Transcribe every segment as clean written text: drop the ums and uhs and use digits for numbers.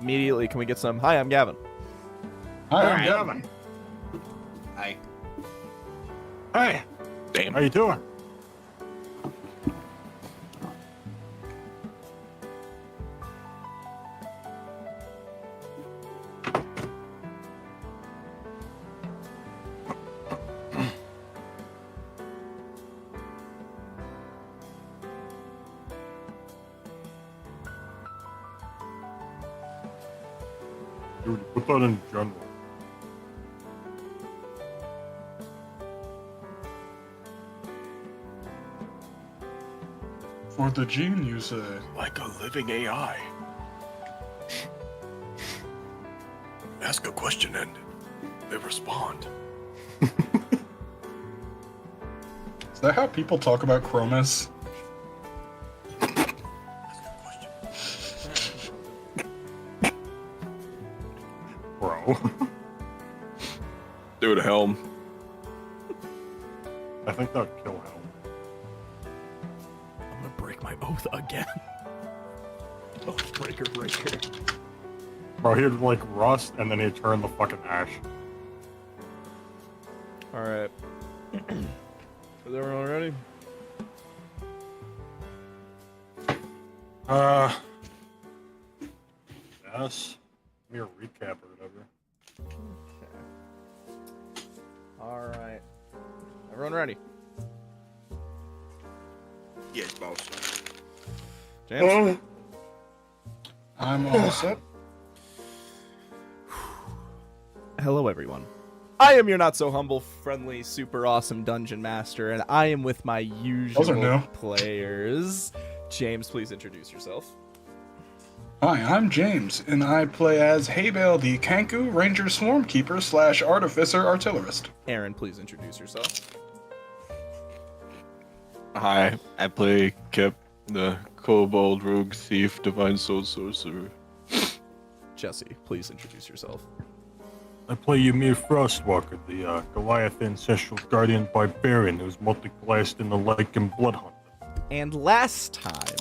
immediately, can we get some? Hi, I'm Gavin. Hi, I'm Gavin. Hi. Hey. Damn. How you doing? Dude, put that in general. For the gene, you say? Like a living AI. Ask a question and they respond. Is that how people talk about Chromis? Bro. Dude, Helm. I think that'd kill him. I'm gonna break my oath again. Oath breaker. Bro, he'd like rust and then he'd turn the fucking ash. Alright. Is everyone ready? Yes. Give me a recap or whatever. Alright. Everyone ready? Yes, boss. James? I'm all set. Hello, everyone. I am your not-so-humble, friendly, super awesome dungeon master, and I am with my usual new. players. James, please introduce yourself. Hi, I'm James, and I play as Haybale, the Kanku Ranger Swarmkeeper / Artificer Artillerist. Aaron, please introduce yourself. Hi, I play Kip, the Kobold Rogue Thief Divine Soul Sorcerer. Jesse, please introduce yourself. I play Ymir Frostwalker, the Goliath Ancestral Guardian Barbarian who's multi-classed in the Lycan Blood Hunt. And last time,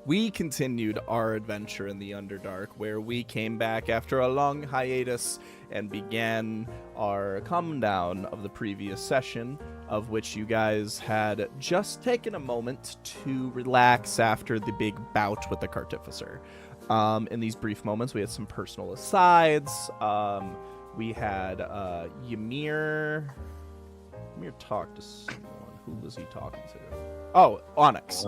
we continued our adventure in the Underdark, where we came back after a long hiatus and began our come down of the previous session, of which you guys had just taken a moment to relax after the big bout with the Cartificer. In these brief moments, we had some personal asides. We had Ymir talked to someone. Who was he talking to? Oh, Onyx.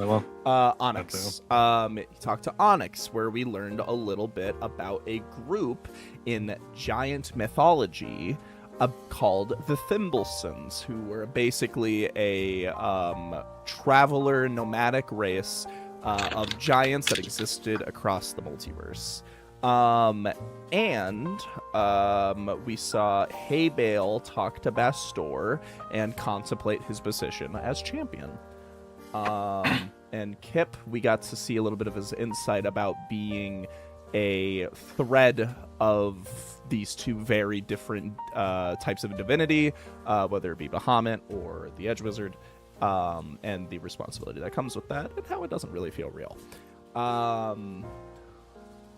Onyx. He talked to Onyx, where we learned a little bit about a group in giant mythology called the Thimblesons, who were basically a traveler nomadic race of giants that existed across the multiverse. We saw Haybale talk to Bastor and contemplate his position as champion. And Kip, we got to see a little bit of his insight about being a thread of these two very different types of divinity, whether it be Bahamut or the Edge Wizard, and the responsibility that comes with that, and how it doesn't really feel real.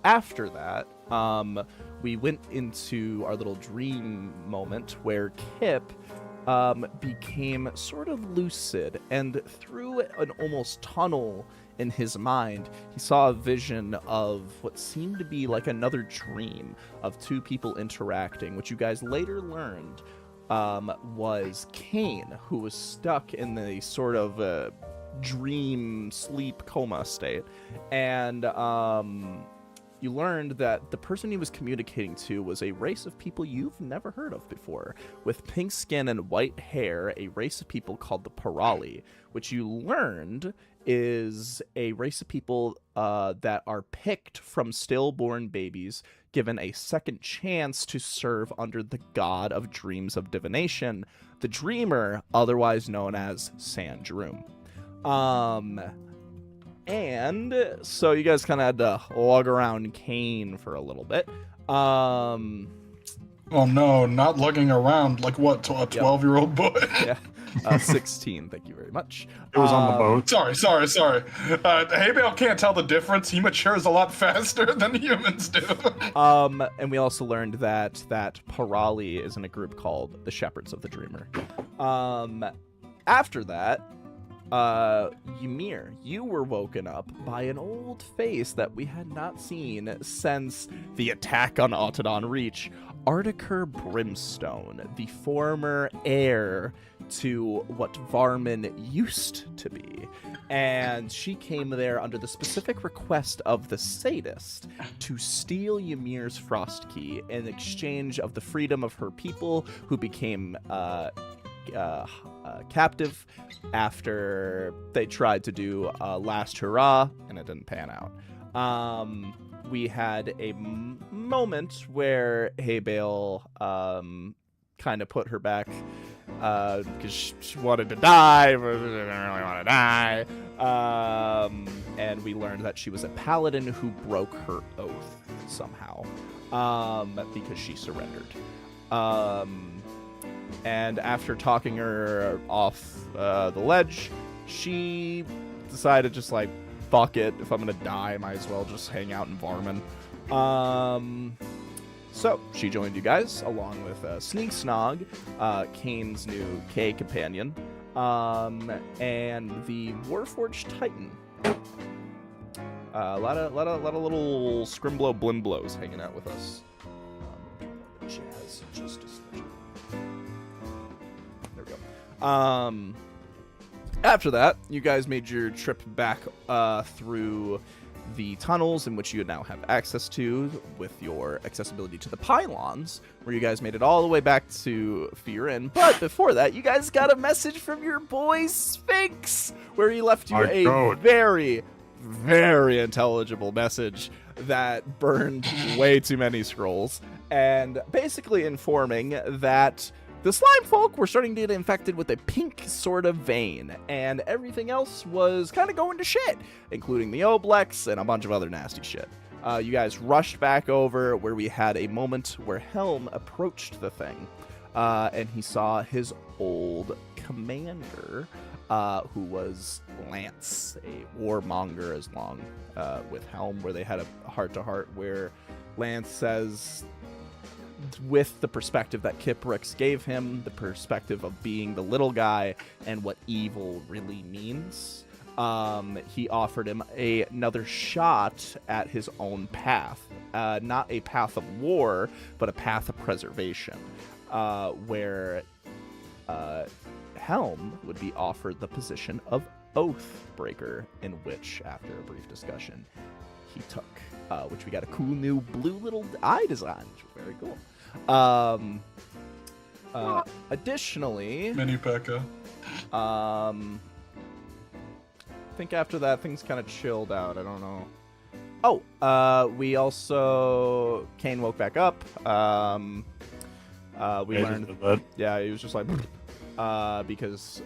After that, we went into our little dream moment where Kip became sort of lucid, and through an almost tunnel in his mind, he saw a vision of what seemed to be like another dream of two people interacting, which you guys later learned was Kane, who was stuck in the sort of dream sleep coma state, and you learned that the person he was communicating to was a race of people you've never heard of before, with pink skin and white hair, a race of people called the Parali, which you learned is a race of people that are picked from stillborn babies, given a second chance to serve under the god of dreams of divination, the Dreamer, otherwise known as Sandroom. And so you guys kind of had to lug around Kane for a little bit. Oh no, not lugging around like what, a 12-year-old boy? Yeah. 16. Thank you very much. It was on the boat. Sorry. Haybale can't tell the difference. He matures a lot faster than humans do. And we also learned that Parali is in a group called the Shepherds of the Dreamer. After that, Ymir, you were woken up by an old face that we had not seen since the attack on Autodon Reach. Artiker Brimstone, the former heir to what Varman used to be. And she came there under the specific request of the sadist to steal Ymir's frost key in exchange of the freedom of her people, who became captive after they tried to do last hurrah, and it didn't pan out. We had a moment where Haybale kind of put her back because she wanted to die, but she didn't really want to die. And we learned that she was a paladin who broke her oath somehow because she surrendered. And after talking her off the ledge, she decided just like, fuck it, if I'm gonna die, I might as well just hang out in Varman. So she joined you guys along with Sneak Snog, Kane's new K companion, and the Warforged Titan. A lot of little Scrimblow Blimblows hanging out with us. Jazz, just a smidge. There we go. After that, you guys made your trip back through the tunnels in which you now have access to with your accessibility to the pylons, where you guys made it all the way back to Fe'rin. But before that, you guys got a message from your boy Sphinx, where he left you a very, very intelligible message that burned way too many scrolls, and basically informing that the slime folk were starting to get infected with a pink sort of vein, and everything else was kind of going to shit, including the Oblex and a bunch of other nasty shit. You guys rushed back over where we had a moment where Helm approached the thing, and he saw his old commander, who was Lance, a warmonger as long with Helm, where they had a heart-to-heart where Lance says, with the perspective that Kiprix gave him, the perspective of being the little guy and what evil really means, he offered him another shot at his own path. Not a path of war, but a path of preservation, where Helm would be offered the position of Oathbreaker, in which, after a brief discussion, he took, which we got a cool new blue little eye design, which was very cool. Additionally, Mini P.E.K.K.A. I think after that things kind of chilled out. I don't know. Oh, we also, Kane woke back up. We learned that. Yeah, he was just like, because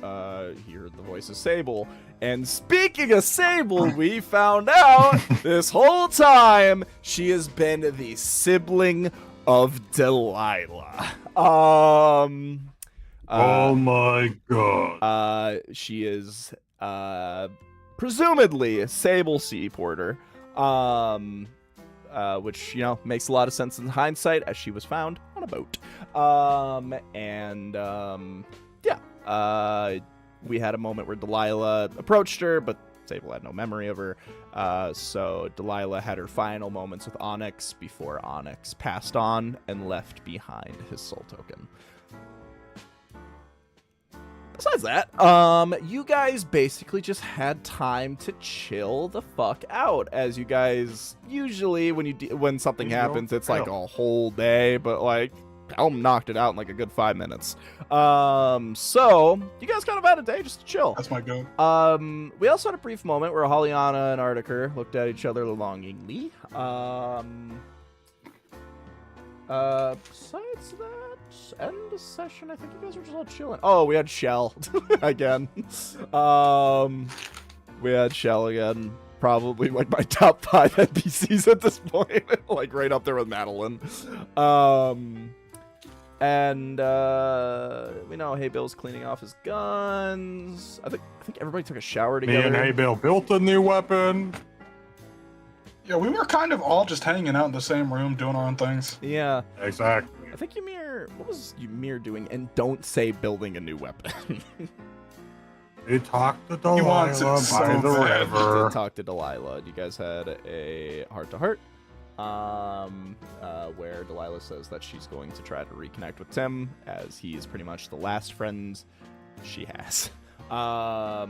he heard the voice of Sable. And speaking of Sable, we found out this whole time she has been the sibling of Delilah. Oh my god. She is presumably Sable Seaporter, which, you know, makes a lot of sense in hindsight, as she was found on a boat. We had a moment where Delilah approached her, but Sable had no memory of her. So Delilah had her final moments with Onyx before Onyx passed on and left behind his soul token. Besides that, you guys basically just had time to chill the fuck out, as you guys usually, when something happens, it's like a whole day, but like Helm knocked it out in like a good 5 minutes. So you guys kind of had a day just to chill. That's my go. We also had a brief moment where Hollyana and Artiker looked at each other longingly. Besides that, end the session, I think you guys were just all chilling. Oh, we had Shell again. We had Shell again. Probably like my top 5 NPCs at this point. Like right up there with Madeline. And we know Hey Bill's cleaning off his guns. I think everybody took a shower Me together. and Hey Bill built a new weapon. Yeah, we were kind of all just hanging out in the same room doing our own things. Yeah. Exactly. I think what was Ymir doing? And don't say building a new weapon. He talked to He wants it Delilah so by the bad. river. Talk to Delilah. You guys had a heart-to-heart, where Delilah says that she's going to try to reconnect with Tim, as he is pretty much the last friend she has. Yeah.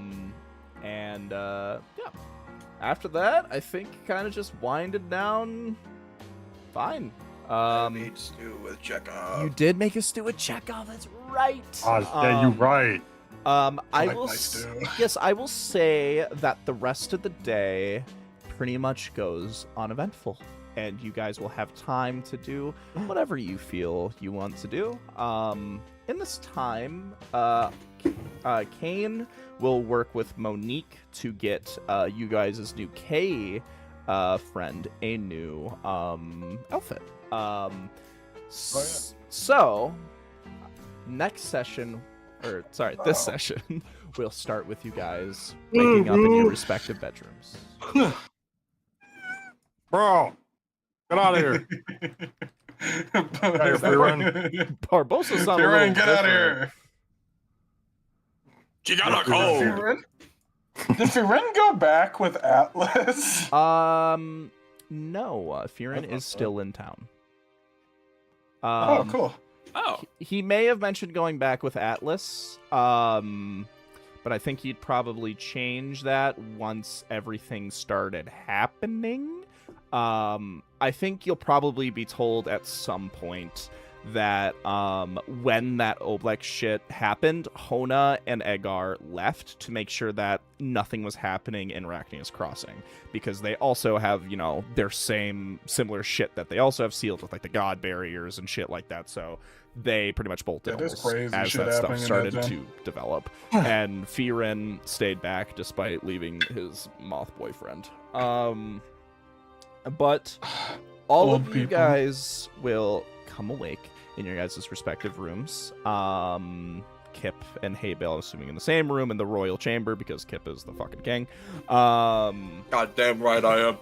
After that, I think kind of just winded down. Fine. I made stew with Chekhov. You did make a stew with Chekhov. That's right. Yeah, you're right. I like will. my stew. Yes, I will say that the rest of the day pretty much goes uneventful, and you guys will have time to do whatever you feel you want to do. In this time, Kane will work with Monique to get you guys' new K friend a new outfit. So next session, or sorry, this session, we'll start with you guys waking up in your respective bedrooms. Bro, get out of here. Hey, Fe'rin. Barbosa's not a Fe'rin, little get out of different. here. You got a cold. Fe'rin? Did Fe'rin go back with Atlas? No, Fe'rin is still in town. Oh, cool. Oh. He may have mentioned going back with Atlas, but I think he'd probably change that once everything started happening. I think you'll probably be told at some point that when that Oblek shit happened, Hona and Egar left to make sure that nothing was happening in Arachnius Crossing, because they also have, you know, their similar shit that they also have sealed with, like, the god barriers and shit like that, so they pretty much bolted Yeah, there's almost crazy as shit that stuff happening in started that to develop. And Fe'rin stayed back despite leaving his moth boyfriend. But all Old of you people. guys will come awake in your guys' respective rooms. Kip and Hey Bale, assuming in the same room in the royal chamber, because Kip is the fucking king. Goddamn right I am.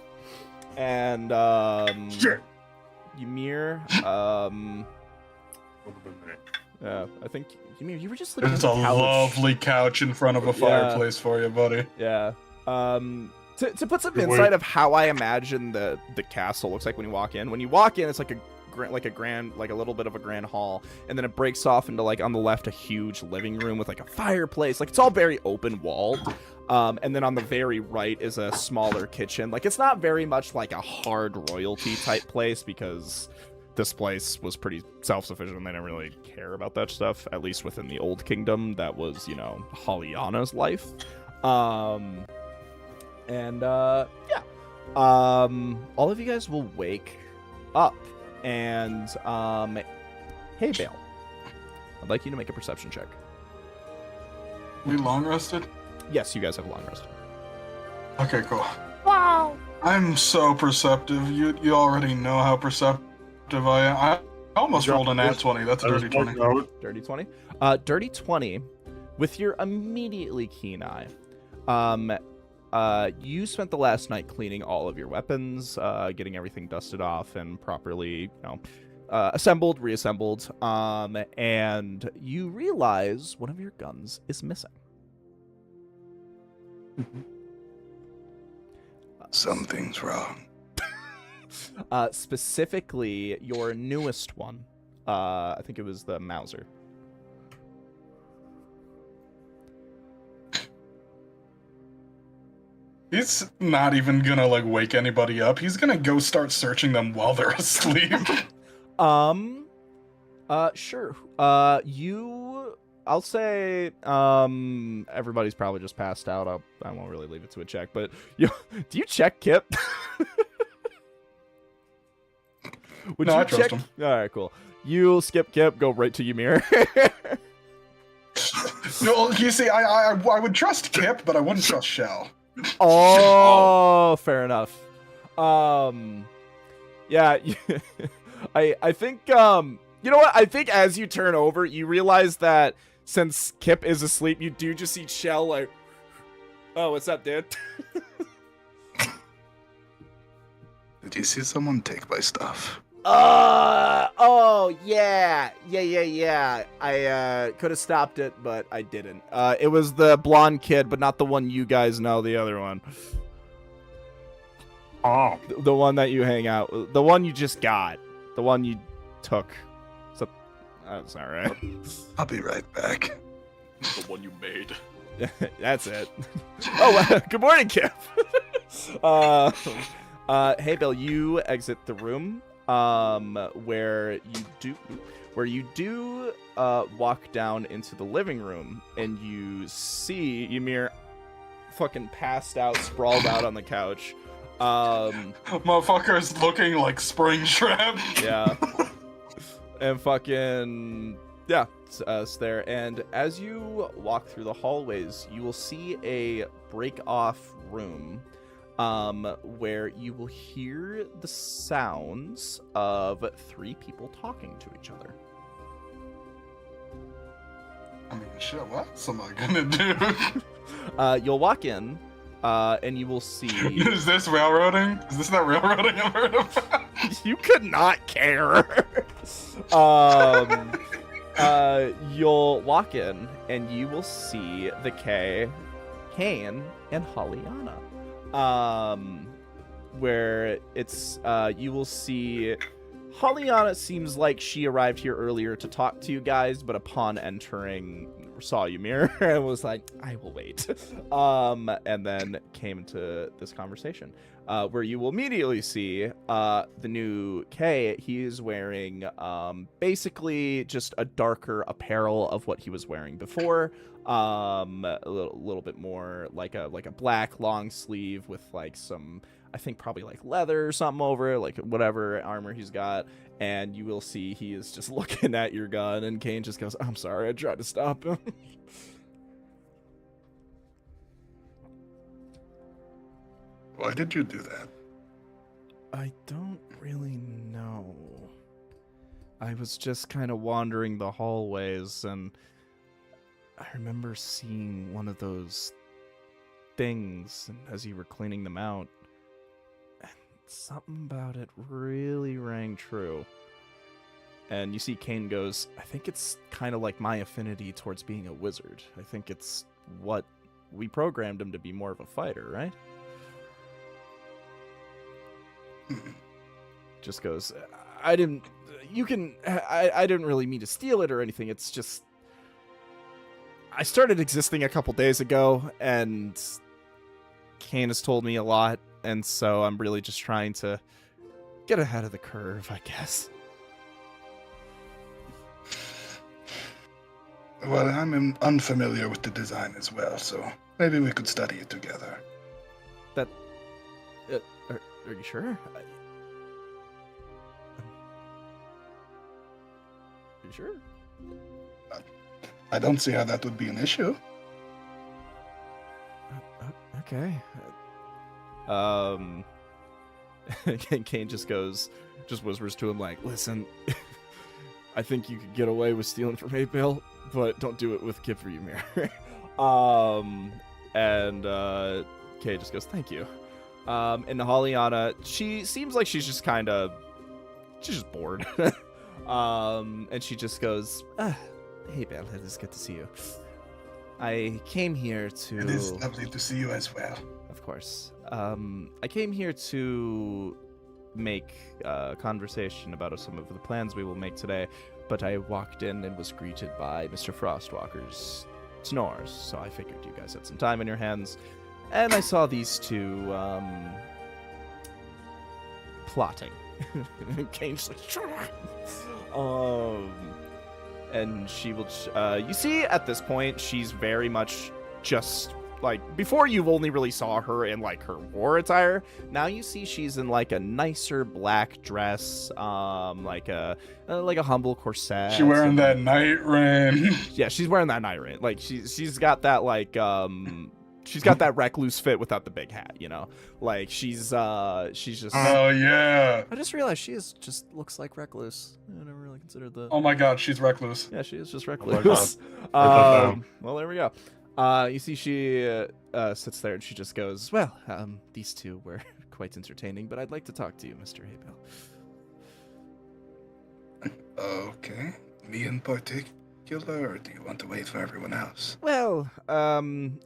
And Shit. Ymir, I think Ymir, you were just sleeping It's on a the couch. lovely couch in front of a Yeah. fireplace for you, buddy. Yeah. To put some Wait. insight of how I imagine the castle looks like when you walk in. When you walk in, it's like a little bit of a grand hall, and then it breaks off into, like, on the left, a huge living room with, like, a fireplace. Like, it's all very open walled. And then on the very right is a smaller kitchen. Like, it's not very much like a hard royalty type place, because this place was pretty self-sufficient and they didn't really care about that stuff, at least within the old kingdom. That was, you know, Hollyana's life. All of you guys will wake up, and hey Bale, I'd like you to make a perception check. We long rested? Yes, you guys have long rest. Okay, cool. Wow. I'm so perceptive. You already know how perceptive I am. I almost rolled a nat 20. That's a dirty 20. Dirty 20. Dirty 20. With your immediately keen eye, you spent the last night cleaning all of your weapons, getting everything dusted off and properly, you know, assembled, reassembled, and you realize one of your guns is missing. Something's wrong. Specifically, your newest one. I think it was the Mauser. He's not even gonna, like, wake anybody up. He's gonna go start searching them while they're asleep. Sure. I'll say, everybody's probably just passed out. I won't really leave it to a check, but do you check Kip? Would No, you I trust check? him. All right, cool. You skip Kip, go right to Ymir. No, you see, I would trust Kip, but I wouldn't trust Shell. Oh, fair enough. Yeah, I think You know what? I think as you turn over, you realize that since Kip is asleep, you do just see Shell like, oh, what's up, dude? Did you see someone take my stuff? Oh, yeah. I could have stopped it, but I didn't. It was the blonde kid, but not the one you guys know, the other one. Oh. The one that you hang out with. The one you just got. The one you took. So, that's not right. I'll be right back. The one you made. That's it. Oh, good morning, Kip. Hey, Bill, you exit the room. Where you do walk down into the living room, and you see Ymir fucking passed out, sprawled out on the couch. Motherfucker's looking like Springtrap. Yeah. And fucking yeah, it's there. And as you walk through the hallways, you will see a break-off room. Where you will hear the sounds of 3 people talking to each other. I mean, shit, what else am I gonna do? You'll walk in, and you will see... Is this railroading? Is this that railroading I've heard of? You could not care! You'll walk in, and you will see the Kane, and Hollyana. Where it's, you will see Hollyana seems like she arrived here earlier to talk to you guys, but upon entering, saw Ymir and was like, I will wait. And then came into this conversation, where you will immediately see, the new K. He is wearing, basically just a darker apparel of what he was wearing before. A little bit more like a black long sleeve with like some, I think probably like leather or something over it, like whatever armor he's got. And you will see he is just looking at your gun, and Kane just goes, I'm sorry, I tried to stop him. Why did you do that? I don't really know. I was just kind of wandering the hallways, and I remember seeing one of those things, and as you were cleaning them out, and something about it really rang true. And you see Kane goes, I think it's kind of like my affinity towards being a wizard. I think it's what we programmed him to be, more of a fighter, right? Just goes, I didn't really mean to steal it or anything. It's just, I started existing a couple days ago, and Kane has told me a lot, and so I'm really just trying to get ahead of the curve, I guess. Well, I'm unfamiliar with the design as well, so maybe we could study it together. That, are you sure? Are you sure? I don't see how that would be an issue. Okay. Kane just whispers to him like, listen, I think you could get away with stealing from Bill, but don't do it with Kip or Ymir. And Kay just goes, thank you. And Hollyana, she seems like she's just bored. And she just goes, hey, Bill, it is good to see you. I came here to... It is lovely to see you as well. Of course. I came here to make a conversation about some of the plans we will make today, but I walked in and was greeted by Mr. Frostwalker's snores, so I figured you guys had some time in your hands, and I saw these two, plotting. Kane's like, shut up! And she will, you see at this point, she's very much just, like, before you've only really saw her in, like, her war attire. Now you see she's in, like, a nicer black dress, like a humble corset. She wearing that night ring. Yeah, she's wearing that night ring. Like, she's got that, like, she's got that recluse fit without the big hat, you know? Like, she's just... Oh, yeah. I just realized she just looks like recluse. I never really considered that. Oh my god, she's recluse. Yeah, she is just like recluse. that. Well, there we go. You see, she sits there and she just goes, well, these two were quite entertaining, but I'd like to talk to you, Mr. Haybell. Okay. Me in particular, or do you want to wait for everyone else? Well,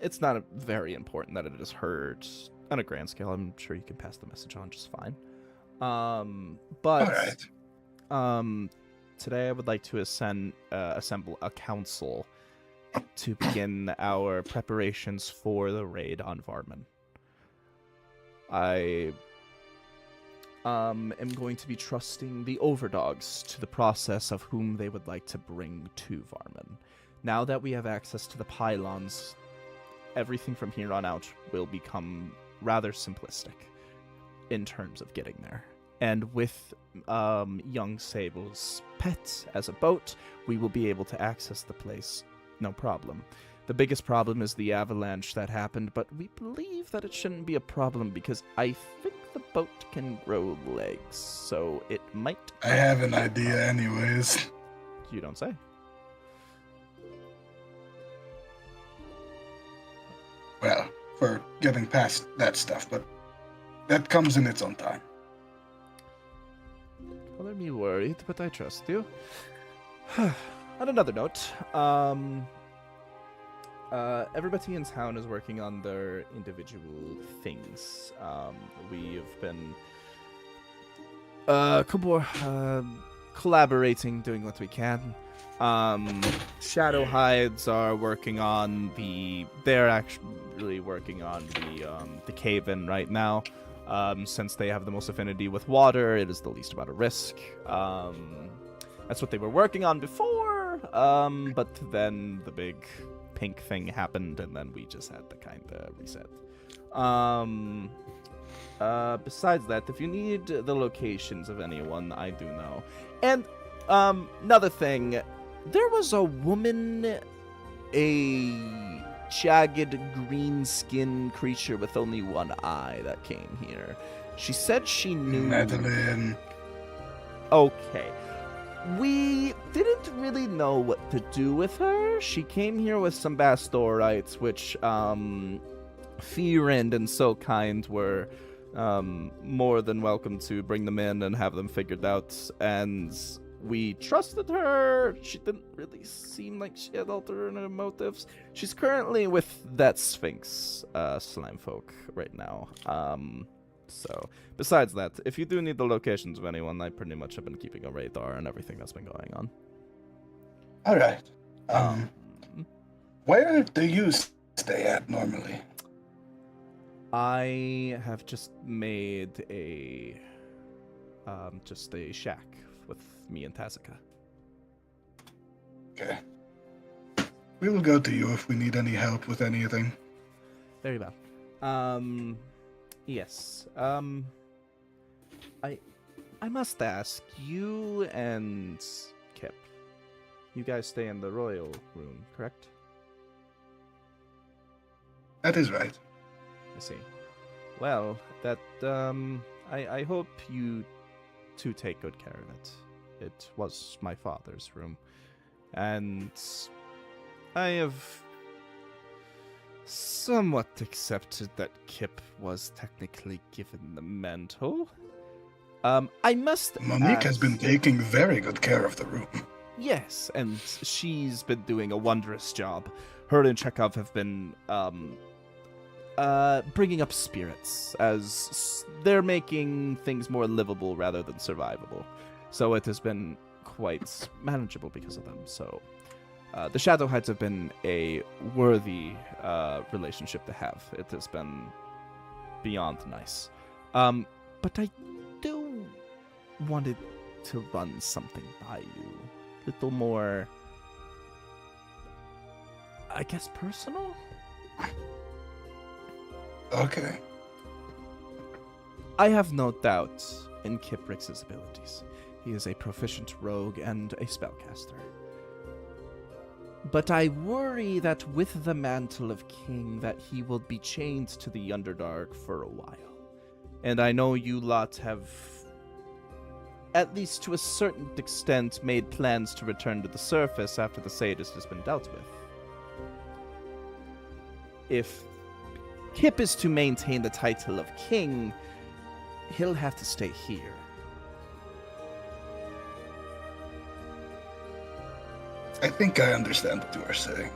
it's not very important that it is heard on a grand scale. I'm sure you can pass the message on just fine. But All right. today I would like to assemble a council to begin our preparations for the raid on Varman. I am going to be trusting the OVERDOGS to the process of whom they would like to bring to Varman. Now that we have access to the pylons, everything from here on out will become rather simplistic in terms of getting there. And with young Sable's pet as a boat, we will be able to access the place no problem. The biggest problem is the avalanche that happened, but we believe that it shouldn't be a problem because I think the boat can grow legs, so it might... I have an idea anyways. You don't say. Well, for getting past that stuff, but that comes in its own time. Color me worried, but I trust you. On another note, everybody in town is working on their individual things. We've been collaborating, doing what we can. Shadow Hides are working on they're actually working on the cave-in right now. Since they have the most affinity with water, it is the least amount of risk. That's what they were working on before, but then the big pink thing happened, and then we just had to kind of reset. Besides that, if you need the locations of anyone, I do know. And another thing, there was a woman, a jagged green-skinned creature with only one eye that came here. She said she knew... Madeline. Okay. We didn't really know what to do with her. She came here with some Bastorites, which Fe'rin and So Kind were more than welcome to bring them in and have them figured out. And we trusted her. She didn't really seem like she had alternative motives. She's currently with that Sphinx slime folk right now. So, besides that, if you do need the locations of anyone, I pretty much have been keeping a radar on everything that's been going on. All right. Where do you stay at normally? I have just made a shack with me and Tazika. Okay. We will go to you if we need any help with anything. Very well. Yes. I must ask, you and Kip, you guys stay in the royal room, correct? That is right. I see. Well, that, I hope you two take good care of it. It was my father's room, and I have somewhat accepted that Kip was technically given the mantle. I must Monique has ask- been taking very good care of the room. Yes, and she's been doing a wondrous job. Her and Chekhov have been bringing up spirits, as they're making things more livable rather than survivable. So it has been quite manageable because of them. So the Shadow Heights have been a worthy relationship to have. It has been beyond nice. But I do wanted to run something by you. A little more, I guess, personal? Okay. I have no doubt in Kip Rix's abilities. He is a proficient rogue and a spellcaster. But I worry that with the mantle of king, that he will be chained to the Underdark for a while. And I know you lot have, at least to a certain extent, made plans to return to the surface after the sadist has been dealt with. If Kip is to maintain the title of king, he'll have to stay here. I think I understand what you are saying.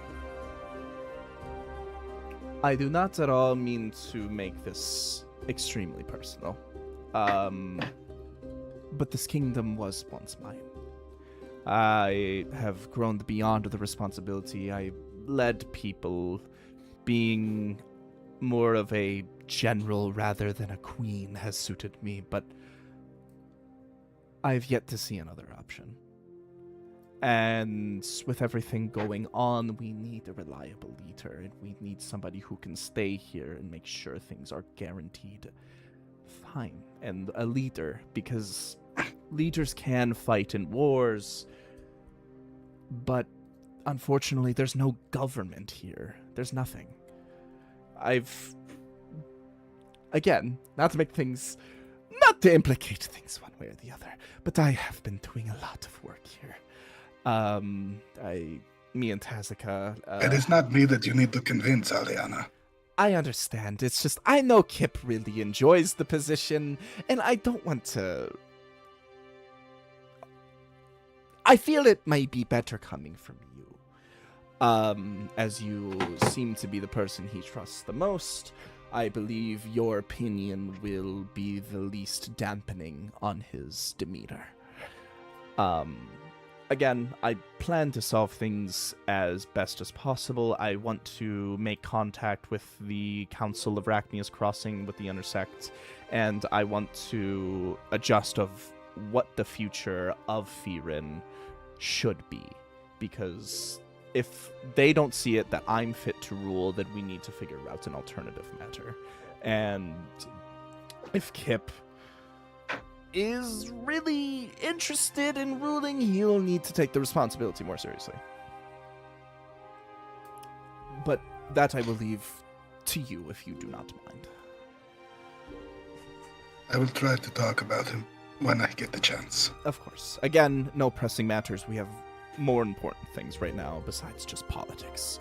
I do not at all mean to make this extremely personal. But this kingdom was once mine. I have grown beyond the responsibility. I led people. Being more of a general rather than a queen has suited me, but I've yet to see another option. And with everything going on, we need a reliable leader, and we need somebody who can stay here and make sure things are guaranteed fine. And a leader, because leaders can fight in wars, but unfortunately there's no government here. There's nothing. Again, not to implicate things one way or the other, but I have been doing a lot of work here. Me and Tazika. It is not me that you need to convince, Aliana. I understand. It's just, I know Kip really enjoys the position, and I don't want to. I feel it may be better coming from you. As you seem to be the person he trusts the most, I believe your opinion will be the least dampening on his demeanor. Again, I plan to solve things as best as possible. I want to make contact with the Council of Rachnia's Crossing with the Intersect, and I want to adjust of what the future of Fe'rin should be. Because if they don't see it that I'm fit to rule, then we need to figure out an alternative matter. And if Kip is really interested in ruling, he'll need to take the responsibility more seriously. But that I will leave to you if you do not mind. I will try to talk about him when I get the chance. Of course. Again, no pressing matters. We have more important things right now besides just politics.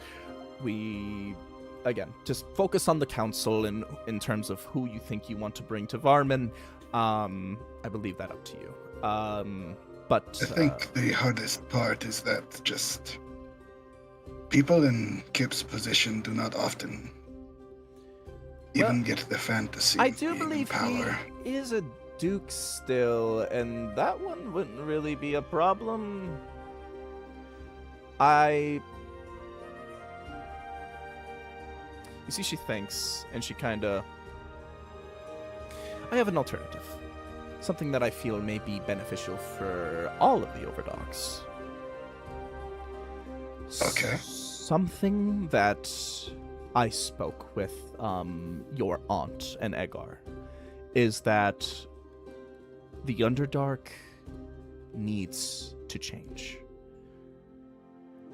Again, just focus on the council in terms of who you think you want to bring to Varman. I will leave that up to you. But I think the hardest part is that just people in Kip's position do not often even get the fantasy. I do of being in believe power. he is a duke still, and that one wouldn't really be a problem. You see, she thinks, and she kinda... I have an alternative. Something that I feel may be beneficial for all of the OVERDOGS. Okay. Something that I spoke with your aunt and Egar is that the Underdark needs to change.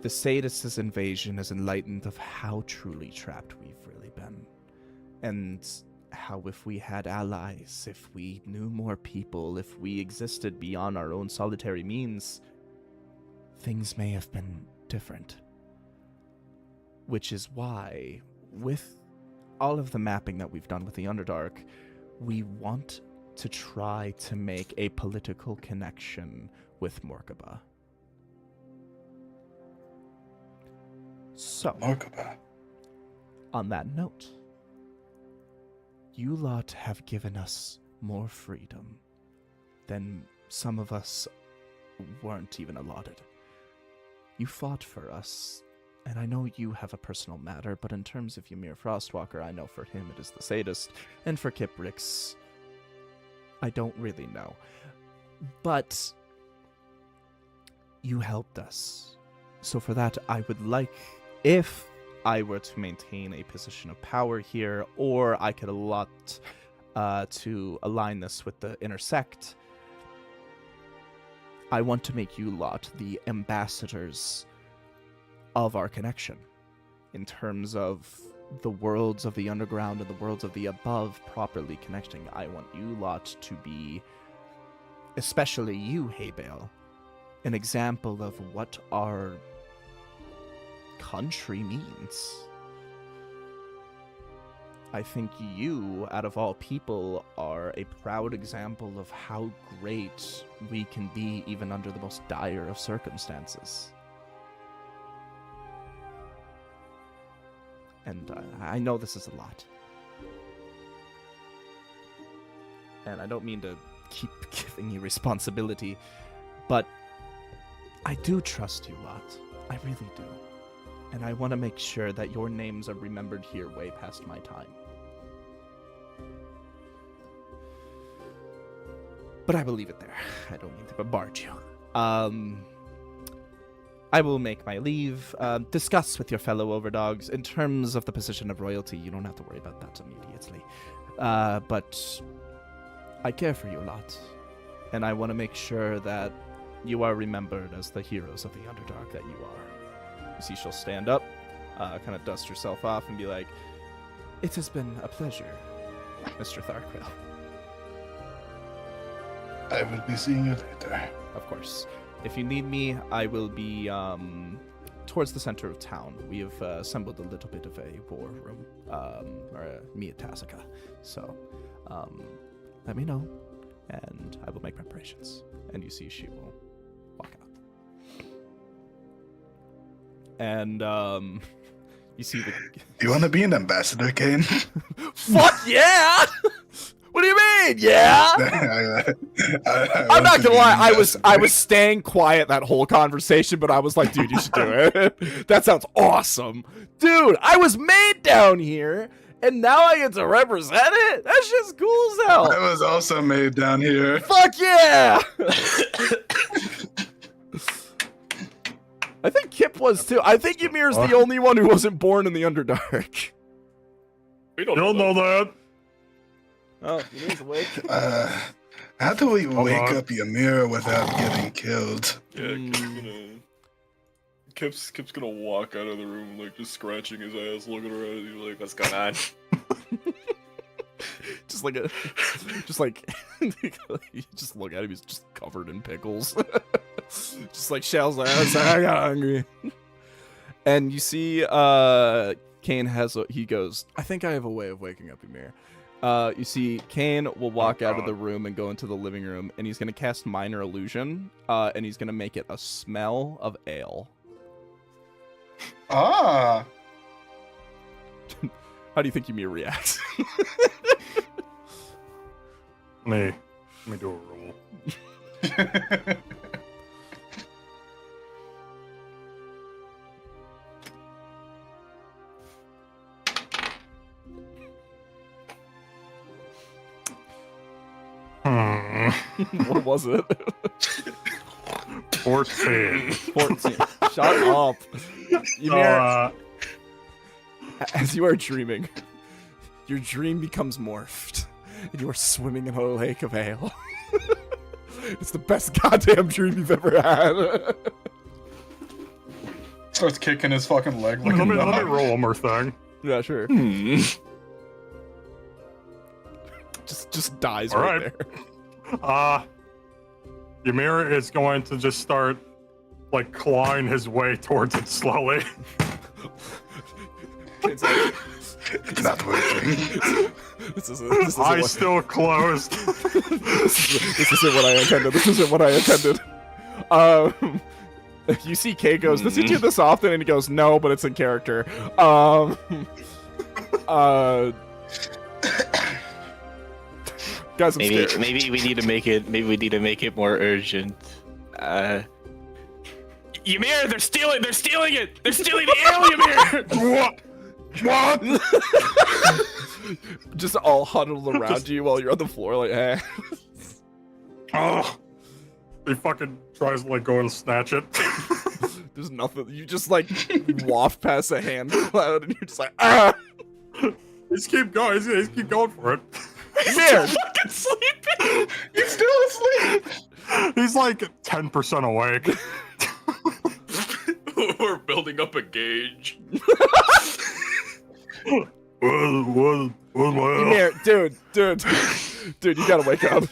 The Sadist's invasion has enlightened of how truly trapped we've really been. And how if we had allies, if we knew more people, if we existed beyond our own solitary means, things may have been different. Which is why, with all of the mapping that we've done with the Underdark, we want to try to make a political connection with Morkaba. So, Morkaba. On that note, you lot have given us more freedom than some of us weren't even allotted. You fought for us, and I know you have a personal matter, but in terms of Ymir Frostwalker, I know for him it is the Sadist, and for Kiprix, I don't really know. But you helped us. So for that, I would like, if I were to maintain a position of power here, or I could allot to align this with the Intersect, I want to make you lot the ambassadors of our connection, in terms of the worlds of the underground and the worlds of the above properly connecting. I want you lot to be, especially you, Haybale, an example of what our country means. I think you, out of all people, are a proud example of how great we can be even under the most dire of circumstances. And I know this is a lot. And I don't mean to keep giving you responsibility, but I do trust you lot. I really do. And I want to make sure that your names are remembered here way past my time. But I will leave it there. I don't mean to bombard you. I will make my leave. Discuss with your fellow overdogs. In terms of the position of royalty, you don't have to worry about that immediately. But I care for you a lot. And I want to make sure that you are remembered as the heroes of the Underdark that you are. You see, she'll stand up, kind of dust herself off, and be like, "It has been a pleasure, Mr. Tharquil." I will be seeing you later. Of course. If you need me, I will be towards the center of town. We have assembled a little bit of a war room, or a Miatasaka. So, let me know, and I will make preparations. And you see she will walk out. And, you see the... You want to be an ambassador, Kane? Fuck yeah! What do you mean? Yeah? I'm not gonna lie, I was staying quiet that whole conversation, but I was like, dude, you should do it. That sounds awesome. Dude, I was made down here, and now I get to represent it? That's just cool as hell. I was also made down here. Fuck yeah! I think Kip was too. I think Ymir's the only one who wasn't born in the Underdark. We don't know that. Oh, Ymir's awake. How do we wake up Ymir without getting killed? Yeah, Kip's gonna walk out of the room, like, just scratching his ass, looking around, he's like, what's going on? You just look at him, he's just covered in pickles. Just like shells like, I got hungry. And you see, Kane he goes, I think I have a way of waking up Ymir. You see, Kane will walk out of the room and go into the living room, and he's going to cast Minor Illusion, and he's going to make it a smell of ale. Ah. How do you think Ymir reacts? Let me do a roll. What was it? 14. 14. Shut up. Ymir, as you are dreaming, your dream becomes morphed, and you are swimming in a lake of ale. It's the best goddamn dream you've ever had. Starts kicking his fucking leg like Let me roll one more thing. Yeah, sure. Just dies right there. Ymir is going to just start, like, clawing his way towards it slowly. It's not working. Eyes still closed. This isn't what I intended. This isn't what I intended. You see Kay goes, does he do this often? And he goes, no, but it's in character. Guys, I'm scared. Maybe we need to make it more urgent. Ymir, they're stealing it! They're stealing the ale, Ymir! What? Just all huddled around you while you're on the floor, like, eh. Oh. He fucking tries to, like, go and snatch it. There's nothing. You just, like, waft past a hand cloud, and you're just like, ah! Just keep going. He's keep going for it. Ymir! Fucking sleeping! He's still asleep! He's like 10% awake. We're building up a gauge. What my Ymir, dude, you gotta wake up.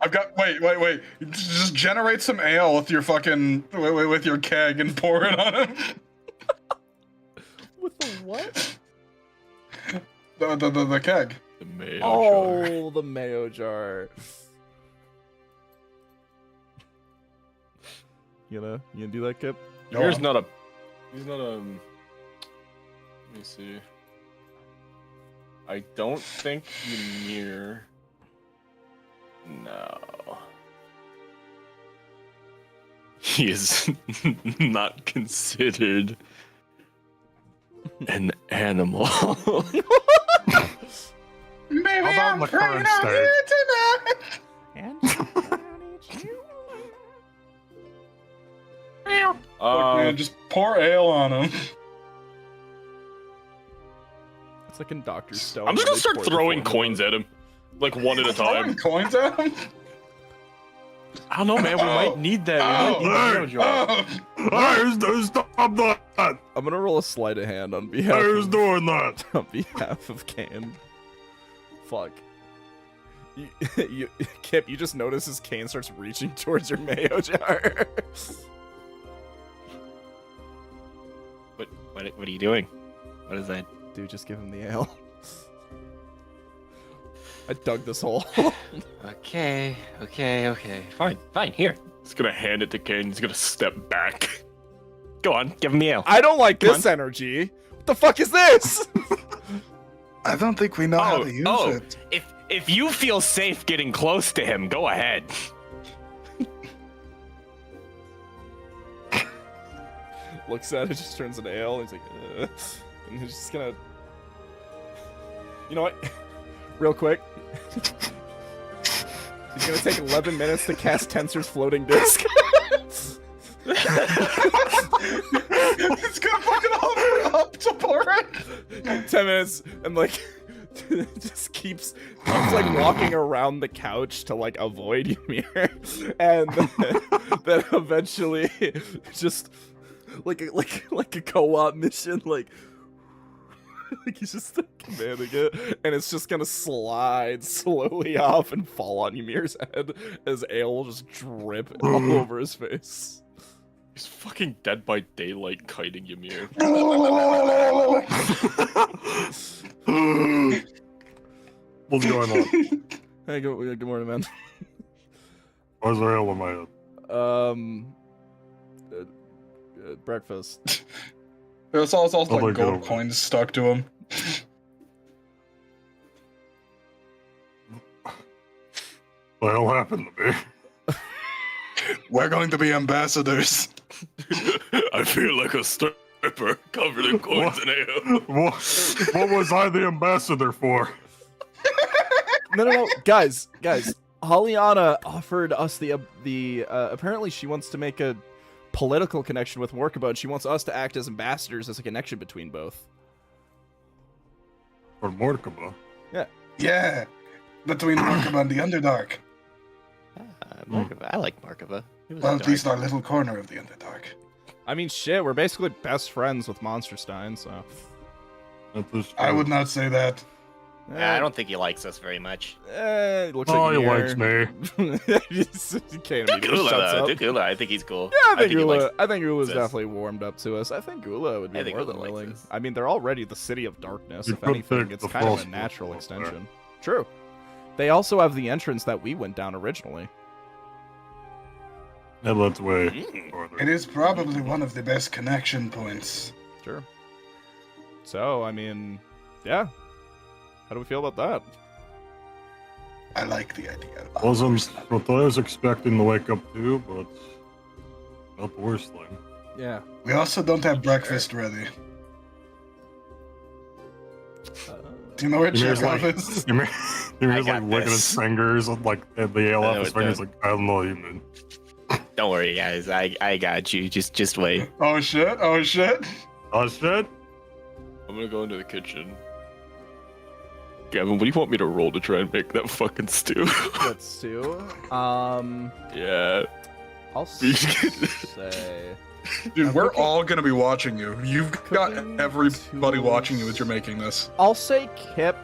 I've got. Wait. Just generate some ale with your fucking with your keg and pour it on him. With the what? The keg. The mayo jar. Oh, the mayo jar. You gonna do that, Kip? Go He's on. not a. Let me see. I don't think Ymir. No. He is not considered an animal. Maybe How about I'm the current praying on state? you tonight. Look, man, just pour ale on him. It's like in Dr. Stone. I'm just where gonna they start pour the throwing formula. coins at him, like one at a Throwing time. coins at him. I don't know, man. We might need that. We might need the mayo jar. Hey, stop that! I'm gonna roll a sleight of hand on behalf Who's of, doing that? on behalf of Kane. Fuck. Kip, you just notice as Kane starts reaching towards your mayo jar. What are you doing? What is that? Dude, just give him the ale. I dug this hole. Okay. Fine, here. He's gonna hand it to Kane. He's gonna step back. Go on, give him the ale. I don't like Come this energy. What the fuck is this? I don't think we know how to use it. If you feel safe getting close to him, go ahead. Looks at it, just turns into ale. He's like, and he's just gonna. You know what? Real quick. He's gonna take 11 minutes to cast Tensor's floating disc. It's gonna fucking hover up to pour it. 10 minutes and like just keeps like walking around the couch to like avoid Ymir, and then eventually just like a co-op mission, like he's just commanding it, and it's just gonna slide slowly off and fall on Ymir's head as ale will just drip all over his face. He's fucking Dead by Daylight kiting Ymir. What's going on? Hey, good morning, man. Why's there ale in my head? Breakfast. It's also Oh my like gold God. coins stuck to him. What the hell happened to me? We're going to be ambassadors. I feel like a stripper covered in coins and ale. What was I the ambassador for? No, guys. Hollyana offered us the apparently she wants to make a political connection with Morkaba, and she wants us to act as ambassadors as a connection between both. For Morkaba? Yeah, between Morkaba and the Underdark. Markova. I like Markova. It was Well, at dark. least our little corner of the Underdark. I mean, shit, we're basically best friends with Monsterstein, so. That is I true. would not say that. Yeah, I don't think he likes us very much. It looks Oh, like he Ymir. likes me. He can't immediately shuts Dukula, up. Dukula, I think he's cool. Yeah, I think he Ula. likes- I think Ula's this. definitely warmed up to us. I think Ula would be I think more Ula than likes willing. this. I mean, they're already the city of darkness. You If could anything, pick it's the kind of a Frost natural Wolf up there. extension. True. They also have the entrance that we went down originally. Yeah, that's way Mm. farther. It is probably one of the best connection points. Sure. So, I mean, yeah. How do we feel about that? I like the idea. Wasn't what I was expecting to wake up to, but not the worst thing. Yeah. We also don't have breakfast ready. Do you know where Ymir's Chekhov like- is? You're just got like licking his this. fingers and like and the ale I off know his it fingers. does. Like I don't know, you man. Don't worry, guys. I got you. Just wait. Oh shit! Oh shit! Oh shit! I'm gonna go into the kitchen. Gavin, what do you want me to roll to try and make that fucking stew? Let's do. Yeah. I'll You say. Dude, we're all gonna be watching you. You've got everybody watching you as you're making this. I'll say Kip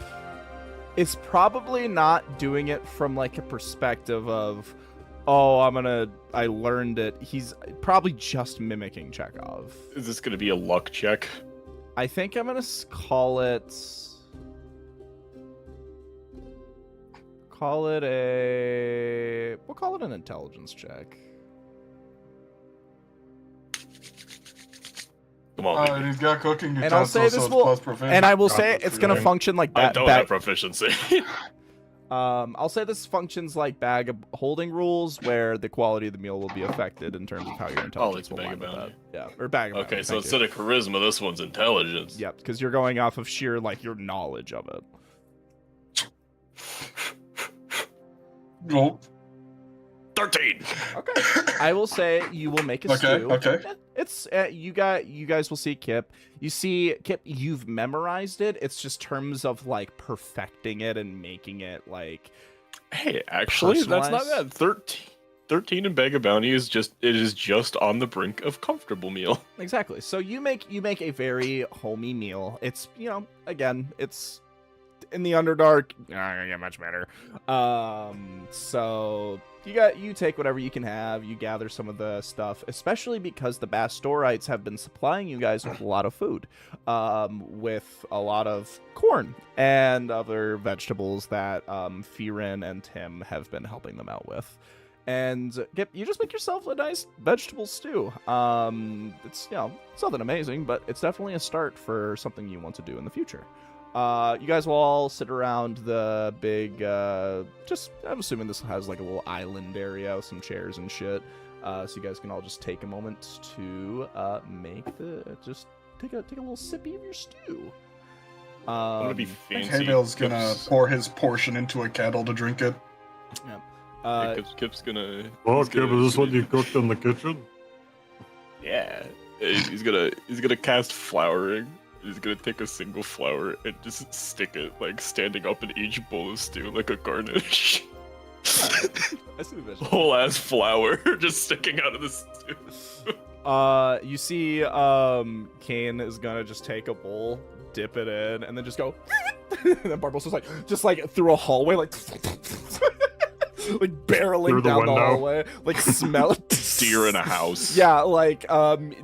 is probably not doing it from like a perspective of, oh, I learned it. He's probably just mimicking Chekhov. Is this gonna be a luck check? I think I'm gonna call it we'll call it an intelligence check. Come on. And he's got cooking And I'll say utensils, this so it's will, plus proficiency. and I will say it's gonna function like I that. don't have proficiency. I'll say this functions like bag of holding rules, where the quality of the meal will be affected in terms of how your intelligence like will bag of line with bounty. that. Yeah, or bag of Okay, bounty, so thank instead of charisma, this one's intelligence. you. Yep, because you're going off of sheer like your knowledge of it. Well, 13. Okay. I will say you will make a Okay, stew. okay. It's you guys will see Kip. You see Kip, you've memorized it. It's just terms of like perfecting it and making it like Hey, actually, that's not Personalized. bad. 13 in Bag of Bounty is just on the brink of comfortable meal. exactly. So you make a very homey meal. It's, again, it's in the Underdark. Yeah, much better. So you take whatever you can have. You gather some of the stuff, especially because the Bastorites have been supplying you guys with a lot of food, with a lot of corn and other vegetables that Fe'rin and Tim have been helping them out with. And you just make yourself a nice vegetable stew. It's it's nothing amazing, but it's definitely a start for something you want to do in the future. You guys will all sit around the big, I'm assuming this has like a little island area with some chairs and shit. So you guys can all just take a moment to take a little sippy of your stew. I'm gonna be fancy. Haybal's gonna Kip's- pour his portion into a kettle to drink it. Kip's gonna. Oh, he's Kip, gonna- is this what you cooked in the kitchen? Yeah. He's gonna cast flowering. He's gonna take a single flower and just stick it, like standing up in each bowl of stew like a garnish. I see the vision. Whole ass flower just sticking out of the stew. You see, Kane is gonna just take a bowl, dip it in, and then just go. And then Barbos just like through a hallway, like barreling Through the down the window. hallway, like smell it. Deer in a house. Yeah, like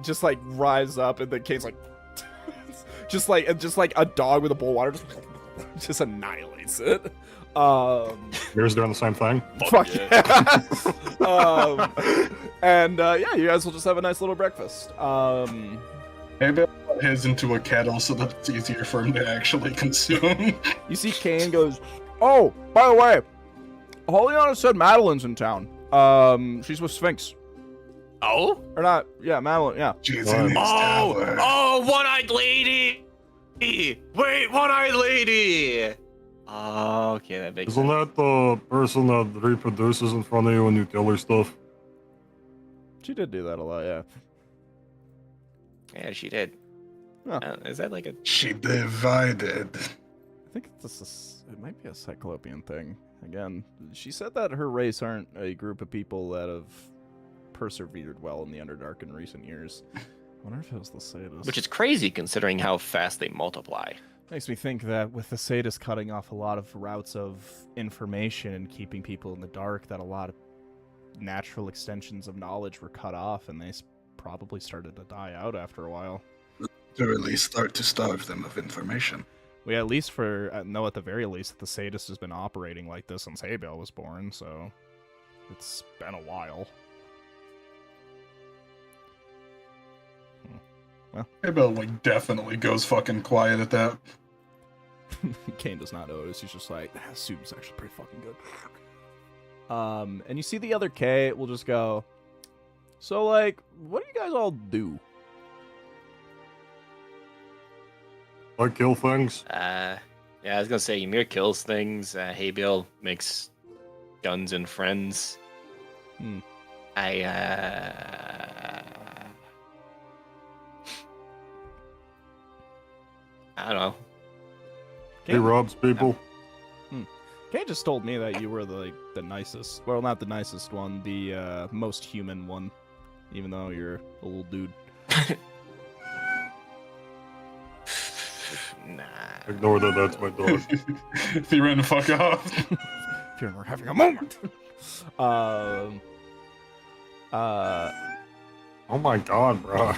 just like rise up, and then Kane's like, just like a dog with a bowl of water just annihilates it. Yours doing the same thing? Fuck yeah. yeah. And yeah, you guys will just have a nice little breakfast. Haybale put his into a kettle so that it's easier for him to actually consume. You see Kane goes, oh, by the way, Holiana said Madeline's in town. She's with Sphinx. Oh? Or not, yeah, Madeline, yeah. She's What? in his tower. Oh, one-eyed lady! Wait, one-eyed lady! Oh, okay, that makes Isn't sense. that the person that reproduces in front of you when you tell her stuff? She did do that a lot, yeah. Yeah, she did. Huh. Is that like a... She divided. I think it might be a Cyclopean thing. Again, she said that her race aren't a group of people that have persevered well in the Underdark in recent years. I wonder if it was the Sadist. Which is crazy considering how fast they multiply. Makes me think that with the Sadist cutting off a lot of routes of information and keeping people in the dark, that a lot of natural extensions of knowledge were cut off, and they probably started to die out after a while. To really start to starve them of information. We at least know at the very least that the Sadist has been operating like this since Haybale was born, so it's been a while. Haybale like definitely goes fucking quiet at that. Kane does not notice. He's just like, that soup's actually pretty fucking good. And you see the other K will just go, so like, what do you guys all do? I kill things. Yeah, I was gonna say Ymir kills things. Haybill makes guns and friends. Hmm. I don't know. He robs people. Kane just told me that you were the nicest. Well, not the nicest one, the most human one even though you're a little dude. Nah. Ignore that. That's my dog. Fe'rin, fuck off. Fe'rin, we're having a moment. Oh my god, bro.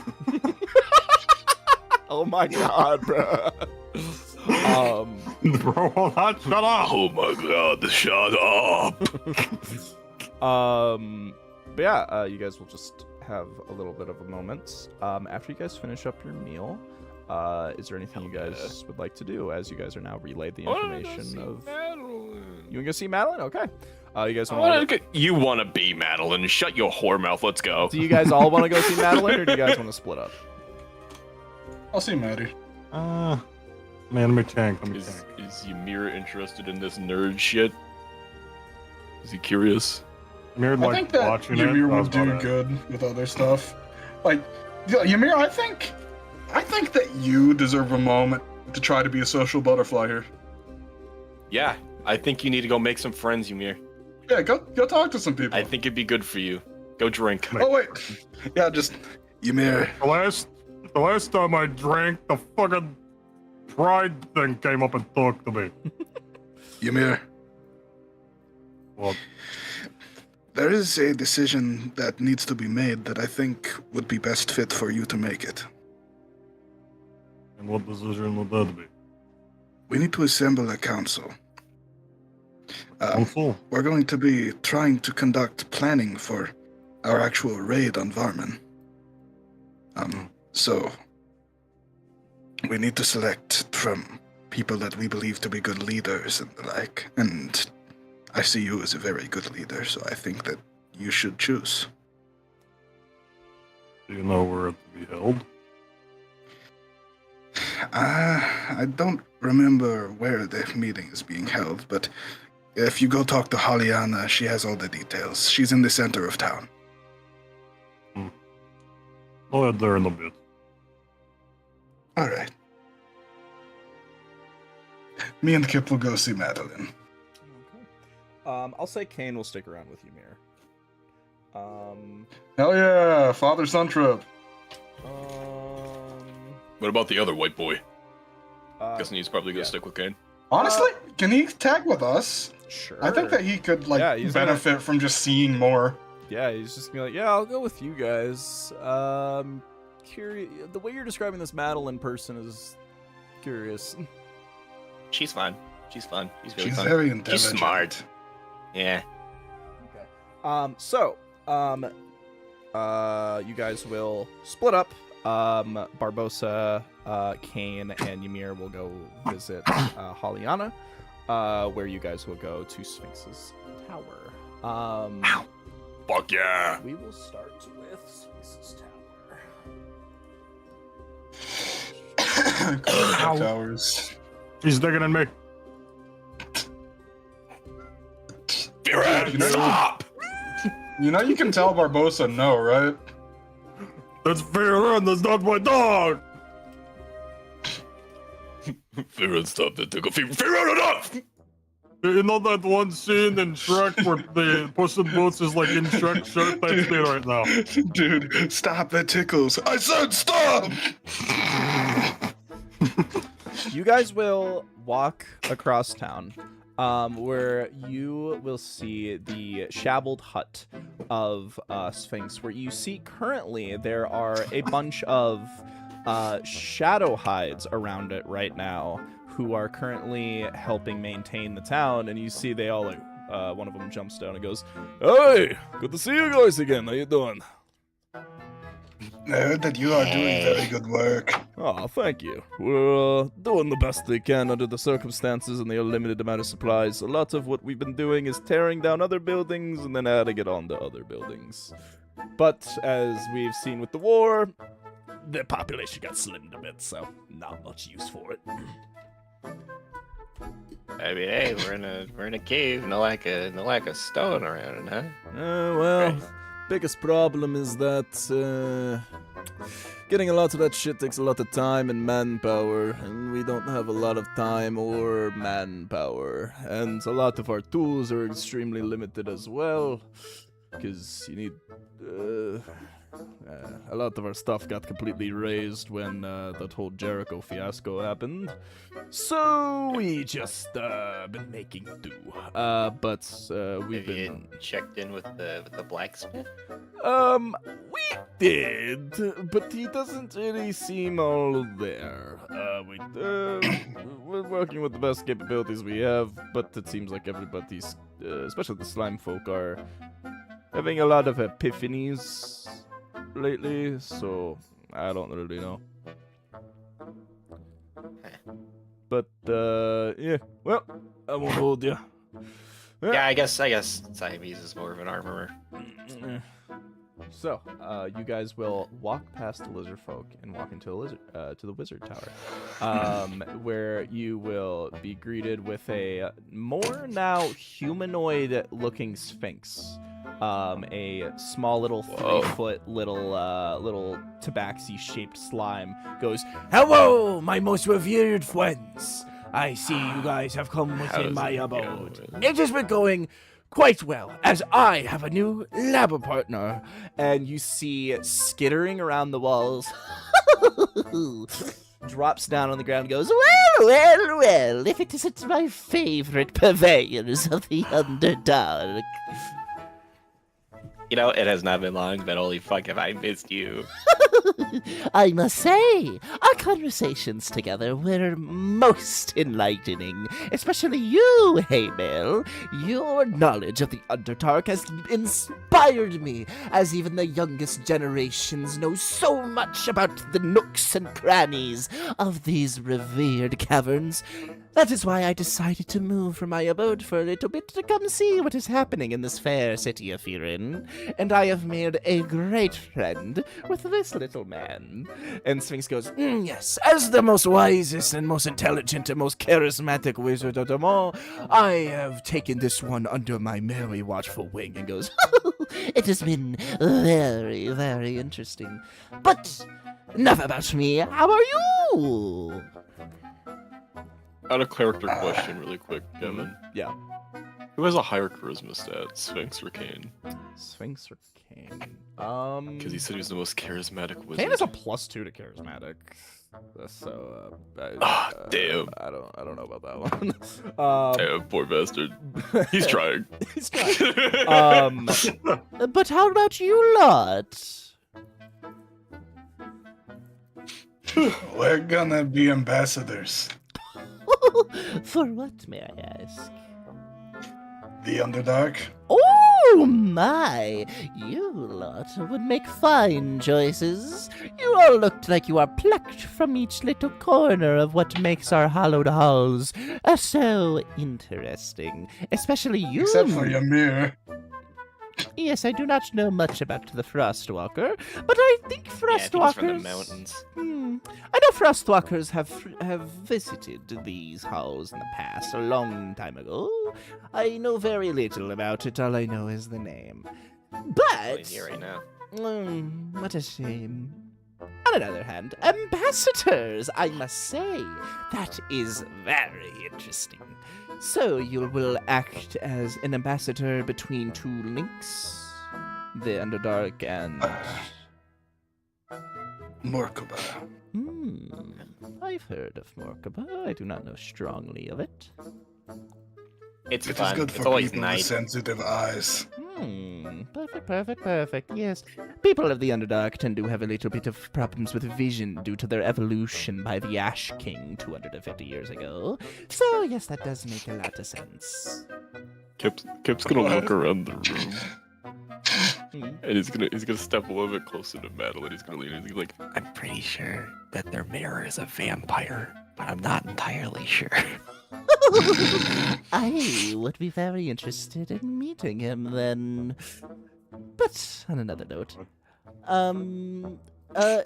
Oh my god, bro. Bro, hold on, shut up. Oh my god, shut up! But yeah, you guys will just have a little bit of a moment. After you guys finish up your meal, is there anything you guys would like to do as you guys are now relayed the information of... You want to go see Madeline? Okay. You guys want to... You want to be Madeline? Shut your whore mouth. Let's go. Do you guys all want to go see Madeline, or do you guys want to split up? I'll see Maddie. Man, let me tank. Is Ymir interested in this nerd shit? Is he curious? Ymir, I think that watching Ymir it. would do good with other stuff. Like, Ymir, I think that you deserve a moment to try to be a social butterfly here. Yeah, I think you need to go make some friends, Ymir. Yeah, go talk to some people. I think it'd be good for you. Go drink. Oh wait, yeah, just Ymir, The last time I drank, the fucking pride thing came up and talked to me. Ymir. Well, There is a decision that needs to be made that I think would be best fit for you to make it. and what decision would that be? We need to assemble a council. Council? We're going to be trying to conduct planning for our actual raid on Varman. So we need to select from people that we believe to be good leaders and the like. And I see you as a very good leader, so I think that you should choose. Do you know where it to be held? I don't remember where the meeting is being held, but if you go talk to Hollyana, she has all the details. She's in the center of town. I'll head there in a bit. All right. Me and Kip will go see Madeline. Okay. I'll say Kane will stick around with you, Mir. hell yeah, father-son trip. What about the other white boy? Uh, Guessing he's probably gonna yeah. stick with Kane. Honestly, can he tag with us? Sure. I think that he could Yeah, he's gonna- benefit from just seeing more. Yeah, he's just gonna be like, yeah, I'll go with you guys. Curious. The way you're describing this Madeline person is curious. She's fun. She's fun. She's really She's fun. very intelligent. She's smart. Yeah. Okay. You guys will split up. Barbosa, Kane, and Ymir will go visit Hollyana, where you guys will go to Sphinx's Tower. Fuck yeah! We will start with Sphinx's Tower. Towers. She's digging in me. Fe'rin, stop! You know you can tell Barbosa no, right? That's Fe'rin, that's not my dog! Fe'rin, stop that tickle. Fe'rin, enough! You know that one scene in Shrek where the Puss in Boots is like in Shrek's shirt? That's me right now. Dude, stop, that tickles. I said stop! You guys will walk across town, where you will see the shabbled hut of Sphinx, where you see currently there are a bunch of shadow hides around it right now, who are currently helping maintain the town, and you see they all like, one of them jumps down and goes, "Hey, good to see you guys again. How you doing?" I heard that you are doing very good work. Oh, thank you. We're doing the best we can under the circumstances and the limited amount of supplies. A lot of what we've been doing is tearing down other buildings and then adding it on to other buildings. But as we've seen with the war, the population got slimmed a bit, so not much use for it. I mean, hey, we're in a cave. No like a stone around, huh? Well, Right. biggest problem is that getting a lot of that shit takes a lot of time and manpower, and we don't have a lot of time or manpower. And a lot of our tools are extremely limited as well, because you need A lot of our stuff got completely razed when that whole Jericho fiasco happened. So we just been making do. But we've Have you been checked in with the blacksmith? we did, but he doesn't really seem all there. We're working with the best capabilities we have, but it seems like everybody's, especially the slime folk, are having a lot of epiphanies lately, so I don't really know. But, yeah, well, I won't hold you. Yeah, I guess Siamese is more of an armorer. So, you guys will walk past the lizard folk and walk into the wizard tower, where you will be greeted with a more now humanoid-looking sphinx. A small little 3-foot little tabaxi-shaped slime goes, "Hello, my most revered friends. I see you guys have come within my abode. It has been going quite well, as I have a new lab partner." And you see skittering around the walls, drops down on the ground and goes, well, if it isn't my favorite purveyors of the Underdark. You know, it has not been long, but holy fuck, have I missed you. I must say, our conversations together were most enlightening, especially you, Haymel. Your knowledge of the Underdark has inspired me, as even the youngest generations know so much about the nooks and crannies of these revered caverns. That is why I decided to move from my abode for a little bit to come see what is happening in this fair city of Fe'rin. And I have made a great friend with this little man. And Sphinx goes, yes, as the most wisest and most intelligent and most charismatic wizard of them all, I have taken this one under my merry watchful wing. And goes, it has been very, very interesting. But enough about me. How are you? Out of character question, really quick, Kevin. Yeah. Who has a higher charisma stat, Sphinx or Kane? Sphinx or Kane? Because he said he was the most charismatic wizard. Kane is a +2 to charismatic. So, damn. I don't know about that one. Damn, poor bastard. He's trying. He's trying. But how about you lot? We're gonna be ambassadors. For what, may I ask? The Underdark. Oh my! You lot would make fine choices. You all looked like you are plucked from each little corner of what makes our hallowed halls so interesting. Especially you. Except for Ymir. Yes, I do not know much about the Frostwalker, but I think Yeah, I Frostwalkers. think it's from the mountains. I know Frostwalkers have visited these halls in the past, a long time ago. I know very little about it. All I know is the name. But He's here right now. what a shame. On another hand, ambassadors, I must say, that is very interesting. So you will act as an ambassador between two links, the Underdark and Morkaba. I've heard of Morkaba. I do not know strongly of it. It's It is fun. good It's for always people with nice. sensitive eyes. Perfect. Yes. People of the Underdark tend to have a little bit of problems with vision due to their evolution by the Ash King 250 years ago. So, yes, that does make a lot of sense. Kip's gonna look around the room. And he's gonna step a little bit closer to Madeline. He's gonna lean in. He's gonna be like, I'm pretty sure that their mayor is a vampire, but I'm not entirely sure. I would be very interested in meeting him then. But on another note,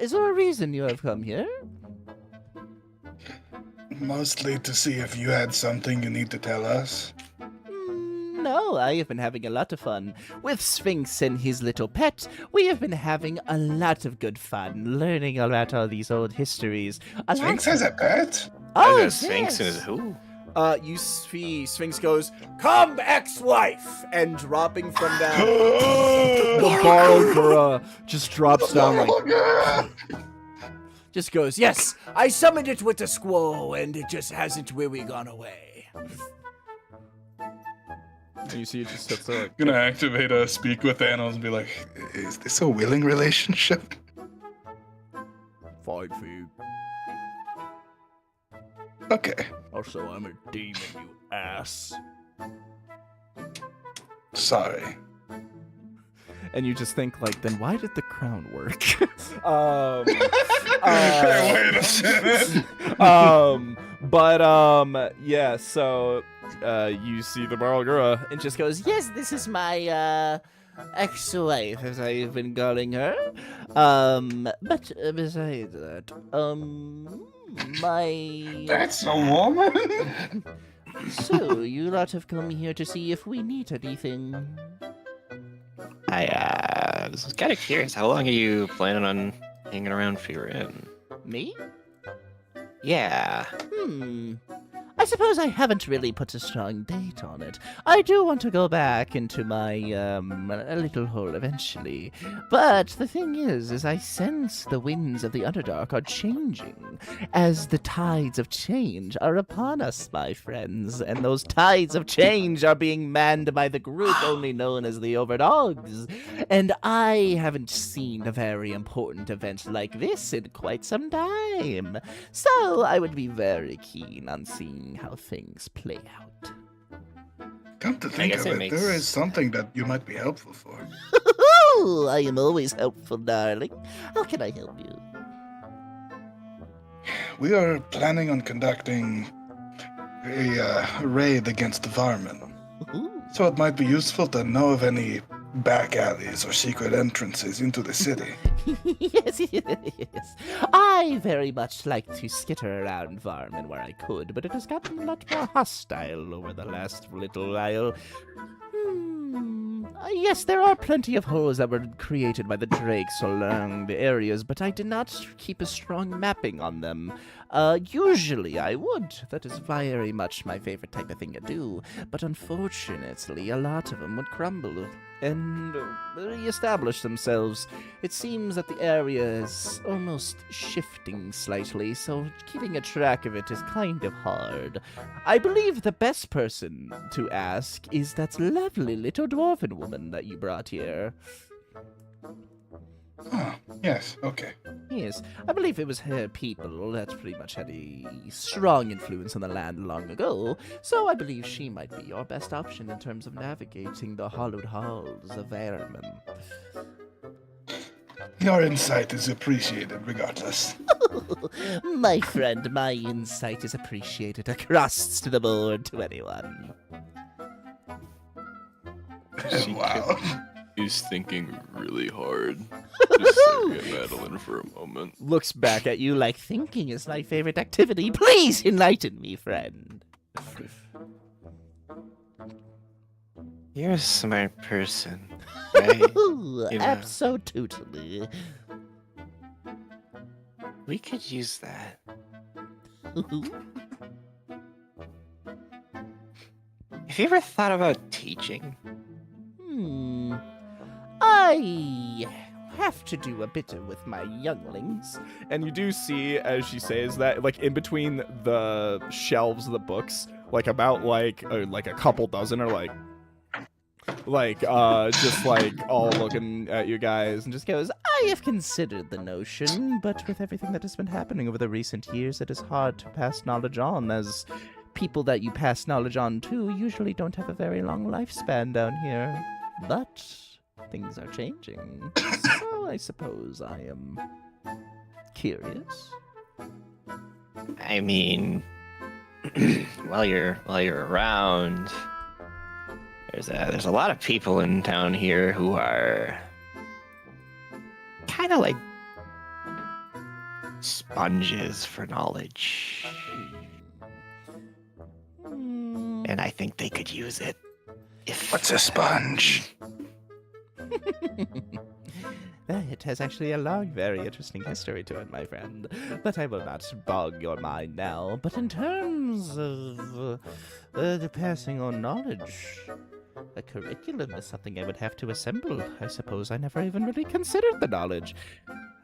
is there a reason you have come here? Mostly to see if you had something you need to tell us. No, I have been having a lot of fun. With Sphinx and his little pet, we have been having a lot of good fun, learning about all these old histories. Sphinx has a pet? Oh, Sphinx yes. is who? You see Sphinx goes, "Come, ex-wife!" And dropping from that, the Barlgura just drops down like, just goes, "Yes, I summoned it with the squall, and it just hasn't really gone away." And you see it just sits there like, Gonna activate a speak with animals and be like, Is this a willing relationship? "Fine for you. Okay. Also, I'm a demon, you ass." Sorry. And you just think like, then why did the crown work? Wait a second. Yeah, so you see the Barlgura and just goes, Yes, this is my ex-wife, as I've been calling her. But besides that, my. That's a woman? So you lot have come here to see if we need anything. I was kind of curious. How long are you planning on hanging around Fe'rin? Me? Yeah. I suppose I haven't really put a strong date on it. I do want to go back into my, little hole eventually. But the thing is I sense the winds of the Underdark are changing. As the tides of change are upon us, my friends. And those tides of change are being manned by the group only known as the OVERDOGS. And I haven't seen a very important event like this in quite some time. So I would be very keen on seeing how things play out. Come to think guess of it it, makes- there is something that you might be helpful for. I am always helpful, darling. How can I help you? We are planning on conducting a raid against the Varmin. Ooh. So it might be useful to know of any back alleys or secret entrances into the city. Yes. I very much like to skitter around Varmin where I could, but it has gotten a lot more hostile over the last little while. Yes, there are plenty of holes that were created by the drakes along the areas, but I did not keep a strong mapping on them. Usually I would. That is very much my favorite type of thing to do. But unfortunately, a lot of them would crumble and re-establish themselves. It seems that the area is almost shifting slightly, so keeping a track of it is kind of hard. I believe the best person to ask is that lovely little dwarven woman that you brought here. Oh, yes, okay. Yes, I believe it was her people that pretty much had a strong influence on the land long ago, so I believe she might be your best option in terms of navigating the hollowed halls of Vermin. Your insight is appreciated regardless. My friend, my insight is appreciated across the board to anyone. Wow. He's thinking really hard. Just staring at Madeline for a moment. Looks back at you like thinking is my favorite activity. Please enlighten me, friend. You're a smart person, right? Ooh, You know. absolutely. We could use that. Have you ever thought about teaching? I have to do a bit with my younglings. and you do see as she says that, like in between the shelves of the books, like about like a couple dozen are like just like all looking at you guys and just Goes, I have considered the notion, but with everything that has been happening over the recent years, it is hard to pass knowledge on, as people that you pass knowledge on to usually don't have a very long lifespan down here. But things are changing, so I suppose I am curious. I mean, while you're around, there's a lot of people in town here who are kind of like sponges for knowledge, and I think they could use it. If What's a sponge? It has actually a long, very interesting history to it, my friend. But I will not bog your mind now. But in terms of the passing on knowledge, a curriculum is something I would have to assemble. I suppose I never even really considered the knowledge.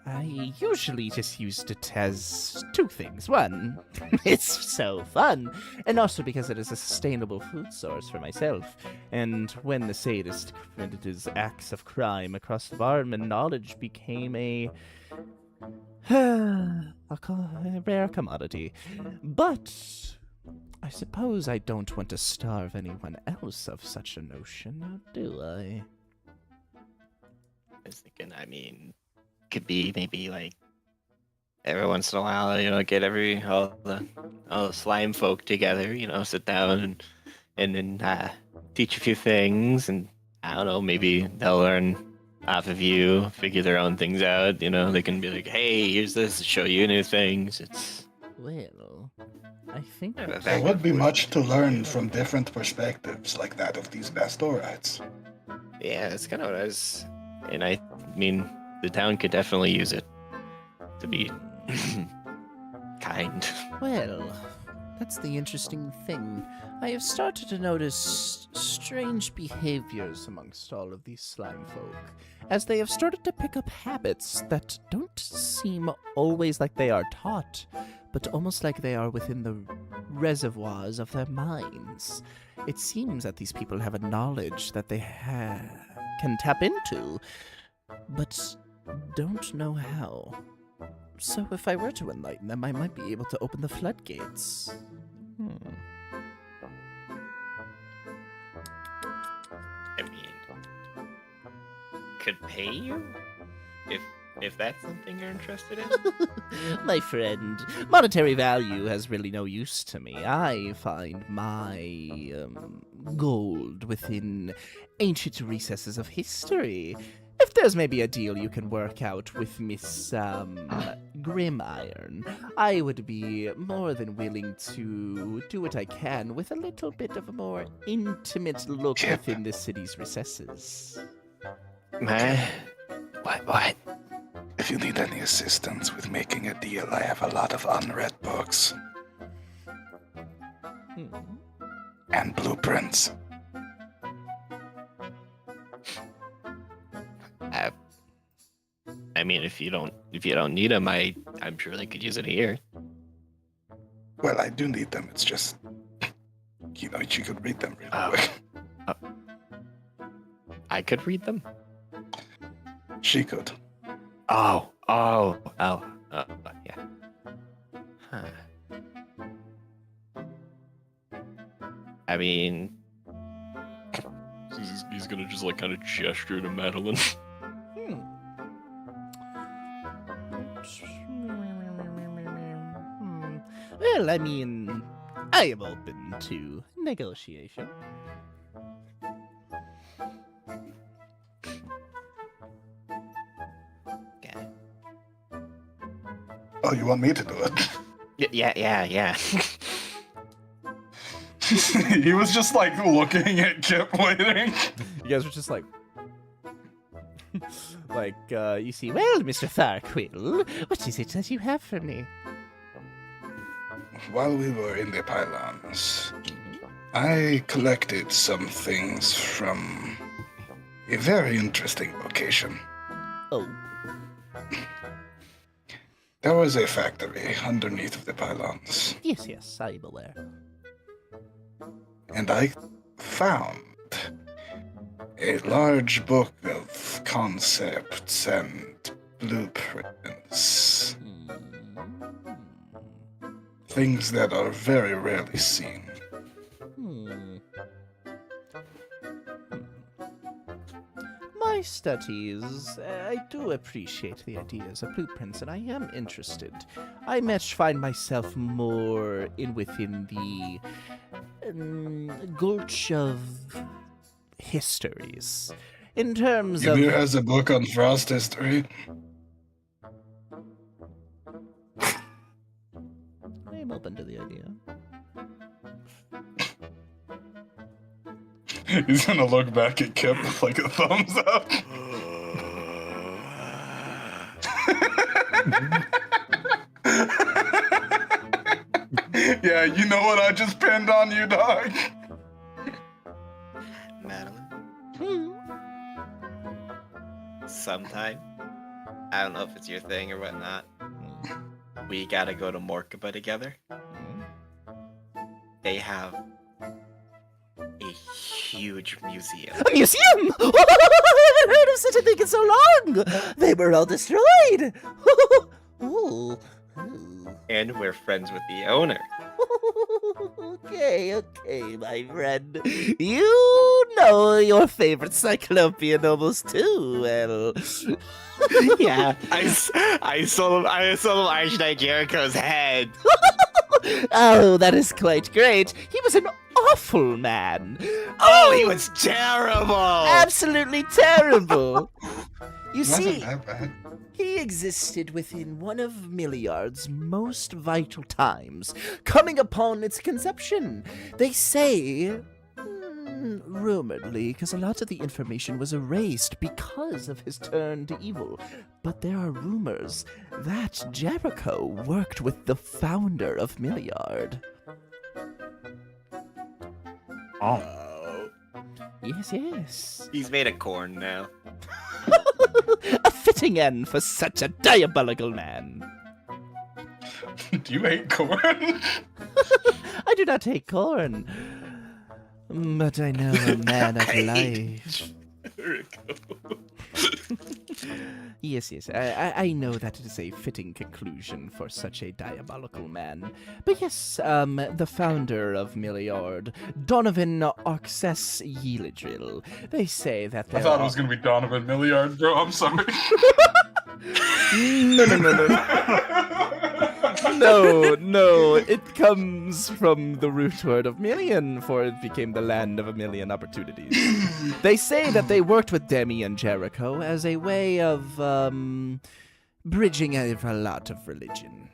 I usually just used it as two things. One, it's so fun, and also because it is a sustainable food source for myself. And when the sadist committed his acts of crime across the barman, knowledge became a rare commodity. But I suppose I don't want to starve anyone else of such a notion, do I? I was thinking, I mean, could be maybe like every once in a while, get all the slime folk together, sit down and then teach a few things, and I don't know, maybe they'll learn off of you, figure their own things out. They can be like, hey, here's this, show you new things. It's Well, I think There would be much to learn from different perspectives, like that of these Bastorites. yeah, that's kind of what I was, and I mean, the town could definitely use it to be kind. Well, that's the interesting thing. I have started to notice strange behaviors amongst all of these slime folk, as they have started to pick up habits that don't seem always like they are taught, but almost like they are within the reservoirs of their minds. It seems that these people have a knowledge that they can tap into, but don't know how. So if I were to enlighten them, I might be able to open the floodgates. I mean, could pay you if that's something you're interested in. My friend, monetary value has really no use to me. I find my gold within ancient recesses of history. If there's maybe a deal you can work out with Miss Grim Iron, I would be more than willing to do what I can with a little bit of a more intimate look within the city's recesses. What? If you need any assistance with making a deal, I have a lot of unread books. And blueprints. I mean, if you don't need them, I'm sure they could use it here. Well, I do need them. It's just, you could read them really quick. I could read them. She could. Oh, yeah. Huh. I mean, He's gonna just kind of gesture to Madeline. Well, I mean, I am open to negotiation. Okay. Oh, you want me to do it? Yeah. He was just looking at Kip waiting. You guys were just like, You see, well, Mr. Tharquill, what is it that you have for me? While we were in the pylons, I collected some things from a very interesting location. Oh. There was a factory underneath of the pylons, Yes, I am aware. and I found a large book of concepts and blueprints. Things that are very rarely seen. My studies, I do appreciate the ideas of blueprints, and I am interested. I much find myself more within the gulch of histories. In terms of... Ymir has a book on frost history. I am open to the idea. He's gonna look back at Kip with a thumbs up. Yeah, you know what I just pinned on you, dog? Madeline, Hmm. sometime, I don't know if it's your thing or whatnot, we gotta go to Morkaba together. They have a huge museum. A museum! I haven't heard of such a thing in so long! They were all destroyed! Ooh. Ooh. And we're friends with the owner. Okay, my friend. You know your favorite Cyclopean nobles too well. Yeah, I sold him Archknight Jericho's head. Oh, that is quite great. He was an awful man. Oh, he was terrible. Absolutely terrible. You Wasn't see, that bad. he existed within one of Milliard's most vital times, coming upon its conception. They say, rumoredly, because a lot of the information was erased because of his turn to evil. But there are rumors that Jericho worked with the founder of Milliard. Oh. Yes. He's made of corn now. A fitting end for such a diabolical man. Do you hate corn? I do not hate corn, but I know a man of life. There we go. Yes, I know that it is a fitting conclusion for such a diabolical man. But yes, the founder of Milliard, Donovan Arxes Yeelidrill, they say that I there thought it are... was gonna be Donovan Milliard, bro. I'm sorry. No, it comes from the root word of million, for it became the land of a million opportunities. They say that they worked with Demi and Jericho as a way of, bridging a lot of religion.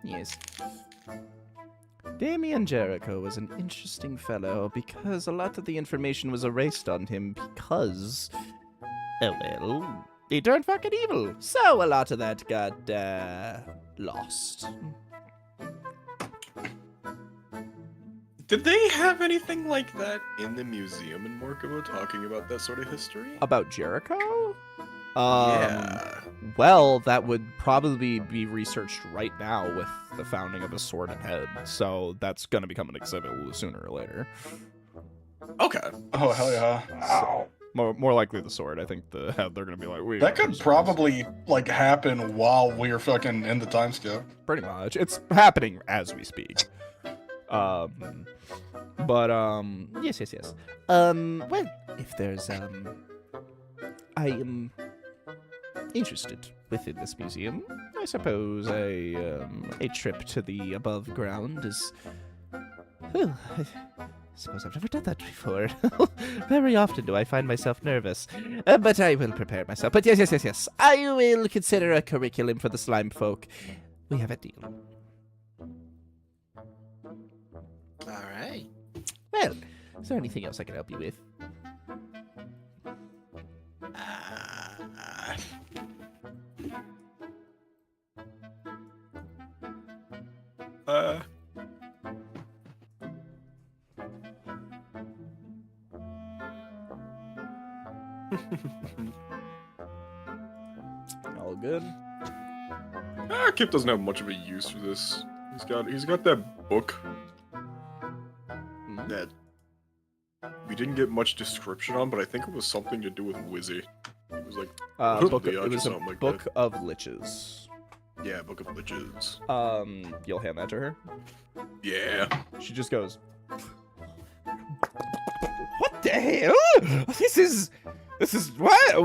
Yes. Damian Jericho was an interesting fellow because a lot of the information was erased on him because, oh well, he turned fucking evil. So a lot of that got, lost. Did they have anything like that in the museum in Morkaba talking about that sort of history? About Jericho? Yeah. Well, that would probably be researched right now with the founding of a Sword and Head, so that's gonna become an exhibit sooner or later. Okay. Oh hell yeah! Wow. More likely the sword. I think they're gonna be like, That could probably like happen while we're fucking in the time skip. pretty much. It's happening as we speak. Yes. Well, if there's I am interested within this museum. I suppose a trip to the above ground is. Well, I suppose I've never done that before. Very often do I find myself nervous, but I will prepare myself. But yes. I will consider a curriculum for the slime folk. We have a deal. All right. Well, is there anything else I can help you with? All good. Kip doesn't have much of a use for this. He's got that book that we didn't get much description on, but I think it was something to do with Wizzy. It was like Book, Liach it or was a something like book of liches. Yeah, Book of Liches. You'll hand that to her. Yeah. She just goes, "What the hell? This is what?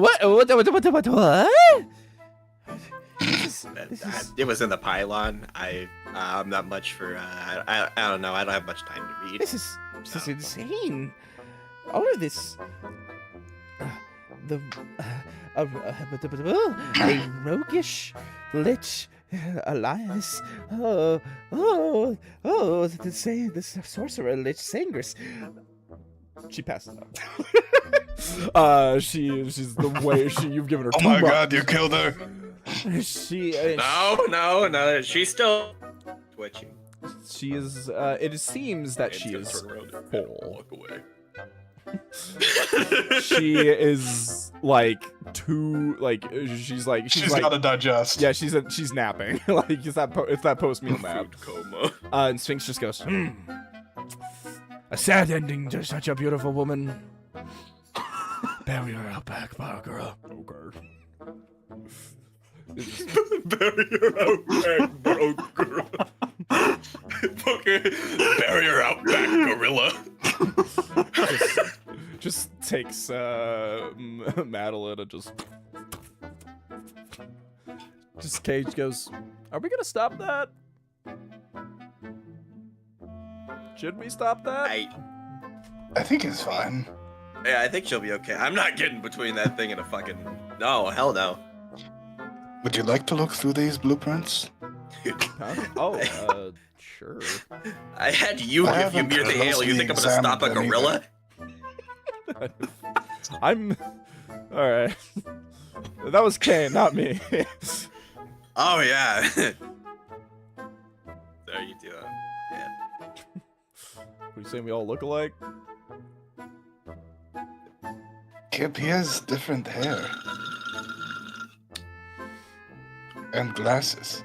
It was in the pylon. I'm not much for. I don't know. I don't have much time to read. This is insane. All of this. A roguish lich alliance. The sorcerer lich Sangris. She passes out. She's the way you've given her. Oh too my much. god, you killed her! No, she's still twitching. She is. It seems that she is Turn around and full. walk away. She is like too like she's like She's like gotta digest. yeah she's napping like it's that post meal nap. Food coma. And Sphinx just goes, a sad ending to such a beautiful woman. Bury her out back, Barbara. Okay. Barrier out back, broker. Okay. Barrier out back, gorilla. Just takes Madeline and just Cage goes, are we gonna stop that? Should we stop that? I think it's fine. Yeah, I think she'll be okay. I'm not getting between that thing and a fucking... No, hell no. Would you like to look through these blueprints? Huh? Oh, sure. I had you I give you haven't Mir the Hail. You think I'm gonna stop a examined them gorilla? I'm all right. That was Kane, not me. Oh, yeah. There you do it. Yeah. What, you saying we all look alike? Kip, he has different hair. And glasses.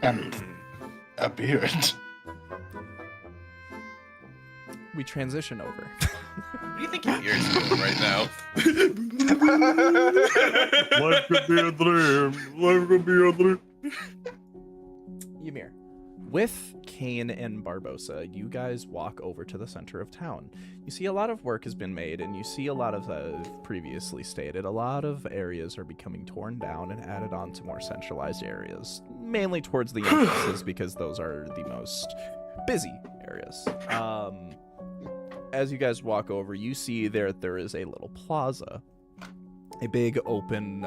And a beard. We transition over. What do you think your ears doing right now? Life could be a dream. Life could be a dream. Ymir, with Kane and Barbosa, you guys walk over to the center of town. You see a lot of work has been made, and you see a lot of, previously stated, a lot of areas are becoming torn down and added on to more centralized areas, mainly towards the entrances because those are the most busy areas. As you guys walk over, you see there is a little plaza. A big open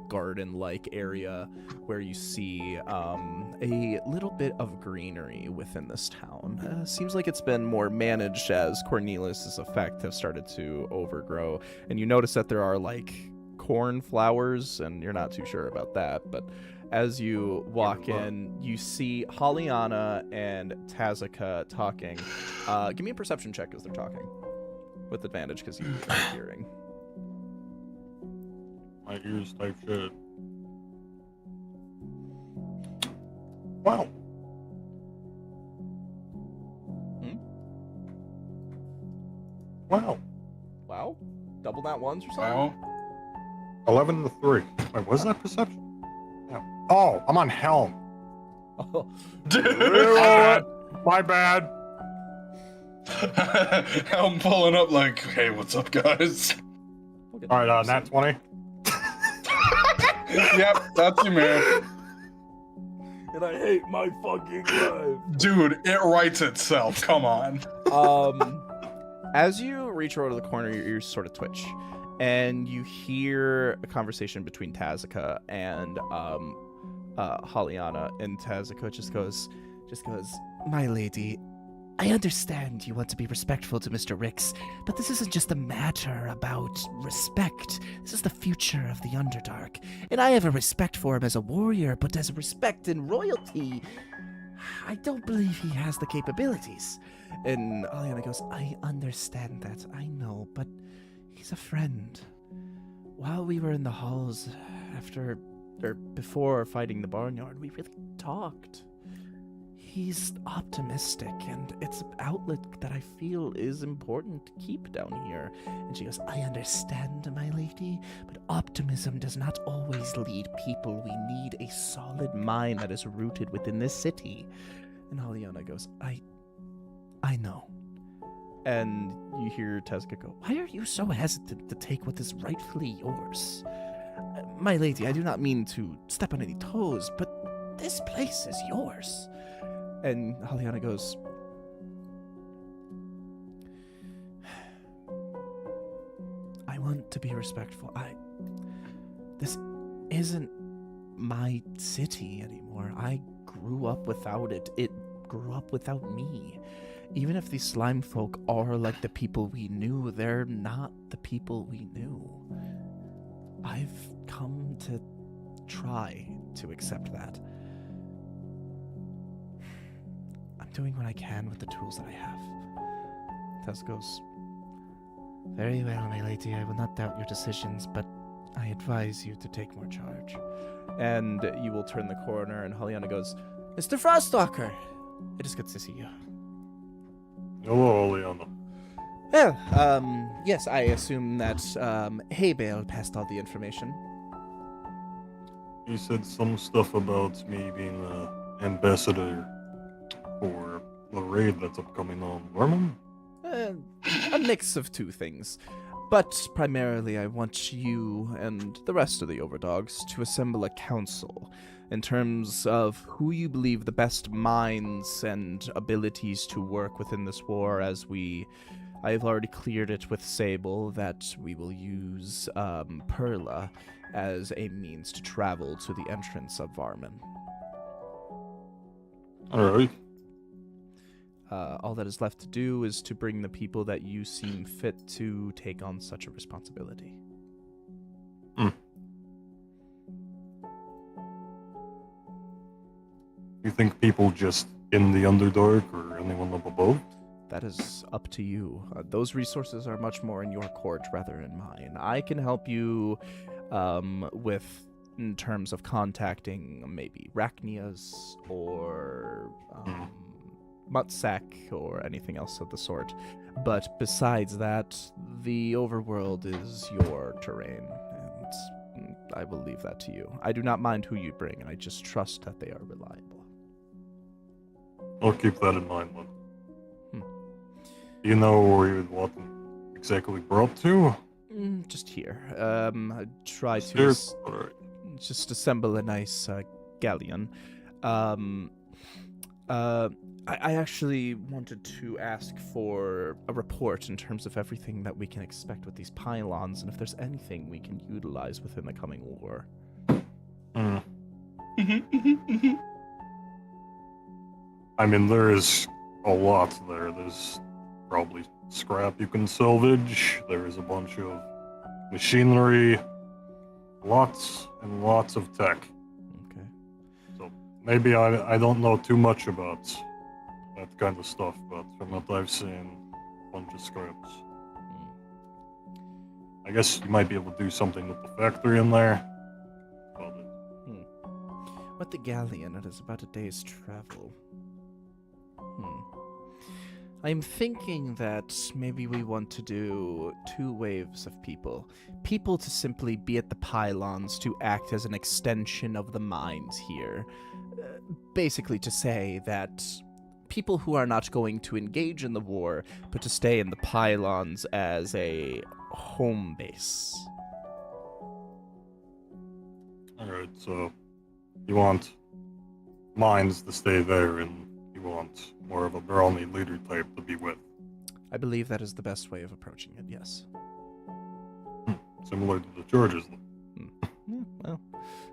garden-like area where you see a little bit of greenery within this town. Seems like it's been more managed as Cornelius' effect have started to overgrow. And you notice that there are like corn flowers, and you're not too sure about that. But as you walk in, you see Holliana and Tazaka talking. Give me a perception check as they're talking. With advantage because you are hearing. My ears type shit. Wow. Wow. Wow. Double that ones or something? Wow. 11 to 3. Wait, was that perception? Yeah. Oh, I'm on Helm. Oh. My bad. I'm pulling up like, hey, what's up, guys? All right, Nat 20. Yep, that's you, man. And I hate my fucking life. Dude, it writes itself. Come on. As you reach over to the corner, your ears sort of twitch, and you hear a conversation between Tazaka and Holliana, and Tazaka just goes, My lady, I understand you want to be respectful to Mr. Rix, but this isn't just a matter about respect. This is the future of the Underdark, and I have a respect for him as a warrior, but as a respect in royalty, I don't believe he has the capabilities. and Holliana goes, I understand that, I know, but he's a friend. While we were in the halls before fighting the barnyard, we really talked. He's optimistic, and it's an outlet that I feel is important to keep down here. And she goes, I understand, my lady, but optimism does not always lead people. We need a solid mind that is rooted within this city. and Holliana goes, I know. and you hear Tazaka go, Why are you so hesitant to take what is rightfully yours? My lady, I do not mean to step on any toes, but this place is yours. and Holliana goes, I want to be respectful. This isn't my city anymore. I grew up without it. It grew up without me. even if these slime folk are like the people we knew, they're not the people we knew. I've come to try to accept that. I'm doing what I can with the tools that I have. Tess goes, very well, my lady, I will not doubt your decisions, but I advise you to take more charge. And you will turn the corner, and Hollyana goes, Mr. Frostwalker, it is good to see you. Hello, Oleana. Well, yes, I assume that Haybale passed all the information. He said some stuff about me being the ambassador for the raid that's upcoming on Vermont. A mix of two things. But primarily, I want you and the rest of the Overdogs to assemble a council in terms of who you believe the best minds and abilities to work within this war. I have already cleared it with Sable that we will use Perla as a means to travel to the entrance of Varman. Alright. All that is left to do is to bring the people that you seem fit to take on such a responsibility. You think people just in the Underdark or anyone up above? That is up to you. Those resources are much more in your court rather than mine. I can help you in terms of contacting maybe Rachnias or Mutsak or anything else of the sort. But besides that, the overworld is your terrain, and I will leave that to you. I do not mind who you bring, and I just trust that they are reliable. I'll keep that in mind, then. You know where you would want them exactly brought to? Just here. I try to Stairs? Alright. just assemble a nice galleon. I actually wanted to ask for a report in terms of everything that we can expect with these pylons, and if there's anything we can utilize within the coming war. I mean, there is a lot there. There's probably scrap you can salvage. There is a bunch of machinery. Lots and lots of tech. Okay. So maybe I don't know too much about that kind of stuff, but from what I've seen, a bunch of scraps. I guess you might be able to do something with the factory in there. With the galleon, it is about a day's travel. I'm thinking that maybe we want to do 2 waves of people. People to simply be at the pylons to act as an extension of the mines here. Basically to say that people who are not going to engage in the war, but to stay in the pylons as a home base. Alright, so you want mines to stay there, and you want more of a brownie leader type to be with. I believe that is the best way of approaching it, yes. Similar to the Georges. Well,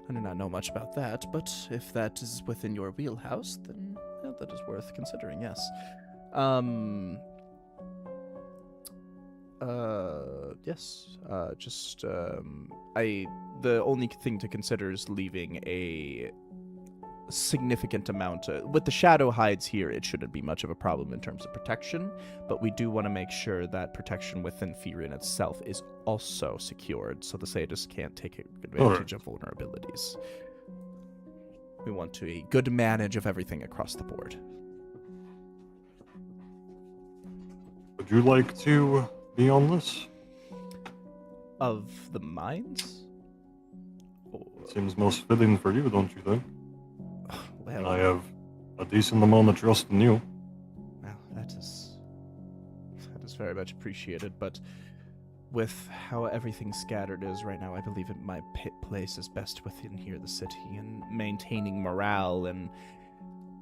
I do not know much about that, but if that is within your wheelhouse, then yeah, that is worth considering, yes. The only thing to consider is leaving a significant amount. With the shadow hides here, it shouldn't be much of a problem in terms of protection, but we do want to make sure that protection within Fe'rin itself is also secured, so the Sadist can't take advantage of vulnerabilities. We want a good manage of everything across the board. Would you like to be on this? Of the mines? Seems most fitting for you, don't you think? Well, And I have a decent amount of trust in you. Well, that is very much appreciated, but with how everything scattered is right now, I believe my place is best within here, the city, and maintaining morale, and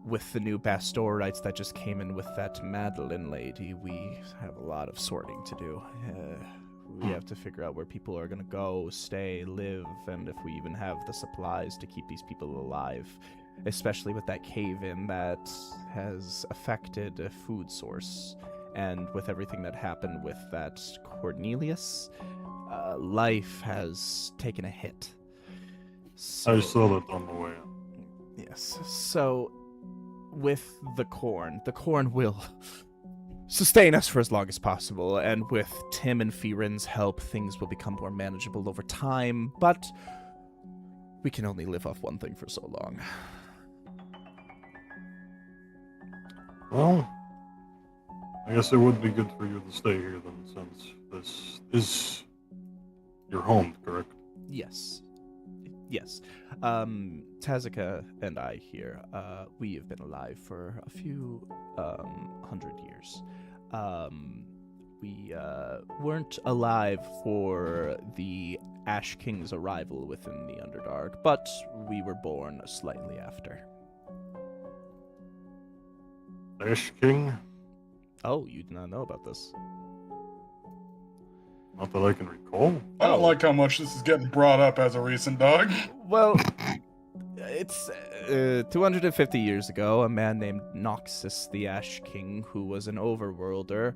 with the new Bastorites that just came in with that Madeline lady, we have a lot of sorting to do. We have to figure out where people are going to go, stay, live, and if we even have the supplies to keep these people alive. especially with that cave-in that has affected a food source. And with everything that happened with that Cornelius, life has taken a hit. I saw that on the way. Yes. So, with the corn will sustain us for as long as possible, and with Tim and Fe'rin's help, things will become more manageable over time, but we can only live off one thing for so long. Well, I guess it would be good for you to stay here then, since this is your home, correct? Yes. Yes. Tazika and I here, we have been alive for a few 100 years. We weren't alive for the Ash King's arrival within the Underdark, but we were born slightly after. Ash King? Oh, you did not know about this. Not that I can recall. I don't like how much this is getting brought up as a recent dog. Well, it's 250 years ago, a man named Noxus the Ash King, who was an overworlder,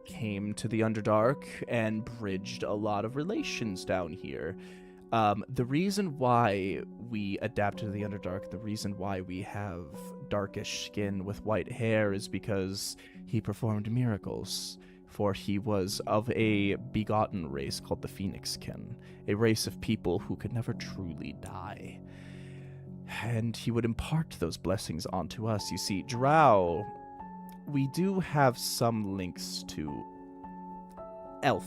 came to the Underdark and bridged a lot of relations down here. The reason why we adapted to the Underdark, the reason why we have darkish skin with white hair is because he performed miracles, for he was of a begotten race called the Phoenixkin, a race of people who could never truly die. And he would impart those blessings onto us. You see, Drow, we do have some links to elf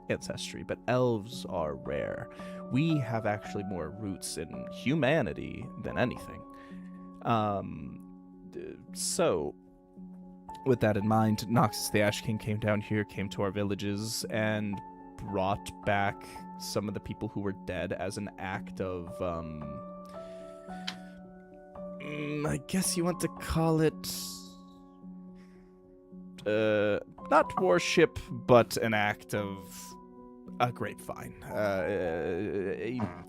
ancestry, but elves are rare. We have actually more roots in humanity than anything. So, with that in mind, Noxus the Ash King came down here, came to our villages, and brought back some of the people who were dead as an act of, I guess you want to call it, not worship, but an act of a grapevine,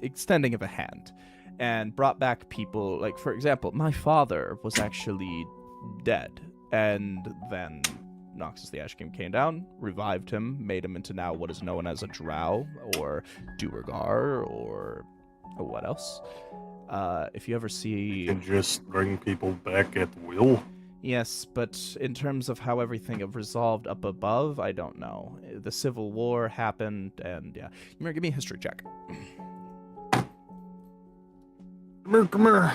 extending of a hand, and brought back people, like, for example, my father was actually dead, and then Noxus the Ash King came down, revived him, made him into now what is known as a Drow, or Duergar, or what else? If you ever see... You can just bring people back at will? Yes, but in terms of how everything have resolved up above, I don't know. The Civil War happened, and yeah. Ymir, give me a history check. Come here.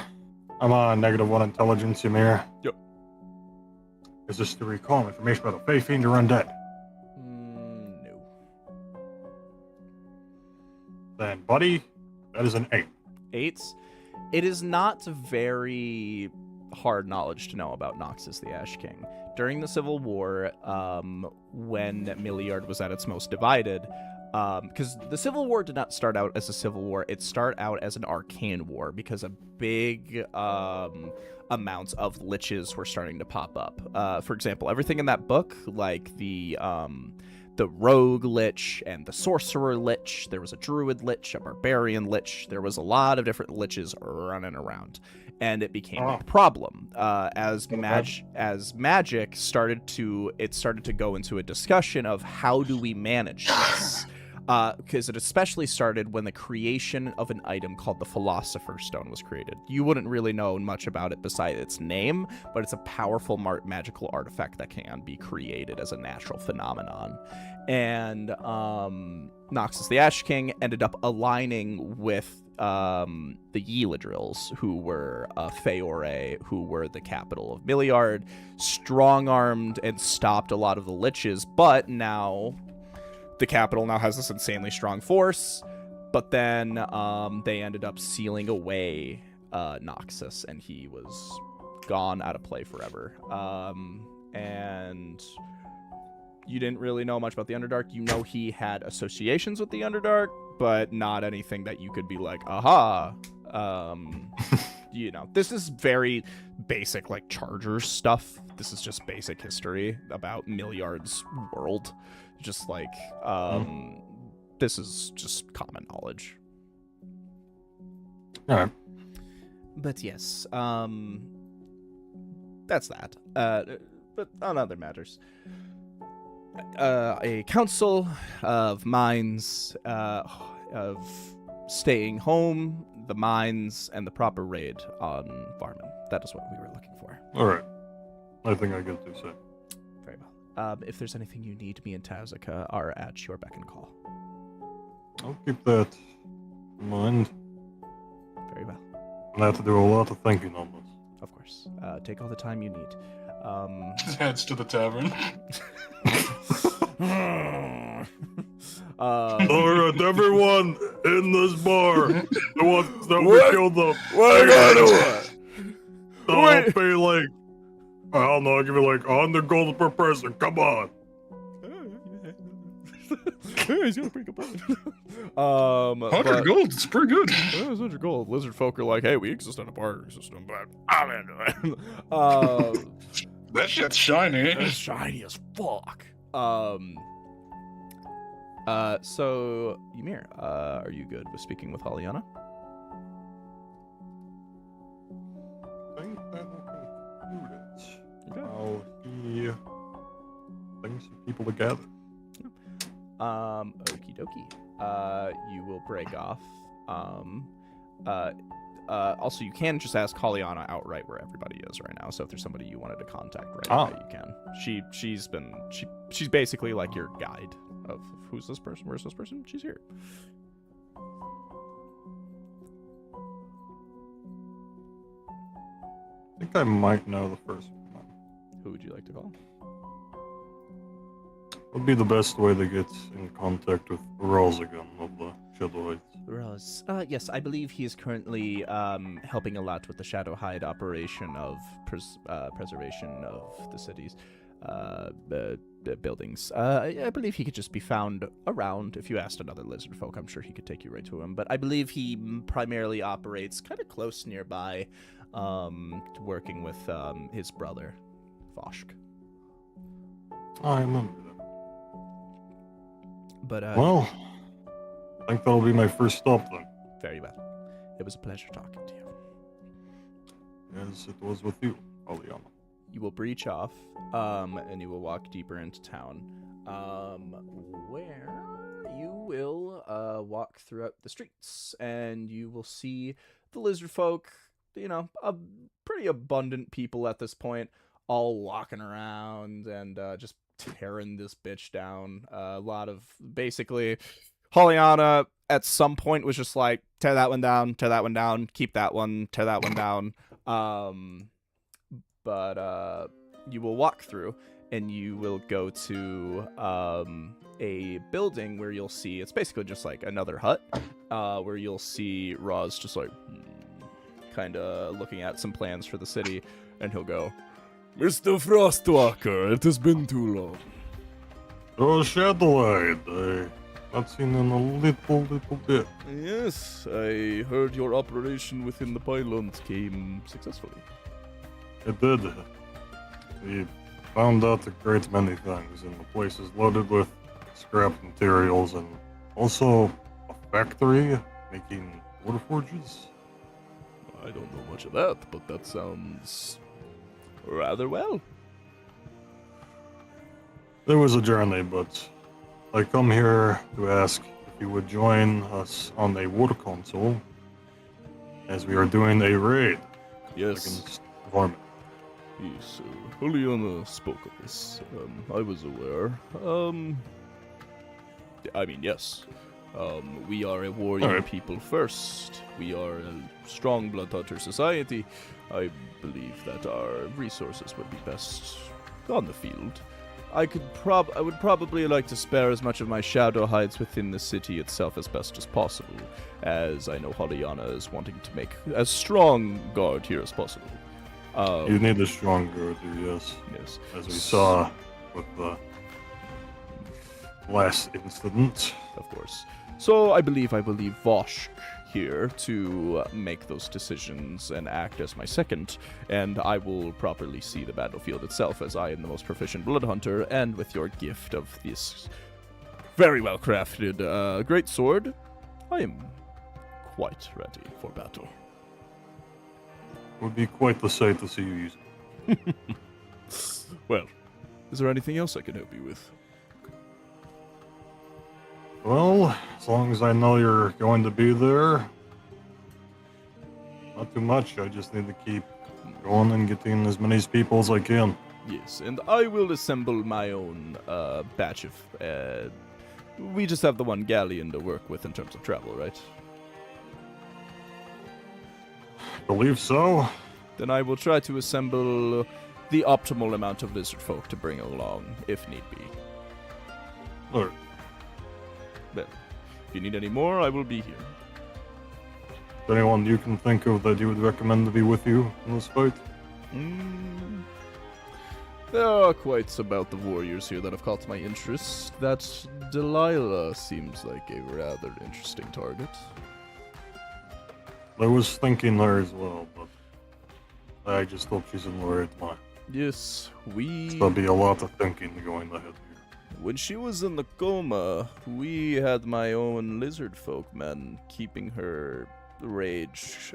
I'm on -1 intelligence, Ymir. Yep. Is this to recall information about a Fey Fiend or undead? No. Then, buddy, that is an 8. 8. It is not very hard knowledge to know about Noxus the Ash King. During the Civil War, when Milliard was at its most divided, because the Civil War did not start out as a civil war, it started out as an arcane war, because a big amounts of liches were starting to pop up. For example, everything in that book, like the rogue lich and the sorcerer lich, there was a druid lich, a barbarian lich, there was a lot of different liches running around, and it became a problem as magic started to go into a discussion of how do we manage this. Because it especially started when the creation of an item called the Philosopher's Stone was created. You wouldn't really know much about it besides its name, but it's a powerful magical artifact that can be created as a natural phenomenon. And Noxus the Ash King ended up aligning with the Yeeladrills, who were Fe'ore, who were the capital of Milliard, strong-armed and stopped a lot of the liches, but now... the capital now has this insanely strong force, but then they ended up sealing away Noxus, and he was gone out of play forever. And you didn't really know much about the Underdark. You know he had associations with the Underdark, but not anything that you could be like, aha. You know, this is very basic, like, Chargers stuff. This is just basic history about Milliard's world. Just like, this is just common knowledge. All right. But yes, that's that. But on other matters, a council of mines, of staying home, the mines, and the proper raid on Varmin. That is what we were looking for. All right. I think I get to say. Very well. If there's anything you need, me and Tazika are at your beck and call. I'll keep that in mind. Very well. I have to do a lot of thinking on this. Of course. Take all the time you need. Heads to the tavern. Alright, everyone in this bar, the ones that we killed them. What I gotta do? I'll pay like, I don't know, I'll give you like 100 gold per person. Come on. He's got a pretty good point. 100 gold, it's pretty good. It's 100 gold. Lizard folk are like, hey, we exist on a barter system, but I'm into it. That shit's shiny. It's shiny as fuck. So, Ymir, are you good with speaking with Haliana? I think that will conclude it. While he brings some people together. Okie dokie. You will break off. Also, you can just ask Haliana outright where everybody is right now. So if there's somebody you wanted to contact right away, you can. She's basically like your guide of who's this person, where's this person. She's here. I think I might know the first one. Who would you like to call? What would be the best way to get in contact with Rosagan of the Shadowhides? Roz. Yes, I believe he is currently helping a lot with the Shadowhide operation of preservation of the city's buildings. I believe he could just be found around. If you asked another lizard folk, I'm sure he could take you right to him. But I believe he primarily operates kind of close nearby, working with his brother, Voshk. I remember that. But well, I think that'll be my first stop then. very well. It was a pleasure talking to you. As it was with you, Aliana. You will breach off, and you will walk deeper into town, where you will walk throughout the streets, and you will see the lizard folk, pretty abundant people at this point, all walking around and just tearing this bitch down. A lot of, basically, Haliana at some point was just like, tear that one down, keep that one, tear that one down. But you will walk through, and you will go to a building where you'll see, it's basically just like another hut, where you'll see Roz just like, kind of looking at some plans for the city, and he'll go, Mr. Frostwalker, it has been too long. Oh, Shadowhide, I've not seen in a little bit. Yes, I heard your operation within the pylons came successfully. It did. We found out a great many things, and the place is loaded with scrap materials and also a factory making water forges. I don't know much of that, but that sounds rather well. There was a journey, but I come here to ask if you would join us on a war console, as we are doing a raid Yes. against Varmin. Yes, Juliana spoke of this. I was aware. Yes. We are a warrior Alright. people first. We are a strong blood hunter society. I believe that our resources would be best on the field. I would probably like to spare as much of my shadow hides within the city itself as best as possible, as I know Juliana is wanting to make as strong guard here as possible. You need a strong guard here, yes. Yes. As we saw with the last incident. Of course. So I believe I will leave Voshk here to make those decisions and act as my second, and I will properly see the battlefield itself, as I am the most proficient blood hunter, and with your gift of this very well crafted great sword, I am quite ready for battle. Would be quite the sight to see you use it. Well, is there anything else I can help you with? Well, as long as I know you're going to be there, not too much. I just need to keep going and getting as many people as I can. Yes, and I will assemble my own batch of. We just have the one galleon to work with in terms of travel, right? Believe so. Then I will try to assemble the optimal amount of lizard folk to bring along, if need be. Look, Well, if you need any more, I will be here. is there anyone you can think of that you would recommend to be with you in this fight? There are quite about the warriors here that have caught my interest. That Delilah seems like a rather interesting target. I was thinking her as well, but I just hope she's in the right line. Yes, There'll be a lot of thinking going ahead here. when she was in the coma, we had my own lizard folk men keeping her rage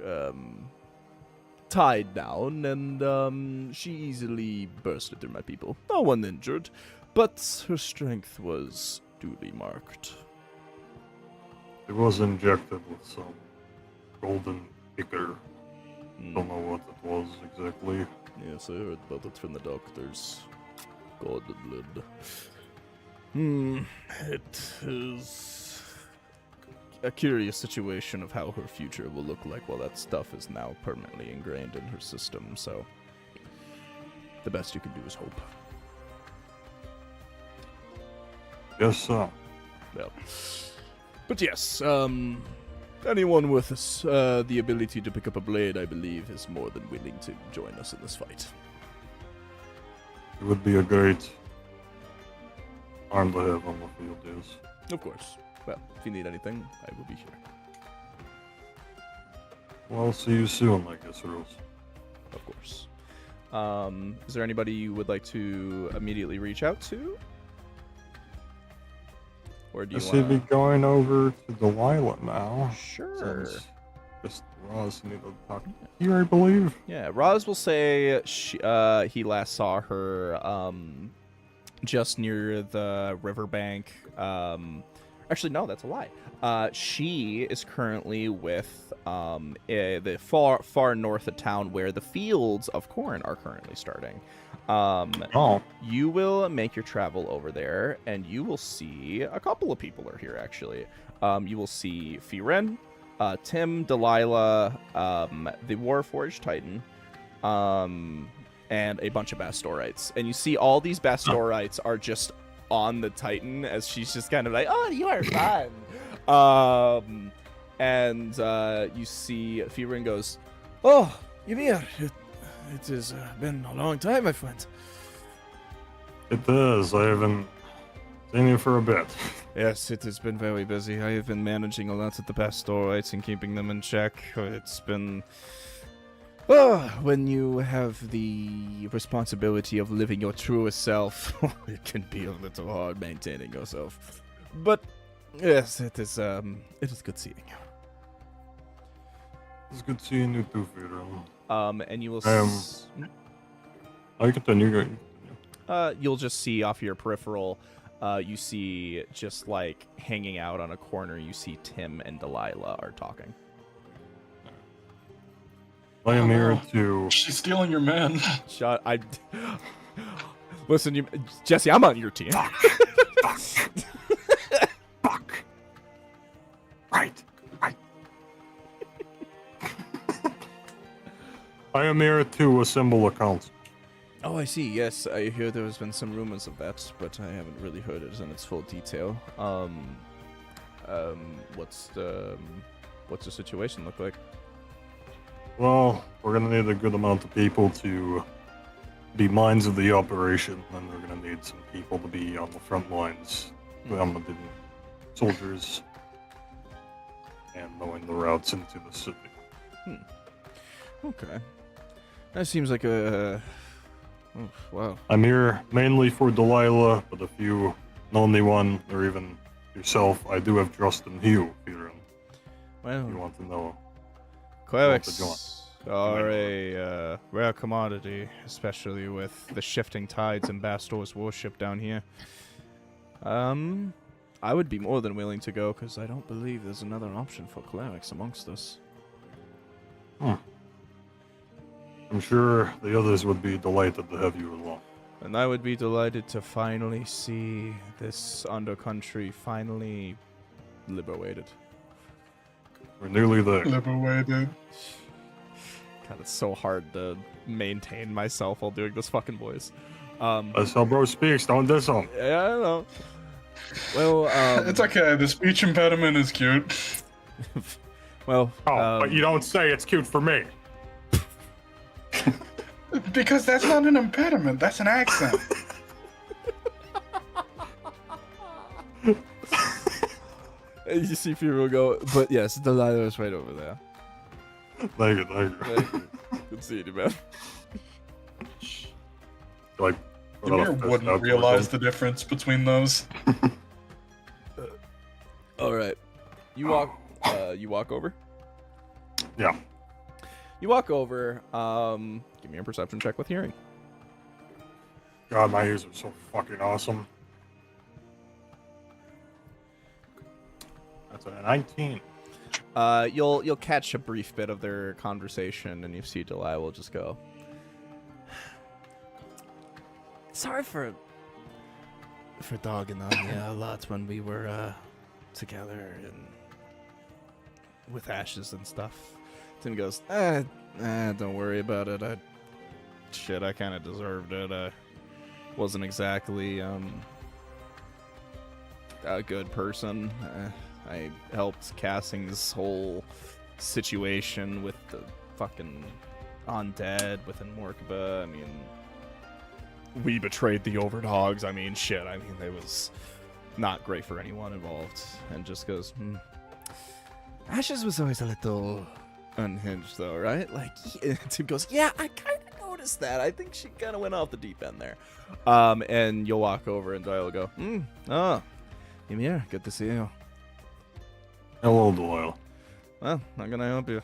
tied down, and she easily bursted through my people. No one injured, but her strength was duly marked. It was injected with some golden picker. Don't know what it was exactly. Yes, I heard about it from the doctors. God blood. It is a curious situation of how her future will look like while that stuff is now permanently ingrained in her system, so the best you can do is hope. Yes, sir. Well, but yes, anyone with the ability to pick up a blade, I believe, is more than willing to join us in this fight. It would be a great arm to have on the field, yes. Of course. Well, if you need anything, I will be here. Well, I'll see you soon, I guess, Rose. Of course. Is there anybody you would like to immediately reach out to? Or do I you should be want going over to Delilah now. Sure. Since just Ross need to talk here, I believe. Yeah, Roz will say he last saw her just near the riverbank. Actually, no, that's a lie. She is currently with the far north of town where the fields of corn are currently starting. Oh, You will make your travel over there, and you will see a couple of people are here, actually. You will see Fe'rin, Tim, Delilah, the Warforged Titan, and a bunch of Bastorites. And you see all these Bastorites are just on the Titan as she's just kind of like, oh, you are fun. And you see Fe'rin goes, oh, Ymir, it has been a long time, my friend. it does. I haven't seen you for a bit. Yes, it has been very busy. I have been managing a lot of the Bastorites and keeping them in check. It's been... when you have the responsibility of living your truest self, it can be a little hard maintaining yourself. But, yes, it is good seeing you. It's good seeing you too, Fe'rin. And you will... I continue. You'll just see off your peripheral, you see just like hanging out on a corner, you see Tim and Delilah are talking. I am Oh, here no. to. She's stealing your man. Shut. Listen, Jesse, I'm on your team. Fuck. Right. I am here to assemble a council. Oh, I see. Yes, I hear there has been some rumors of that, but I haven't really heard it in its full detail. What's the situation look like? Well, we're gonna need a good amount of people to be minds of the operation, and we're gonna need some people to be on the front lines, the soldiers, and knowing the routes into the city. Okay. That seems like a... Oh, wow. I'm here mainly for Delilah, but if you know anyone, or even yourself, I do have trust in you, Fe'rin. Well, You want to know? clerics are a rare commodity, especially with the shifting tides in Bastor's worship down here. I would be more than willing to go, because I don't believe there's another option for clerics amongst us. I'm sure the others would be delighted to have you along. And I would be delighted to finally see this undercountry finally liberated. We're nearly there. Liberated. God, it's so hard to maintain myself while doing this fucking voice. That's how bro speaks, don't diss him. Yeah, I know. Well, It's okay. The speech impediment is cute. well, But you don't say it's cute for me. Because that's not an impediment. That's an accent. you see people go, but yes, Delilah is right over there. Thank you. Good seeing you, man. Like, Demir wouldn't realize the difference between those. All right, you walk over. Yeah. You walk over. Give me a perception check with hearing. God, my ears are so fucking awesome. That's a 19. You'll catch a brief bit of their conversation, and you see Delilah will just go, "Sorry for dogging on you a lot when we were together and with Ashes and stuff." Tim goes, don't worry about it. I kind of deserved it. I wasn't exactly a good person. I helped Cassing's whole situation with the fucking undead within Morkaba. I mean, we betrayed the Overdogs. I mean, shit. I mean, it was not great for anyone involved. And just goes, Ashes was always a little unhinged, though, right? Like, Tim goes, yeah, I kind of noticed that. I think she kind of went off the deep end there. And you'll walk over and Delilah will go, oh, Ymir, good to see you. Hello, Delilah. Well, how can I help you?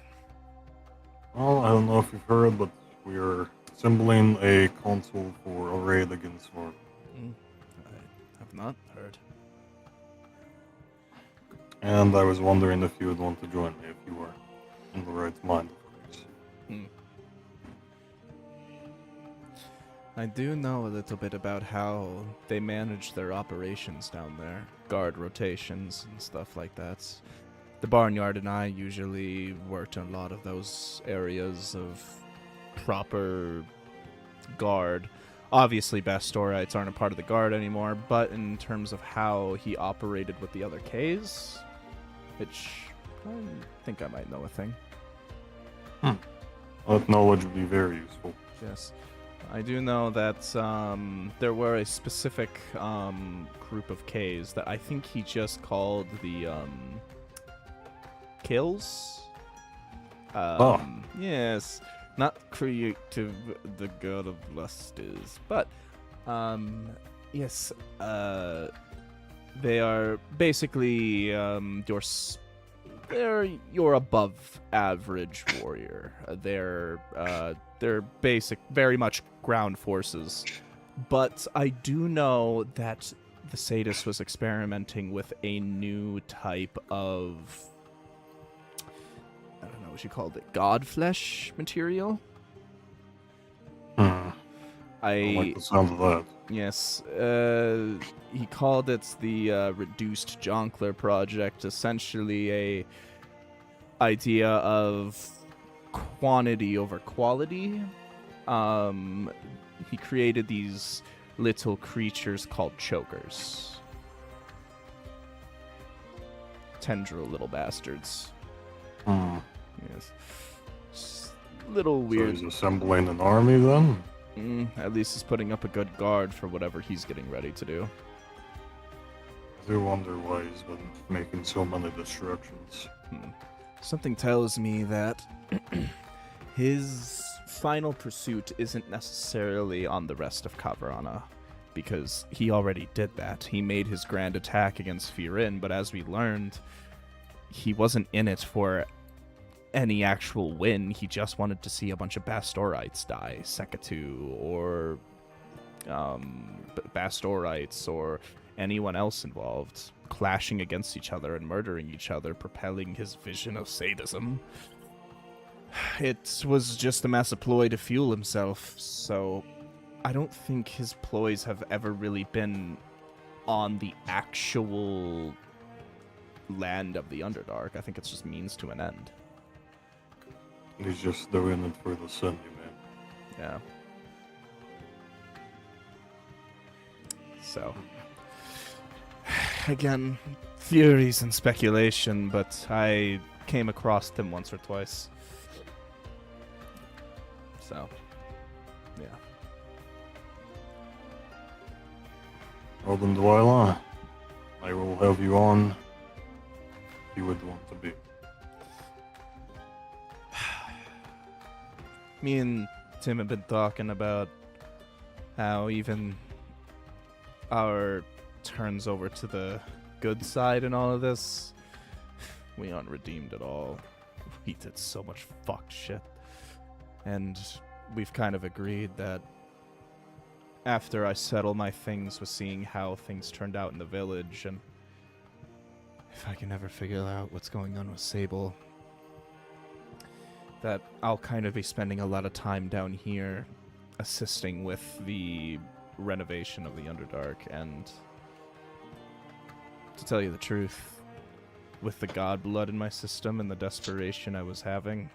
Well, I don't know if you've heard, but we are assembling a council for a raid against Sword. I have not heard. And I was wondering if you would want to join me if you were in the right mind, of course. I do know a little bit about how they manage their operations down there. Guard rotations and stuff like that. The Barnyard and I usually worked in a lot of those areas of proper guard. Obviously, Bastorites aren't a part of the guard anymore, but in terms of how he operated with the other Ks, which I think I might know a thing. That knowledge would be very useful. Yes. I do know that there were a specific group of Ks that I think he just called the kills. Yes. Not creative, the god of lust is, but yes, they are basically they're your above average warrior. They're basic, very much ground forces. But I do know that the Sadist was experimenting with a new type of, I don't know what you called it, god flesh material. I like the sound of that. Yes, he called it the Reduced Jonkler Project, essentially a idea of quantity over quality. He created these little creatures called chokers. Tendril little bastards. Yes. Just little weird. So he's assembling an army then? At least he's putting up a good guard for whatever he's getting ready to do. I do wonder why he's been making so many destructions. Something tells me that his final pursuit isn't necessarily on the rest of Kavarana, because he already did that. He made his grand attack against Fe'rin, but as we learned, he wasn't in it for any actual win. He just wanted to see a bunch of Bastorites die. Sekatu or Bastorites or anyone else involved clashing against each other and murdering each other, propelling his vision of sadism. It was just a massive ploy to fuel himself, so I don't think his ploys have ever really been on the actual land of the Underdark. I think it's just means to an end. He's just doing it for the Cindy, man. Yeah. So, again, theories and speculation, but I came across them once or twice. So, yeah. Well then, Delilah, I will have you on if you would want to be. Me and Tim have been talking about how even our turns over to the good side in all of this, we aren't redeemed at all. We did so much fucked shit. And we've kind of agreed that after I settle my things with seeing how things turned out in the village, and if I can ever figure out what's going on with Sable, that I'll kind of be spending a lot of time down here assisting with the renovation of the Underdark. And to tell you the truth, with the god blood in my system and the desperation I was having,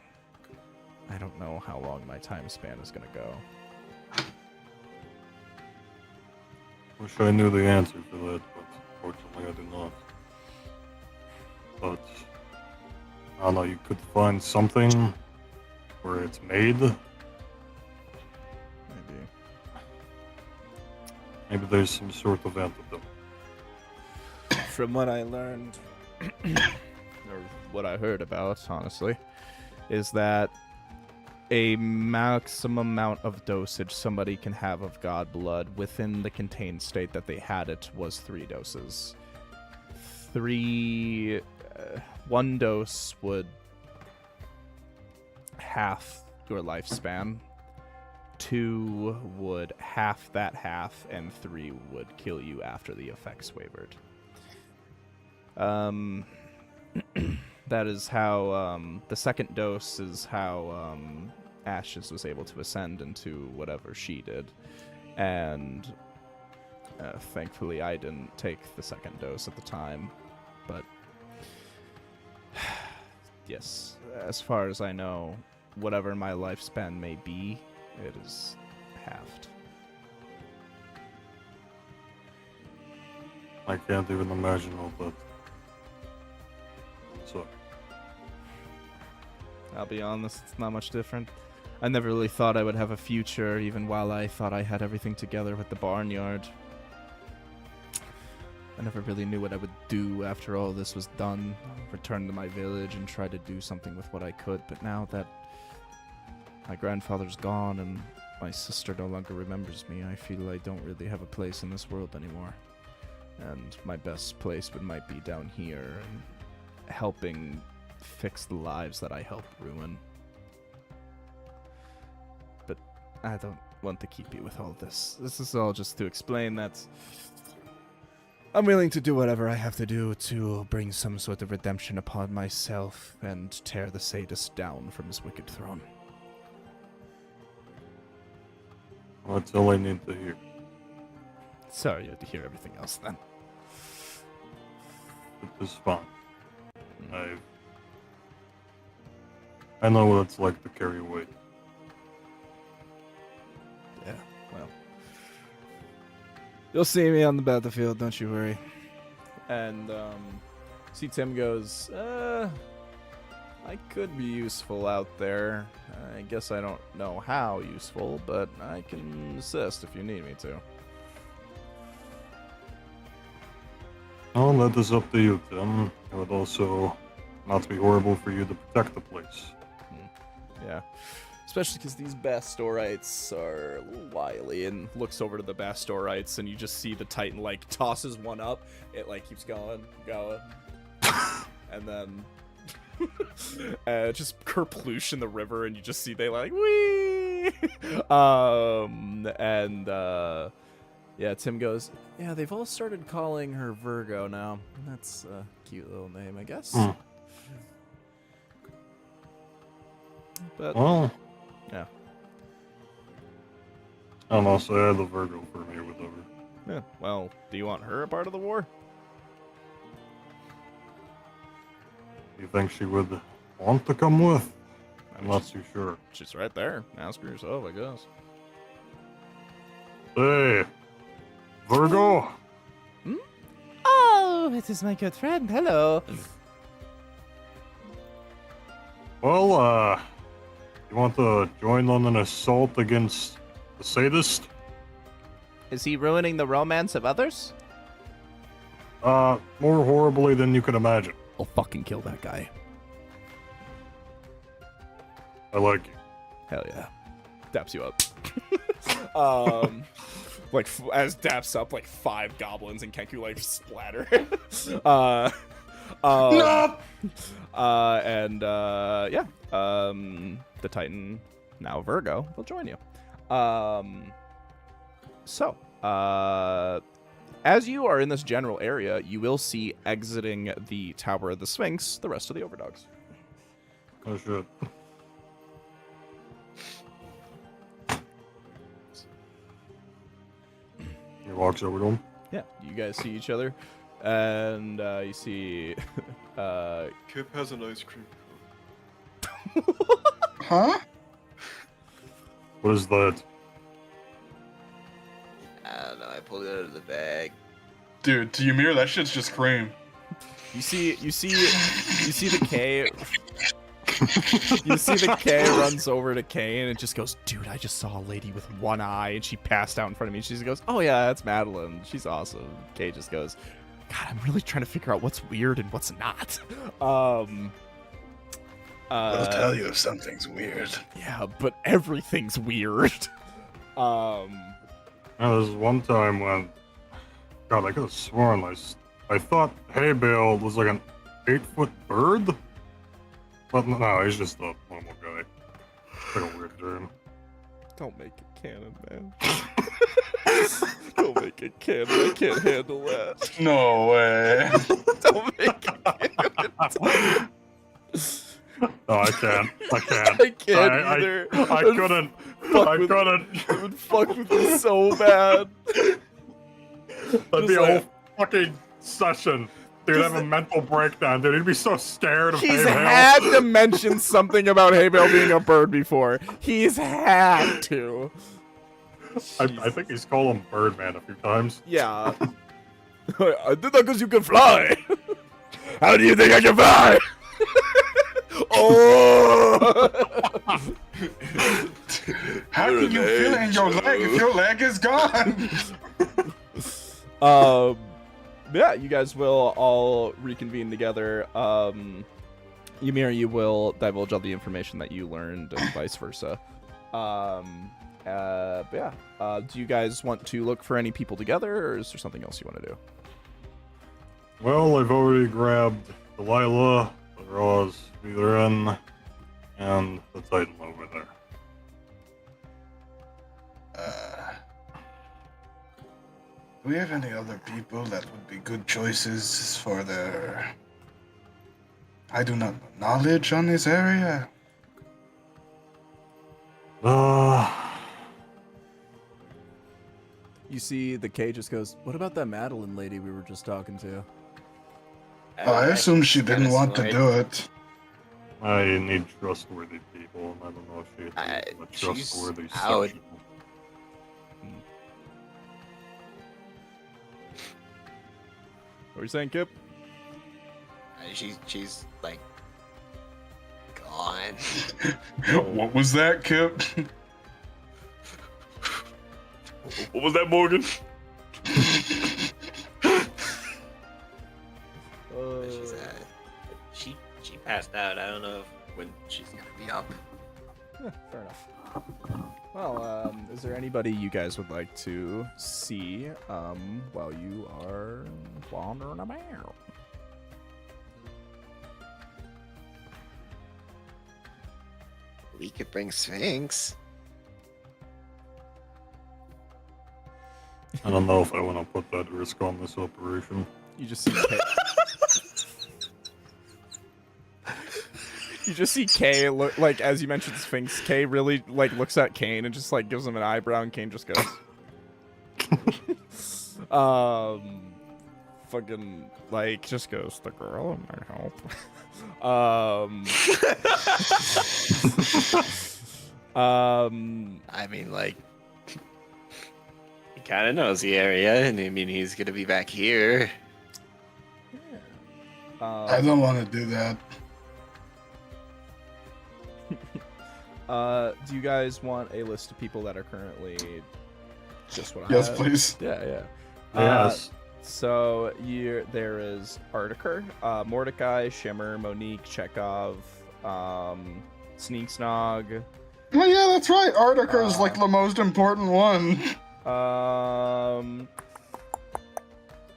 I don't know how long my time span is going to go. Wish I knew the answer to that, but unfortunately I do not. But, I don't know, you could find something where it's made. Maybe. Maybe there's some sort of antidote. From what I learned, or what I heard about, honestly, is that a maximum amount of dosage somebody can have of god blood within the contained state that they had it was 3 doses. 1 dose would half your lifespan, 2 would half that half, and 3 would kill you after the effects wavered. That is how, the second dose is how, Ashes was able to ascend into whatever she did. And, thankfully I didn't take the second dose at the time. But, yes, as far as I know, whatever my lifespan may be, it is halved. I can't even imagine all that. So, I'll be honest, it's not much different. I never really thought I would have a future, even while I thought I had everything together with the barnyard. I never really knew what I would do after all this was done. Return to my village and try to do something with what I could, but now that my grandfather's gone and my sister no longer remembers me, I feel I don't really have a place in this world anymore. And my best place might be down here and helping fix the lives that I helped ruin. But I don't want to keep you with all this. This is all just to explain that I'm willing to do whatever I have to do to bring some sort of redemption upon myself and tear the sadist down from his wicked throne. well, that's all I need to hear. Sorry you had to hear everything else then. It is fine. I know what it's like to carry weight. Yeah, well. You'll see me on the battlefield, don't you worry. And, see Tim goes, I could be useful out there. I guess I don't know how useful, but I can assist if you need me to. Oh, that is up to you, Tim. It would also not be horrible for you to protect the place. Yeah. Especially because these Bastorites are a little wily, and looks over to the Bastorites, and you just see the Titan, like, tosses one up. It, like, keeps going. and then just kerploosh in the river, and you just see they like wee. Yeah, Tim goes, yeah, they've all started calling her Virgo now. That's a cute little name, I guess. But Well, yeah. And also add the Virgo for me, whatever. Yeah. Well, do you want her a part of the war? Do you think she would want to come with? I'm not she's- too sure. She's right there. Ask her yourself, I guess. Hey, Virgo. Oh, it is my good friend. Hello. Well, you want to join on an assault against the sadist? Is he ruining the romance of others? More horribly than you can imagine. I'll fucking kill that guy. I like you. Hell yeah. Daps you up. Like, as daps up, like, 5 goblins and Kenku, like, splatter. No! The Titan, now Virgo, will join you. As you are in this general area, you will see exiting the Tower of the Sphinx the rest of the Overdogs. Oh shit. He walks over to him. Yeah, you guys see each other, and you see Kip has an ice cream. Huh? What is that? I don't know. I pulled it out of the bag. Dude, to Ymir, that shit's just cream. you see the K. You see the K runs over to K and it just goes, dude, I just saw a lady with one eye and she passed out in front of me. She just goes, oh yeah, that's Madeline. She's awesome. K just goes, God, I'm really trying to figure out what's weird and what's not. I'll tell you if something's weird. Yeah, but everything's weird. Now, there's one time when, God, I could have sworn I thought hay bale was like an 8-foot bird, but no, he's just a normal guy. It's like a weird dream. Don't make it canon, man. Don't make it canon. I can't handle that. No way. Don't make it canon. No, I can't. I can't. I can't either. I couldn't. I couldn't. It would fuck with me so bad. That'd be a whole fucking session. Dude, I'd have a mental breakdown, dude. He'd be so scared of He's hay bale. had to mention something about hay bale being a bird before. He's had to. I think he's called him Birdman a few times. Yeah. I did that because you can fly. How do you think I can fly? Oh! How can you feel it in your leg if your leg is gone? Yeah, you guys will all reconvene together. Ymir, you will divulge all the information that you learned and vice versa. Do you guys want to look for any people together, or is there something else you want to do? Well, I've already grabbed Delilah, the Roz, Fe'rin, and the Titan over there. Do we have any other people that would be good choices for their... I do not know, knowledge on this area? You see the K just goes, what about that Madeline lady we were just talking to? I assume she didn't want to do it. I need trustworthy people, and I don't know if she's a she's trustworthy out. section. What are you saying, Kip? She's like gone. What was that, Kip? What was that, Morgan? She's she passed out. I don't know when she's gonna be up. Yeah, fair enough. Well, is there anybody you guys would like to see while you are wandering about? we could bring Sphinx. I don't know if I want to put that risk on this operation. You just see Kay. You just see Kay look like, as you mentioned Sphinx, Kay really like looks at Kane and just like gives him an eyebrow, and Kane just goes, fucking like just goes, the girl in my help. I mean, like, he kind of knows the area, and I mean, he's gonna be back here. I don't want to do that. Do you guys want a list of people that are currently just what I Yes, have? please. Yeah. Yes. So there is Artiker, Mordecai, Shimmer, Monique, Chekhov, Sneak Snog. Oh yeah, that's right. Artiker is like the most important one.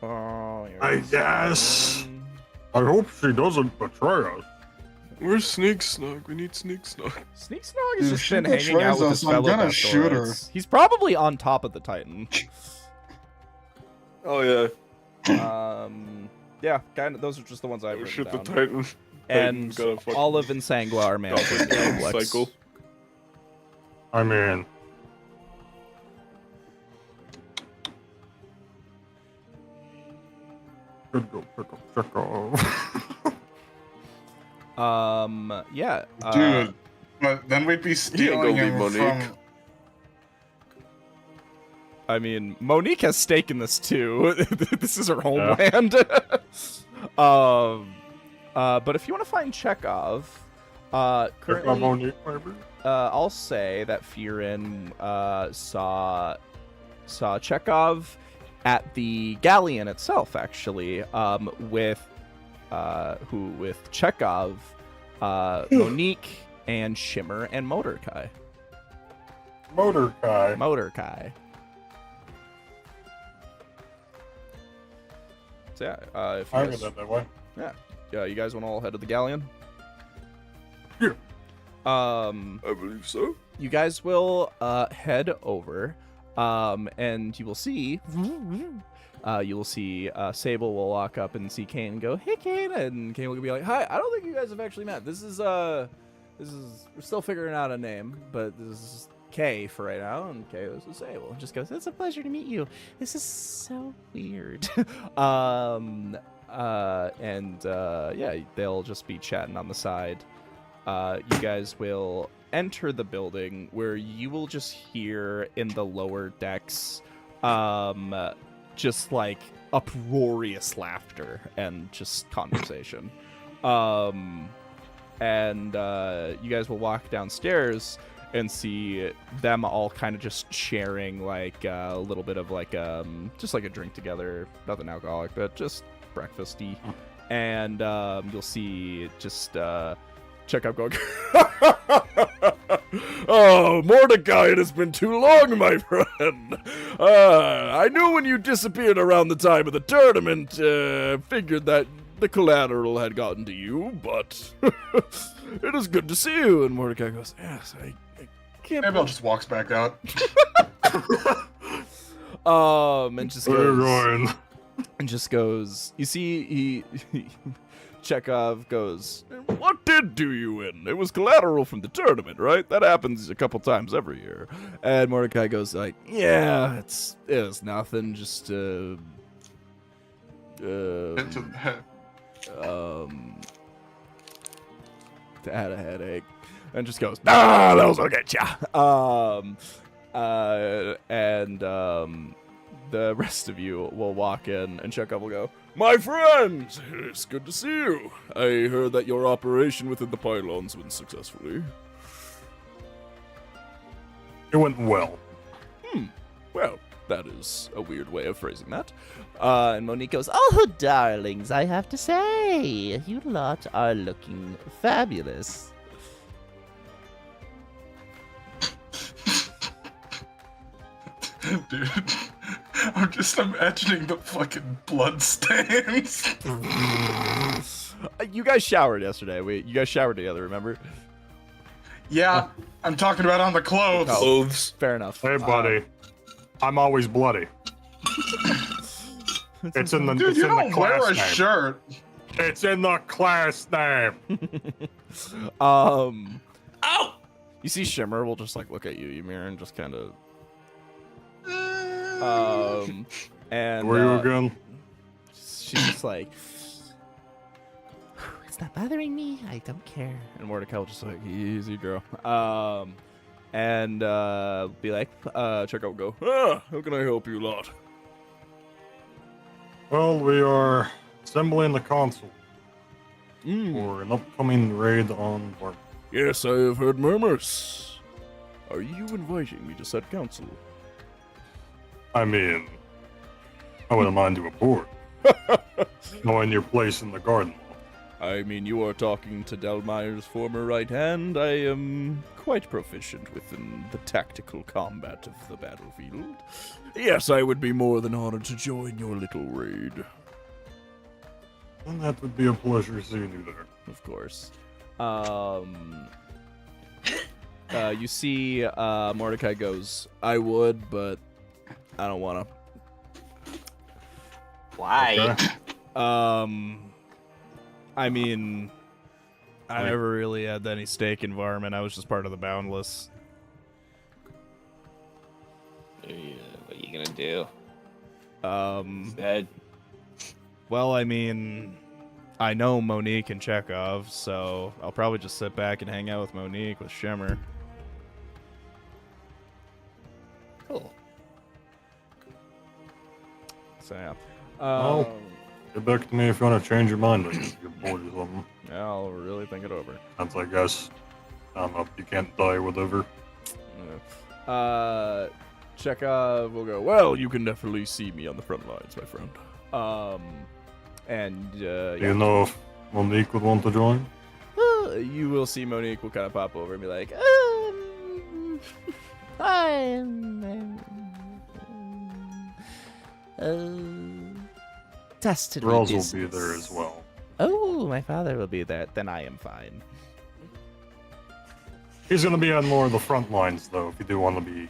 I guess. I hope she doesn't betray us. Where's Sneak Snug? We need Sneak Snug. Sneak Snog has If just she been hanging out betrays with us, his I'm fellow gonna shoot her. Bethorites. He's probably on top of the Titan. Oh yeah. Yeah, kind of. Those are just the ones I've Oh written shit, the down. Titan. And Titan's got a fucking Olive and Sangua are male Dolphin complex. cycle. I mean, could go pick up Chekhov. Yeah. Dude, but then we'd be stealing be him Monique. from... I mean, Monique has stake in this too. This is her homeland. But if you want to find Chekhov, currently, Monique, maybe? I'll say that Fe'rin saw Chekhov at the galleon itself, actually, with Chekhov, Monique, and Shimmer and Mordecai. Mordecai. So yeah, if you I guys, read that way. yeah, you guys want to all head to the galleon? Yeah. I believe so. You guys will head over, and you will see, Sable will walk up and see Kane and go, "Hey, Kane," and Kane will be like, "Hi, I don't think you guys have actually met. This is we're still figuring out a name, but this is Kay for right now." And Kay goes to Sable and just goes, "It's a pleasure to meet you. This is so weird." Yeah, they'll just be chatting on the side. You guys will enter the building, where you will just hear in the lower decks just like uproarious laughter and just conversation. You guys will walk downstairs and see them all kind of just sharing like a little bit of like just like a drink together, nothing alcoholic, but just breakfasty. And you'll see just Chekhov going, "Oh, Mordecai, it has been too long, my friend. I knew when you disappeared around the time of the tournament, figured that the collateral had gotten to you, but it is good to see you." And Mordecai goes, "Yes, I can't." Maybe I'll just walks back out. And just Where goes, going? and just goes, you see, he Chekhov goes, "What did do you in? It was collateral from the tournament, right? That happens a couple times every year." And Mordecai goes like, "Yeah, it was nothing, just Into the head. had a headache," and just goes, "Those will get ya." The rest of you will walk in, and Chekhov will go, "My friends, it's good to see you. I heard that your operation within the pylons went successfully." It went well. Well, that is a weird way of phrasing that. And Monique goes, "Oh, darlings, I have to say, you lot are looking fabulous." Dude, I'm just imagining the fucking blood stains. You guys showered yesterday. You guys showered together, remember? Yeah, I'm talking about on the clothes. Oh. Clothes. Fair enough. Hey, buddy. I'm always bloody. It's in the Dude, it's you in the don't wear class a name. shirt. It's in the class name. Ow! You see Shimmer will just like look at you, Ymir, and just kind of and Where you again? she's just like, It's not bothering me. I don't care. and Mordecai will just like, easy girl. And be like, check out, go. How can I help you, lot? Well, we are assembling the console for an upcoming raid on Vark. Yes, I have heard murmurs. Are you inviting me to said council? I mean, I wouldn't mind you aboard. Knowing your place in the garden. I mean, you are talking to Delmire's former right hand. I am quite proficient within the tactical combat of the battlefield. Yes, I would be more than honored to join your little raid. And that would be a pleasure seeing you there. Of course. You see, Mordecai goes, I would, but I don't want Why? Okay. to. I mean, I never really had any stake in Varmin. I was just part of the Boundless. What are you gonna do? Um, Dead. well, I mean, I know Monique and Chekhov, so I'll probably just sit back and hang out with Monique with Shimmer. Cool. So yeah. Oh. Get back to me if you want to change your mind. Like, if you're bored or something. Yeah, I'll really think it over. That's, I guess, I don't know if you can't die or whatever. Chekhov will go, well, you can definitely see me on the front lines, my friend. Do you know if Monique would want to join? You will see Monique will kind of pop over and be like, Dastardly Girls will business. be there as well. Oh, my father will be there. Then I am fine. He's going to be on more of the front lines, though, if you do want to be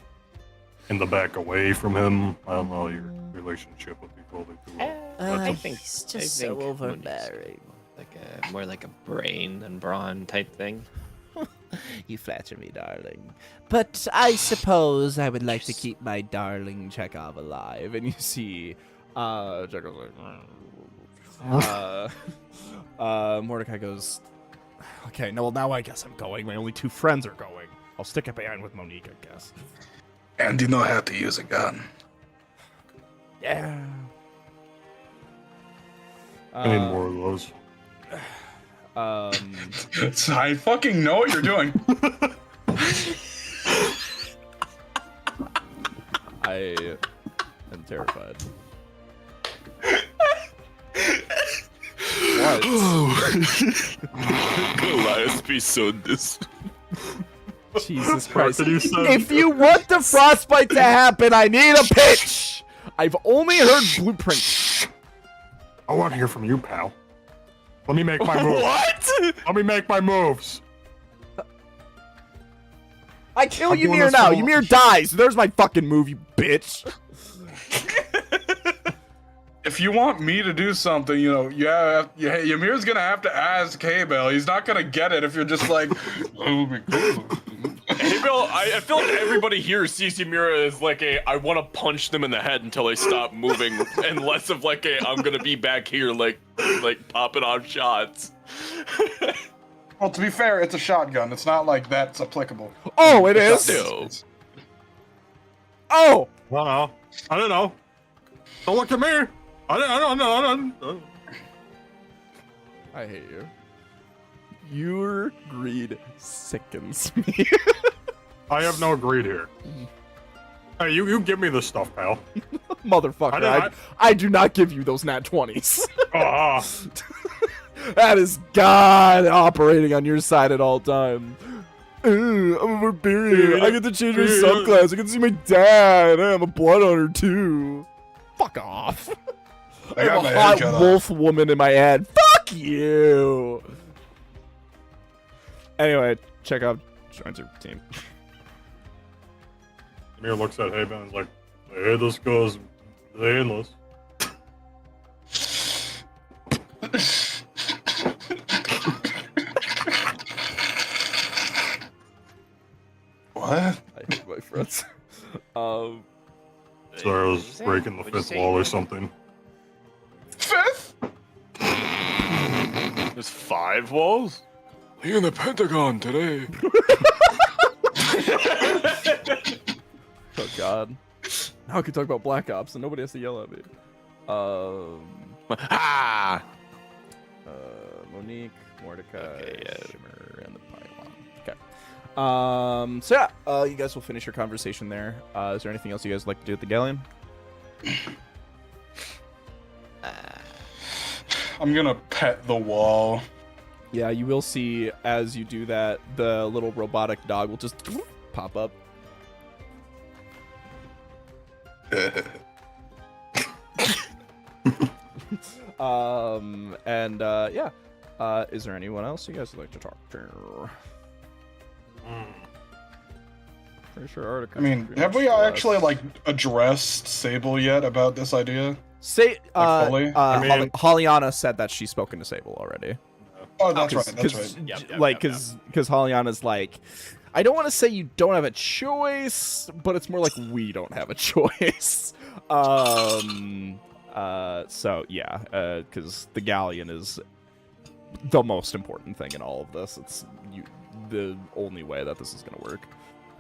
in the back away from him. I don't know your relationship with people. I think he's I just think so Monique's overbearing. more like a brain than brawn type thing. You flatter me, darling. But I suppose I would like to keep my darling Chekhov alive. and you see, Chekhov's like, Mordecai goes, okay, no, well, now I guess I'm going. My only two friends are going. I'll stick it behind with Monique, I guess. And you know how to use a gun. Yeah. I need more of those. I fucking know what you're doing. I am terrified. What? Goliath be so dis. Jesus Christ. Did you say- If you want the frostbite to happen, I need a pitch! I've only heard blueprints. I want to hear from you, pal. Let me make my moves. What? Let me make my moves. I kill I'm doing Ymir this now. for- Ymir dies. There's my fucking move, you bitch. If you want me to do something, Ymir's gonna have to ask K-Bell. He's not gonna get it if you're just like, oh my God. Hey, Bill, I feel like everybody here sees Ymira as like I want to punch them in the head until they stop moving, and less of like I'm gonna be back here like popping off shots. Well, to be fair, it's a shotgun. It's not like that's applicable. Oh, it is? No. Oh! I don't know. Don't look at me. I don't know. I hate you. Your greed sickens me. I have no greed here. Hey, you give me this stuff, pal. Motherfucker, I do not give you those nat 20s. Ah, That is God operating on your side at all time. I'm a barbarian. I get to change my subclass. I get to see my dad. I'm a blood hunter too. Fuck off. I got have my a hair hot cut off. wolf woman in my head. Fuck you. Anyway, check out joins your team. Amir looks at Haven and is like, hey, this goes painless. What? I hate my friends. Sorry, I was breaking the fifth wall or something. Fifth? There's 5 walls? You're in the Pentagon today. Oh God. Now I can talk about Black Ops and nobody has to yell at me. Ah! Monique, Mordecai, Okay, yeah. Shimmer, and the Pylon. Okay. So yeah, you guys will finish your conversation there. Is there anything else you guys would like to do at the Galleon? I'm gonna pet the wall. Yeah, you will see as you do that, the little robotic dog will just pop up. Yeah. Is there anyone else you guys would like to talk to? Pretty sure Arctic. I mean, have we actually like addressed Sable yet about this idea? Say, fully? I mean- Hollyana said that she's spoken to Sable already. Oh, that's right. That's right. Because Hollyana's like, I don't want to say you don't have a choice, but it's more like we don't have a choice. So yeah, because the Galleon is the most important thing in all of this. It's the only way that this is gonna work.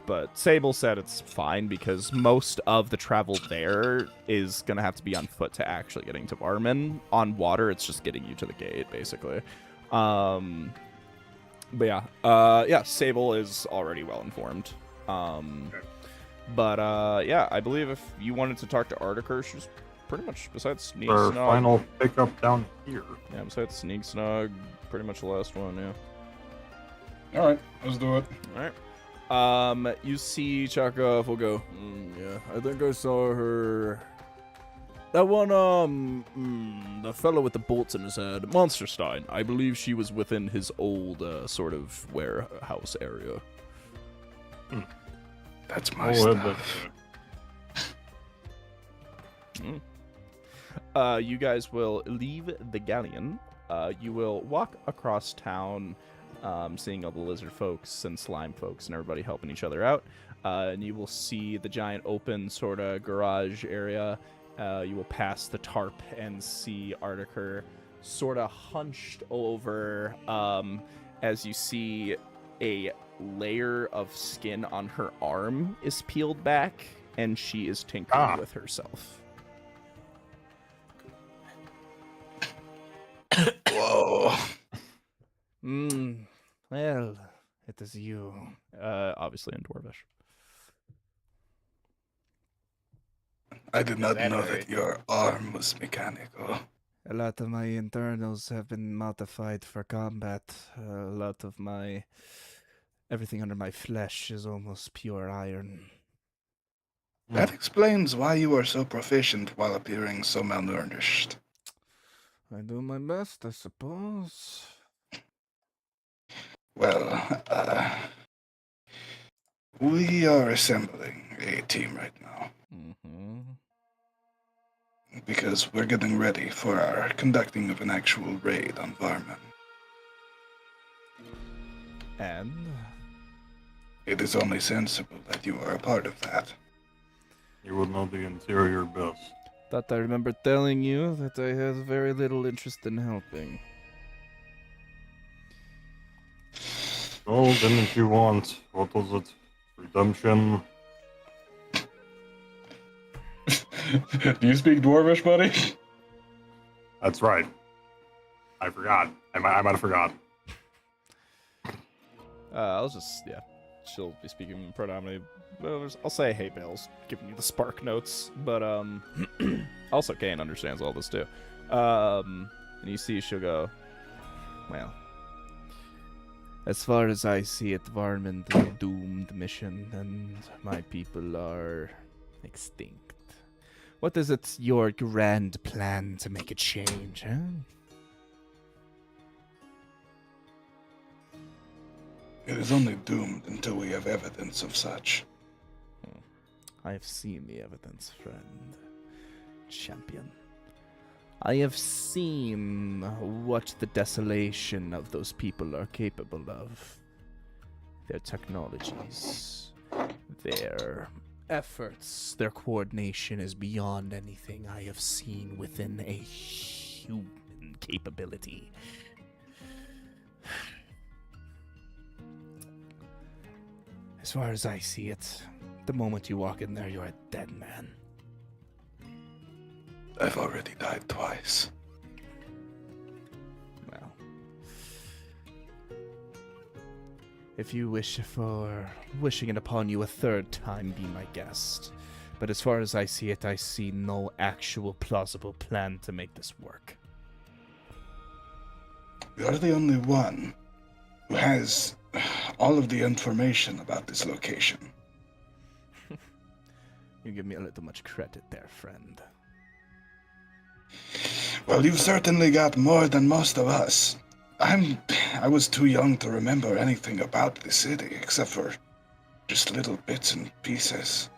But Sable said it's fine because most of the travel there is going to have to be on foot to actually getting to Varman. On water, it's just getting you to the gate, basically. But yeah, Sable is already well informed. But yeah, I believe if you wanted to talk to Artiker, she's pretty much, besides Sneak Our Snug. final pickup down here. Yeah, besides Sneak Snug, pretty much the last one, yeah. All right, let's do it. All right. You see Chakov will go, yeah, I think I saw her. That one, the fellow with the bolts in his head, Monsterstein. I believe she was within his old, sort of warehouse area. That's my Oh, stuff. You guys will leave the Galleon. You will walk across town, seeing all the lizard folks and slime folks and everybody helping each other out. And you will see the giant open sort of garage area. You will pass the tarp and see Artiker sort of hunched over as you see a layer of skin on her arm is peeled back and she is tinkering with herself. Whoa. Well, it is you. Obviously in Dwarvish. I did not That know hurt. that your arm was mechanical. A lot of my internals have been modified for combat. A lot of my... Everything under my flesh is almost pure iron. That explains why you are so proficient while appearing so malnourished. I do my best, I suppose. Well, we are assembling a team right now Mm-hmm. because we're getting ready for our conducting of an actual raid on Varman. And? It is only sensible that you are a part of that. You would know the interior best. Thought I remember telling you that I had very little interest in helping. Oh, didn't you want, what was it? Redemption? Do you speak Dwarvish, buddy? That's right. I forgot. I might have forgot. I'll just, yeah. She'll be speaking predominantly. Well, I'll say hey Bale's giving you the spark notes, but also Kane understands all this too. And you see she'll go, well, as far as I see it, Varmin's a doomed mission, and my people are extinct. What is it your grand plan to make a change, huh? It is only doomed until we have evidence of such. I have seen the evidence, friend. Champion. I have seen what the desolation of those people are capable of. Their technologies, their efforts, their coordination is beyond anything I have seen within a human capability. As far as I see it, the moment you walk in there, you're a dead man. I've already died twice. Well, if you wish for wishing it upon you a third time, be my guest. But as far as I see it, I see no actual plausible plan to make this work. You're the only one who has all of the information about this location. You give me a little much credit there, friend. Well, you've certainly got more than most of us. I was too young to remember anything about the city, except for just little bits and pieces.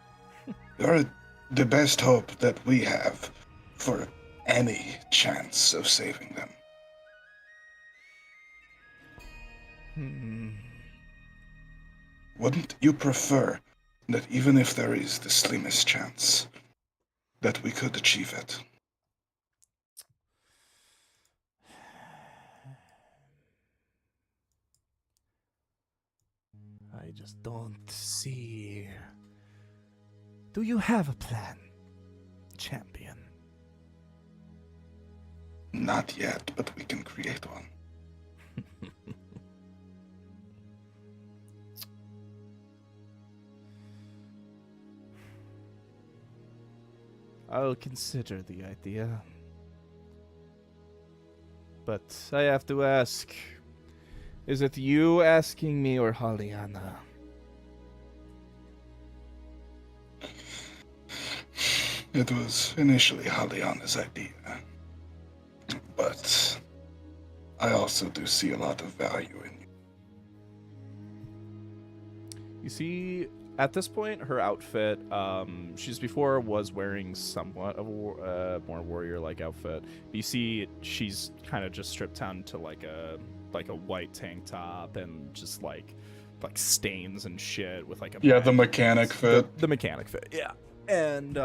You're the best hope that we have for any chance of saving them. Wouldn't you prefer that even if there is the slimmest chance, that we could achieve it? I just don't see... Do you have a plan, champion? Not yet, but we can create one. I'll consider the idea. But I have to ask, is it you asking me or Haliana? It was initially Haliana's idea, but I also do see a lot of value in you. You see, at this point, her outfit, she's before was wearing somewhat of a more warrior-like outfit. But you see, she's kind of just stripped down to like a white tank top and just like stains and shit with like a Yeah, the mechanic fit. the mechanic fit, yeah. And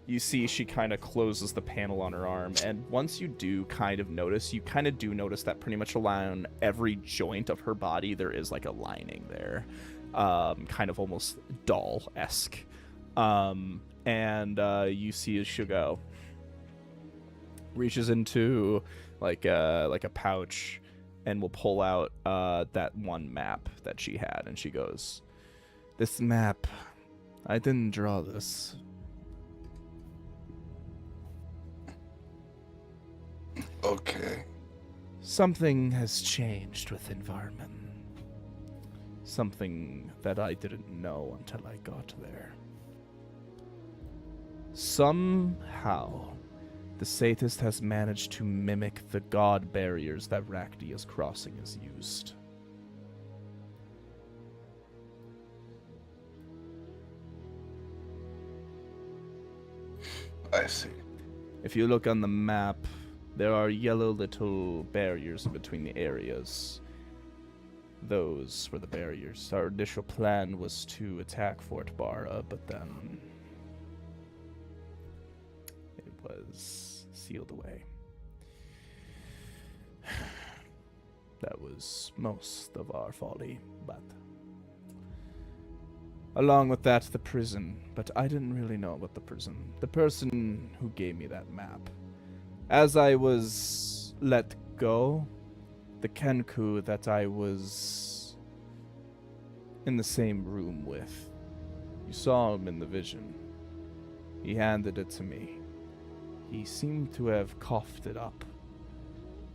you see she kind of closes the panel on her arm, and once you do kind of notice, you kind of do notice that pretty much around every joint of her body there is like a lining there, kind of almost doll-esque. And you see as she'll go, reaches into like a pouch and will pull out that one map that she had, and she goes, "This map, I didn't draw this." Okay. Something has changed with environment. Something that I didn't know until I got there. Somehow, the Satist has managed to mimic the god barriers that Rakdia's crossing has used. I see. If you look on the map, there are yellow little barriers in between the areas. Those were the barriers. Our initial plan was to attack Fort Bara, but then it was sealed away. That was most of our folly, but along with that, the prison. But I didn't really know about the prison. The person who gave me that map. As I was let go, the Kenku that I was in the same room with, you saw him in the vision. He handed it to me. He seemed to have coughed it up,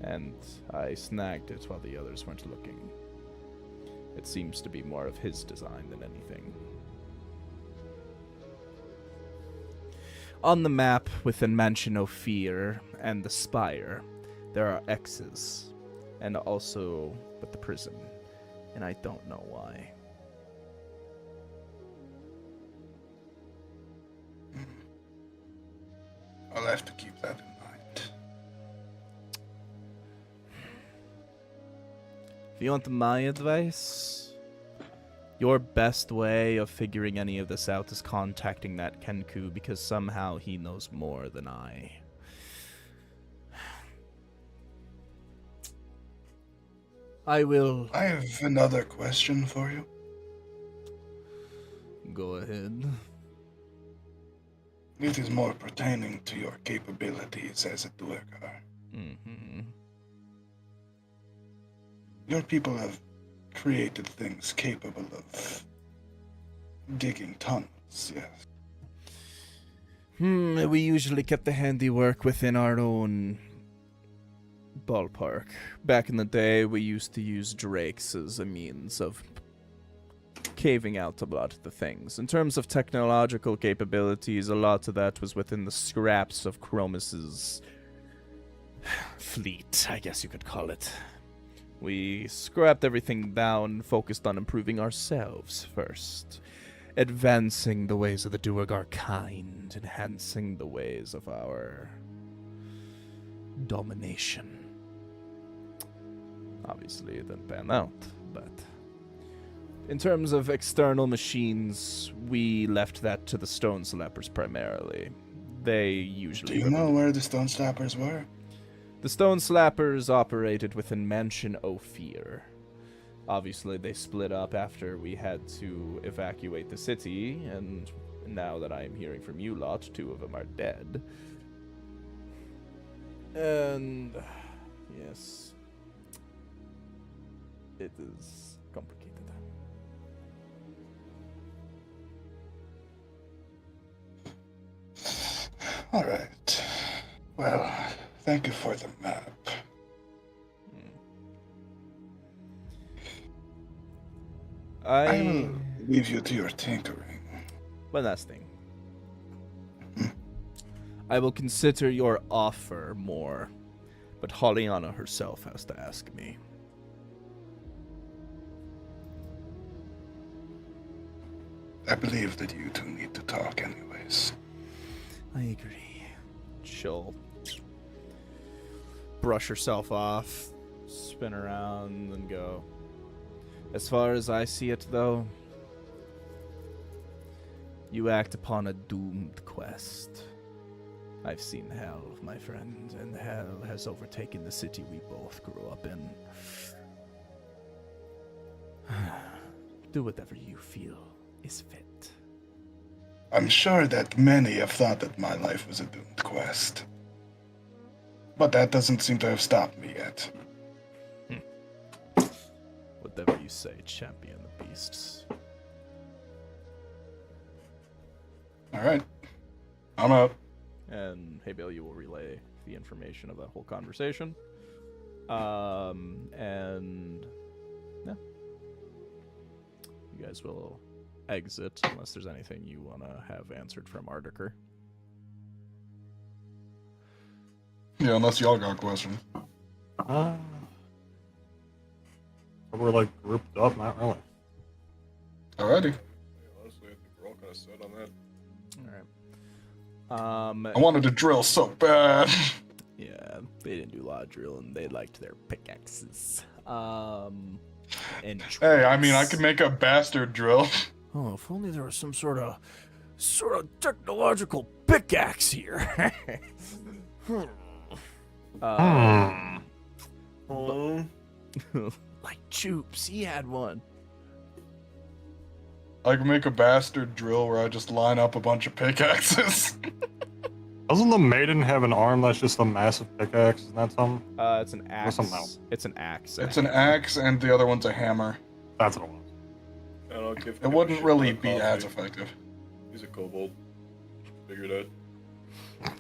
and I snagged it while the others weren't looking. It seems to be more of his design than anything. On the map within Mansion Ophir and the Spire, there are X's, and also with the prison. And I don't know why. I'll have to keep that in mind. If you want my advice, your best way of figuring any of this out is contacting that Kenku, because somehow he knows more than I. I will I have another question for you. go ahead. It is more pertaining to your capabilities as a Duergar. Mm-hmm. Your people have created things capable of digging tunnels, yes. We usually kept the handiwork within our own ballpark. Back in the day, we used to use drakes as a means of caving out a lot of the things. In terms of technological capabilities, a lot of that was within the scraps of Chromus's fleet, I guess you could call it. We scrapped everything down, focused on improving ourselves first. Advancing the ways of the Duergar kind, enhancing the ways of our domination. Obviously, it didn't pan out, but in terms of external machines, we left that to the Stone Slappers primarily. They usually... Do you know where the Stone Slappers were? The Stone Slappers operated within Mansion Ophir. Obviously, they split up after we had to evacuate the city, and now that I am hearing from you lot, 2 of them are dead. And... yes. It is complicated. All right. Well, thank you for the map. I will leave you to your tinkering. One last thing. I will consider your offer more, but Hollyana herself has to ask me. I believe that you two need to talk anyways. I agree. She'll brush herself off, spin around, and go. As far as I see it, though, you act upon a doomed quest. I've seen hell, my friend, and hell has overtaken the city we both grew up in. Do whatever you feel is fit. I'm sure that many have thought that my life was a doomed quest. But that doesn't seem to have stopped me yet. Whatever you say, champion the beasts. Alright. I'm out. And hey, Bill, you will relay the information of that whole conversation. And yeah, you guys will exit unless there's anything you want to have answered from Ardiker. Yeah, unless y'all got questions. We're like grouped up, not really. Alrighty. Honestly, I think we're all kind of set on that. All right. I wanted to drill so bad. Yeah, they didn't do a lot of drilling. They liked their pickaxes. And Hey, I mean, I could make a bastard drill. Oh, if only there was some sort of technological pickaxe here. Like Choops, he had one. I can make a bastard drill where I just line up a bunch of pickaxes. Doesn't the maiden have an arm that's just a massive pickaxe? Isn't that something? It's an axe. something else? It's an axe. It's an axe, and the other one's a hammer. That's what it was. I don't know, give It a wouldn't shit really about be coffee. as effective. He's a kobold. Figured out.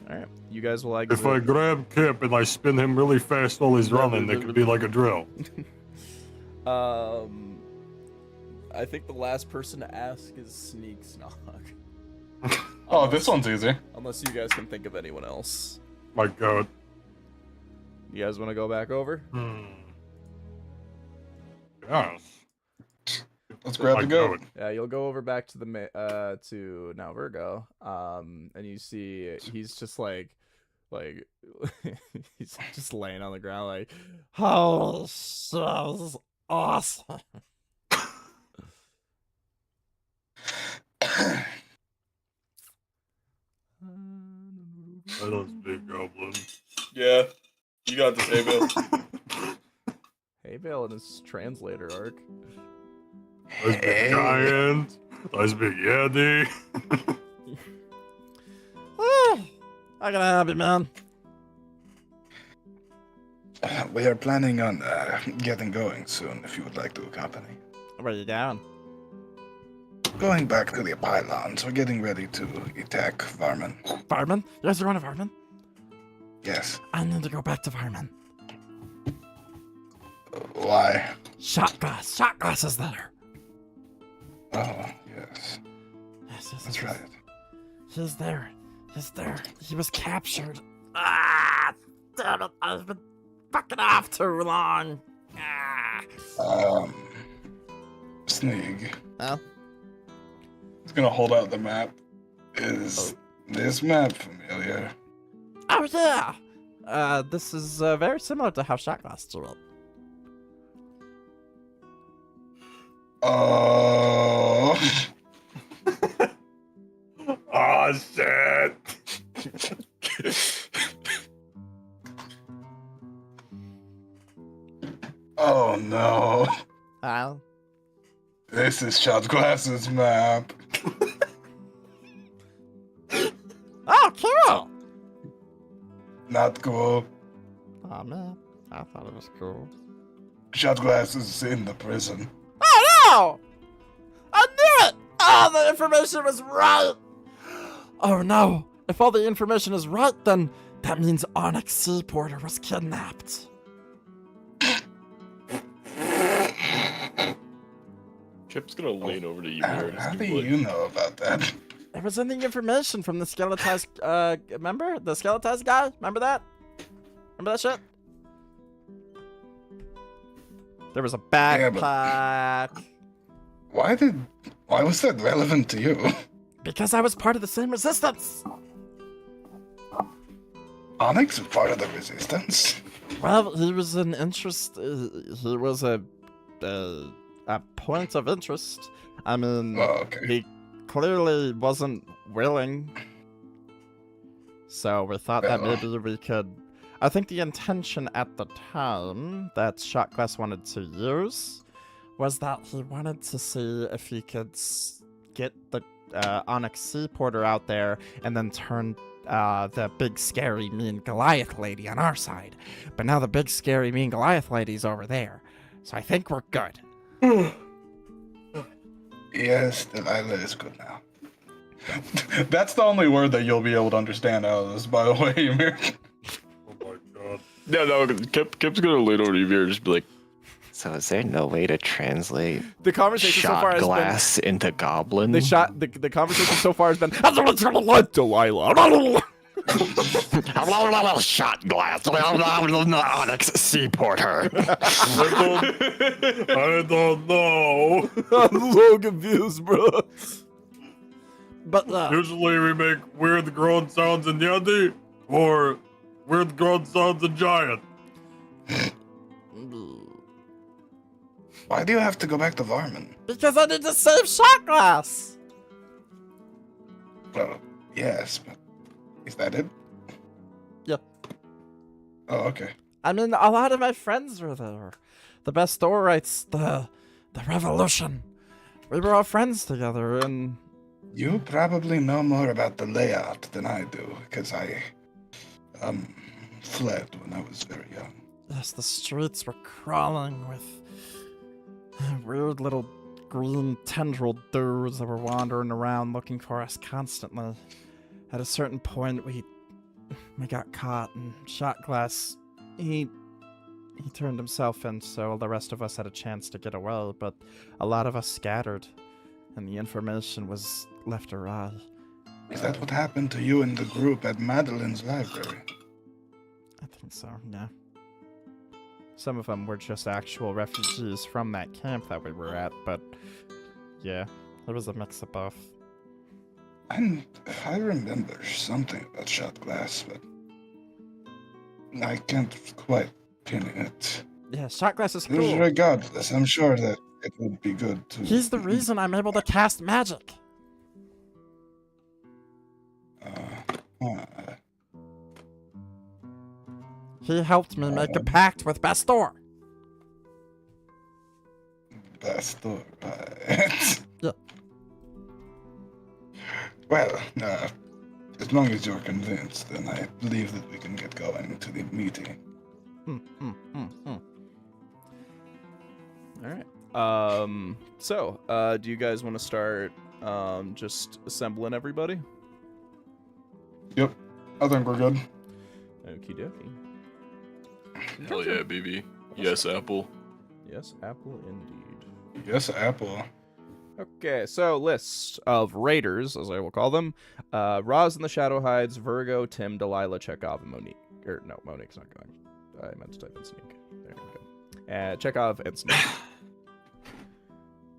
All right, you guys will exit. If I grab Kip and I spin him really fast while he's running, it could be like a drill. I think the last person to ask is Sneak Snog. Oh, this one's easy. Unless you guys can think of anyone else. My god. You guys want to go back over? Yes. let's grab the goat. Yeah, you'll go over back to the to now Virgo, and you see he's just like he's just laying on the ground like, oh, so this is awesome. I don't speak goblin. Yeah, you got this, Abel. Hey, Vale and his translator arc. I speak giant. I speak yeti. I gotta have it, man. We are planning on getting going soon, if you would like to accompany. Where you going? Going back to the pylons. We're getting ready to attack Varman. Varman? You guys are going to Varman? Yes. I need to go back to Varman. Why? Shot glass is there. Oh, yes. Yes, That's right. He's there. He was captured. Ah, damn it. I've been fucking off too long. Ah. Sneeg. Huh? He's gonna hold out the map. Is this map familiar? Oh, yeah. This is very similar to how shot glass do it. Oh. Oh shit! Oh no. This is Shot Glass's map. Oh, cool! Not cool. Oh, man. I thought it was cool. Shot Glass is in the prison. Oh, no! I knew it! Oh, the information was right! Oh, no. If all the information is right, then that means Onyx Seaporter was kidnapped. Kip's gonna lean over to you. How do you know about that? It was in the information from the skeletized, remember? The skeletized guy? Remember that? Remember that shit? There was a backpack. Why was that relevant to you? Because I was part of the same resistance. Onyx is part of the resistance. Well, he was an interest. He was a point of interest. I mean, he clearly wasn't willing. So we thought that maybe we could. I think the intention at the time that Shotglass wanted to use was that he wanted to see if he could get the Onyx Seaporter out there and then turn the big, scary, mean Goliath lady on our side. But now the big, scary, mean Goliath lady's over there. So I think we're good. Yes, Delilah is good now. That's the only word that you'll be able to understand out of this, by the way, Ymir. Oh my god. No, Kip's gonna lean over to you and just be like, So is there no way to translate The conversation so far shot has glass into goblin? been the conversation so far has been Delilah. Shot glass. Onyx Seaporter. I don't know. I'm so confused, bro. But Usually we make weird groan sounds in Yeti or weird groan sounds in Giant. Why do you have to go back to Varman? because I need to save Shotglass. Well, yes, but is that it? Yep. Oh, okay. I mean, a lot of my friends were there. The Bestorites, the Revolution. We were all friends together, and You probably know more about the layout than I do, because I, fled when I was very young. yes, the streets were crawling with weird little green tendril dudes that were wandering around looking for us constantly. At a certain point, we got caught, and Shotglass, he turned himself in, so the rest of us had a chance to get away, but a lot of us scattered, and the information was left awry. Is that what happened to you and the group at Madeline's library? I think so, yeah. Some of them were just actual refugees from that camp that we were at, but yeah, it was a mix of both. And I remember something about shot glass, but I can't quite pin it. Yeah, shot glass is cool. Regardless, I'm sure that it would be good to. He's the reason I'm able to cast magic. He helped me make a pact with Bastor. Bastor, right? Yeah. Well, as long as you're convinced, then I believe that we can get going to the meeting. All right. So, do you guys want to start just assembling everybody? Yep. I think we're good. Okie dokie. Hell yeah, baby. Yes, Apple. Yes, Apple indeed. Yes, Apple. Okay, so list of raiders, as I will call them. Roz and the Shadow Hides, Virgo, Tim, Delilah, Chekhov, and Monique. No, Monique's not going. I meant to type in Sneak. There we go. Chekhov and Sneak.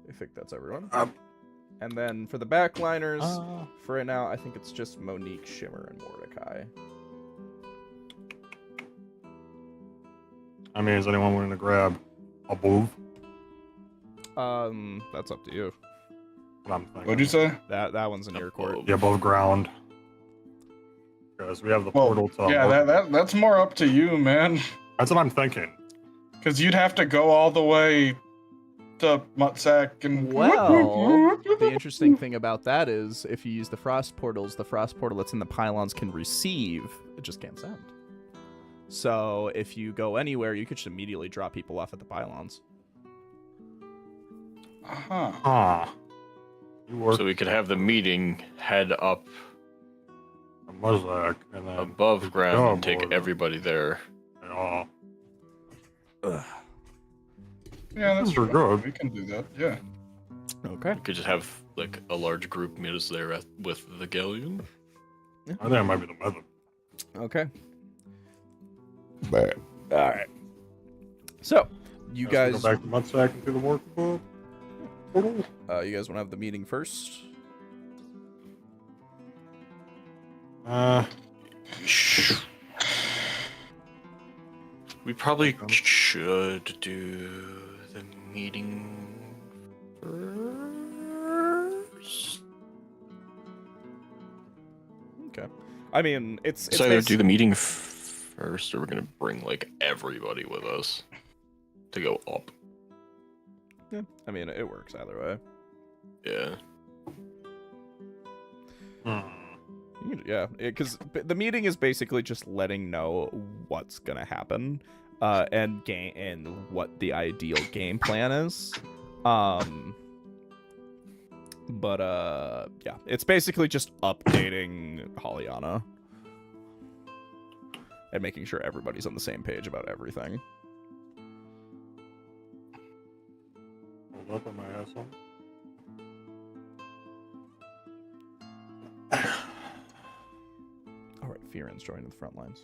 I think that's everyone. And then for the backliners, for right now, I think it's just Monique, Shimmer, and Mordecai. I mean, is anyone willing to grab above? That's up to you. What I'm thinking. What'd you say? That one's in your court. Yeah, above ground. Because we have the portal to. Yeah, that's more up to you, man. That's what I'm thinking. Because you'd have to go all the way to Mutsack and. Well, the interesting thing about that is if you use the frost portals, the frost portal that's in the pylons can receive, it just can't send. So if you go anywhere, you could just immediately drop people off at the pylons. Uh-huh. Ah. So we could have the meeting head up Muzak, and then above ground and take board. everybody there. Oh, Yeah, that's Sure, fine. good. We can do that. Yeah. Okay. We could just have like a large group meet us there with the galleon. I think it might be the method. Okay. All right. So, you guys, Go back to Muzak and do the work portal. you guys want to have the meeting first? We probably should do the meeting first. Okay. I mean, it's So either do the meeting first, or we're gonna bring like everybody with us to go up. Yeah, I mean, it works either way. Yeah. Yeah, because the meeting is basically just letting know what's gonna happen, and what the ideal game plan is. Yeah, it's basically just updating Hollyana and making sure everybody's on the same page about everything. Hold up, I might have some. All right, Fe'rin's joining the front lines.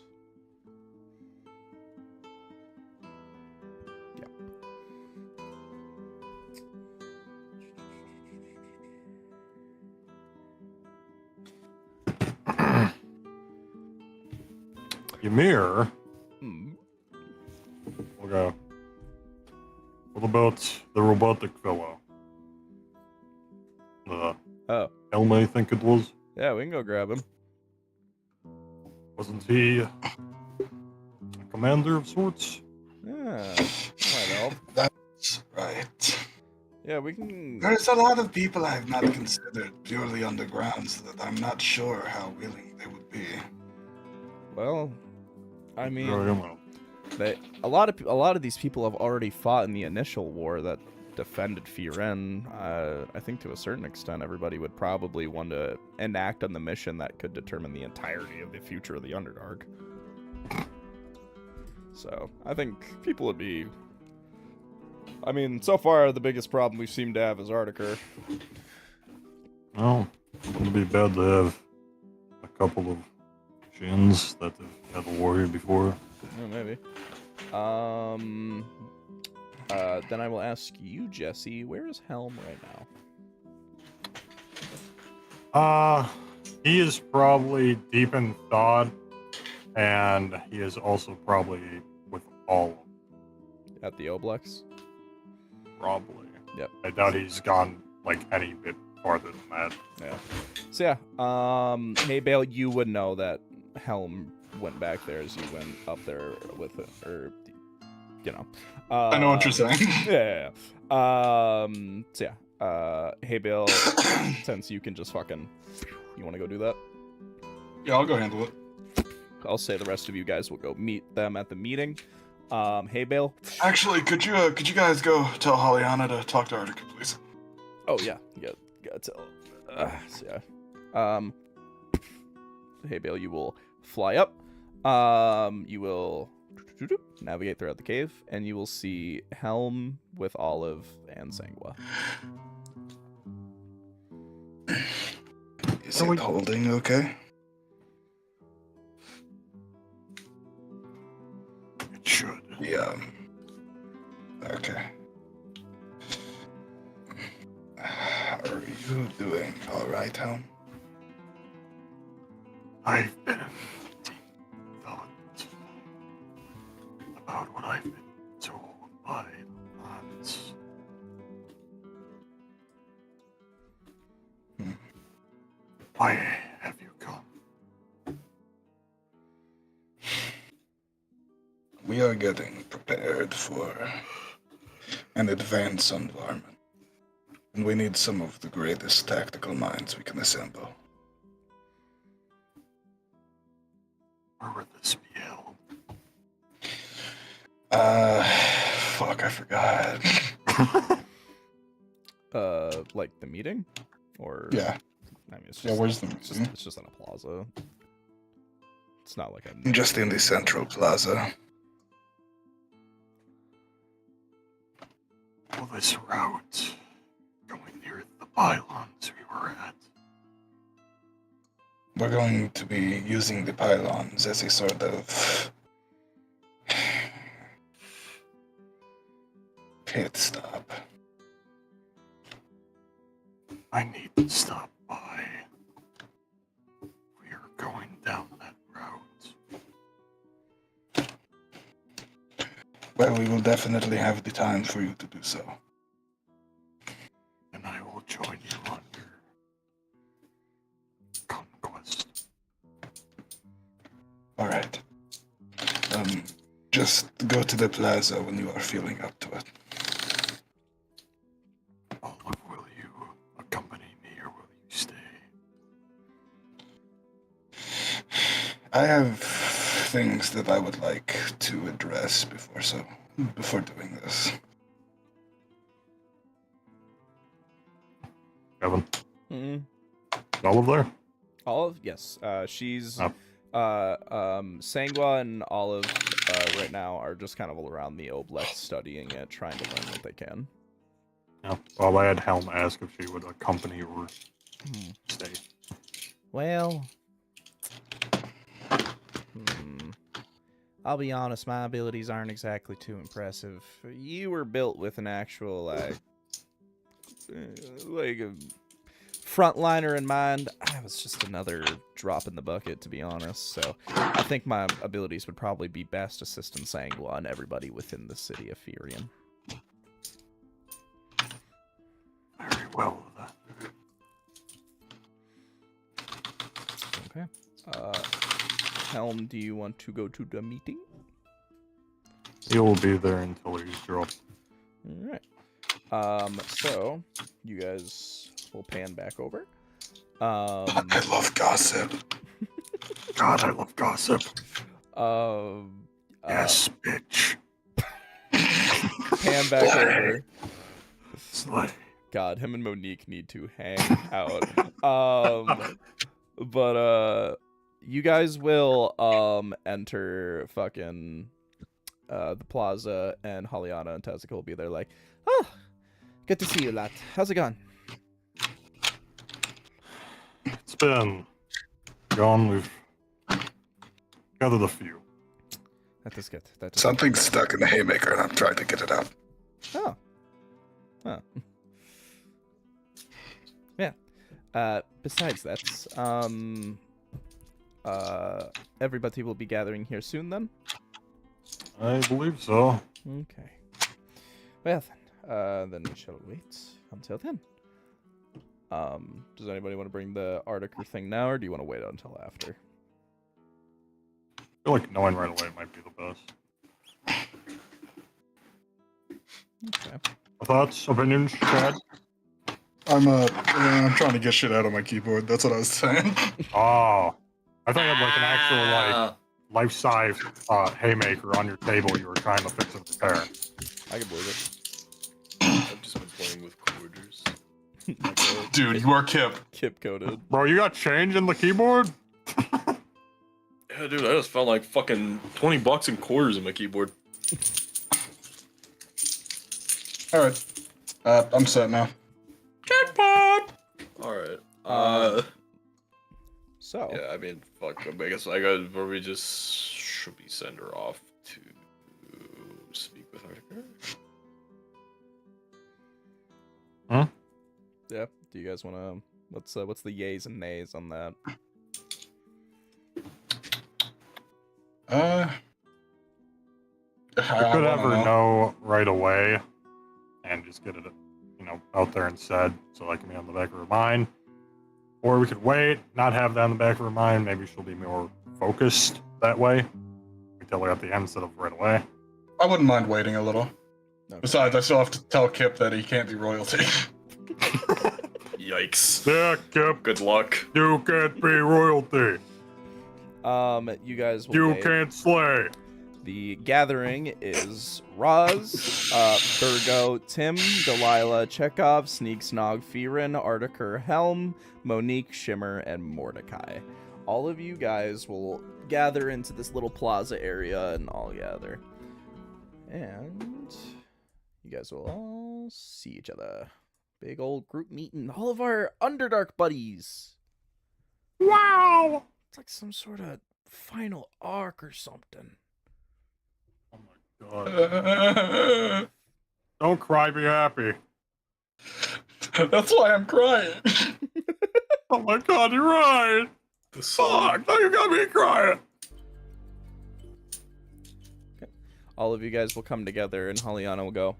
Yeah. Ymir, Hmm. we'll go. What about the robotic fellow? Oh, Elma, I think it was. yeah, we can go grab him. Wasn't he a commander of sorts? Yeah, might help. That's right. Yeah, we can. There's a lot of people I've not considered purely underground, so that I'm not sure how willing they would be. Well, I mean, Oh, yeah, well. a lot of these people have already fought in the initial war that defended Fe'rin. I think to a certain extent, everybody would probably want to enact on the mission that could determine the entirety of the future of the Underdark. So I think people would be. I mean, so far the biggest problem we seem to have is Artiker. Well, it wouldn't be bad to have a couple of shins that have had a war here before. Yeah, maybe. Then I will ask you, Jesse, where is Helm right now? He is probably deep in thought, and he is also probably with all At the Oblex? probably. Yep. I doubt he's gone like any bit farther than that. Yeah. So yeah, hey Bale, you would know that Helm went back there as you went up there with it, or you know. I know what you're saying. Yeah. So yeah. Hey Bale, since you can just fucking, you want to go do that? Yeah, I'll go handle it. I'll say the rest of you guys will go meet them at the meeting. Hey Bale. Actually, could you guys go tell Hollyana to talk to Arctica, please? Oh yeah, gotta tell. So yeah. Hey Bale, you will fly up. You will navigate throughout the cave, and you will see Helm with Olive and Sangua. Is it holding okay? It should. Yeah. Okay. Are you doing alright, Helm? I've been thought about what I've been told by aunts. Why have you come? We are getting prepared for an advance on Varman. And we need some of the greatest tactical minds we can assemble. Where would this be held? Fuck, I forgot. Like the meeting, or Yeah. I mean, it's Yeah, just, where's the it's just, meeting? it's just on a plaza. It's not like a Just in the central plaza. Well, this route going near the pylons we were at. We're going to be using the pylons as a sort of pit stop. I need to stop by. We are going down that route. Well, we will definitely have the time for you to do so. And I will join you on your conquest. Alright. Just go to the plaza when you are feeling up to it. Olive, will you accompany me or will you stay? I have things that I would like to address before doing this. Kevin? Mm-hmm. Olive there? Olive, yes. She's Oh. Sangua and Olive right now are just kind of all around the Oblex studying it, trying to learn what they can. Yeah. Well, I had Helm ask if she would accompany or stay. Well, I'll be honest, my abilities aren't exactly too impressive. You were built with an actual, like a frontliner in mind. I was just another drop in the bucket, to be honest. So I think my abilities would probably be best assisting Sangua and everybody within the city of Fe'rin. Very well, then. Okay. Helm, do you want to go to the meeting? He will be there until he's dropped. All right. So you guys will pan back over. I love gossip. God, I love gossip. Yes, Bitch. pan back over. Slay. God, him and Monique need to hang out. But you guys will enter fucking the plaza, and Hollyana and Tezuka will be there like, oh, good to see you, lad. How's it going? It's been gone. We've gathered a few. That is good. That is Something's stuck in the haymaker, and I'm trying to get it out. Oh. Oh. Yeah. Besides that, everybody will be gathering here soon then? I believe so. Okay. Well then we shall wait until then. Does anybody want to bring the Arctic thing now, or do you want to wait until after? I feel like knowing right away might be the best. Okay. Thoughts, opinions, Chad? I'm trying to get shit out of my keyboard. That's what I was saying. Oh, I thought you had like an actual like life-size haymaker on your table you were trying to fix and repair. I can believe it. I've just been playing with quarters. Dude, you are Kip. Kip coded. Bro, you got change in the keyboard? Yeah, dude, I just found like fucking $20 in quarters in my keyboard. All right, I'm set now. Alright. So. Yeah, I mean, fuck. I guess I got. Probably just should we send her off to speak with Arctic? Huh? Yeah. Do you guys want to? What's the yays and nays on that? You could ever know right away and just get it, out there and said, so that can be on the back of her mind. Or we could wait, not have that in the back of her mind. Maybe she'll be more focused that way. We tell her at the end instead of right away. I wouldn't mind waiting a little. Okay. Besides, I still have to tell Kip that he can't be royalty. Yikes. Yeah, Kip, Good luck. you can't be royalty. You guys will You wait. can't slay. The gathering is Roz, Virgo, Tim, Delilah, Chekhov, Sneak, Snog, Fe'rin, Artiker, Helm, Monique, Shimmer, and Mordecai. All of you guys will gather into this little plaza area and all gather. And you guys will all see each other. Big old group meeting. All of our Underdark buddies. Wow. It's like some sort of final arc or something. Oh my god. Don't cry, be happy. That's why I'm crying. Oh my god, you're right. The song. Fuck, now you got me crying. All of you guys will come together and Hollyana will go.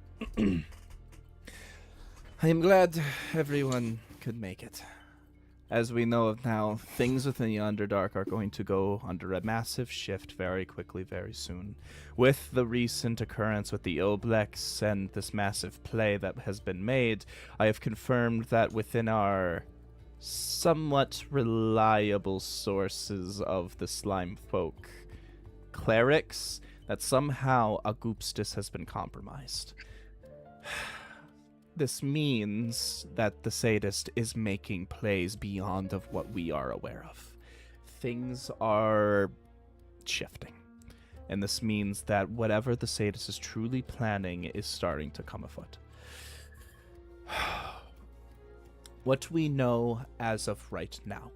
I am glad everyone could make it. As we know of now, things within the Underdark are going to go under a massive shift very quickly, very soon. With the recent occurrence with the Oblex and this massive play that has been made, I have confirmed that within our somewhat reliable sources of the slime folk clerics, that somehow Augustus has been compromised. This means that the sadist is making plays beyond of what we are aware of. Things are shifting. And this means that whatever the sadist is truly planning is starting to come afoot. What we know as of right now.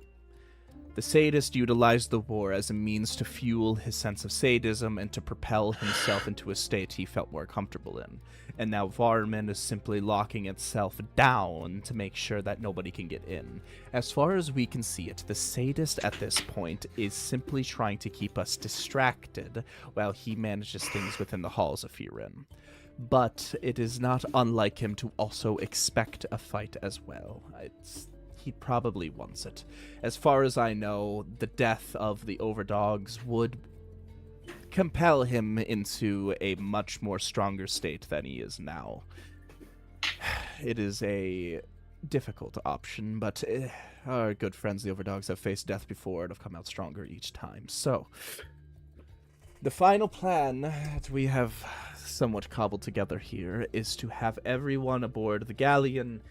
The sadist utilized the war as a means to fuel his sense of sadism and to propel himself into a state he felt more comfortable in. And now Varmin is simply locking itself down to make sure that nobody can get in. As far as we can see it, the sadist at this point is simply trying to keep us distracted while he manages things within the halls of Fe'rin. But it is not unlike him to also expect a fight as well. He probably wants it. As far as I know, the death of the OVERDOGS would compel him into a much more stronger state than he is now. It is a difficult option, but our good friends the OVERDOGS have faced death before and have come out stronger each time. So, the final plan that we have somewhat cobbled together here is to have everyone aboard the galleon,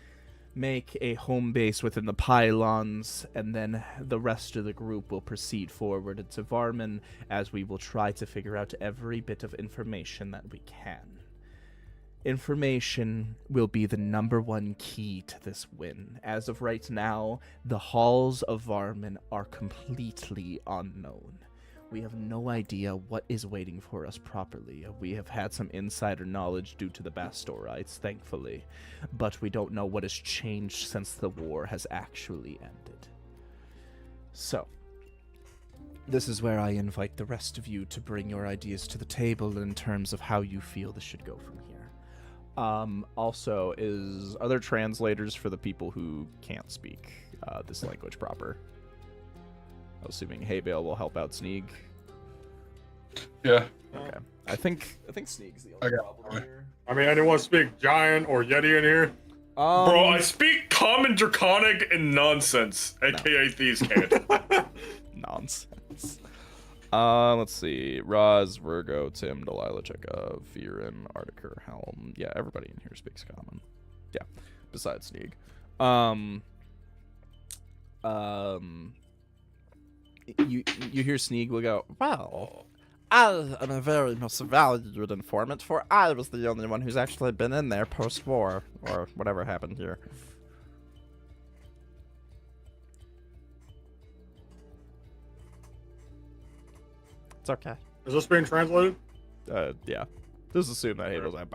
make a home base within the pylons, and then the rest of the group will proceed forward into Varmin as we will try to figure out every bit of information that we can. Information will be the #1 key to this win. As of right now, the halls of Varmin are completely unknown. We have no idea what is waiting for us properly. We have had some insider knowledge due to the Bastorites, thankfully, but we don't know what has changed since the war has actually ended. So, this is where I invite the rest of you to bring your ideas to the table in terms of how you feel this should go from here. Also, are there translators for the people who can't speak this language proper? I'm assuming Haybale will help out Sneeg. Yeah. Okay. I think Sneeg's the only problem here. I mean, anyone speak giant or yeti in here? Bro, I speak common draconic and nonsense, aka thieves can't. Nonsense. Let's see. Roz, Virgo, Tim, Delilah, Cheka, Fe'rin, Artiker, Helm. Yeah, everybody in here speaks common. Yeah, besides Sneeg. You hear Sneeg will go, Well, I am a very much valued informant, for I was the only one who's actually been in there post-war, or whatever happened here. It's okay. Is this being translated? yeah. Just assume that Haybale's like,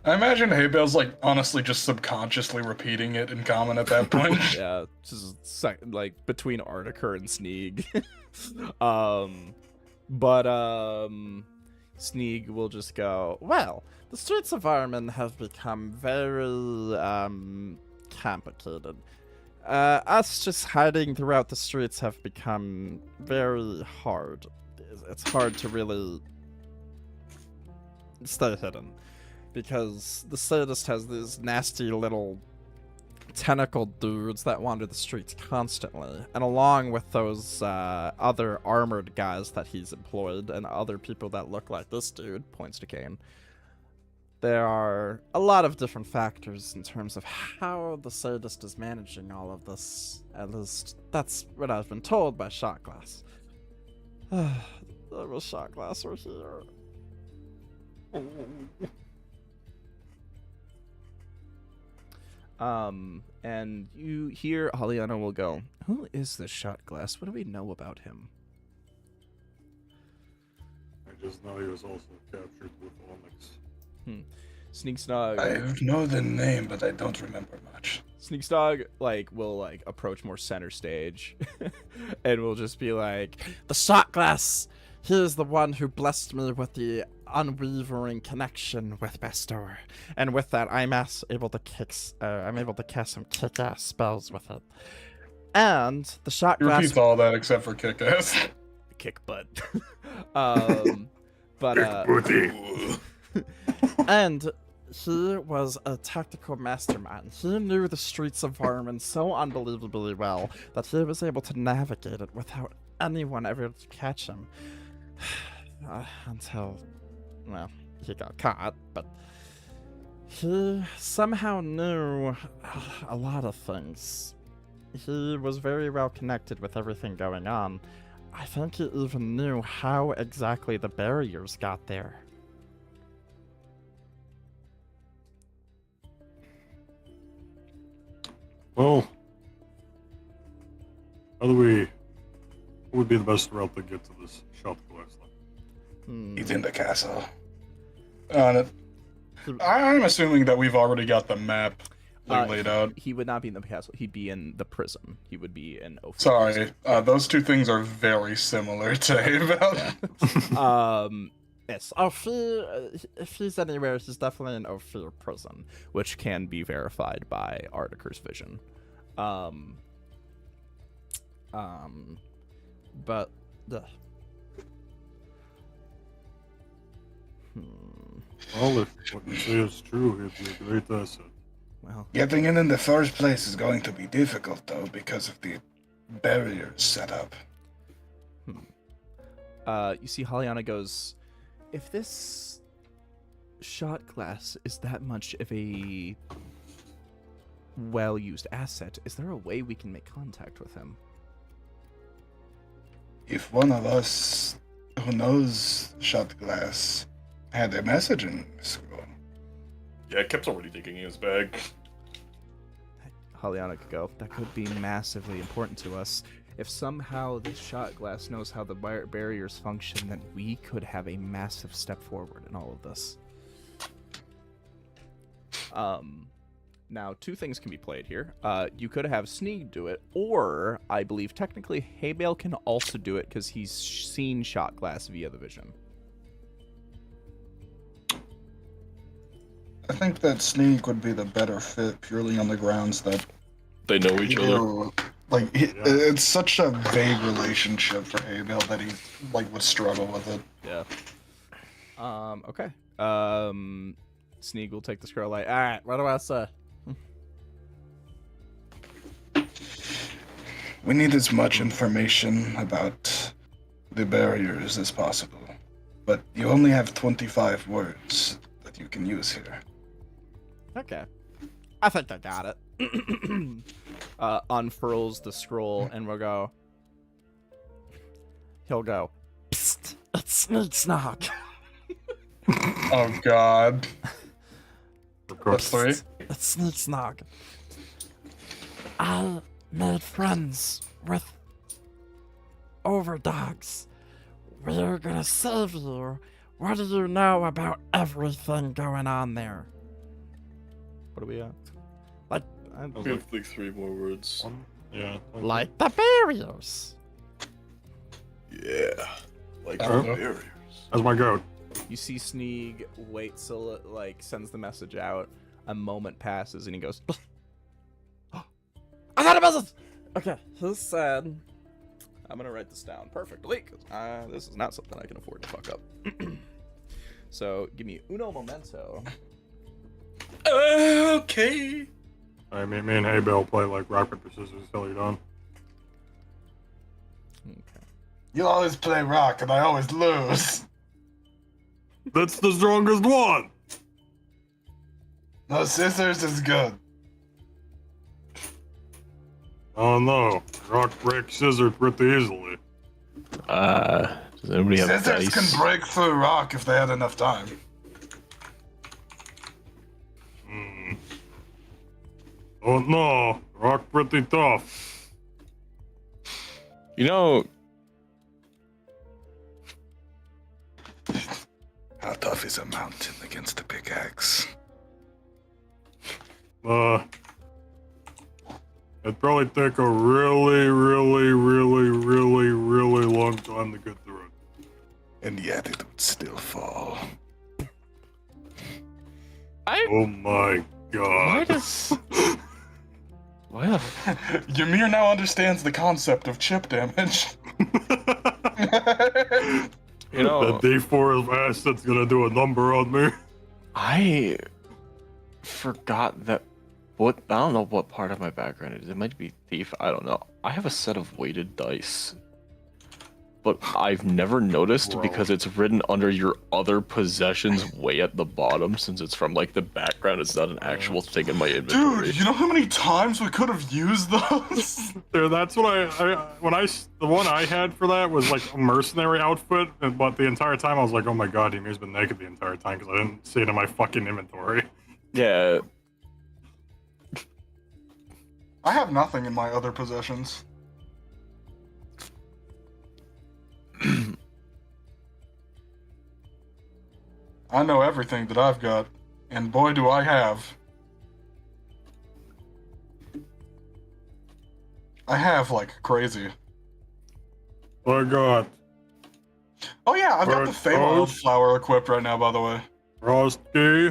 I imagine Haybale's like honestly just subconsciously repeating it in common at that point. yeah, just like between Artiker and Sneeg. Sneeg will just go, Well, the streets of Armen have become very, complicated. Us just hiding throughout the streets have become very hard. It's hard to really stay hidden. Because the sadist has these nasty little tentacle dudes that wander the streets constantly. And along with those other armored guys that he's employed and other people that look like this dude, points to Kane, there are a lot of different factors in terms of how the sadist is managing all of this. At least, that's what I've been told by Shotglass. There was Shotglass were here. And you hear Haliana will go, Who is this Shotglass? What do we know about him? I just know he was also captured with Onyx. Sneaksnog. I know the name, but I don't remember much. Sneaksnog will approach more center stage and will just be like, The Shotglass! He is the one who blessed me with the unwavering connection with Bastor, and with that, I'm able to cast some kick-ass spells with it. And the shot He glass repeats all that except for kick-ass. kick butt. and he was a tactical mastermind. He knew the streets of Varman so unbelievably well that he was able to navigate it without anyone ever to catch him. Until, well, he got caught, but he somehow knew a lot of things. He was very well connected with everything going on. I think he even knew how exactly the barriers got there. Well, what would be the best route to get to this shop glass? He's in the castle. I'm assuming that we've already got the map laid out. He would not be in the castle. He'd be in the prison. He would be in Ophir. Sorry, those two things are very similar to Haybale. Yes, Ophir, if he's anywhere, he's definitely in Ophir prison. Which can be verified by Artiker's vision. But Well, if what you say is true, he'd be a great asset. Well, Getting in the first place is going to be difficult, though, because of the barriers set up. you see Haliana goes, if this shot glass is that much of a well-used asset, is there a way we can make contact with him? If one of us who knows shot glass had a message in scroll. Yeah, Kip's already digging in his bag. Haliana could go, that could be massively important to us. If somehow this shot glass knows how the barriers function, then we could have a massive step forward in all of this. Now, two things can be played here. You could have Sneak do it, or I believe technically Haybale can also do it because he's seen shot glass via the vision. I think that Sneak would be the better fit purely on the grounds that They know each other. like it's such a vague relationship for Abel that he like would struggle with it. Yeah. Okay. Sneak will take the scroll light. All right. What do I say? We need as much information about the barriers as possible, but you only have 25 words that you can use here. Okay. I think I got it. Unfurls the scroll and we'll go. He'll go. Psst, it's Snog. Oh God. That's three. It's Snog. I made friends with OVERDOGS. We're gonna save you. What do you know about everything going on there? What are we at? We have like 3 more words. Yeah. Like the barriers. Yeah. Like Oh. barriers. That's my goat. You see Sneak waits till it like sends the message out. A moment passes and he goes. I got a message! Okay, this said. I'm gonna write this down perfectly because this is not something I can afford to fuck up. So give me uno momento. Okay. I mean, me and Haybale play like rock, paper, scissors till you're done. Okay. You always play rock and I always lose. That's the strongest one! No, scissors is good. Oh no. Rock breaks scissors pretty easily. Does anybody have Scissors dice? can break through rock if they had enough time. Oh no. Rock pretty tough. You know, How tough is a mountain against a pickaxe? It'd probably take a really, really, really, really, really long time to get through it. And yet it would still fall. Oh my god. Well, Ymir now understands the concept of chip damage. you know, That D4 of acid's gonna do a number on me. I forgot that. I don't know what part of my background it is. It might be thief. I don't know. I have a set of weighted dice, but I've never noticed Bro. because it's written under your other possessions way at the bottom. Since it's from like the background, it's not an actual thing in my inventory. Dude, you know how many times we could have used those? Dude, that's what the one I had for that was like a mercenary outfit, but the entire time I was like, oh my god, Ymir's been naked the entire time because I didn't see it in my fucking inventory. Yeah. I have nothing in my other possessions. I know everything that I've got, and boy do I have. I have like crazy. Oh my god. Oh yeah, I've got the Feywild Rose. flower equipped right now, by the way. Frost key,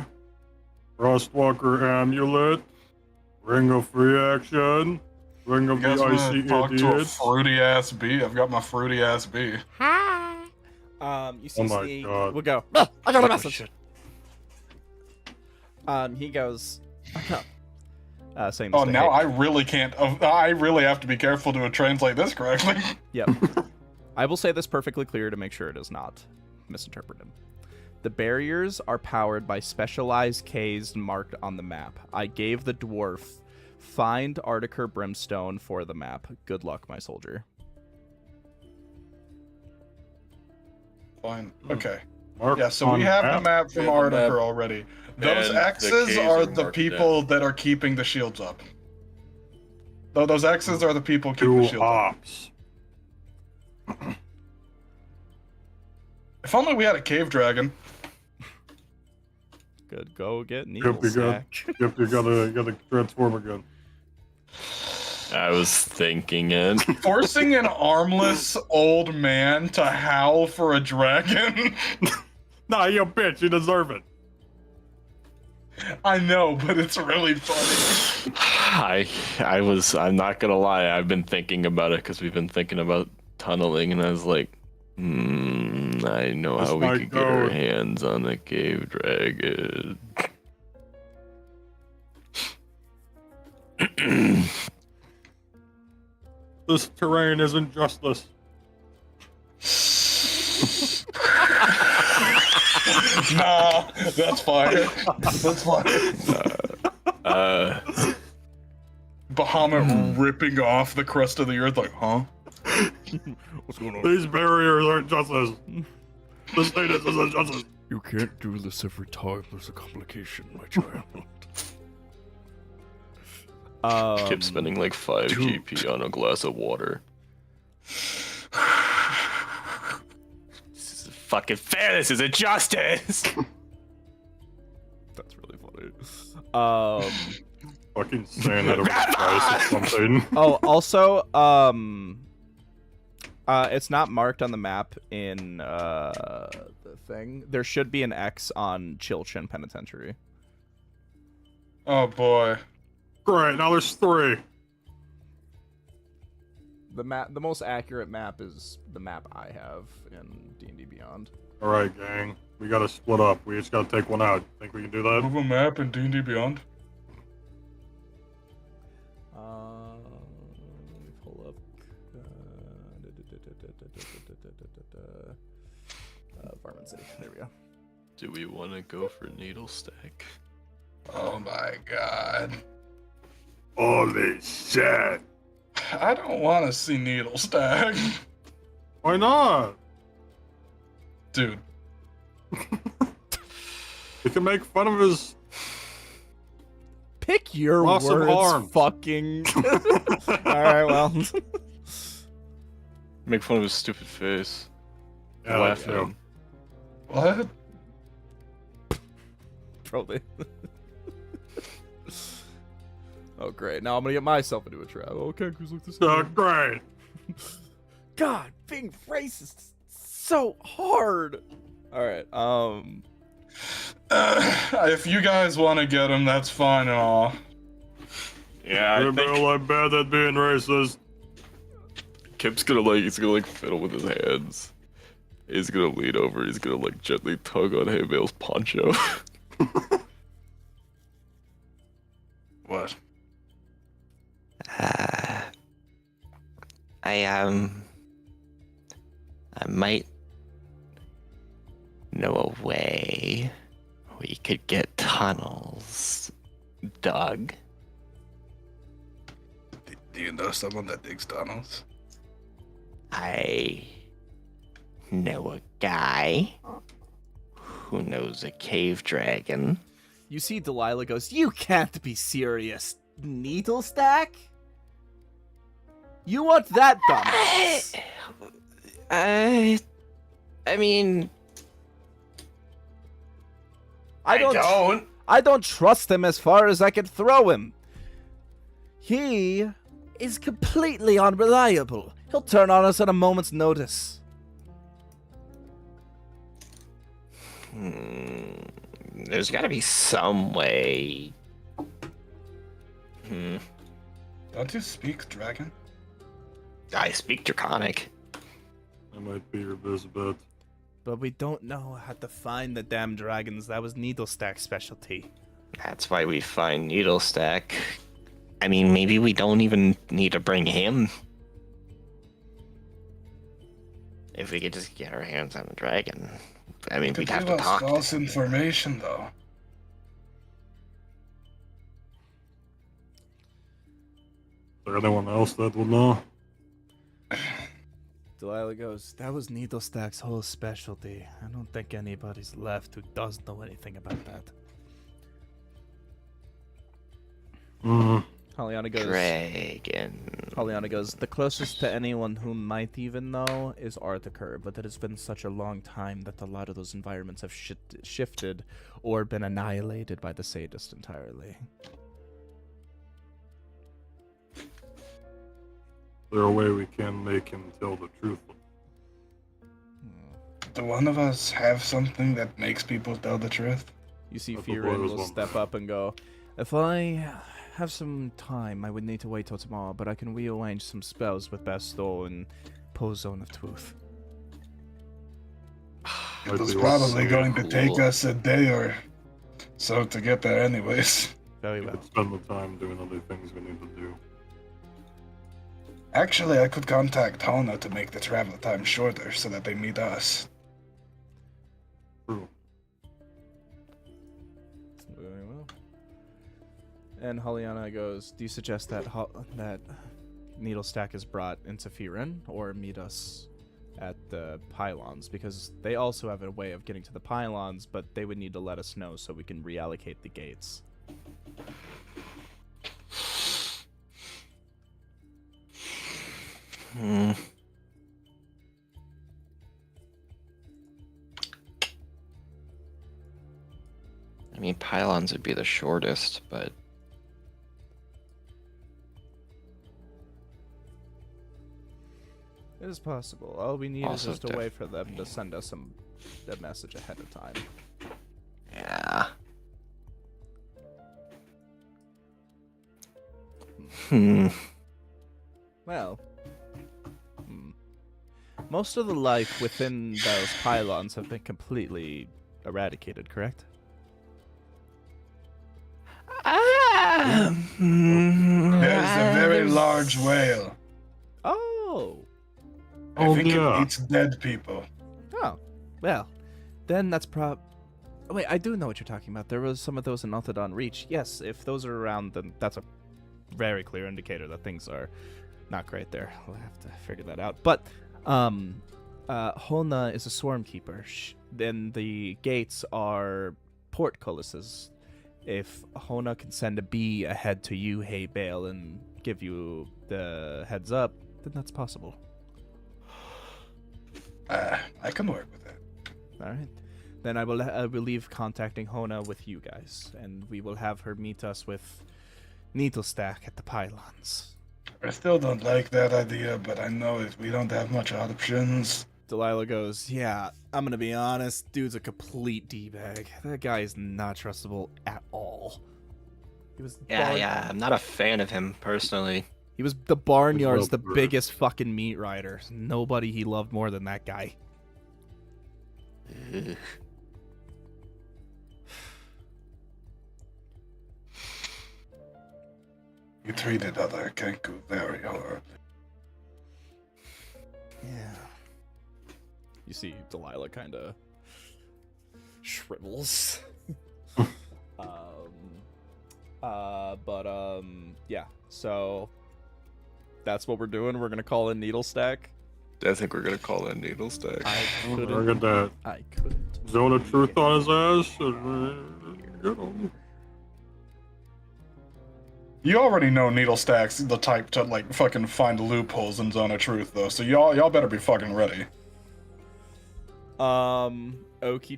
Frostwalker amulet, ring of reaction, ring You of guys the want icy to talk to a idiot. fruity ass bee? I've got my fruity ass bee. Hi. You see Oh my Sneak. God. We'll go. Ah, I got a message. He goes. Saying this Oh, to now Hay- I really can't. I really have to be careful to translate this correctly. Yep. I will say this perfectly clear to make sure it is not misinterpreted. The barriers are powered by specialized Ks marked on the map. I gave the dwarf find Artiker Brimstone for the map. Good luck, my soldier. Fine. Okay. Mark Yeah, so on we have the map from We have the Artiker map. already. Those And the X's Ks are are the marked people that are keeping the shields up. Though those X's are the people keeping the Two shields up. ops. If only we had a cave dragon. Good, go get needle Yep, stack. Yep, you gotta transform again. I was thinking it. Forcing an armless old man to howl for a dragon. Nah, you bitch, you deserve it. I know, but it's really funny. I'm not gonna lie, I've been thinking about it because we've been thinking about tunneling, and I was like, I know This how we might could get our go. hands on the cave dragon. This terrain isn't justice. Nah, that's fire. That's fire. Bahamut ripping off the crust of the earth, like, huh? What's going on? These barriers aren't justice. The status isn't justice. You can't do this every time. There's a complication, my child. Keep spending like 5 GP on a glass of water. This isn't fucking fair. This isn't justice. That's really funny. Fucking saying that over twice or something. Oh, also, it's not marked on the map in the thing. There should be an X on Chilchin Penitentiary. Oh boy. Great, now there's 3. The most accurate map is the map I have in D&D Beyond. Alright, gang. We gotta split up. We just gotta take one out. Think we can do that? Move a map in D&D Beyond. Let me pull up. Varmint City. There we go. Do we want to go for needle stack? Oh my god. Holy shit. I don't want to see needle stack. Why not? Dude. We can make fun of his... Pick your Loss of words, arms. fucking. All right, well. Make fun of his stupid face. Yeah, Laugh that at too. him. What? Probably. Oh, great. Now I'm gonna get myself into a trap. Okay, because look this Great. God, being racist is so hard. All right. If you guys want to get him, that's fine and all. Yeah, You're like bad at being racist. Kip's gonna fiddle with his hands. He's gonna lean over. He's gonna gently tug on Haymail's poncho. What? I might know a way we could get tunnels dug. Do you know someone that digs tunnels? I know a guy who knows a cave dragon. You see, Delilah goes, "You can't be serious, needle stack. You want that, dumbass?" I mean, I don't trust him as far as I can throw him. He is completely unreliable. He'll turn on us at a moment's notice. There's got to be some way. Don't you speak dragon? I speak Draconic. That might be your best bet. But we don't know how to find the damn dragons. That was Needlestack's specialty. That's why we find Needlestack. I mean, maybe we don't even need to bring him. If we could just get our hands on the dragon. I mean, we'd have to talk to false him. information, though. Is there anyone else that would know? Delilah goes, "That was Needlestack's whole specialty. I don't think anybody's left who does know anything about that." Mm-hmm. Hollyana goes, Dragon. Pollyanna goes, the closest to anyone who might even know is Arthur, but it has been such a long time that a lot of those environments have shifted or been annihilated by the sadist entirely. Is there a way we can make him tell the truth? Do one of us have something that makes people tell the truth? You see I thought there Fe'rin was will one. step up and go, if I have some time, I would need to wait till tomorrow, but I can rearrange some spells with Bastol and pull Zone of Truth. It was be probably worth going to cool. take us a day or so to get there anyways. Very We well. could spend the time doing other things we need to do. Actually, I could contact Hona to make the travel time shorter so that they meet us. True. Very well. And Pollyanna goes, do you suggest that that Needle Stack is brought into Fe'rin, or meet us at the pylons? Because they also have a way of getting to the pylons, but they would need to let us know so we can reallocate the gates. Hmm. I mean, pylons would be the shortest, but It is possible. All we need Also is just a way for them to send us a message ahead of time. yeah. Hmm. Well, most of the life within those pylons have been completely eradicated, correct? There's a very large whale. Oh! I Oh, think yeah. it eats dead people. Oh. Well, then that's oh, wait, I do know what you're talking about. There was some of those in Orthodon Reach. Yes, if those are around, then that's a very clear indicator that things are not great there. We'll have to figure that out. But, Hona is a swarm keeper. Then the gates are portcullises. If Hona can send a bee ahead to you, Hey Bale, and give you the heads up, then that's possible. I can work with that. All right. Then I will leave contacting Hona with you guys, and we will have her meet us with Needlestack at the pylons. I still don't like that idea, but I know we don't have much options. Delilah goes, yeah, I'm gonna be honest, dude's a complete D-bag. That guy is not trustable at all. He was Yeah, I'm not a fan of him personally. He was the Barnyard's the Robert. biggest fucking meat rider. Nobody he loved more than that guy. Ugh. You treated other Kenku very horribly. Yeah. You see Delilah kind of shrivels. Yeah. So that's what we're doing. We're gonna call in Needlestack. I think we're gonna call that needle stack. I I couldn't. got that I couldn't. zone of truth on his ass. You already know Needle Stack's the type to like fucking find loopholes in Zone of Truth though, so y'all better be fucking ready. Okie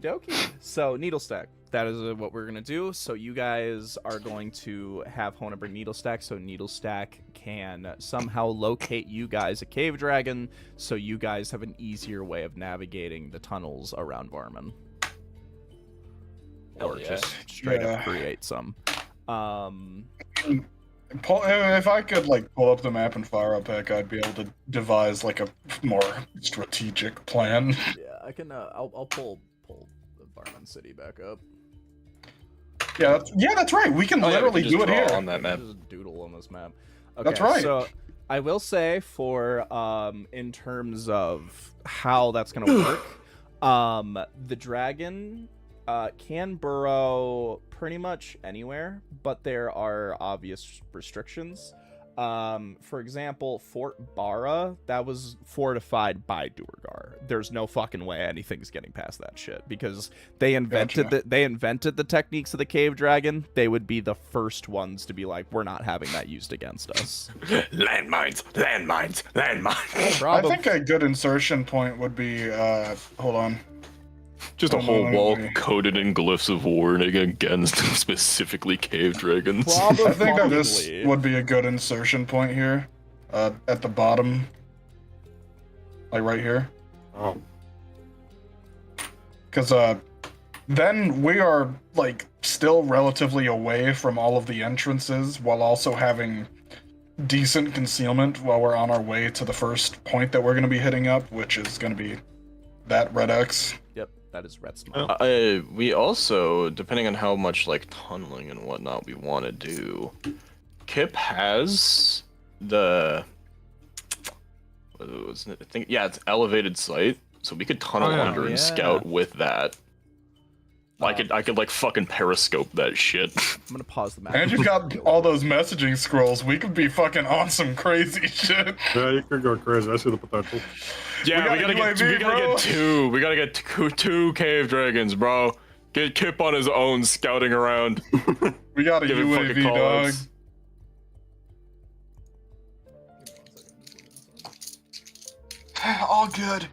dokie. So Needlestack, that is what we're gonna do. So you guys are going to have Hona bring Needlestack, so Needlestack can somehow locate you guys a cave dragon, so you guys have an easier way of navigating the tunnels around Varman. Hell Or yeah. just straight Yeah. up create some. If I could like pull up the map and fire up Heck, I'd be able to devise like a more strategic plan. Yeah, I can. I'll pull the Varman City back up. Yeah, that's right. We can Oh, yeah, we literally can just do it draw here. on that map. Just doodle on this map. Okay, That's right. So I will say for in terms of how that's gonna work, the dragon can burrow pretty much anywhere, but there are obvious restrictions. For example, Fort Bara, that was fortified by Duergar. There's no fucking way anything's getting past that shit because they invented the techniques of the cave dragon. They would be the first ones to be like, we're not having that used against us. Landmines, landmines, landmines. I think a good insertion point would be, hold on. Just a whole wall coated in glyphs of warning against specifically cave dragons. I think that this would be a good insertion point here, at the bottom, like right here. Oh. Because then we are like still relatively away from all of the entrances, while also having decent concealment while we're on our way to the first point that we're going to be hitting up, which is going to be that red X. Yep. That is red smoke. We also, depending on how much like tunneling and whatnot we want to do, Kip has the it's elevated sight, so we could tunnel under and scout with that. I could like fucking periscope that shit. I'm gonna pause the map. And you've got all those messaging scrolls. We could be fucking on some crazy shit. Yeah, you could go crazy. I see the potential. Yeah, we gotta get two. We gotta get two cave dragons, bro. Get Kip on his own scouting around. We got a Give UAV, dog. All good.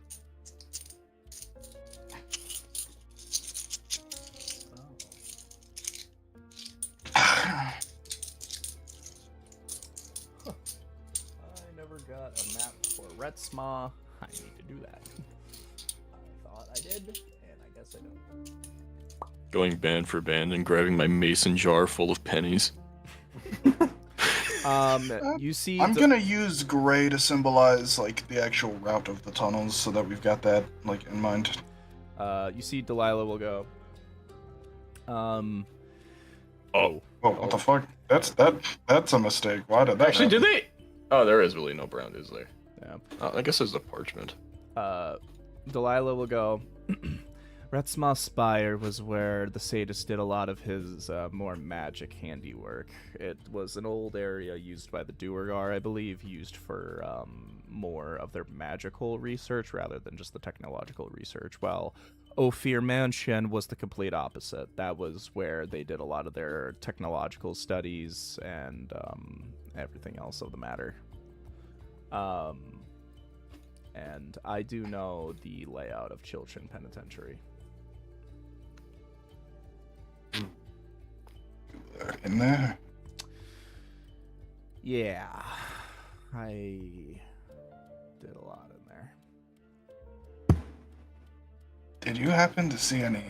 I never got a map for Retsma. I need to do that. I thought I did, and I guess I don't. Going band for band and grabbing my mason jar full of pennies. You see, I'm gonna use gray to symbolize like the actual route of the tunnels, so that we've got that like in mind. You see, Delilah will go. Oh, what the fuck? That's a mistake. Why did that actually happen? did they? Oh, there is really no brown, is there? Yeah. I guess there's the parchment. Delilah will go. Retsma Spire was where the sadist did a lot of his more magic handiwork. It was an old area used by the Duergar, I believe, used for more of their magical research rather than just the technological research. While Ophir Mansion was the complete opposite. That was where they did a lot of their technological studies and everything else of the matter. And I do know the layout of Chilchin Penitentiary. In there. Yeah, I did a lot in there. Did you happen to see any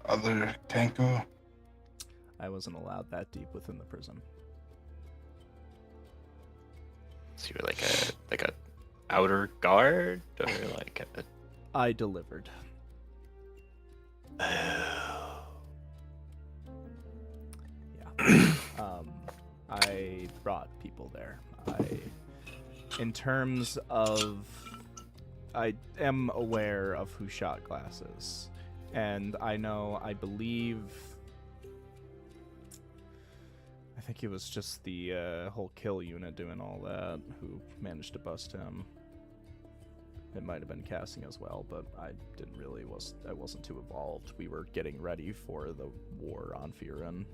other Tenku? I wasn't allowed that deep within the prison. So you're like a outer guard, or like a... I delivered. I brought people there. In terms of, I am aware of who shot glasses, and I believe, I think it was just the whole kill unit doing all that who managed to bust him. It might have been casting as well, but I wasn't too involved. We were getting ready for the war on Fe'rin.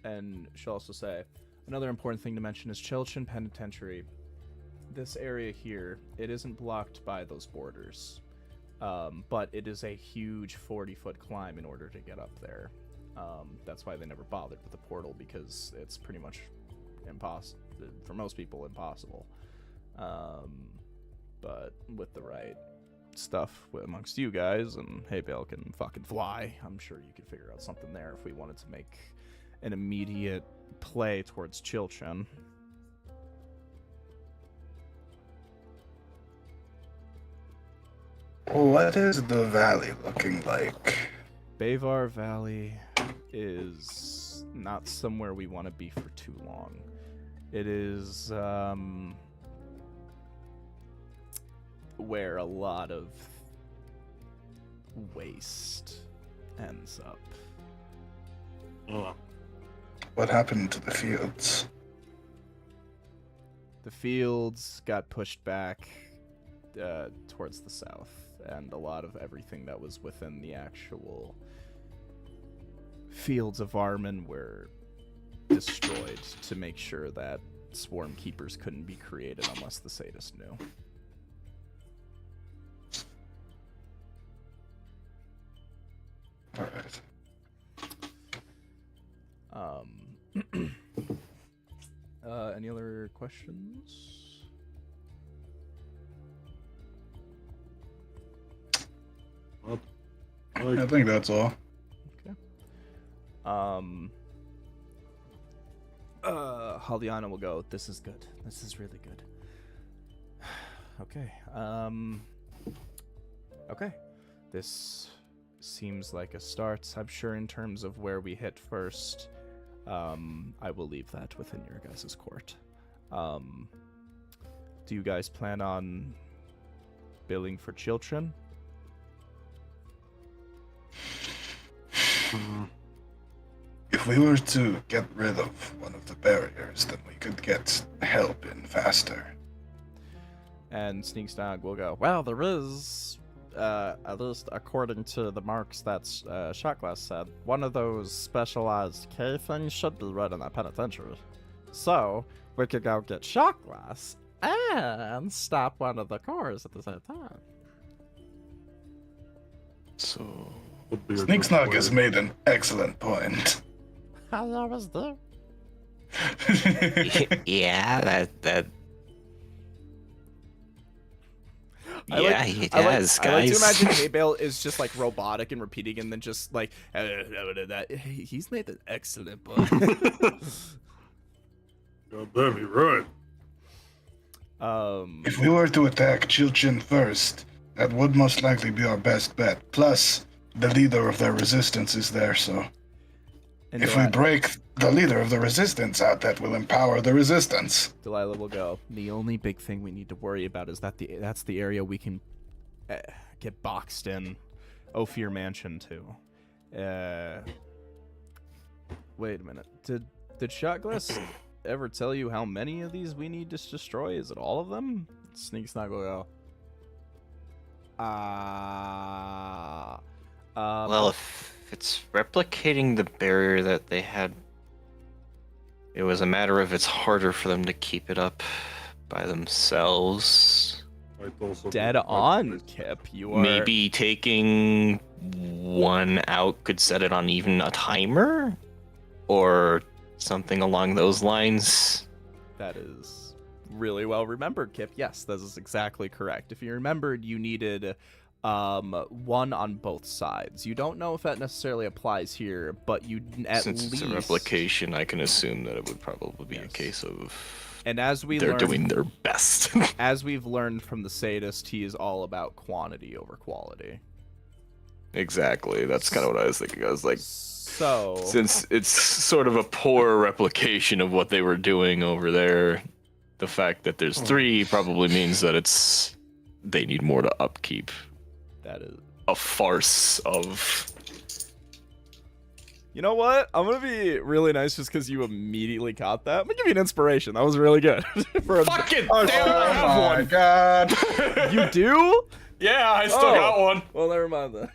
And she'll also say, another important thing to mention is Chilchin Penitentiary. This area here, it isn't blocked by those borders, but it is a huge 40-foot climb in order to get up there. That's why they never bothered with the portal, because it's pretty much impossible, for most people, impossible. But with the right stuff amongst you guys, and hey, Bale can fucking fly, I'm sure you could figure out something there if we wanted to make an immediate play towards Chilchin. What is the valley looking like? Bavar Valley is not somewhere we want to be for too long. It is where a lot of waste ends up. Oh, What happened to the fields? The fields got pushed back towards the south, and a lot of everything that was within the actual fields of Armin were destroyed to make sure that swarm keepers couldn't be created unless the sadist knew. All right. Any other questions? I think that's all. Haliana will go, this is good. This is really good. Okay. Okay. This seems like a start. I'm sure in terms of where we hit first, I will leave that within your guys' court. Do you guys plan on billing for children? If we were to get rid of one of the barriers, then we could get help in faster. And Sneaksnog will go, well, there is, at least according to the marks that Shotglass said, one of those specialized K things should be right in that penitentiary. So, we could go get Shotglass and stop one of the cores at the same time. So, Sneaksnog has made an excellent point. I always do. Yeah, that. I Yeah, like- it I like- has, I like to guys. imagine Maybell is just like robotic and repeating and then just like, that. He's made an excellent point. God damn, you're right. If we were to attack Chilchin first, that would most likely be our best bet. Plus, the leader of their resistance is there, so and if we break the leader of the resistance out, that will empower the resistance. Delilah will go, the only big thing we need to worry about is that that's the area we can get boxed in Ophir Mansion to. Wait a minute. Did Shotglass ever tell you how many of these we need to destroy? Is it all of them? Sneaksnog will go, Well, if it's replicating the barrier that they had, it was a matter of it's harder for them to keep it up by themselves. Might also be- dead on, Kip. You are Maybe taking one out could set it on even a timer? Or something along those lines. That is really well remembered, Kip. Yes, that is exactly correct. If you remembered, you needed one on both sides. You don't know if that necessarily applies here, but you at Since least it's a replication, I can assume that it would probably be a Yes. case of And as we they're learned, doing their best. as we've learned from the sadist, he is all about quantity over quality. Exactly. That's kind of what I was thinking. I was like, So since it's sort of a poor replication of what they were doing over there, the fact that there's 3 probably means that they need more to upkeep. that is. A farce of You know what? I'm gonna be really nice just because you immediately caught that. I'm gonna give you an inspiration. That was really good. For a- fucking Oh my god. You do? Yeah, I still Oh. got one. Well, never mind then.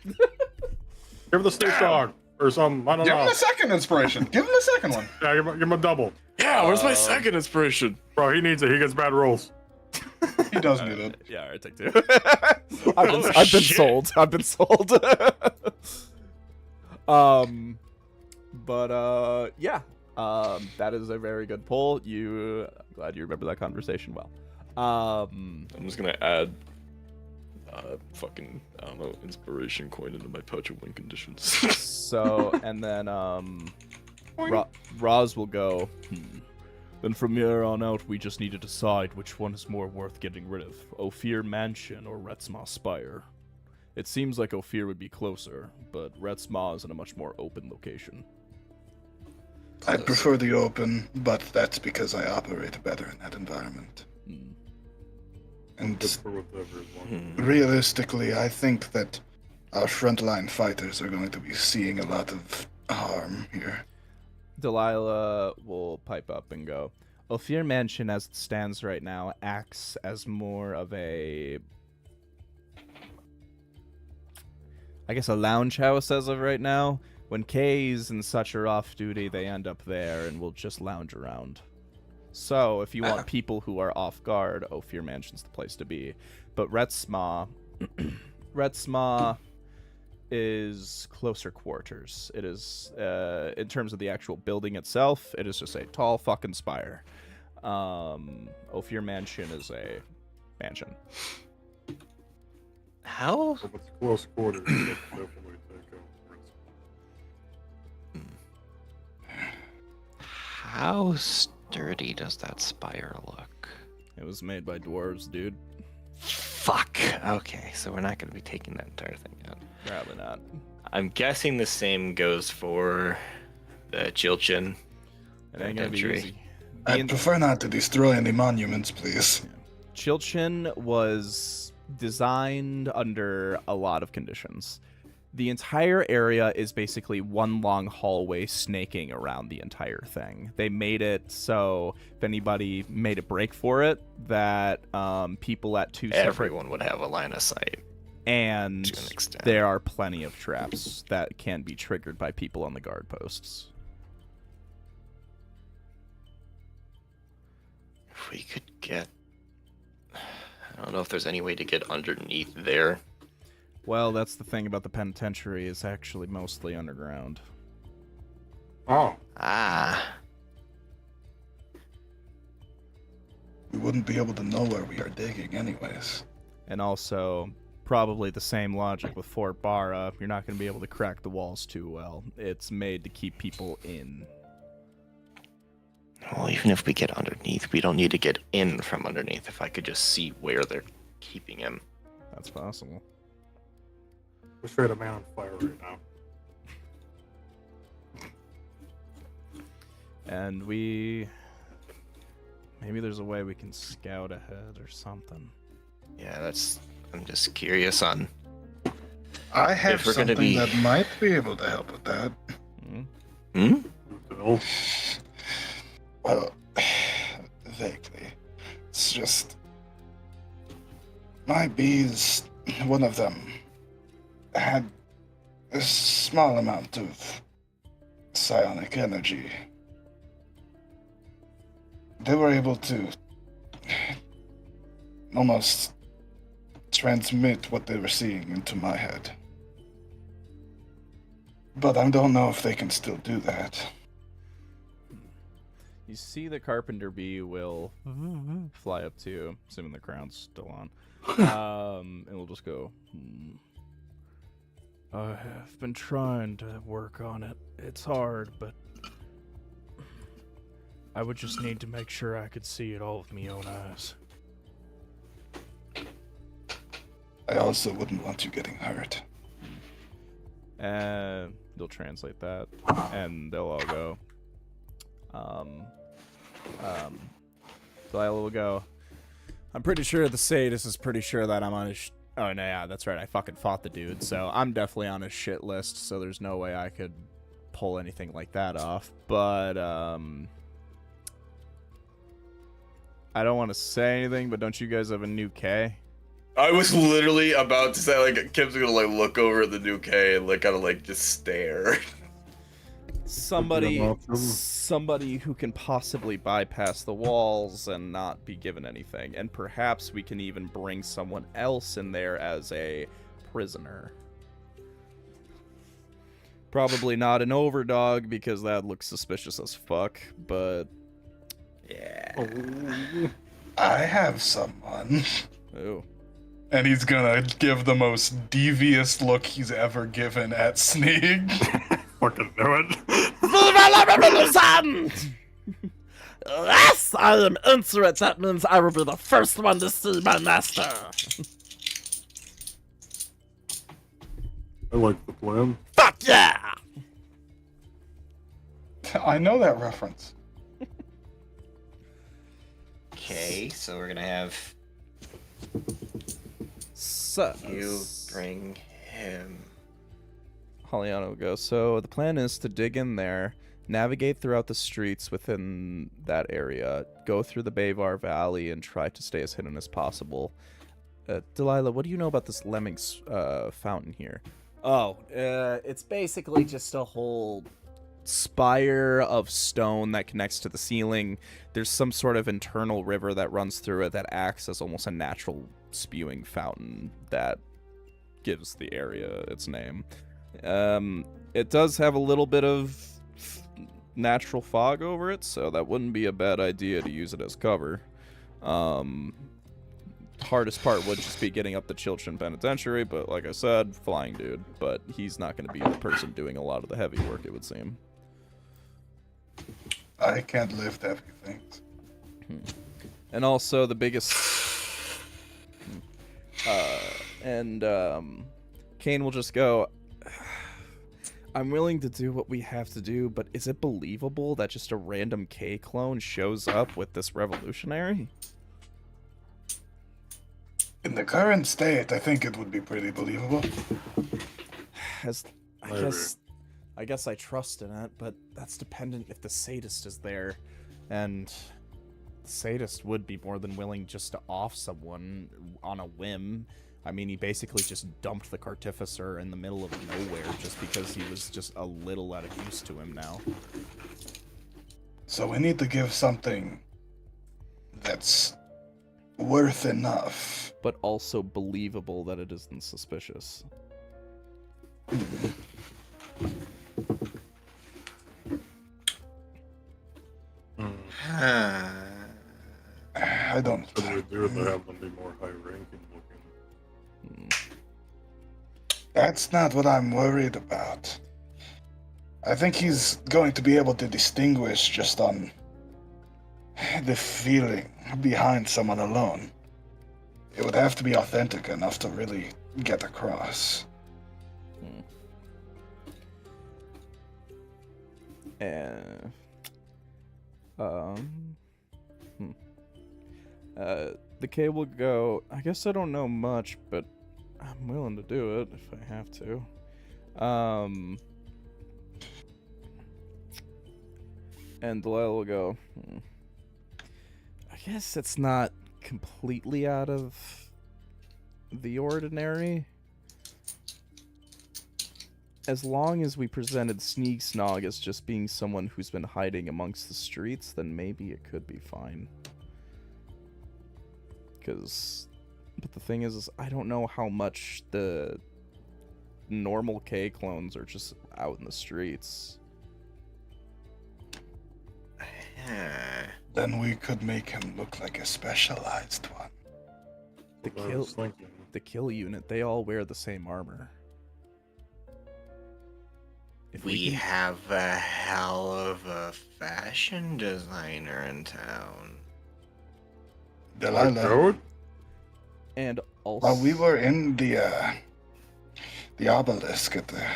Give the snake dog or something. I don't Give him know. a second inspiration. Give him a second one. Yeah, give him a double. Yeah, where's my second inspiration? Bro, he needs it. He gets bad rolls. He does need it. Yeah, all right, take 2. I've been shit. sold. I've been sold. Yeah. That is a very good pull. I'm glad you remember that conversation well. I'm just gonna add fucking, I don't know, inspiration coin into my pouch of win conditions. So, and then Roz will go, Then from here on out, we just need to decide which one is more worth getting rid of, Ophir Mansion or Retzma Spire. It seems like Ophir would be closer, but Retzma is in a much more open location. I prefer the open, but that's because I operate better in that environment. Hmm. And Good for whatever is one. realistically, I think that our frontline fighters are going to be seeing a lot of harm here. Delilah will pipe up and go, Ophir Mansion, as it stands right now, acts as more of a, I guess, a lounge house as of right now. When K's and such are off duty, they end up there and will just lounge around. So, if you want people who are off guard, Ophir Mansion's the place to be. But Retsma is closer quarters. It is, in terms of the actual building itself, it is just a tall fucking spire. Ophir Mansion is a mansion. How? If it's close quarters, that's definitely take over. How sturdy does that spire look? It was made by dwarves, dude. Fuck. Okay, so we're not going to be taking that entire thing out. Probably not. I'm guessing the same goes for the Jilchin. It ain't gonna be Penitentiary. easy. I'd prefer not to destroy any monuments, please. Chilchin was designed under a lot of conditions. The entire area is basically one long hallway snaking around the entire thing. They made it so if anybody made a break for it, that people at two separate... Everyone would have a line of sight And to an extent. there are plenty of traps that can be triggered by people on the guard posts. If we could get... I don't know if there's any way to get underneath there. Well, that's the thing about the penitentiary, is actually mostly underground. Oh, Ah. We wouldn't be able to know where we are digging anyways. And also, probably the same logic with Fort Barra. You're not going to be able to crack the walls too well. It's made to keep people in. Well, even if we get underneath, we don't need to get in from underneath. If I could just see where they're keeping him. That's possible. we're straight a man on fire right now. And maybe there's a way we can scout ahead or something. Yeah, I'm just curious on. I have If we're gonna something be- that might be able to help with that. Hmm? Hmm? Bill, Well, vaguely. It's just... My bees, one of them, had a small amount of psionic energy. They were able to almost transmit what they were seeing into my head. But I don't know if they can still do that. You see the carpenter bee will fly up to you, assuming the crown's still on. And we'll just go, I have been trying to work on it. It's hard, but I would just need to make sure I could see it all with my own eyes. I also wouldn't want you getting hurt. And they'll translate that, and they'll all go. Delilah will go, I'm pretty sure the sadist is pretty sure that I'm on his... Oh, no, yeah, that's right. I fucking fought the dude, so I'm definitely on his shit list, so there's no way I could pull anything like that off. But, I don't want to say anything, but don't you guys have a new K? I was literally about to say, like, Kim's gonna, like, look over at the new K and, like, kind of, like, just stare. Somebody awesome. who can possibly bypass the walls and not be given anything. And perhaps we can even bring someone else in there as a prisoner. Probably not an overdog, because that looks suspicious as fuck, but... Yeah. I have someone. Ooh. And he's gonna give the most devious look he's ever given at Sneak. Fucking do it. Yes, I am Insuret. That means I will be the first one to see my master. I like the plan. Fuck yeah! I know that reference. Okay, so we're gonna have So, you bring him. Haliana will go. So the plan is to dig in there, navigate throughout the streets within that area, go through the Bavar Valley, and try to stay as hidden as possible. Delilah, what do you know about this Lemming's fountain here? Oh, it's basically just a whole spire of stone that connects to the ceiling. There's some sort of internal river that runs through it that acts as almost a natural spewing fountain that gives the area its name. It does have a little bit of natural fog over it, so that wouldn't be a bad idea to use it as cover. Hardest part would just be getting up the Chiltern Penitentiary, but like I said, flying dude. But he's not going to be the person doing a lot of the heavy work, it would seem. I can't lift heavy things. And also the biggest... Kane will just go, I'm willing to do what we have to do, but is it believable that just a random K clone shows up with this revolutionary? In the current state, I think it would be pretty believable. I guess I trust in it, but that's dependent if the sadist is there, and the sadist would be more than willing just to off someone on a whim. I mean, he basically just dumped the Cartificer in the middle of nowhere just because he was just a little out of use to him now. So we need to give something that's worth enough. But also believable that it isn't suspicious. I don't. What do we do to have them be more high-ranking looking? That's not what I'm worried about. I think he's going to be able to distinguish just on the feeling behind someone alone. It would have to be authentic enough to really get across. The K will go, I guess I don't know much, but I'm willing to do it if I have to. And Delilah will go, I guess it's not completely out of the ordinary. As long as we presented Sneak Snog as just being someone who's been hiding amongst the streets, then maybe it could be fine. But the thing is I don't know how much the normal K clones are just out in the streets. Then we could make him look like a specialized one. The kill unit, they all wear the same armor. If We have a hell of a fashion designer in town. Delilah, and also while we were in the obelisk at the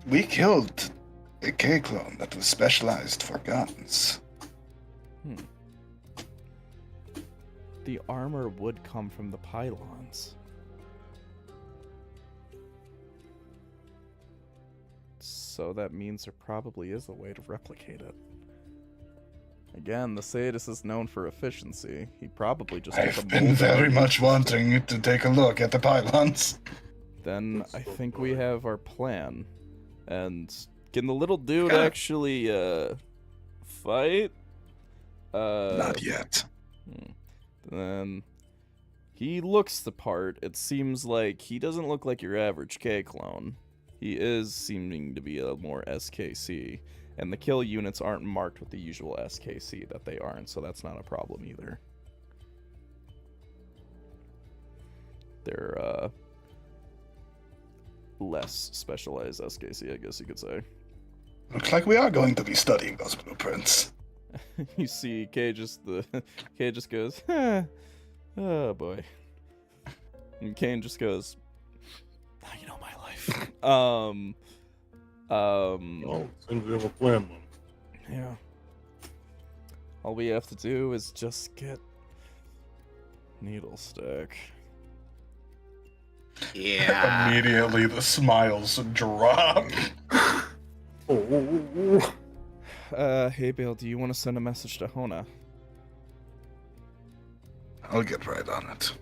we killed a K clone that was specialized for guns. The armor would come from the pylons. So that means there probably is a way to replicate it. Again, the sadist is known for efficiency. He probably just took a I've been mold very out. much wanting to take a look at the pylons. Then I think we have our plan. And can the little dude Okay. actually fight? Not yet. Then he looks the part. It seems like he doesn't look like your average K clone. He is seeming to be a more SKC, and the kill units aren't marked with the usual SKC that they aren't, so that's not a problem either. They're less specialized SKC, I guess you could say. Looks like we are going to be studying those blueprints. You see, K just goes, oh boy. And Kane just goes, Now you know my life. Well, seems we have a plan then. Yeah. All we have to do is just get needle stick. Yeah. Immediately, the smiles drop. Oh. Hey Bill, do you want to send a message to Hona? I'll get right on it.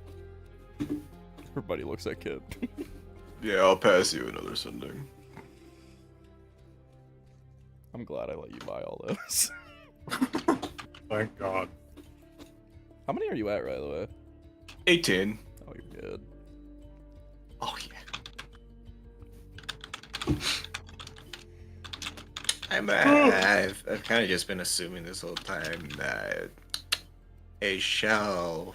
Everybody looks at Kid. Yeah, I'll pass you another sending. I'm glad I let you buy all those. Thank God. How many are you at, right the way? 18. Oh, you're good. Oh yeah. I've kind of just been assuming this whole time that a shell.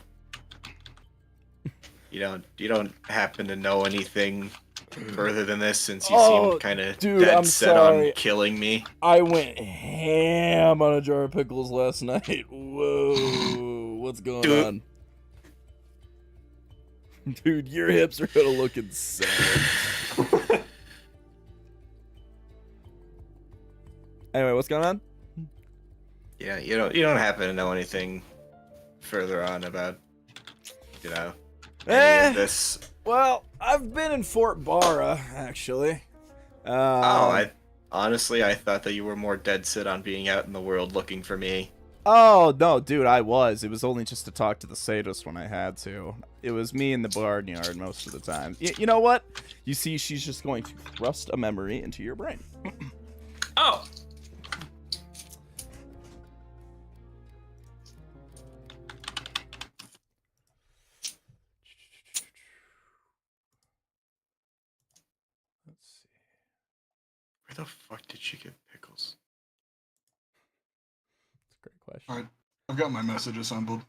You don't happen to know anything further than this, since you seemed kind of dude, dead I'm set sorry. on killing me. I went ham on a jar of pickles last night. Whoa, what's going Dude. on? Dude, your hips are gonna look insane. Anyway, what's going on? Yeah, you don't happen to know anything further on about, any of this. Well, I've been in Fort Barra, actually. I thought that you were more dead set on being out in the world looking for me. Oh, no, dude, I was. It was only just to talk to the sadist when I had to. It was me in the barnyard most of the time. You know what? You see, she's just going to thrust a memory into your brain. Oh! Let's see. Where the fuck did she get pickles? That's a great question. Alright, I've got my message assembled.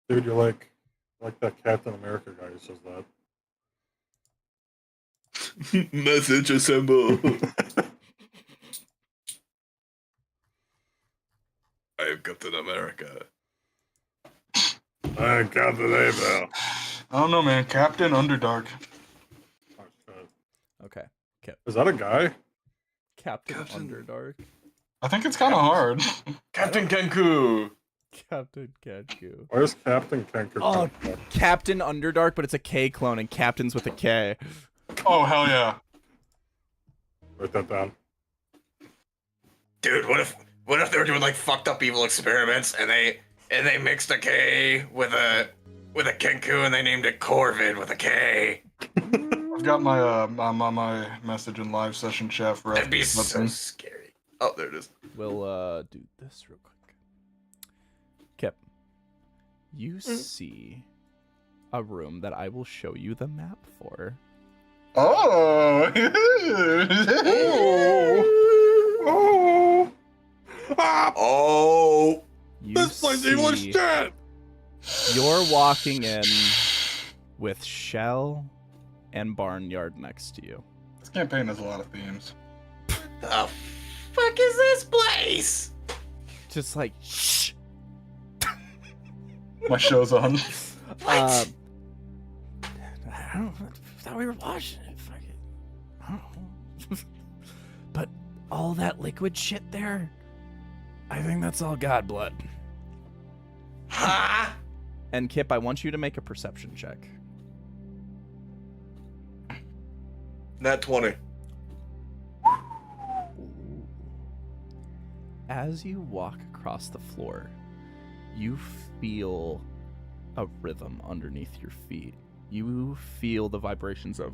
Dude, you're like that Captain America guy who says that. Message assemble. I am Captain America. Hey, Captain Abel. I don't know, man. Captain Underdark. Oh, shit. Okay. Is that a guy? Captain Captain- Underdark. I think it's kind of hard. Captain Kenku. Captain Kenku. Where's Captain Kenku? Oh, Captain Underdark, but it's a K clone, and Captain's with a K. Oh, hell yeah. Write that down. Dude, what if they were doing like fucked up evil experiments and they mixed a K with a Kenku and they named it Corvid with a K? I've got my my message in live session chat for That'd be us. so scary. Oh, there it is. We'll do this real quick. Kip, you see a room that I will show you the map for. Oh! Oh! Ah! Oh. You This place evil as see- shit! You're walking in with Shell and Barnyard next to you. This campaign has a lot of themes. The fuck is this place? Just like, shh. My show's on. I don't know. I thought we were watching it. Fuck it. I don't know. But all that liquid shit there, I think that's all God blood. Huh? And Kip, I want you to make a perception check. Nat 20. As you walk across the floor, you feel a rhythm underneath your feet. You feel the vibrations of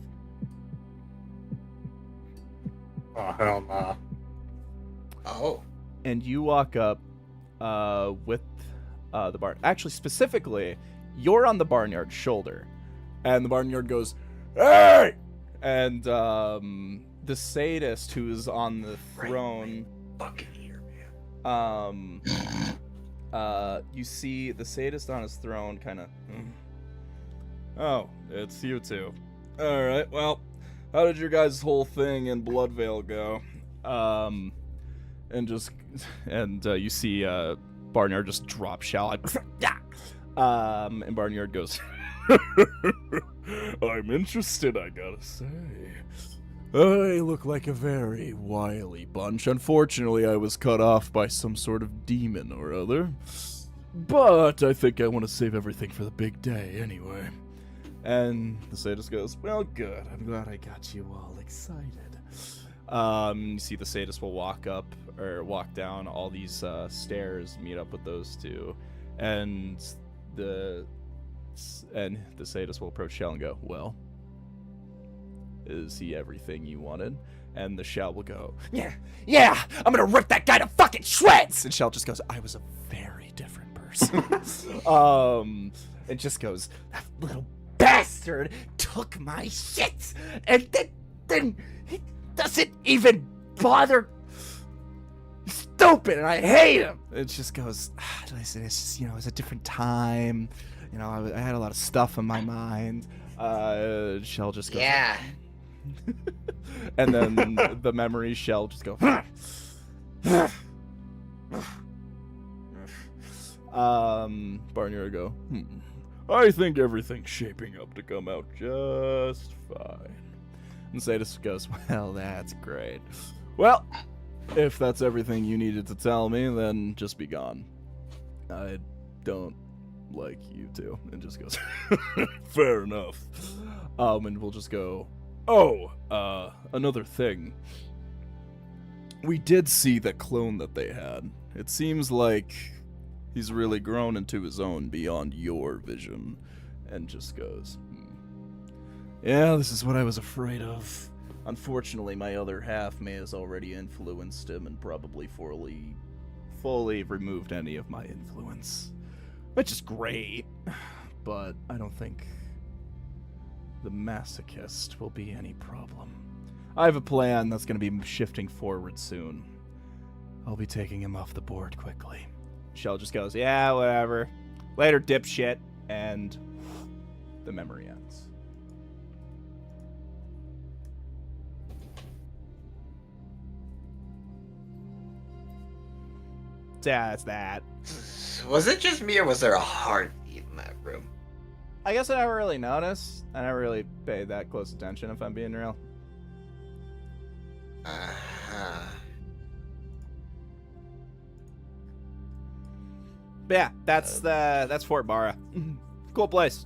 Oh, hell nah. Oh. and you walk up with the barn. Actually, specifically, you're on the barnyard shoulder, and the barnyard goes, "Hey!" And the sadist who's on the throne, Fucking here, man. you see the sadist on his throne, kind of. Oh, it's you two. All right. Well, how did your guys' whole thing in Bloodvale go? And you see Barnyard just drop Shell. And Barnyard goes, I'm interested, I gotta say. I look like a very wily bunch. Unfortunately, I was cut off by some sort of demon or other. But I think I want to save everything for the big day anyway. And the sadist goes, well, good. I'm glad I got you all excited. You see the sadist will walk down all these stairs, meet up with those two. And the sadist will approach Shell and go, well, is he everything you wanted? And the Shell will go, yeah, I'm gonna rip that guy to fucking shreds! And Shell just goes, I was a very different person. And just goes, that little bastard took my shit! And then he doesn't even bother. Stupid, and I hate him! It just goes, listen, it's just, it's a different time. I had a lot of stuff in my mind. Shell just goes, Yeah. and then the memory Shell just go. Barnyard go, I think everything's shaping up to come out just fine. And Sadist goes, well, that's great. Well, if that's everything you needed to tell me, then just be gone. I don't like you two. And just goes, fair enough. And we'll just go, another thing. We did see the clone that they had. It seems like he's really grown into his own beyond your vision. And just goes, yeah, this is what I was afraid of. Unfortunately, my other half may has already influenced him and probably fully removed any of my influence. Which is great, but I don't think the masochist will be any problem. I have a plan that's going to be shifting forward soon. I'll be taking him off the board quickly. Shell just goes, yeah, whatever. Later, dipshit. And the memory ends. Yeah, that's that. Was it just me, or was there a heartbeat in that room? I guess I never really noticed. I never really paid that close attention, if I'm being real. But yeah, that's Fort Barra. Cool place.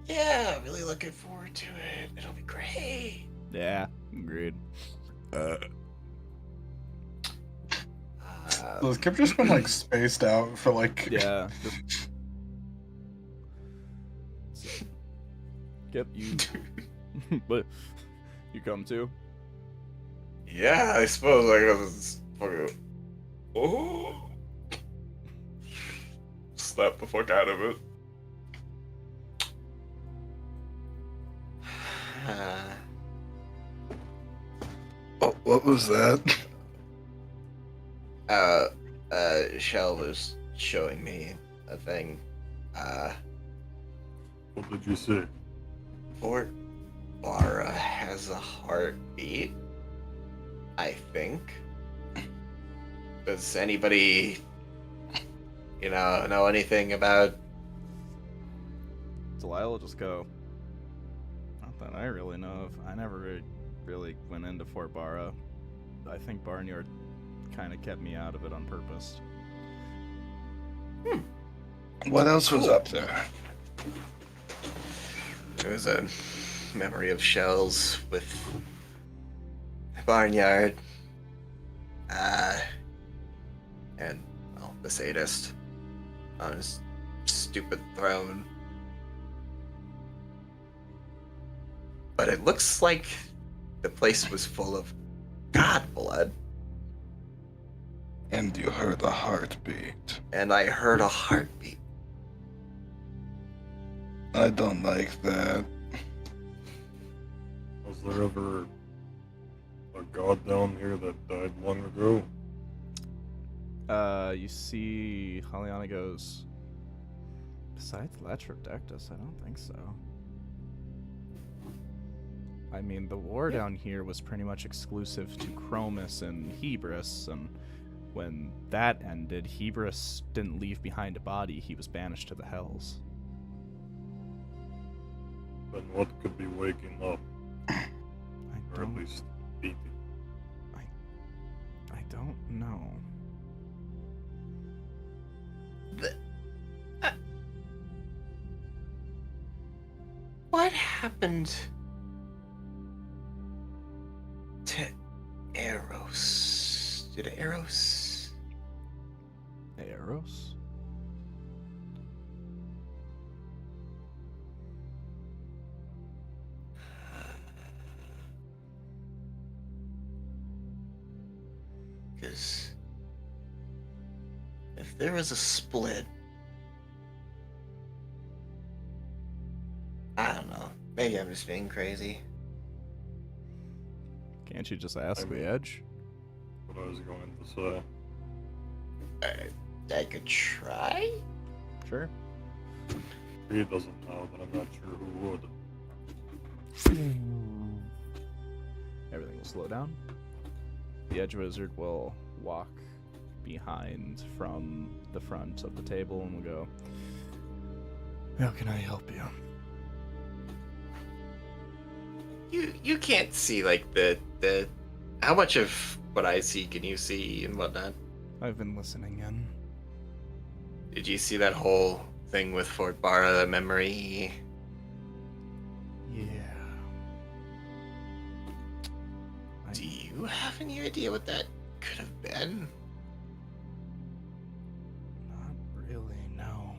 Yeah, really looking forward to it. It'll be great. Yeah, agreed. So Kip just been like spaced out for like. Yeah. Kip, you. But you come too. Yeah, I suppose I was fucking. Oh. Slap the fuck out of it. What was that? Shell was showing me a thing. What did you say? Fort Barra has a heartbeat, I think. Does anybody, know anything about? Delilah will just go, not that I really know of. I never really went into Fort Barra. I think Barnyard kind of kept me out of it on purpose. What else was up there? There was a memory of Shells with Barnyard, and the sadist on his stupid throne. But it looks like the place was full of god blood. And you heard a heartbeat. And I heard a heartbeat. I don't like that. Was there ever a god down here that died long ago? You see Haliana goes, besides Latrodectus, I don't think so. I mean, the war down here was pretty much exclusive to Chromis and Hebris, and When that ended, Hebrus didn't leave behind a body. He was banished to the Hells. Then what could be waking up, I or at don't, least eating? I don't know. What happened to Eros? Did Eros? Eros? Because if there was a split, I don't know. Maybe I'm just being crazy. Can't you just ask I the mean- Edge? What I was going to say. I could try. Sure. He doesn't know, but I'm not sure who would. Everything will slow down. The Edge Wizard will walk behind from the front of the table and will go, "How can I help you?" You can't see like the how much of what I see can you see and whatnot? I've been listening in. Did you see that whole thing with Fort Barra, the memory? Yeah. Do you have any idea what that could have been? Not really, no.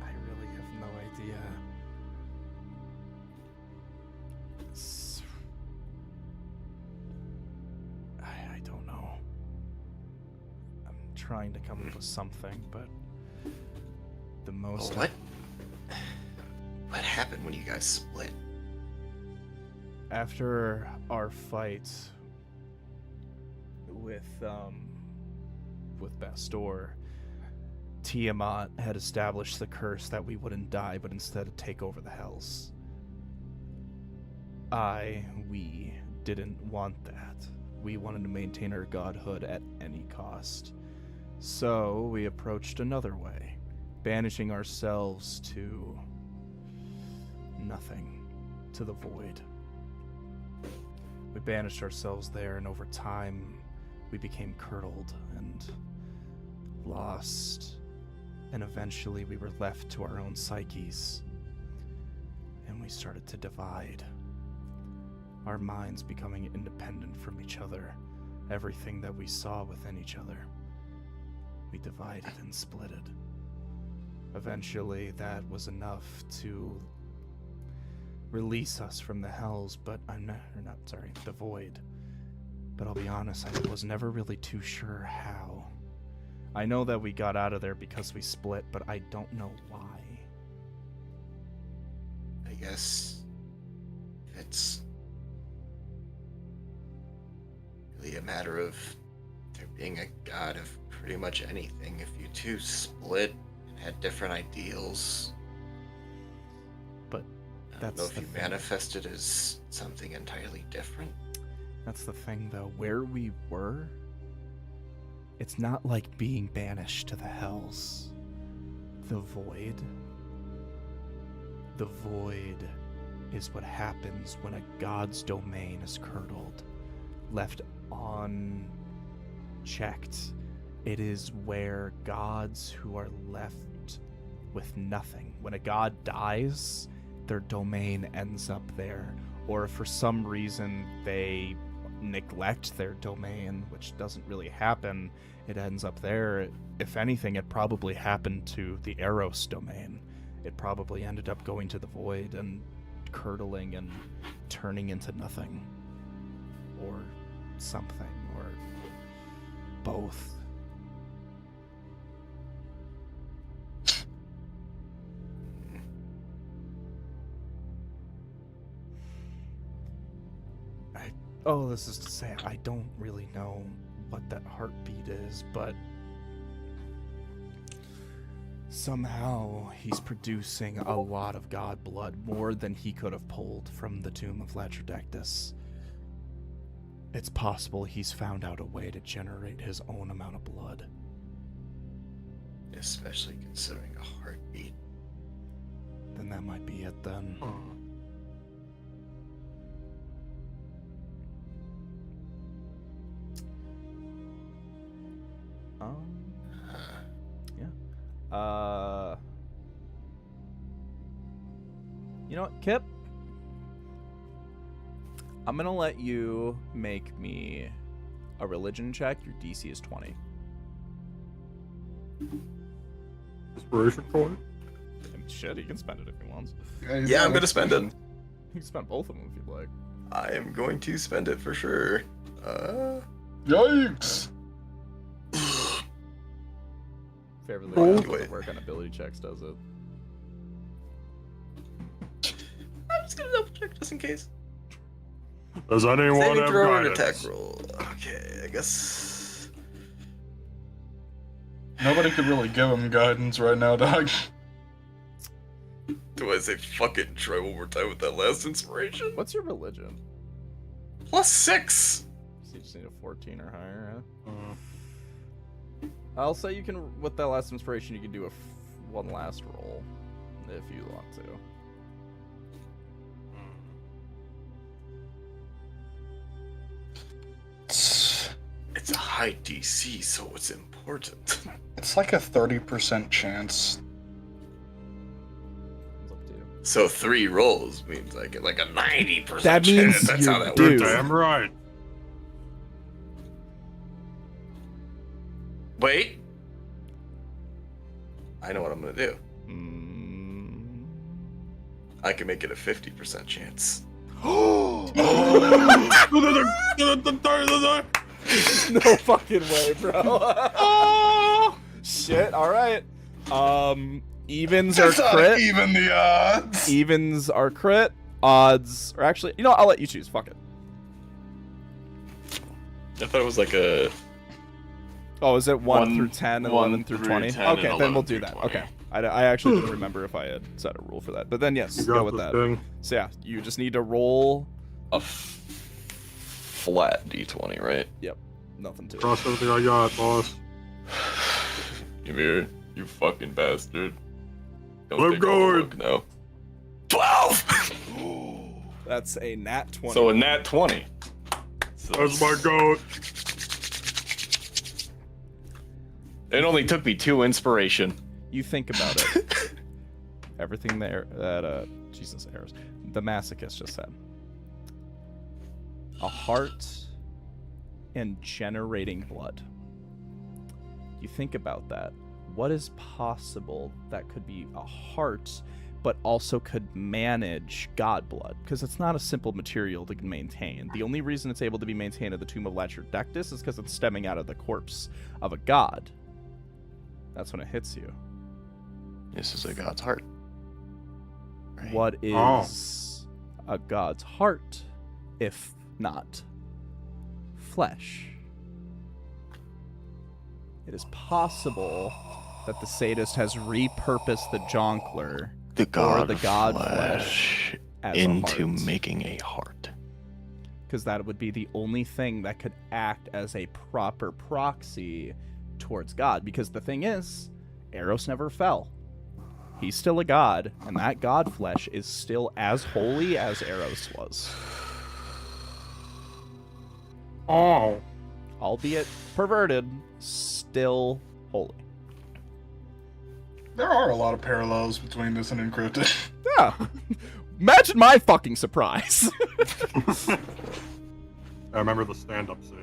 I really have no idea. I don't know. I'm trying to come up with something, but the most What happened when you guys split? after our fight with Bastor, Tiamat had established the curse that we wouldn't die, but instead take over the Hells. We didn't want that. We wanted to maintain our godhood at any cost. So we approached another way, banishing ourselves to nothing, to the void. We banished ourselves there, and over time, we became curdled and lost, and eventually we were left to our own psyches, and we started to divide. Our minds becoming independent from each other, everything that we saw within each other. We divided and splitted. Eventually, that was enough to release us from the Hells, but the Void. But I'll be honest, I was never really too sure how. I know that we got out of there because we split, but I don't know why. I guess it's really a matter of there being a god of pretty much anything. If you two split and had different ideals, But I don't that's know if the you thing. manifested as something entirely different. That's the thing, though. Where we were, it's not like being banished to the Hells. The Void is what happens when a god's domain is curdled, left unchecked. It is where gods who are left with nothing. When a god dies, their domain ends up there. Or if for some reason they neglect their domain, which doesn't really happen, it ends up there. If anything, it probably happened to the Eros domain. It probably ended up going to the Void and curdling and turning into nothing. Or something, or both. Oh, this is to say, I don't really know what that heartbeat is, but Somehow, he's producing a lot of god blood, more than he could have pulled from the tomb of Latrodectus. It's possible he's found out a way to generate his own amount of blood. Especially considering a heartbeat. Then that might be it then. Yeah. You know what, Kip? I'm gonna let you make me a religion check. Your DC is 20. Inspiration point? And shit, he can spend it if he wants. Yeah, I'm gonna spend it. You can spend both of them if you'd like. I am going to spend it for sure. Yikes! Favorably Wait. work on ability checks, does it? I'm just gonna double check just in case. Does anyone Saving have throw and guidance? attack roll. Okay, I guess. Nobody could really give him guidance right now, dog. Do I say fucking try one more time with that last inspiration? What's your religion? +6! So you just need a 14 or higher, huh? I'll say you can, with that last inspiration, you can do one last roll, if you want to. It's a high DC, so it's important. It's like a 30% chance. It's up to you. So 3 rolls means I get like a 90% That chance. means That's you how that do. works. Damn right. Wait. I know what I'm gonna do. I can make it a 50% chance. No fucking way, bro. Shit, alright. Evens are That's not crit. even the odds. Evens are crit. Odds are actually, you know, I'll let you choose. Fuck it. I thought it was like a. Oh, is it 1 One- through 10 and 1 11 through through 20? 10 and Okay, then we'll 11 do through that. 20. Okay. I actually didn't remember if I had set a rule for that. But then, yes, You go got with this that. thing. So, yeah, you just need to roll. A flat d20, right? Nothing to it. Cross everything I got, boss. Come here, you fucking bastard. Don't I'm take all the going. look now. 12! That's a nat 20. So a nat 20. So That's my goat. it only took me 2 inspiration. You think about it. Everything there that Jesus errors. The masochist just said. A heart and generating blood. You think about that. What is possible that could be a heart, but also could manage god blood? Because it's not a simple material to maintain. The only reason it's able to be maintained at the tomb of Latrodectus is because it's stemming out of the corpse of a god. That's when it hits you. This is a god's heart. Right. What Oh. is a god's heart if not flesh? It is possible that the sadist has repurposed the Jonkler The god, the god flesh as into a heart. making a heart. Because that would be the only thing that could act as a proper proxy towards God. Because the thing is, Eros never fell. He's still a god, and that god flesh is still as holy as Eros was. Oh. Albeit perverted, still holy. There are a lot of parallels between this and Encrypted. Yeah. Imagine my fucking surprise. I remember the stand-up scene.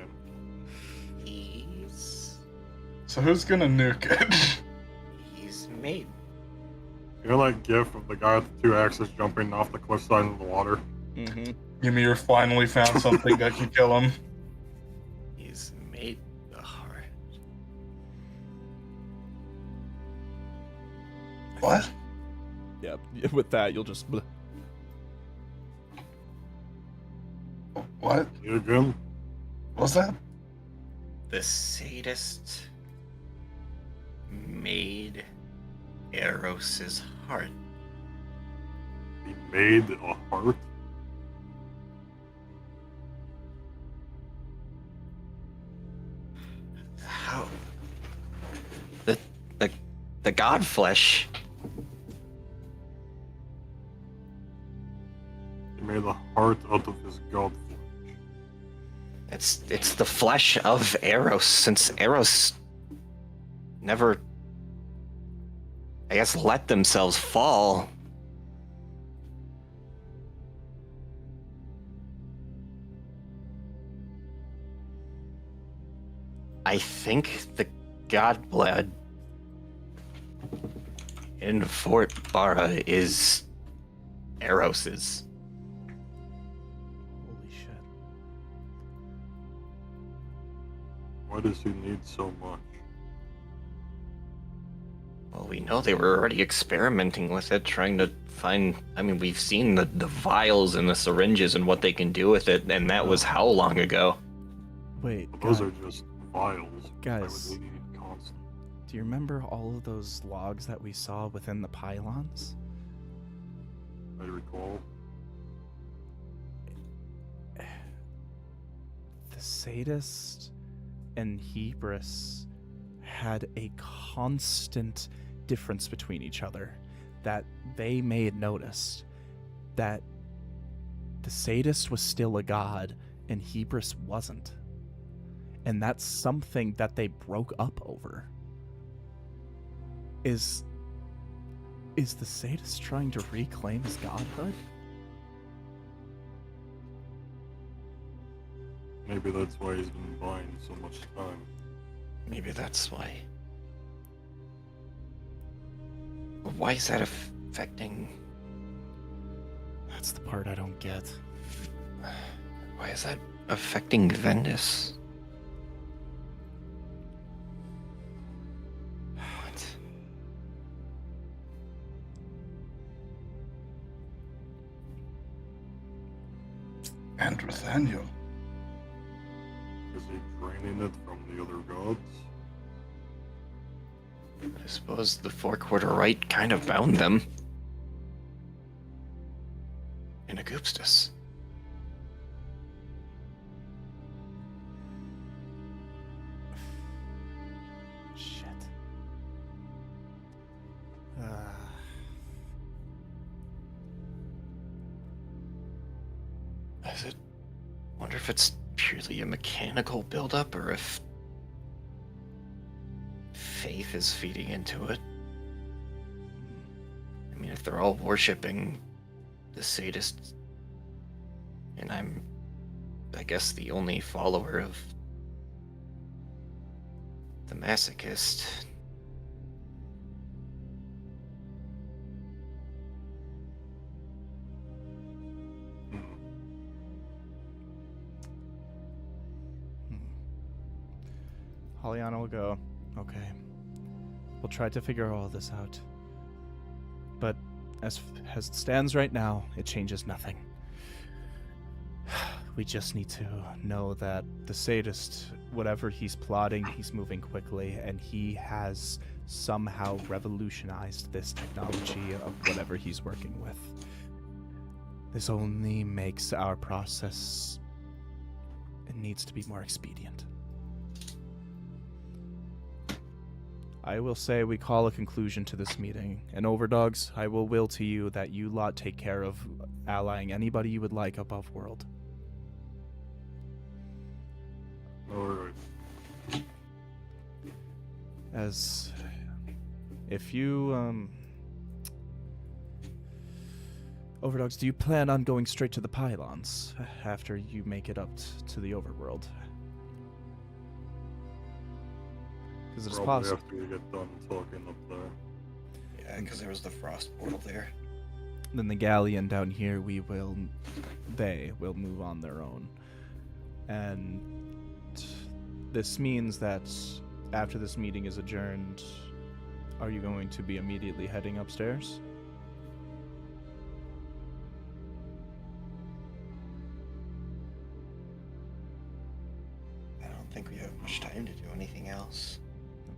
So who's gonna nuke it? He's made. You know that gif of the guy with the 2 axes jumping off the cliffside into the water? Mm-hmm. Ymir finally found something that can kill him. He's made the heart. What? Yeah, with that, you'll just... bleh. What? You again? What's that? The sadist made Eros's heart. He made a heart? How? The god flesh. He made a heart out of his god flesh. It's the flesh of Eros, since Eros never, I guess, let themselves fall. I think the god blood in Fort Bara is Eros's. Holy shit. Why does he need so much? Well, we know they were already experimenting with it, trying to find. I mean, we've seen the vials and the syringes and what they can do with it, and that was how long ago? Wait, But those guys, are just vials. Guys. Why would we need constant? do you remember all of those logs that we saw within the pylons? I recall. The sadist and Hebrews had a constant difference between each other that they made notice, that the sadist was still a god and Hebrews wasn't. And that's something that they broke up over. Is the sadist trying to reclaim his godhood? Maybe that's why he's been buying so much time. Maybe that's why. Why is that affecting? That's the part I don't get. Why is that affecting Vendis? What? And Nathaniel. Is he draining it from the other gods? I suppose the four-quarter rite kind of bound them. In Augustus. Shit. Is it? Wonder if it's purely a mechanical buildup or if faith is feeding into it. I mean, if they're all worshipping the sadist, and I'm, I guess, the only follower of the masochist. Hollyana will go, okay. We'll try to figure all this out. But as it stands right now, it changes nothing. We just need to know that the sadist, whatever he's plotting, he's moving quickly, and he has somehow revolutionized this technology of whatever he's working with. This only makes our process... It needs to be more expedient. I will say we call a conclusion to this meeting, and Overdogs, I will will to you that you lot take care of allying anybody you would like above world. Alright. As if you Overdogs, do you plan on going straight to the pylons after you make it up to the overworld? Because it's Probably possible. after you get done talking up there. Yeah, because there was the frost portal there. Then the galleon down here, they will move on their own. And this means that after this meeting is adjourned, are you going to be immediately heading upstairs? I don't think we have much time to do anything else.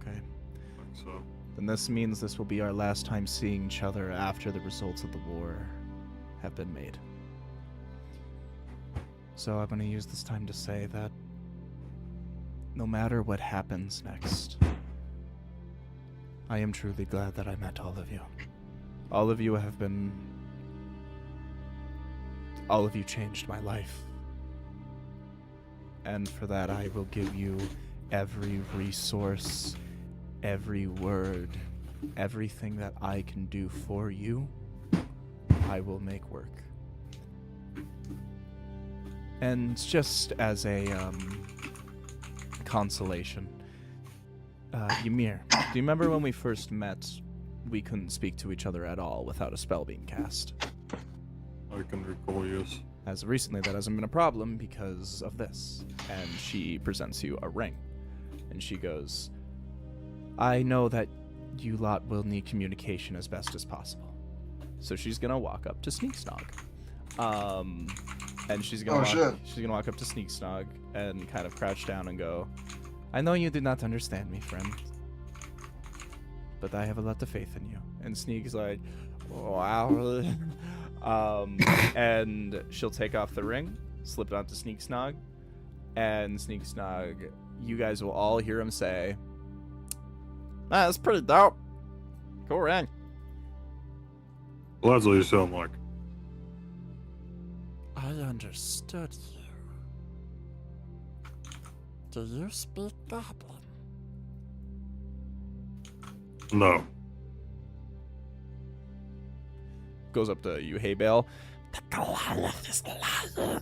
Okay. I think so. then this means this will be our last time seeing each other after the results of the war have been made. So I'm going to use this time to say that no matter what happens next, I am truly glad that I met all of you. All of you changed my life. And for that, I will give you every resource, every word, everything that I can do for you, I will make work. And just as a consolation, Ymir, do you remember when we first met, we couldn't speak to each other at all without a spell being cast? I can recall, yes. As of recently, that hasn't been a problem because of this. And she presents you a ring. And she goes, I know that you lot will need communication as best as possible. So she's gonna walk up to Sneak Snog. And she's gonna walk up to Sneak Snog and kind of crouch down and go, I know you do not understand me, friend, but I have a lot of faith in you. And Sneak's like, wow. And she'll take off the ring, slip it onto Sneak Snog, and Sneak Snog, you guys will all hear him say, that's pretty dope. Cool ring. Well, that's what you sound like. I understood you. Do you speak Goblin? No. Goes up to you, Hey Bale. The Goliath is lying.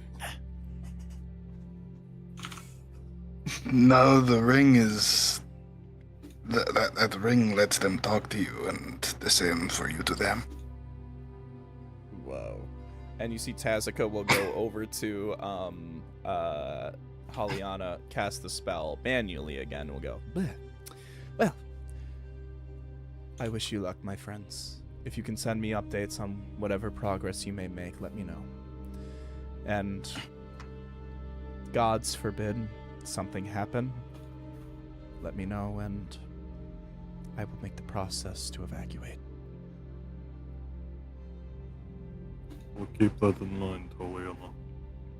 No, the ring is... That ring lets them talk to you, and the same for you to them. Whoa. And you see Tazika will go over to Hollyana, cast the spell manually again, will go, bleh. Well, I wish you luck, my friends. If you can send me updates on whatever progress you may make, let me know. And gods forbid something happen, let me know and I will make the process to evacuate. We'll keep that in mind, Toliana.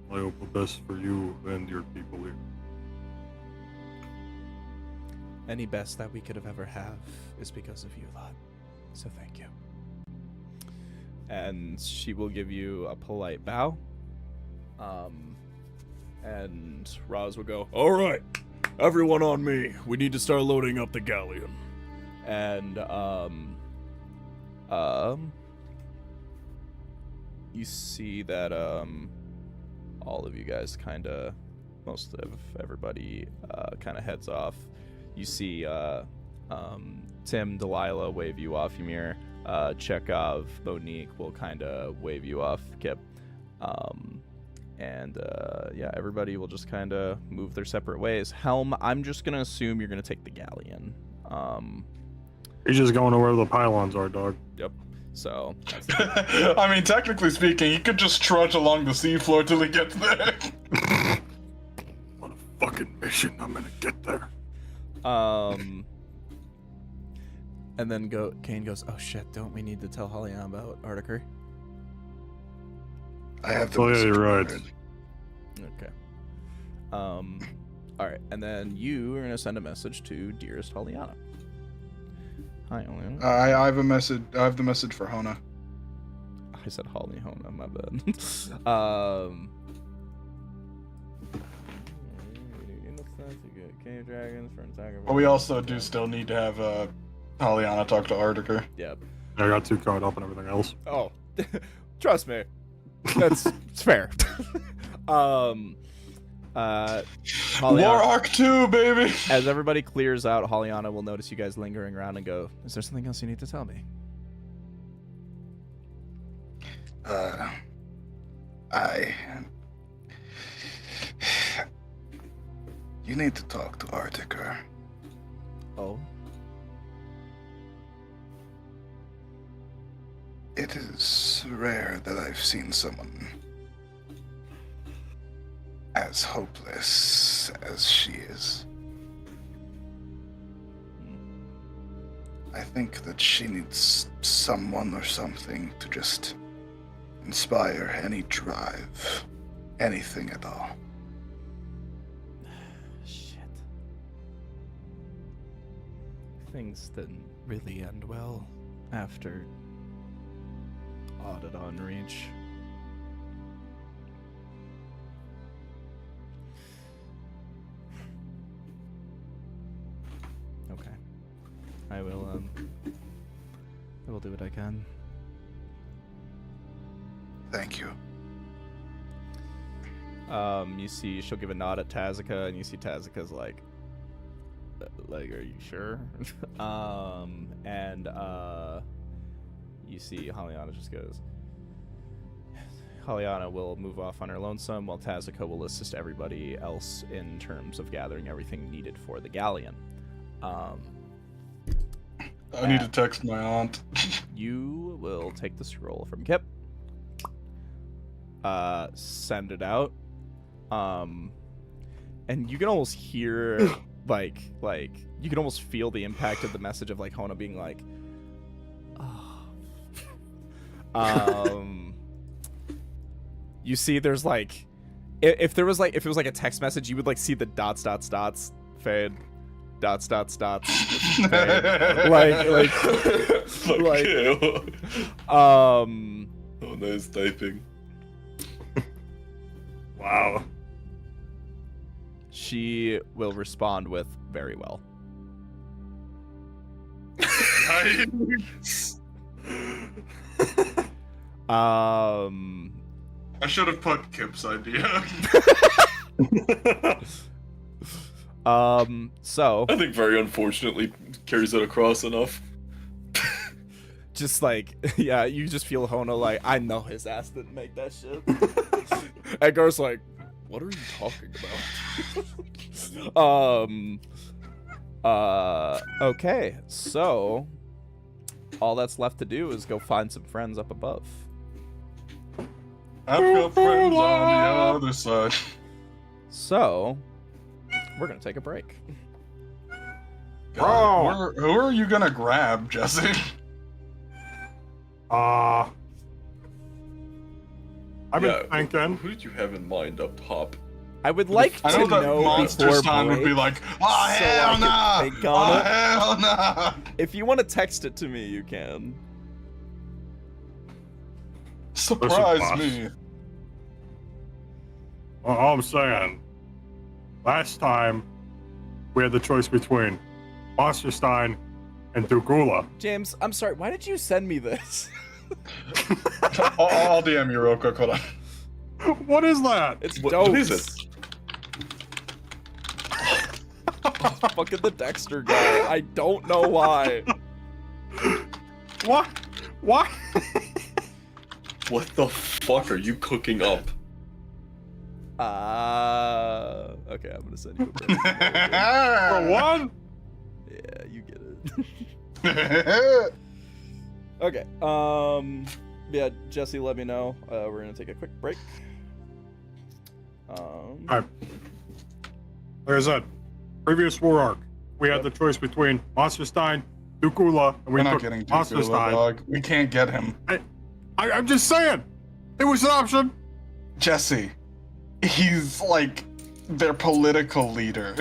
I hope the best for you and your people here. Any best that we could have ever have is because of you lot. So thank you. And she will give you a polite bow. And Roz will go, all right, everyone on me. We need to start loading up the galleon. And, you see that, all of you guys most of everybody, kind of heads off. You see, Tim, Delilah wave you off, Ymir. Chekhov, Monique will kind of wave you off, Kip. Yeah, everybody will just kind of move their separate ways. Helm, I'm just going to assume you're going to take the galleon. He's just going to where the pylons are, dog. Yep. So, that's I mean, technically speaking, he could just trudge along the seafloor till he gets there. On a fucking mission, I'm gonna get there. And then Kane goes, oh shit, don't we need to tell Hollyana about Artiker? I have to. Oh yeah, you're right. Okay. Alright, and then you are going to send a message to dearest Hollyana. Hi, Hollyana. I have a message. I have the message for Hona. I said Hollyana, my bad. Cave dragons for attacker. But we also do still need to have Hollyana talk to Artiker. Yep. I got too caught up in everything else. Oh, trust me, it's fair. War Arc 2, baby! As everybody clears out, Hollyana will notice you guys lingering around and go, is there something else you need to tell me? You need to talk to Artiker. Oh? It is rare that I've seen someone as hopeless as she is. I think that she needs someone or something to just inspire any drive, anything at all. Shit. Things didn't really end well after Audit on Reach. Okay. I will do what I can. Thank you. You see she'll give a nod at Tazika, and you see Tazika's like, are you sure? You see Haliana just goes, Haliana will move off on her lonesome, while Tazika will assist everybody else in terms of gathering everything needed for the galleon. I need to text my aunt. You will take the scroll from Kip, send it out, and you can almost hear like you can almost feel the impact of the message of like Hona being like, you see there's like if it was like a text message, you would like see the dots fade, dots fade. like Fuck you. Oh, nice typing. Wow. She will respond with very well. I should have put Kip's idea. So I think very unfortunately carries it across enough. just like, yeah, you just feel Hona like, I know his ass didn't make that shit. Edgar's like, what are you talking about? Okay, so all that's left to do is go find some friends up above. I've got friends on the other side. So we're gonna take a break. God, who are you gonna grab, Jesse? I've been thinking. Who did you have in mind up top? I would like I to know that know Monster before Stein would be break, like, so oh I hell can nah! think on Oh it. hell nah! If you want to text it to me, you can. Surprise boss. me. Well, all I'm saying, last time we had the choice between Monsterstein and Dugula. James, I'm sorry. Why did you send me this? I'll DM you real quick. Hold on. What is that? It's What Dokes. is it? Fucking the Dexter guy. I don't know why. What? What? What the fuck are you cooking up? Okay, I'm gonna send you a break. For one? Yeah, you get it. Okay. Yeah, Jesse, let me know. We're gonna take a quick break. Alright. There's a previous war arc. We had the choice between Monsterstein, Dugula, and we We're not took getting Dukula, Monsterstein. dog. We can't get him. I'm just saying, it was an option. Jesse, he's like their political leader.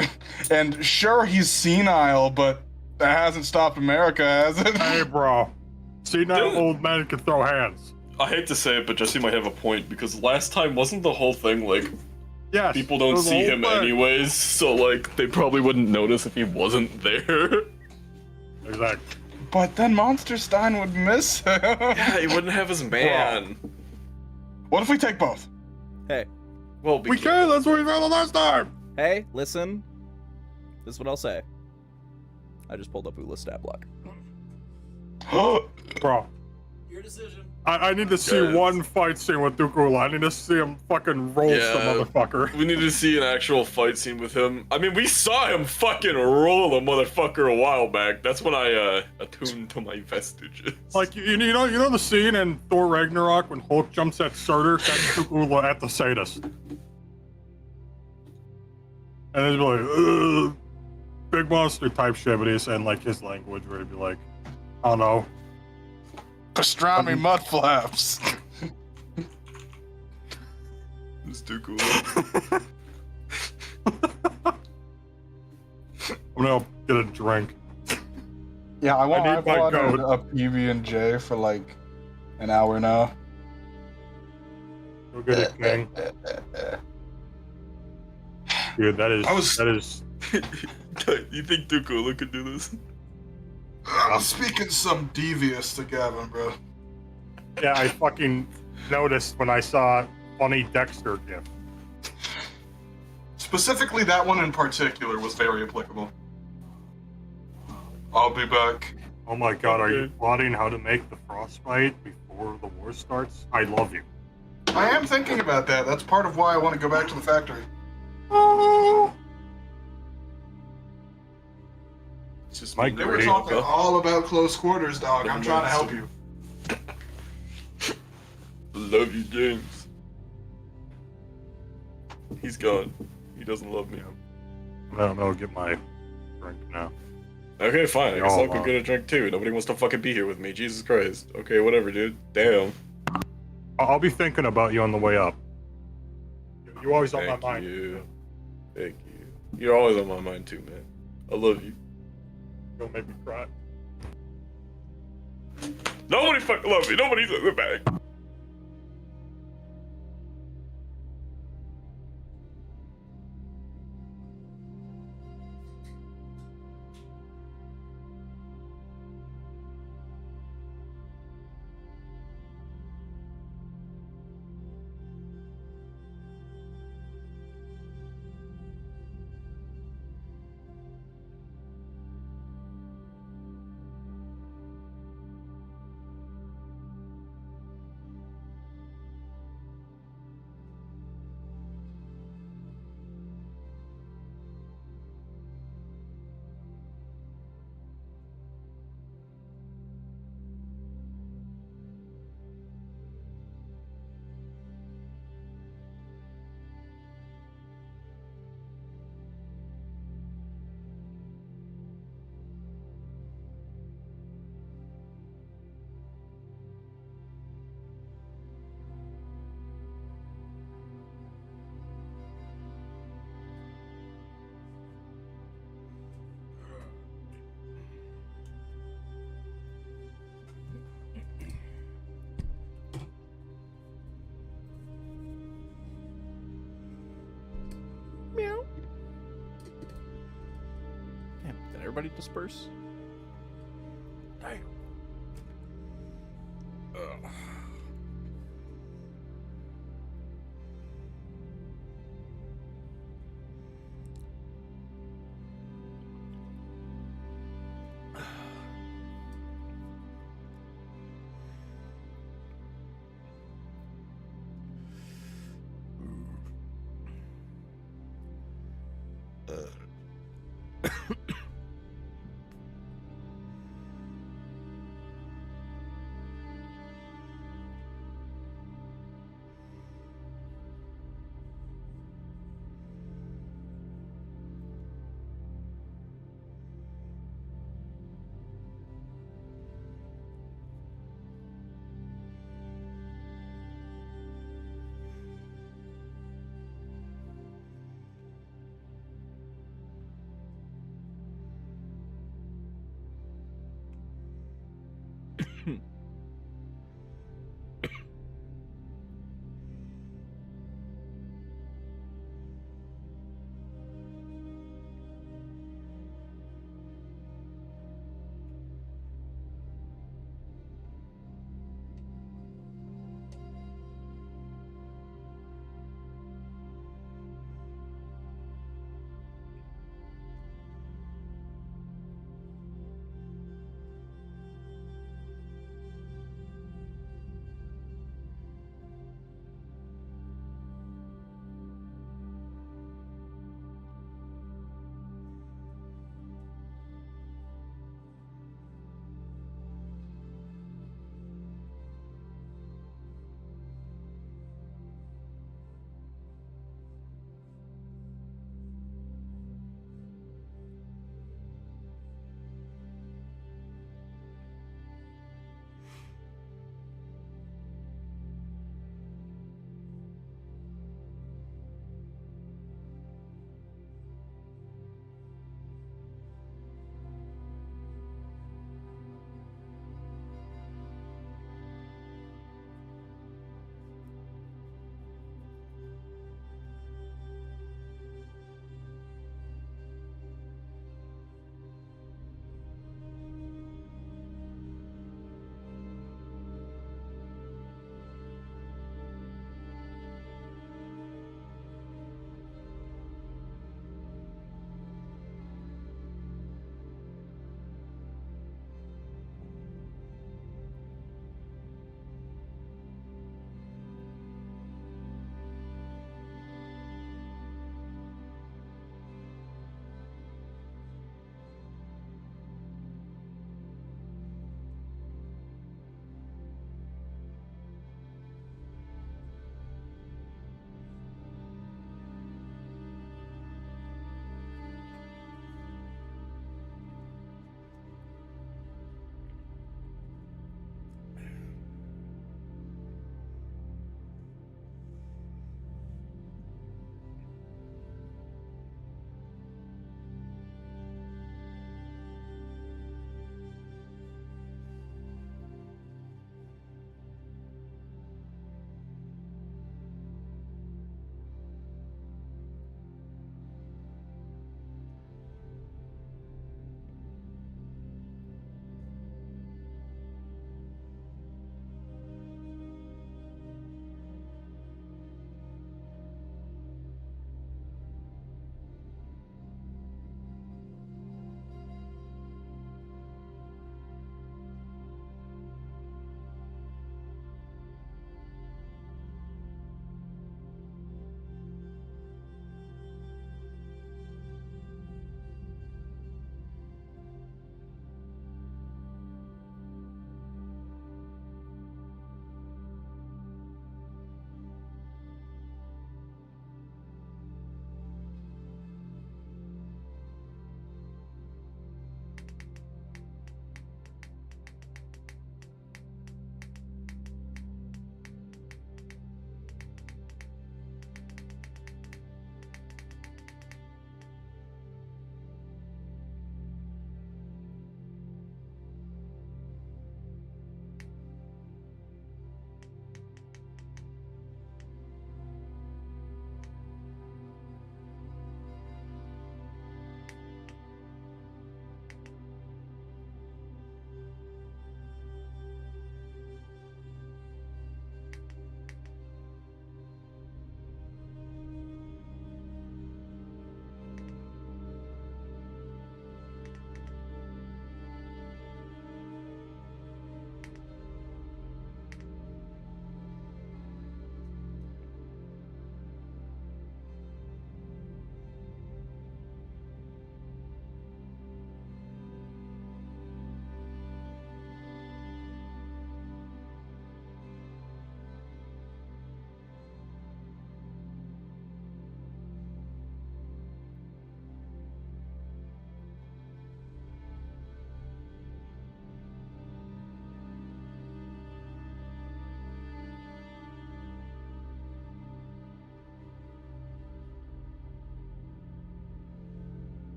And sure, he's senile, but that hasn't stopped America, has it? Hey, bro. See, now Dude. old men can throw hands. I hate to say it, but Jesse might have a point because last time wasn't the whole thing like Yes. people it don't was the see whole him thing. anyways, so like they probably wouldn't notice if he wasn't there. Exactly. But then Monster Stein would miss him. Yeah, he wouldn't have his man. What if we take both? Hey, Well, We can. That's what we found the last time. hey, listen. This is what I'll say. I just pulled up Ula's stat block. Bro, Your decision. I need to see Guys. one fight scene with Dugula. I need to see him fucking roll some Yeah. motherfucker. We need to see an actual fight scene with him. I mean, we saw him fucking roll a motherfucker a while back. That's when I attuned to my vestiges. Like you know the scene in Thor Ragnarok when Hulk jumps at Surtur? That's Dugula at the sadist. And he'd be like, ugh, big monster type shit, but he's saying like his language where he'd be like, I don't know. Pastrami mud flaps. It's too cool. I'm gonna get a drink. Yeah, need I've my ordered goat. a PB&J for like an hour now. Go get it, King. Dude, that is I was- that is You think Tukula could do this? I was speaking some devious to Gavin, bro. yeah. I fucking noticed when I saw funny Dexter gif. Specifically, that one in particular was very applicable. I'll be back. Oh my god, are you Okay. plotting how to make the frostbite before the war starts? I love you. I am thinking about that. That's part of why I want to go back to the factory. It's just My me They were great. talking all about close quarters, dog. I'm trying to help you. Love you, James. He's gone. He doesn't love me. I'm gonna get my drink now. Okay, fine. I guess I'll go Y'all, get a drink too. Nobody wants to fucking be here with me. Jesus Christ. Okay, whatever, dude. Damn. I'll be thinking about you on the way up. You're always on my Thank mind. you. Thank you. You're always on my mind too, man. I love you. You'll make me cry. Nobody fucking loves me. Nobody's in the bag. Meow. Damn, did everybody disperse? Damn. Ugh.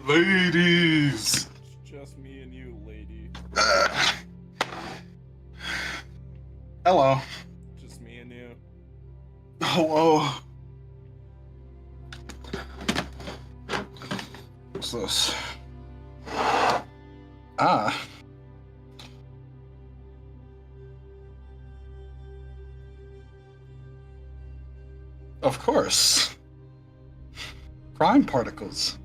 Ladies! Just me and you, lady. Hello. Just me and you. Hello. What's this? Ah. Of course. Prime particles.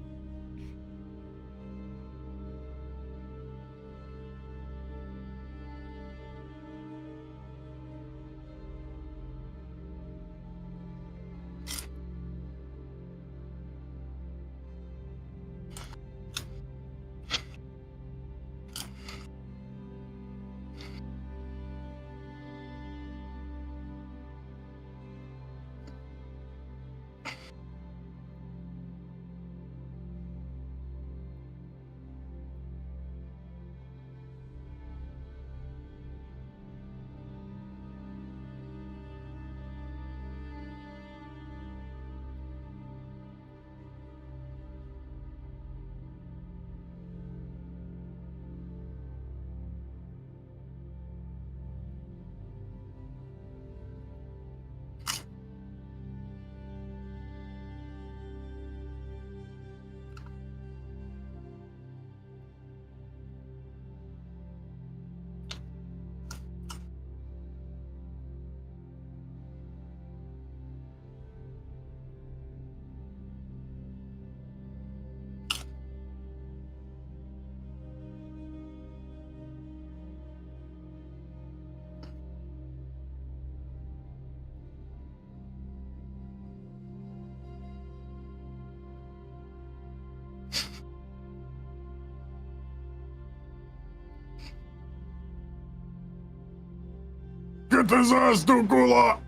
Get his ass to Gula!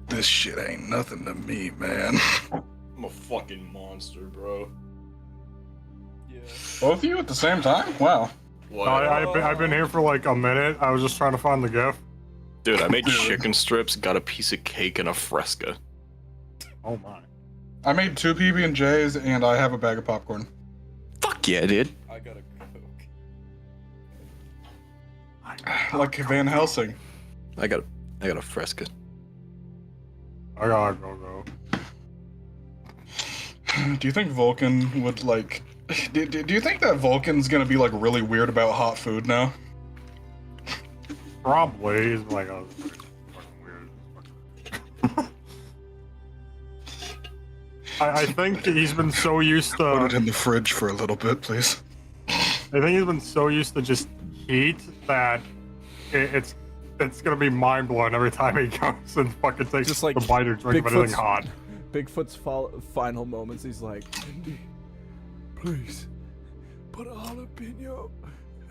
This shit ain't nothing to me, man. I'm a fucking monster, bro. Yeah. Both of you at the same time? Wow. What? I've been here for like a minute. I was just trying to find the gift. Dude, I made chicken strips, got a piece of cake, and a fresca. Oh my. I made 2 PB&Js and I have a bag of popcorn. Fuck yeah, dude. I got a Coke. Like Van Helsing. I got a fresca. I gotta go. Do you think Vulcan would like... Do you think that Vulcan's gonna be like really weird about hot food now? Probably. He's like, oh, this is fucking weird. I think he's been so used to... Put it in the fridge for a little bit, please. I think he's been so used to just heat that it's gonna be mind blowing every time he goes and fucking takes Just like a bite or drink of anything hot. Bigfoot's final moments, he's like, Mindy, please, put a jalapeno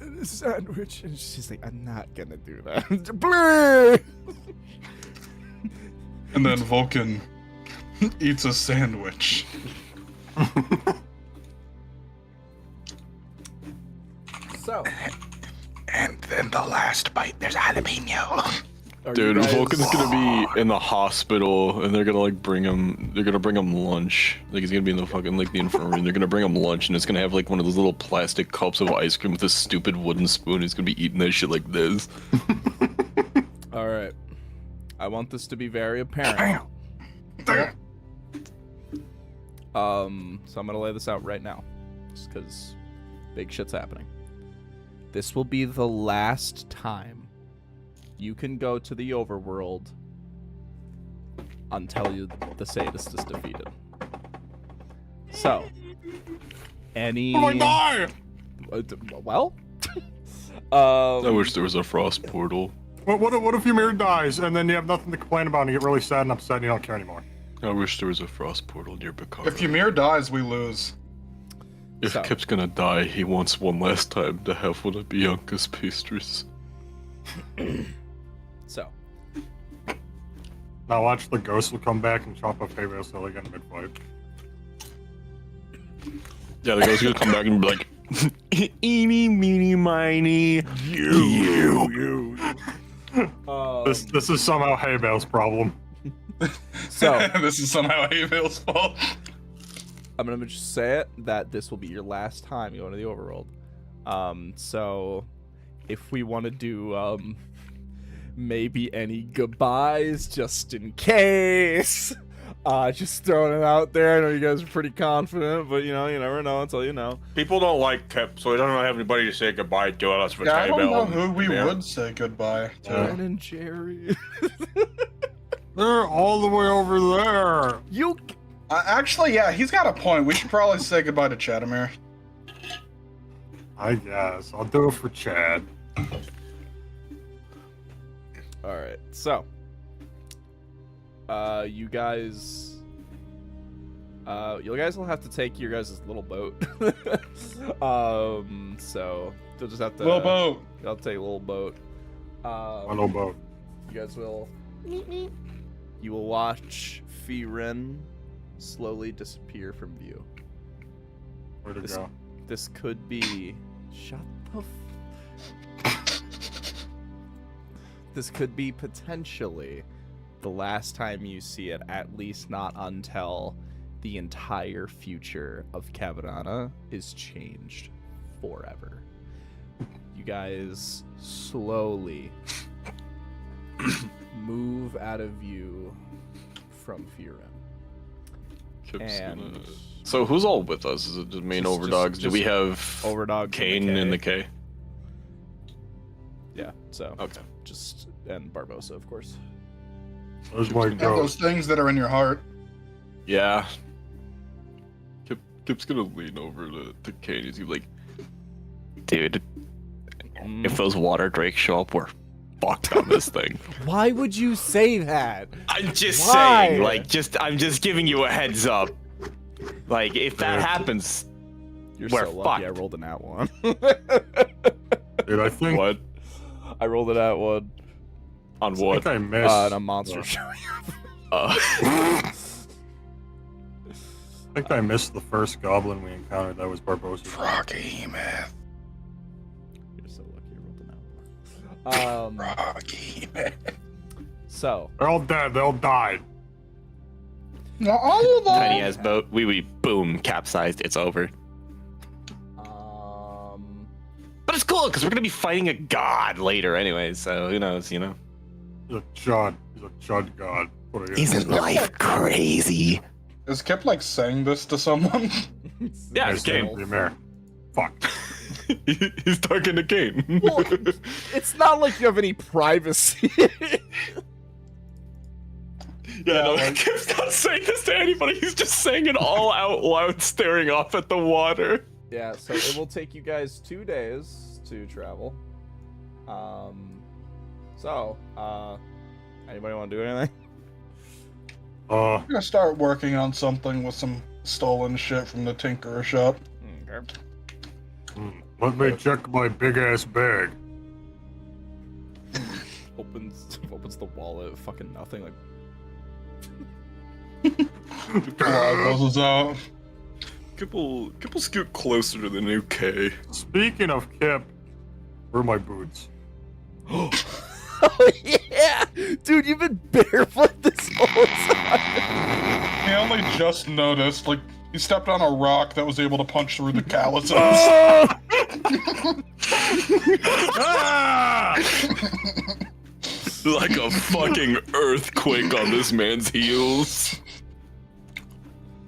in a sandwich. And she's like, I'm not gonna do that. And then Vulcan eats a sandwich. So, And then the last bite, there's jalapeno. Dude, you guys- Vulcan's gonna be in the hospital, and they're gonna like bring him. They're gonna bring him lunch. Like he's gonna be in the fucking like the infirmary. And they're gonna bring him lunch, and it's gonna have like one of those little plastic cups of ice cream with a stupid wooden spoon. He's gonna be eating that shit like this. All right. I want this to be very apparent. Damn. So I'm gonna lay this out right now, just because big shit's happening. This will be the last time you can go to the overworld until the sadist is defeated. So, any... Oh my god! Well? I wish there was a frost portal. What if Ymir dies and then you have nothing to complain about and you get really sad and upset and you don't care anymore? I wish there was a frost portal near Picard. If Ymir dies, we lose. If So- Kip's gonna die, he wants one last time to have one of Bianca's pastries. So, Now watch the ghost will come back and chop up Havel Silly again mid-fight. Yeah, the guy's gonna come back and be like, eeny, meeny, miny, you. This is somehow Havel's problem. So this is somehow Havel's fault. I'm gonna just say it that this will be your last time going to the overworld. So if we want to do maybe any goodbyes just in case. Just throwing it out there. I know you guys are pretty confident, but you never know until you know. People don't like Kip, so he doesn't have anybody to say goodbye to unless for Yeah, I don't know Tybell. who we Yeah. would say goodbye to. Ben and Jerry. They're all the way over there. You. Actually, yeah, he's got a point. We should probably say goodbye to Chadamir. I guess. I'll do it for Chad. All right. So. You guys will have to take your guys' little boat. So they'll just have to. Little boat. I'll take a little boat. Little boat. You guys will. You will watch Fe'rin slowly disappear from view. Where'd it This- go? This could be. Shut the. This could be potentially the last time you see it, at least not until the entire future of Caverana is changed forever. You guys slowly move out of view from Fe'rin. Kip's And gonna- So who's all with us? Is it the main Just- overdogs? Do we have Overdog Kane in the K? Yeah, so Okay. just and Barbosa, of course. Where's my And those goat? things that are in your heart. Yeah. Kip's gonna lean over to Kane. He's gonna be like, dude, if those water drakes show up, we're fucked on this thing. Why would you say that? I'm just Why? saying, I'm just giving you a heads up. Like, if that happens, You're we're so lucky I fucked. rolled an at one. Dude, I think what? I rolled an at one. On I what? think I missed. And a monster showing up. I think I missed the first goblin we encountered. That was Barbosa. Rocky, man. You're so lucky I rolled an at one. Rocky, man. So They're all dead. They all died. Now, all of Tiny them. ass boat. We boom, capsized. It's over. But it's cool because we're gonna be fighting a god later anyway. So who knows? You know. He's a chud. He's a chud god. What are you? Isn't life crazy? Is Kip like saying this to someone? Yeah, Nice it's Kane. name, the mayor. Fuck. He's talking to Kane. Well, it's not like you have any privacy. Yeah, no, Kip's not saying this to anybody. He's just saying it all out loud, staring off at the water. Yeah, so it will take you guys 2 days to travel. Anybody want to do anything? I'm gonna start working on something with some stolen shit from the Tinkerer shop. Okay. Let me check my big ass bag. Opens the wallet, fucking nothing. Like, Closes out. Kip will scoot closer to the new K. Speaking of Kip, where are my boots? oh yeah, dude, you've been barefoot this whole time. He only just noticed, like, he stepped on a rock that was able to punch through the calluses. Like a fucking earthquake on this man's heels.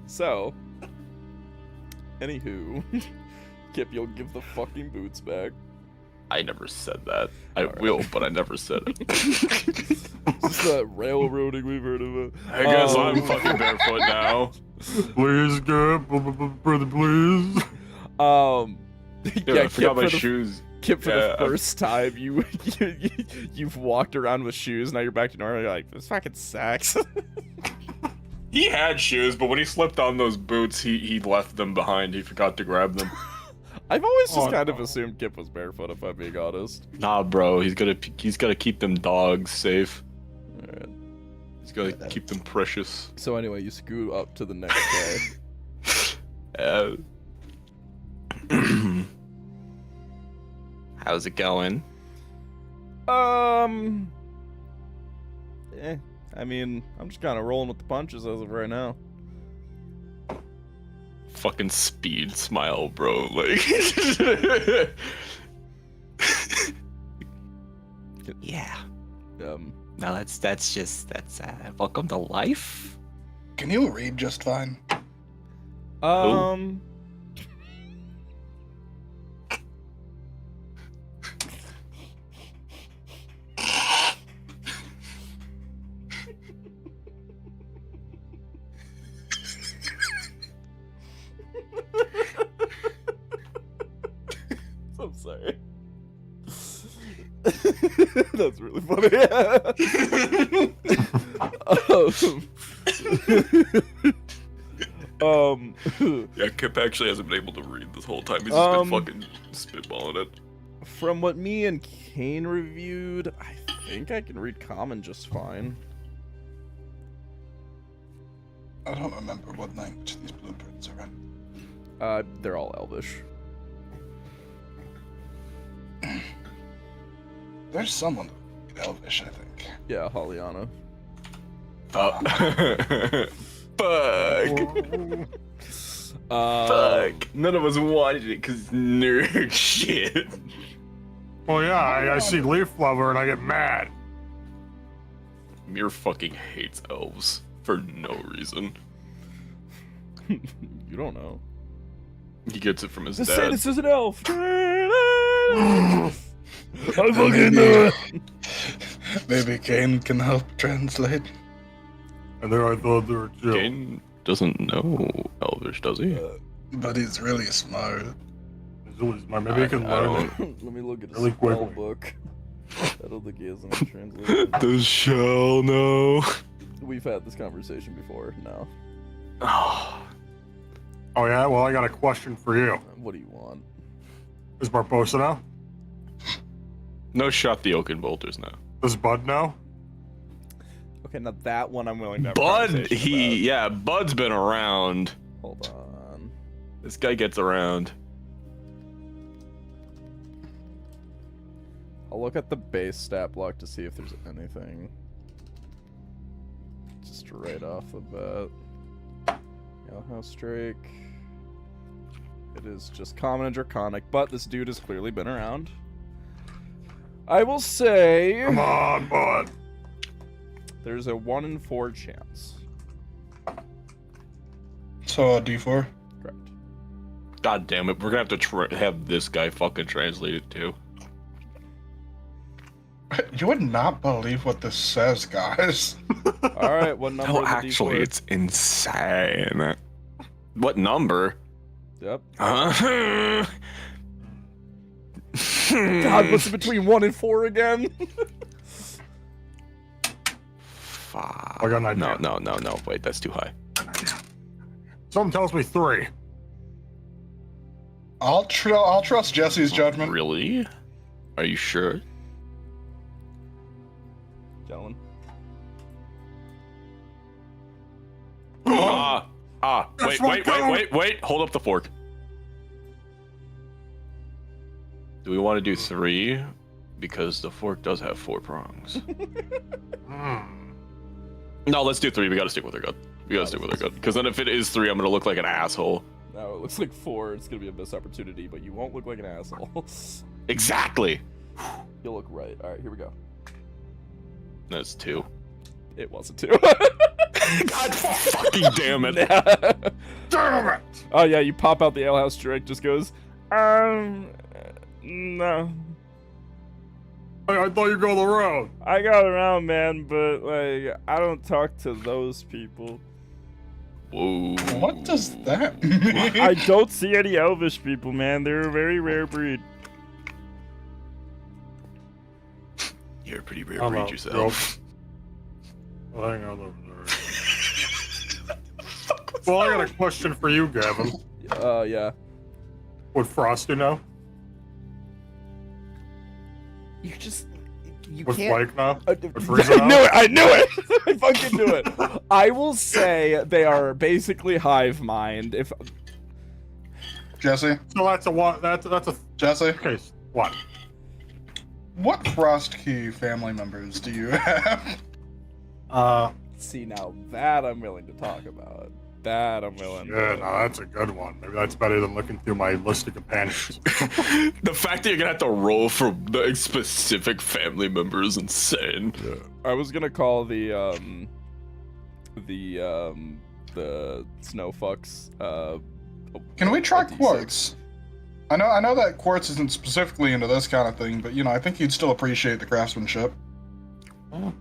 So, anywho, Kip, you'll give the fucking boots back. I never said that. I Alright. will, but I never said it. This is the railroading we've heard of it. I guess I'm fucking barefoot now. Please, Kip, brother, please. Dude, I Kip, forgot my for the- shoes. Kip, for Yeah, the first time, you've walked around with shoes. Now you're back to normal. You're like, this fucking sucks. He had shoes, but when he slipped on those boots, he left them behind. He forgot to grab them. I've always just Oh, kind of no. assumed Kip was barefoot, if I'm being honest. Nah, bro. He's gotta keep them dogs safe. Alright. He's gotta keep them precious. So anyway, you scoot up to the next day. How's it going? I I mean, I'm just kind of rolling with the punches as of right now. Fucking speed smile, bro. Like. Yeah. Um, No, that's welcome to life. Can you read just fine? um, I'm sorry. That's really funny. Yeah, Kip actually hasn't been able to read this whole time. He's just been fucking spitballing it. From what me and Kane reviewed, I think I can read common just fine. I don't remember what language these blueprints are in. They're all Elvish. There's someone in Elvish, I think. Yeah, Holliana. Fuck. Fuck. None of us wanted it because nerd shit. Well, yeah, I see Leaf Lover and I get mad. Mir fucking hates elves for no reason. You don't know. He gets it from his Just dad. say this is an elf. I fucking knew it. Maybe Kane can help translate. And there I thought there were two. Kane doesn't know Elvish, does he? But he's really smart. Maybe he can learn it. Let me look at his Really spell quickly. book. I don't think he has any translation. The shell no. We've had this conversation before. No. Oh. Oh yeah, well I got a question for you. What do you want? Is Barbosa know? No shot the Oaken Bolters now. Does Bud know? Okay, now that one I'm willing to have a Bud, conversation yeah, Bud's been around. about. Hold on. This guy gets around. I'll look at the base stat block to see if there's anything. Just right off the bat. Yellowhouse Drake. It is just common and draconic, but this dude has clearly been around. I will say Come on, Bud. there's a 1 in 4 chance. So D4. Correct. God damn it, we're gonna have to have this guy fucking translate it too. You would not believe what this says, guys. All right, what number? No, is the actually, D4? it's insane. What number? Yep. Huh? God, what's it between 1 and 4 again? Fuck. I got an idea. No. Wait, that's too high. Something tells me 3. I'll trust Jesse's judgment. Really? Are you sure? Gentlemen. Wait. Hold up the fork. Do we want to do 3? Because the fork does have 4 prongs. No, let's do 3. We gotta stick with our gut. Because then if it is 3, I'm gonna look like an asshole. No, it looks like 4. It's gonna be a missed opportunity, but you won't look like an asshole. Exactly. You'll look right. All right, here we go. That's 2. It wasn't 2. God fucking damn it. Damn it! Oh yeah, you pop out the alehouse Drake, just goes, no. I thought you go the road. I got around, man, but like I don't talk to those people. Whoa. What does that mean? I don't see any elvish people, man. They're a very rare breed. You're a pretty rare I'm breed out, yourself. Well, hang on over there. Well, I got a question for you, Gavin. Yeah. Would Frosty know? You just. You Would can't. Flake know? I Would Frieza know? knew it! I knew it! I fucking knew it! I will say they are basically hive mind. If Jesse, So that's a one. That's a Jesse, case. What? what Frost Key family members do you have? See, now that I'm willing to talk about. That I'm willing Yeah, to. no, that's a good one. Maybe that's better than looking through my list of companions. The fact that you're gonna have to roll for the specific family member is insane. Yeah. I was gonna call the snowfucks. Can we try a D6. Quartz? I know that Quartz isn't specifically into this kind of thing, but you know, I think you'd still appreciate the craftsmanship. Oh.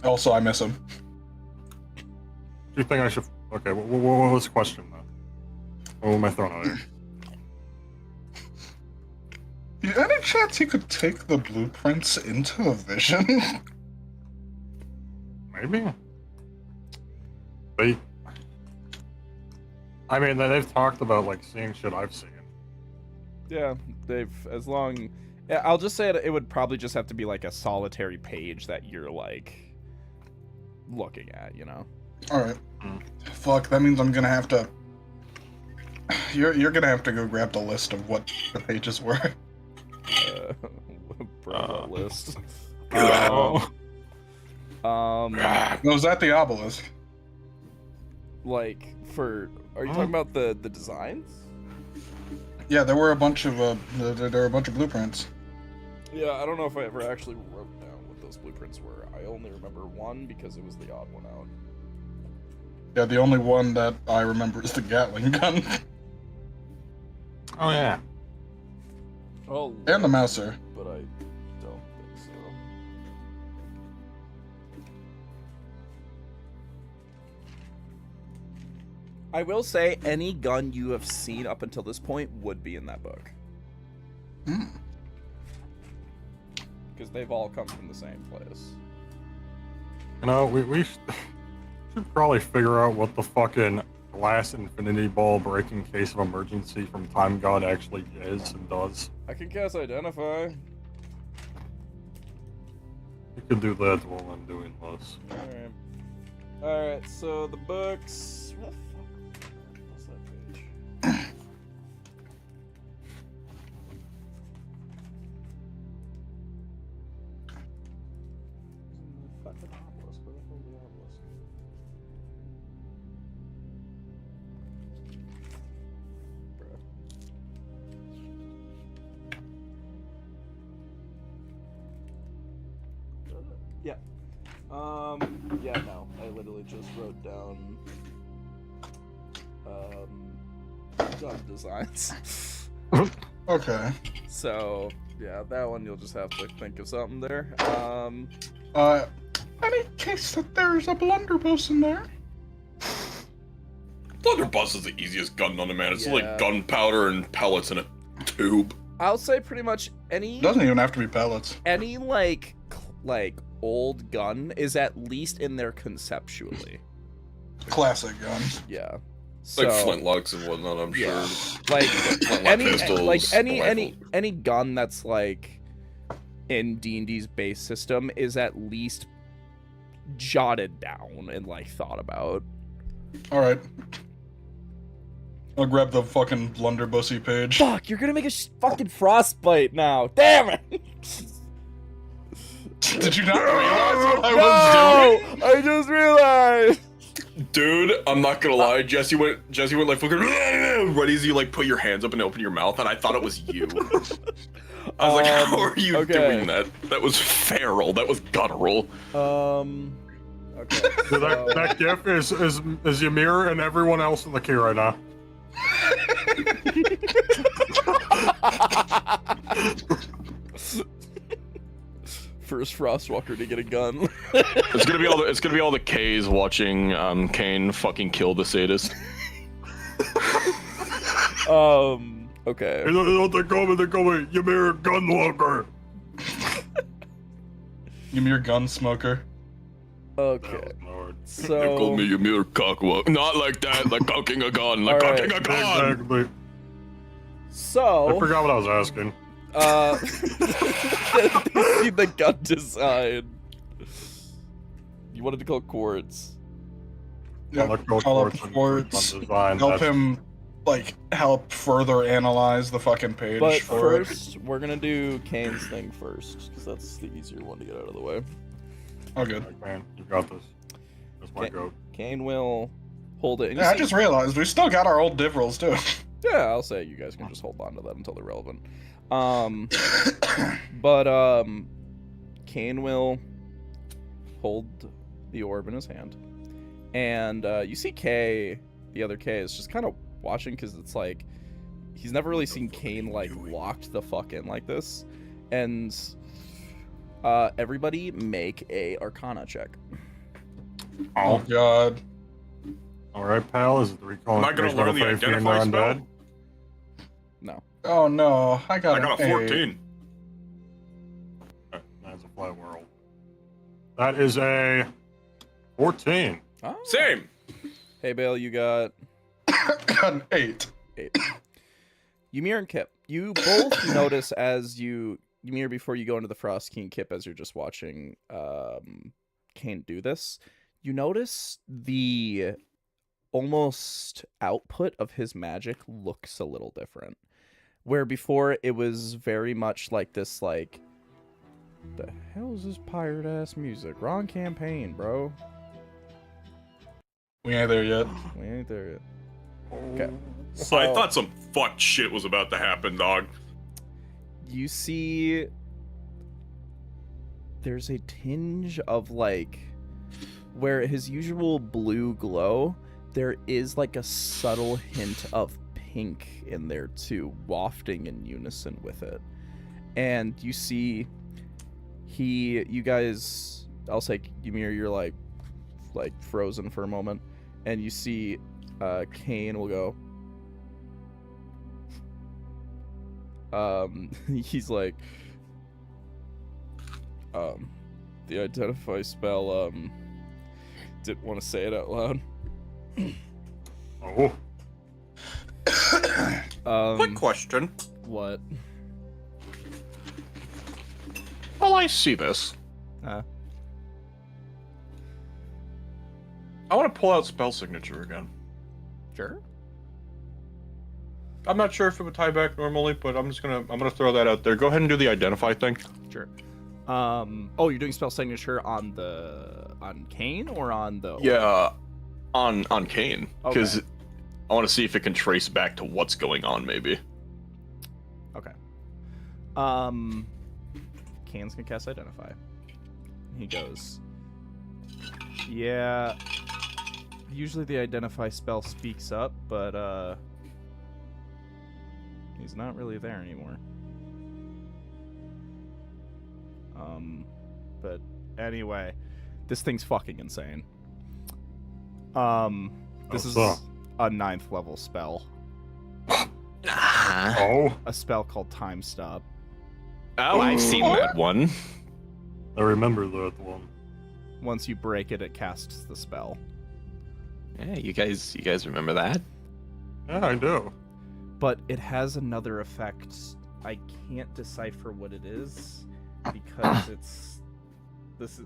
Also, I miss him. Do you think I should? Okay, what was the question then? What am I throwing out here? Any chance you could take the blueprints into a vision? Maybe. I mean, they've talked about like seeing shit I've seen. Yeah, I'll just say it would probably just have to be like a solitary page that you're like looking at, you know. All right. Fuck. That means I'm gonna have to. You're gonna have to go grab the list of what the pages were. Bravo list. Was that the obelisk? Like are you talking about the designs? Yeah, there were a bunch of there were a bunch of blueprints. Yeah, I don't know if I ever actually wrote down what those blueprints were. I only remember one because it was the odd one out. Yeah, the only one that I remember is the Gatling gun. Oh yeah. Oh, And the Mouser. but I don't think so. I will say any gun you have seen up until this point would be in that book. Hmm. Because they've all come from the same place. You know, we should probably figure out what the fucking glass infinity ball breaking case of emergency from Time God actually is and does. I can guess identify. You could do that while I'm doing this. Alright. Alright, so the books. Where the fuck was that page? Fucking obelisk. Where the hell is the obelisk? Bruh. Yeah. Yeah, no. I literally just wrote down gun designs. Okay. So, yeah, that one you'll just have to think of something there. Any case that there's a blunderbuss in there? Blunderbuss is the easiest gun known to man. It's Yeah. like gunpowder and pellets in a tube. I'll say pretty much Doesn't even have to be pellets. any like old gun is at least in there conceptually. Classic gun. Yeah. Like So, flintlocks and whatnot, I'm yeah. sure. like Flintlock pistols, any gun that's like in D&D's base system is at least jotted down and like thought about. All right. I'll grab the fucking blunderbussy page. Fuck, you're gonna make a fucking frostbite now. Damn it! Did you not realize what I was doing? I just realized. Dude, I'm not gonna lie. Jesse went like fucking right as you like put your hands up and open your mouth, and I thought it was you. I was like, how are you okay. doing that? That was feral. That was guttural. Okay. So that gif is Ymir and everyone else in the queue right now. First Frostwalker to get a gun. It's gonna be all the K's watching Kane fucking kill the sadist. Okay. They're coming, Ymir Gunwalker. Ymir gun smoker. Okay. Lord. They call So me Ymir Cockwalk. Not like that, like cocking a gun, like All right. cocking a gun. Exactly. I so forgot what I was asking. you see the gun design. You wanted to call Quartz. Yeah, Electro call up Quartz and Quartz. design. Help That's- him, like, help further analyze the fucking page. But for it. first, we're gonna do Kane's thing first, because that's the easier one to get out of the way. Oh, good. Like, man, you got this. That's my Okay. goat. Kane will hold it. And you Yeah, I see- just realized we still got our old div rolls too. Yeah, I'll say you guys can just hold on to them until they're relevant. But Kane will hold the orb in his hand, and you see Kay, the other Kay, is just kind of watching because it's like he's never really seen Kane like locked the fuck in like this, and everybody make a Arcana check. Oh god. All right, pal. Is it the recall Am I gonna information learn of the Fe'rin identify spell? undead? No. Oh no, I got, I got a an 14. That's a flat world. That is a 14. Oh. Same. Hey, Bale, you got 8. Got an 8. 8. Ymir and Kip, you both notice as you Ymir, before you go into the Frost King, Kip, as you're just watching Kane do this, you notice the almost output of his magic looks a little different. Where before it was very much like this, like, the hell is this pirate ass music? Wrong campaign, bro. We ain't there yet. We ain't there yet. Oh. Okay. I thought some fucked shit was about to happen, dog. You see there's a tinge of like where his usual blue glow, there is like a subtle hint of pink in there too, wafting in unison with it. And you see you guys, I'll say Ymir, you're like frozen for a moment, and you see Kane will go he's like the identify spell, didn't want to say it out loud. Oh. Quick question. What? Well, I see this. Huh? I want to pull out spell signature again. Sure. I'm not sure if it would tie back normally, but I'm gonna throw that out there. Go ahead and do the identify thing. Sure. Oh, you're doing spell signature on Kane or on the Yeah, on Kane, because Okay. I want to see if it can trace back to what's going on. Maybe. Okay. Kane's gonna cast identify. He goes, yeah, usually the identify spell speaks up, but he's not really there anymore. But anyway, this thing's fucking insane. This is What's a 9th level spell. Oh. A spell called Time Stop. Oh, I've seen that one. I remember that one. Once you break it, it casts the spell. Yeah, you guys remember that? Yeah, I do. But it has another effect. I can't decipher what it is because this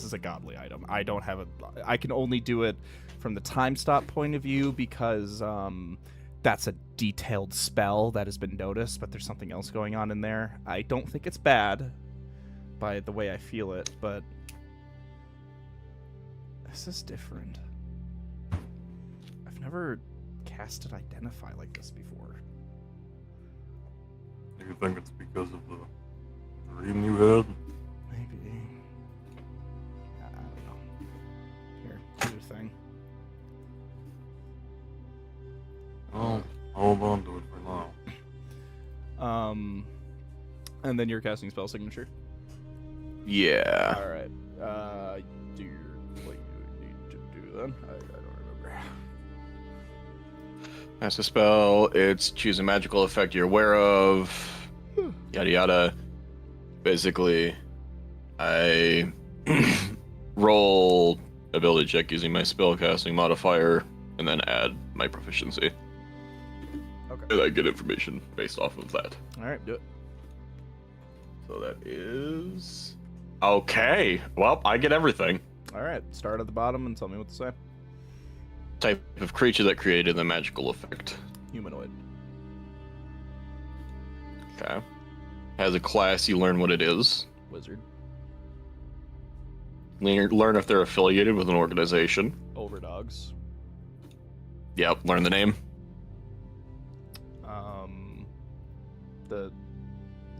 is a godly item. I don't have a. I can only do it from the time stop point of view because that's a detailed spell that has been noticed. But there's something else going on in there. I don't think it's bad by the way I feel it, but this is different. I've never casted identify like this before. Do you think it's because of the dream you had? Maybe. I don't know. Here, do your thing. Oh, hold on to it for now. And then you're casting spell signature. Yeah. All right. Do what you need to do then. I don't remember. That's a spell. It's choose a magical effect you're aware of. Yada yada. Basically, I roll ability check using my spellcasting modifier, and then add my proficiency. Okay. And I get information based off of that. All right, do it. So that is okay. Well, I get everything. All right. Start at the bottom and tell me what to say. Type of creature that created the magical effect. Humanoid. Okay. Has a class, you learn what it is. Wizard. Learn if they're affiliated with an organization. Overdogs. Yep, learn the name.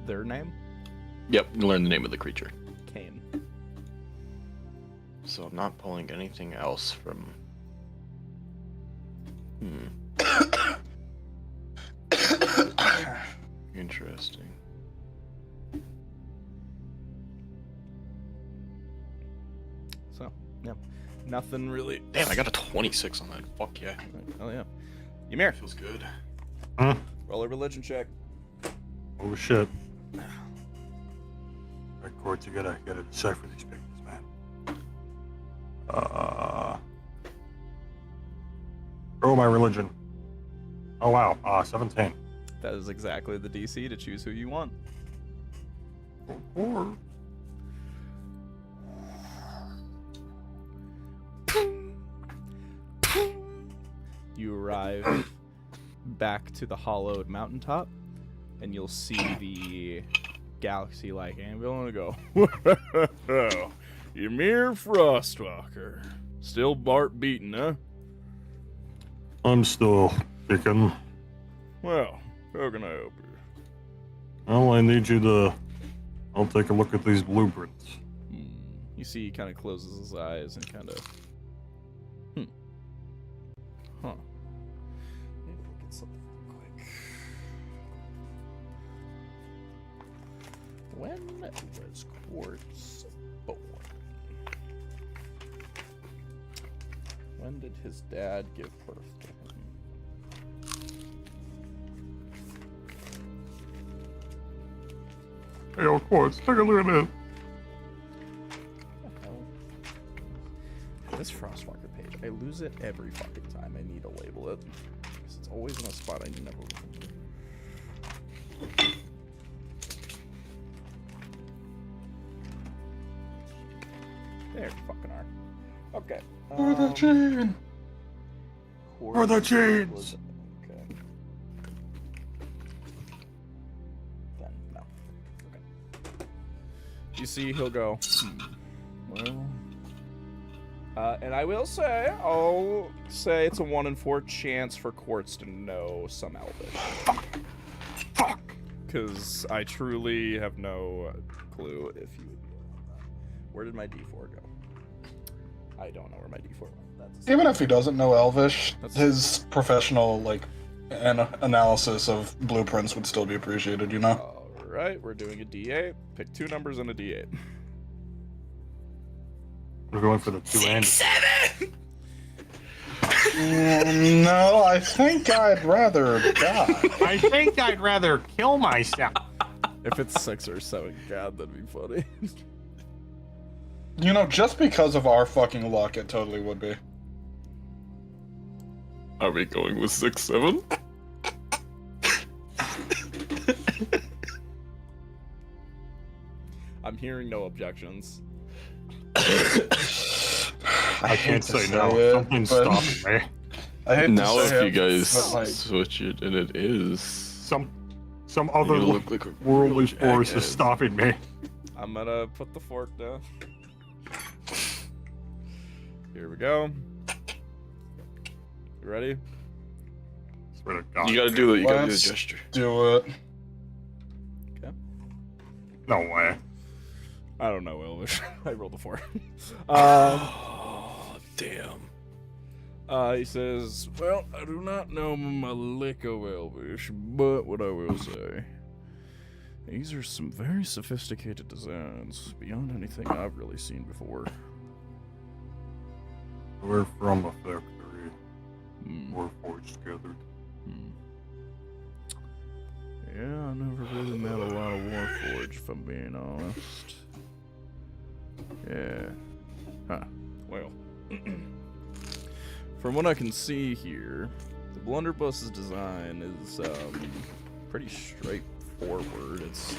Their name? Yep, learn the name of the creature. Kane. So I'm not pulling anything else from... Interesting. So, yeah. Nothing really. Damn, I got a 26 on that. Fuck yeah. Oh, yeah. Ymir, Feels good. Huh? roll a religion check. Oh shit. Right, Court, you gotta decipher these pictures, man. Roll my religion. Oh wow, 17. That is exactly the DC to choose who you want. Or You arrive back to the hollowed mountaintop, and you'll see the galaxy-like ambulance go, "Well, Ymir Frostwalker. Still Bart beaten, huh? I'm still kicking. Well, how can I help you?" Well, I need you to. I'll take a look at these blueprints. You see he kind of closes his eyes and kind of... Huh. Maybe we'll get something quick. When was Quartz born? When did his dad give birth to him? Hey, of course, take a look at this. What the hell? This Frostwalker page, I lose it every fucking time I need to label it. Because it's always in a spot I never remember. There you fucking are. Okay. For the chain. For the chains. Was- Okay. Then, no. Okay. You see, he'll go, well... and I'll say it's a 1 in 4 chance for Quartz to know some Elvish. Fuck. Because I truly have no clue if you would be on that. Where did my D4 go? I don't know where my D4 went. That's Even if he doesn't know Elvish, That's- his professional analysis of blueprints would still be appreciated. You know. Alright, we're doing a D8. Pick 2 numbers and a D8. We're going for the 2 and 7! No, I think I'd rather die. I think I'd rather kill myself. If it's 6 or 7, god, that'd be funny. You know, just because of our fucking luck, it totally would be. Are we going with 6, 7? I'm hearing no objections. I can't hate to say no. it, Something's but- stopping me. I hate Now to if say you guys but, like, switch it and it is... Some you're other gonna look like a worldly real force is jackass. stopping me. I'm gonna put the fork down. Here we go. You ready? Swear to God. You gotta do it, you gotta do the Let's- gesture. do it. No way. I don't know, Elvish. I rolled a 4. Oh, damn. He says, well, I do not know my lick of Elvish, but what I will say, these are some very sophisticated designs, beyond anything I've really seen before. We're from a factory. Hmm. We're forged together. Yeah, I never really met a lot of Warforged, if I'm being honest. Yeah. Huh. Well. From what I can see here, the blunderbuss's design is pretty straightforward. It's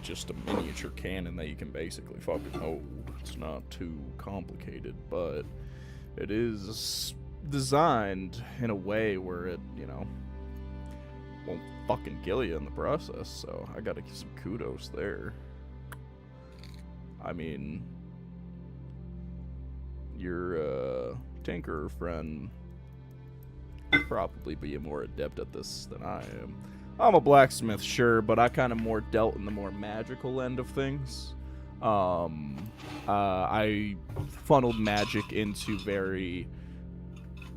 just a miniature cannon that you can basically fucking hold. It's not too complicated, but it is designed in a way where it, you know, won't fucking kill you in the process, so I gotta give some kudos there. I mean, your tinkerer friend would probably be more adept at this than I am. I'm a blacksmith, sure, but I kind of more dealt in the more magical end of things. I funneled magic into very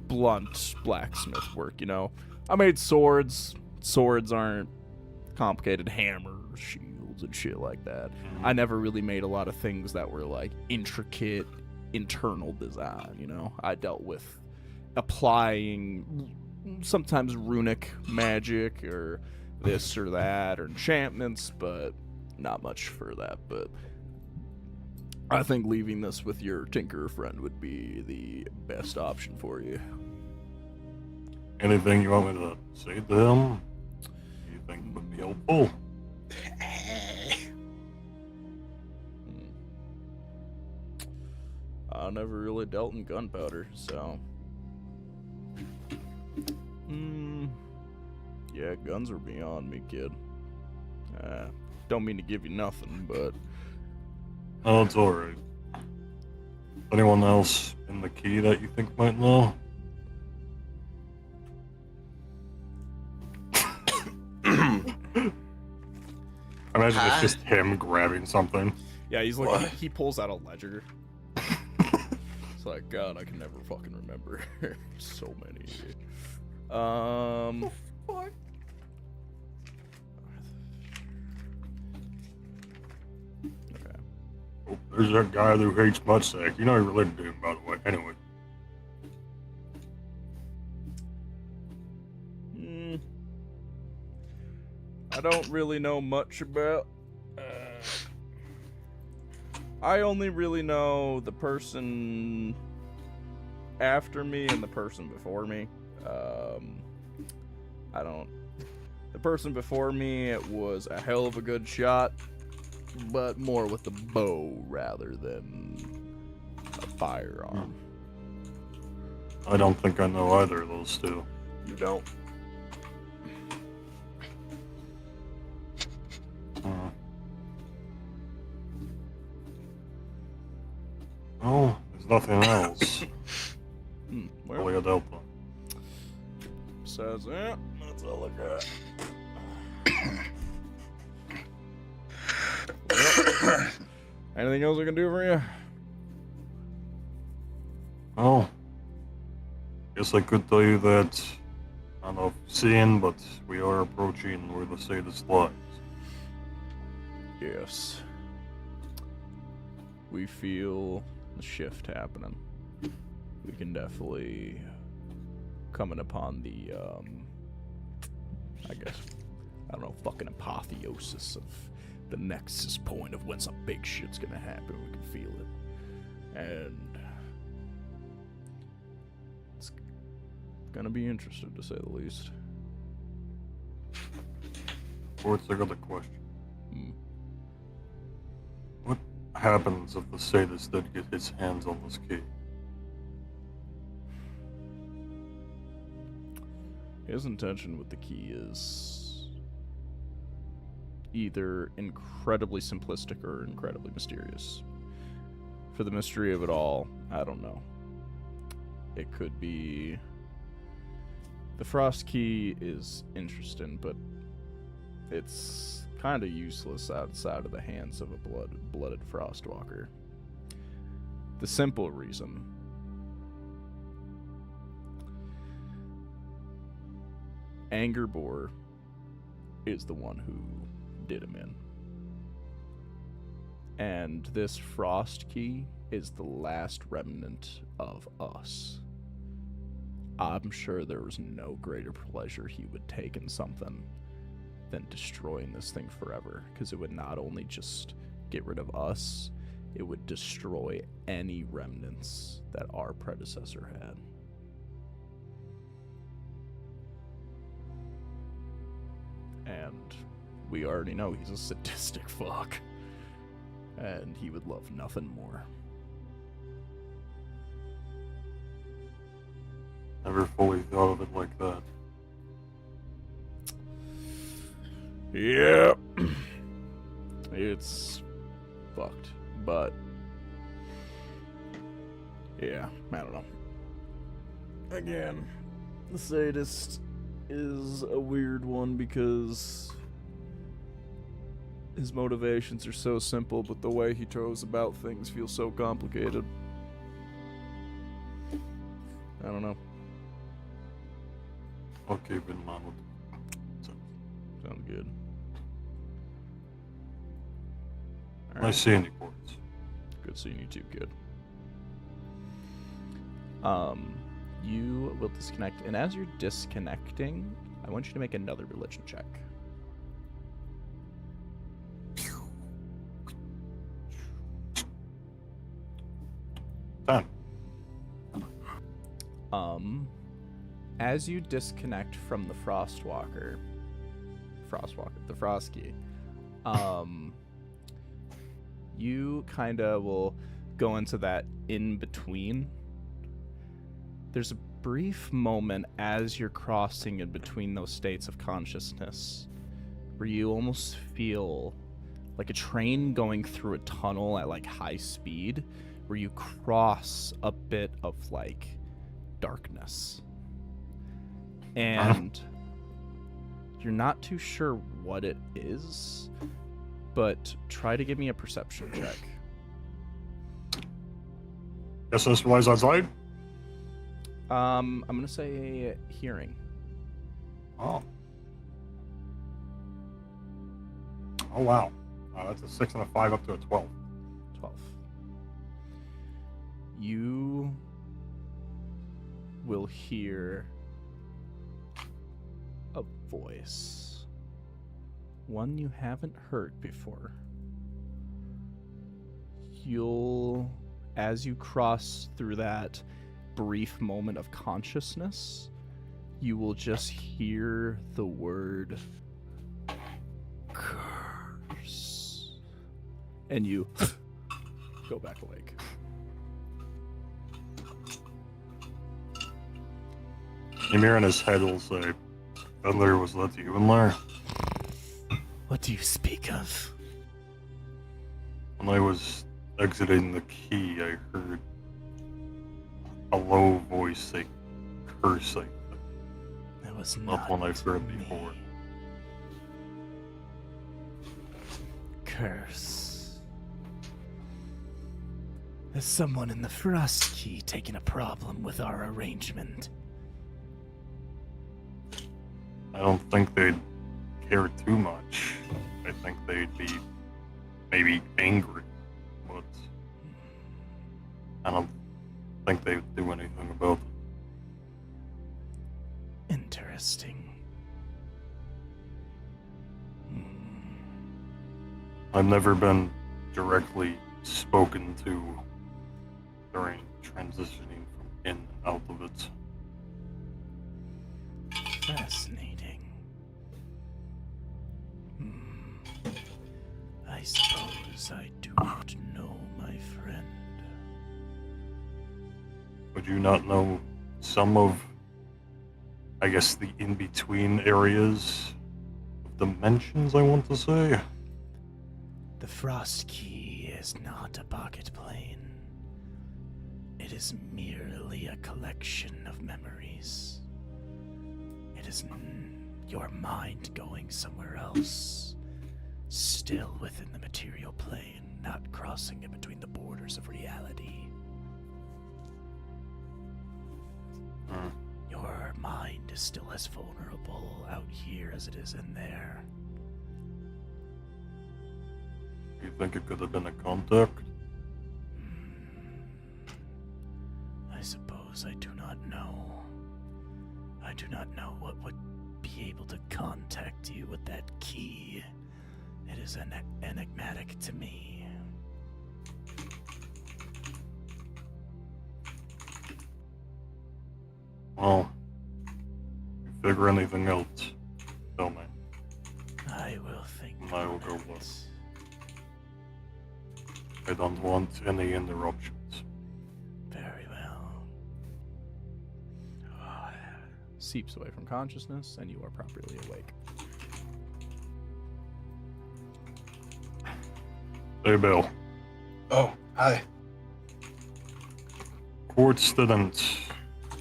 blunt blacksmith work, you know. I made swords. Swords aren't complicated. Hammers, shields, and shit like that. I never really made a lot of things that were like intricate internal design, you know. I dealt with applying sometimes runic magic or this or that or enchantments, but not much for that. But I think leaving this with your tinkerer friend would be the best option for you. Anything you want me to say to him? You think would be helpful? I never really dealt in gunpowder, so. Yeah, guns are beyond me, kid. Don't mean to give you nothing, but Oh, it's alright. Anyone else in the key that you think might know? I imagine it's just him grabbing something. yeah, he's like he pulls out a ledger. It's like, God, I can never fucking remember. So many. Fuck. Okay. Oh, there's that guy who hates Mudsack. You know he related to him, by the way. Anyway. I don't really know much about. I only really know the person after me and the person before me. I don't. The person before me was a hell of a good shot, but more with the bow rather than a firearm. I don't think I know either of those two. You don't. Oh, there's nothing else. Well, Philadelphia. besides that, that's all I got. Well, anything else I can do for you? Oh, guess I could tell you that, I don't know if you've seen, but we are approaching where the sadist lies. Yes. We feel the shift happening. We can definitely coming upon the I guess I don't know, fucking apotheosis of the nexus point of when some big shit's gonna happen. We can feel it. And it's gonna be interesting to say the least. Fourth, I got a question. Hmm. What happens if the sadist did get his hands on this key? His intention with the key is either incredibly simplistic or incredibly mysterious. For the mystery of it all, I don't know. It could be... The frost key is interesting, but it's kind of useless outside of the hands of a blooded frostwalker. The simple reason... Angerbor is the one who did him in. And this frost key is the last remnant of us. I'm sure there was no greater pleasure he would take in something than destroying this thing forever, because it would not only just get rid of us, it would destroy any remnants that our predecessor had. And we already know he's a sadistic fuck. And he would love nothing more. Never fully thought of it like that. Yeah. It's fucked. But yeah, again, the sadist is a weird one because his motivations are so simple, but the way he goes about things feels so complicated. I don't know. I'll keep in mind what Sounds good. Nice seeing you, Quartz. Good seeing you too, kid. You will disconnect, and as you're disconnecting, I want you to make another religion check. Done. As you disconnect from the the Frostkey, you kind of will go into that in between. There's a brief moment as you're crossing in between those states of consciousness where you almost feel like a train going through a tunnel at like high speed, where you cross a bit of like darkness. And you're not too sure what it is, but try to give me a perception check. Guess this was outside? I'm gonna say hearing. Oh. Oh, wow. That's a 6 and a 5 up to a 12. 12. You will hear a voice. One you haven't heard before. As you cross through that brief moment of consciousness, you will just hear the word curse. And you go back awake. Ymir in his head will say, Peddler, was that you in there? What do you speak of? When I was exiting the key, I heard a low voice say cursing. That was Not not one I've heard me. before. Curse. There's someone in the Frost Key taking a problem with our arrangement. I don't think they'd care too much. I think they'd be maybe angry, but I don't think they'd do anything about it. Interesting. I've never been directly spoken to during transitioning from in and out of it. Fascinating. I suppose I do not know, my friend. Would you not know some of, I guess, the in-between areas of dimensions, I want to say? The Frost Key is not a pocket plane. It is merely a collection of memories. It is your mind going somewhere else, still within the material plane, not crossing in between the borders of reality. Your mind is still as vulnerable out here as it is in there. You think it could have been a contact? I suppose I do not know. I do not know what would be able to contact you with that key. It is enigmatic to me. Well, if you figure anything out, tell me. I will think. I will go on look. it. I don't want any interruptions. Very well. Seeps away from consciousness, and you are properly awake. Hey, Bill. Oh, hi. Quartz didn't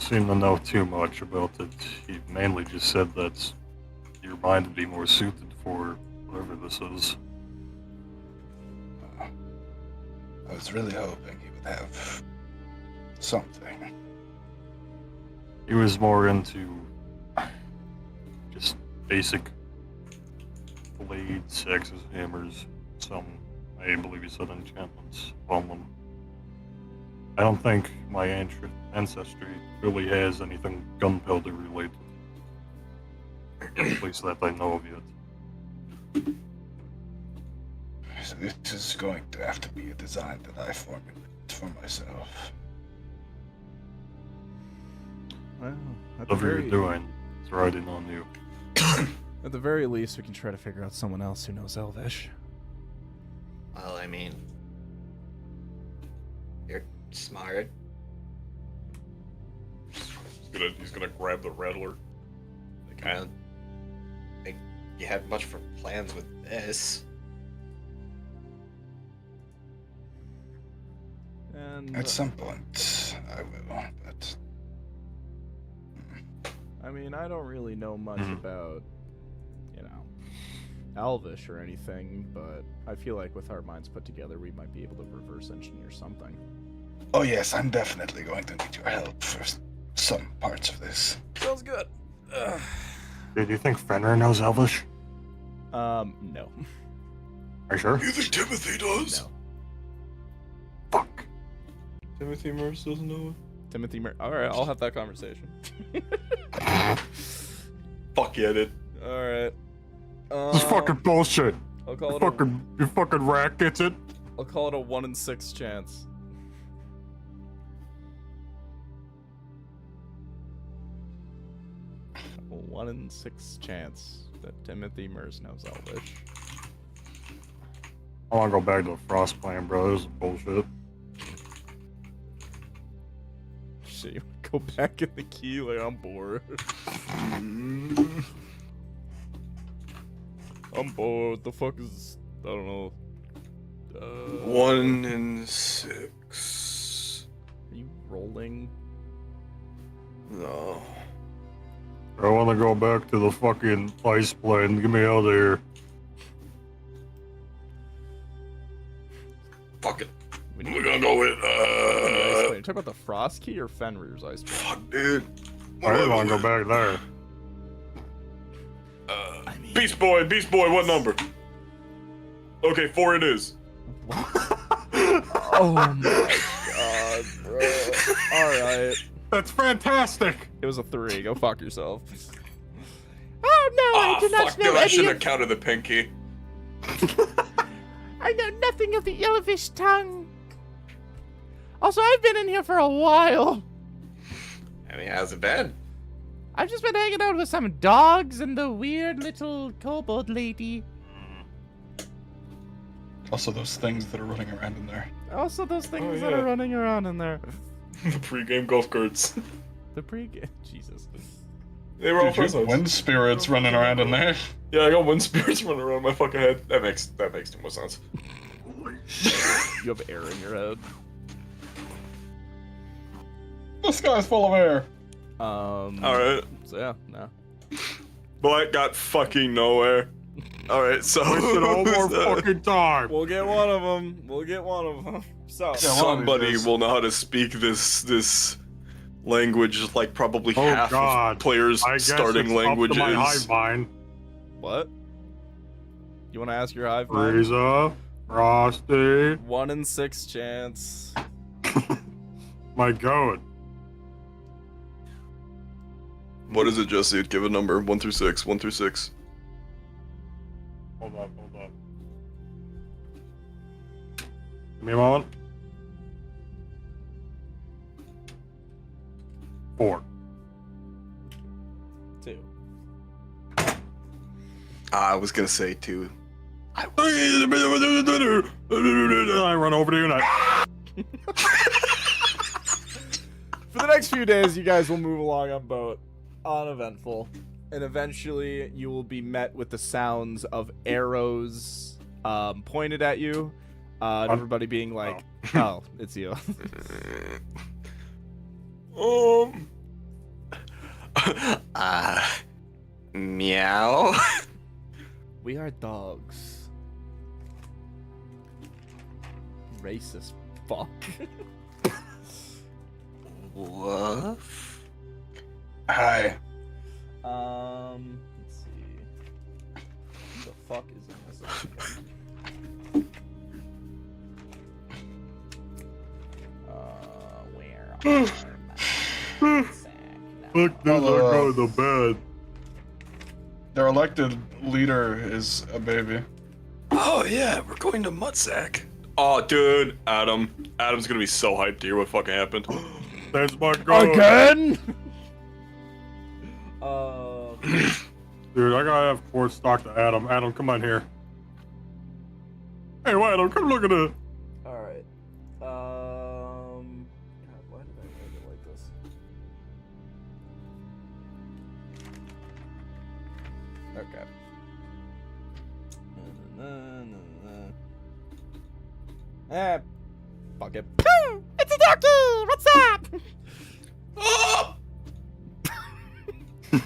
seem to know too much about it. He mainly just said that your mind would be more suited for whatever this is. I was really hoping he would have something. He was more into just basic blades, axes, hammers, some, I believe he said, enchantments on them. I don't think my ancestry really has anything gunpowder related. At least that I know of yet. So this is going to have to be a design that I formulate for myself. Well, at the Whatever very, you're doing, it's riding on you. at the very least, we can try to figure out someone else who knows Elvish. Well, I mean, you're smart. He's gonna grab the rattler. Like, I don't think you had much for plans with this. And At some point, I will, but I mean, I don't really know much Mhm. about, you know, Elvish or anything, but I feel like with our minds put together, we might be able to reverse engineer something. oh yes, I'm definitely going to need your help for some parts of this. Sounds good. Hey, do you think Fenrir knows Elvish? No. Are you sure? You think Timothy does? No. Fuck. Timothy Merce doesn't know Timothy Alright, I'll have that conversation. it? Fuck yeah, dude. Alright. This is fucking bullshit. I'll call You it fucking rat gets it? I'll call it a 1 in 6 chance. A 1 in 6 chance that Timothy Merce knows Elvish. I wanna go back to the Frost plan, bro. This is bullshit. Shit, you wanna go back in the key? Like, I'm bored. I'm bored. The fuck is... I don't know. 1 in 6. Are you rolling? No. I wanna go back to the fucking ice plane. Get me out of here. Fuck it. We We're gonna go with, Ice plane. Talk about the Frost Key or Fenrir's ice plane? fuck, dude. I wanna go back there. Beast Boy, what number? Okay, 4 it is. Oh my god, bro. Alright. That's fantastic! It was a 3. Go fuck yourself. Oh no, Ah, fuck, dude, I shouldn't have counted the pinky. I know nothing of the Elvish tongue. Also, I've been in here for a while. I mean, how's it been? I've just been hanging out with some dogs and the weird little kobold lady. Also, those things that are running around in there. Also, those things yeah. that are running around in there. The pre-game golf carts. The pre-game. Jesus. They were all Dude, you have presents. wind spirits running around in there. Yeah, I got wind spirits running around my fucking head. That makes too much sense. You have air in your head. The sky's full of air. Alright. So yeah, no. But got fucking nowhere. Alright, so Wasted all more fucking time. We'll get one of them. We'll get one of them. So. somebody will know how to speak this language, like probably Oh, half God. of players' I guess starting it's language up to my hive is. mind. What? You want to ask your hive mind? Frieza, Frosty. 1 in 6 chance. My god. What is it, Jesse? Give a number. 1 through 6. 1 through 6. Hold up. Give me a moment. 4. 2. I was gonna say 2. I run over to you and I... For the next few days, you guys will move along on boat, uneventful, and eventually you will be met with the sounds of arrows pointed at you, and everybody being like, "Oh, it's you." Meow. We are dogs. Racist fuck. Woof. Hi. Let's see. Who the fuck is in this? Where are my sack now? Look, Well, they're going to bed. Their elected leader is a baby. Oh yeah, we're going to Mudsack. Oh dude, Adam's gonna be so hyped to hear what fucking happened. That's my goat. Again? Dude, I gotta have Ford stock to Adam. Adam, come on here. Hey, Adam, come look at it. Alright. God, why did I make it like this? Okay. Fuck it. It's a donkey! What's up? Oh! Yeah,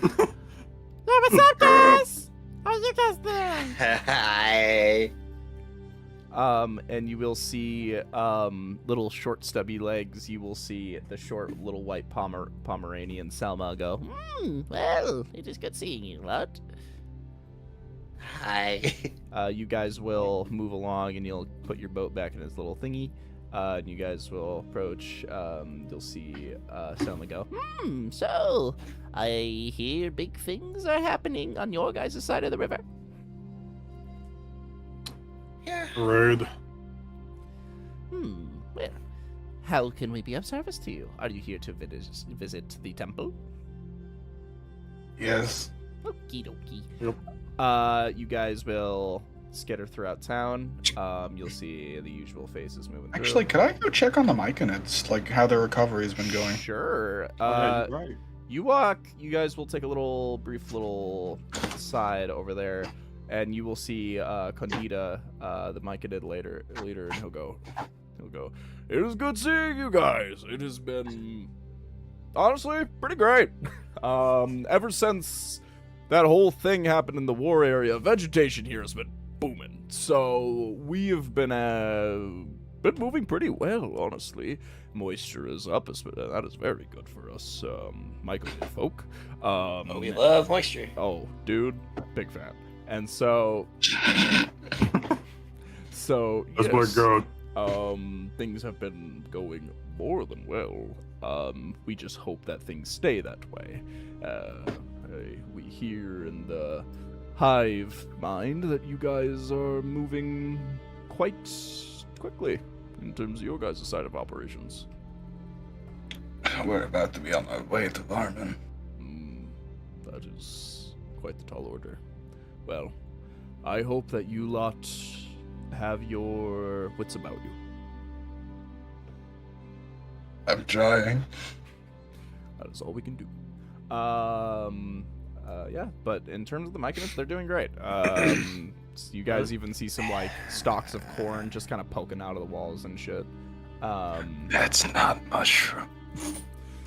what's up, guys? How you guys doing? Hi. And you will see little short stubby legs. You will see the short little white Pomeranian Selma go. Well, it is good seeing you, lot. Hi. You guys will move along, and you'll put your boat back in its little thingy. And you guys will approach. You'll see Selma go. So, I hear big things are happening on your guys' side of the river. Yeah. Rude. Well, how can we be of service to you? Are you here to visit the temple? Yes. Okie dokie. You guys will skitter throughout town. You'll see the usual faces moving through. Actually, could I go check on the Myconids, like how their recovery's been going? Sure. Yeah, you're right. You guys will take a brief little side over there, and you will see Condita, the Myconid leader, and he'll go, it is good seeing you guys. It has been, honestly, pretty great. Ever since that whole thing happened in the war area, vegetation here has been booming. So we have been moving pretty well, honestly. Moisture is up, that is very good for us, Michael folk. We love moisture. Oh, dude, big fan. And so, That's my goat. things have been going more than well. We just hope that things stay that way. We hear in the hive mind that you guys are moving quite quickly in terms of your guys' side of operations. We're about to be on our way to Varman. That is quite the tall order. Well, I hope that you lot have your wits about you. I'm trying. That is all we can do. Yeah, but in terms of the Myconids, they're doing great. You guys even see some, like, stalks of corn just kind of poking out of the walls and shit. That's not mushroom.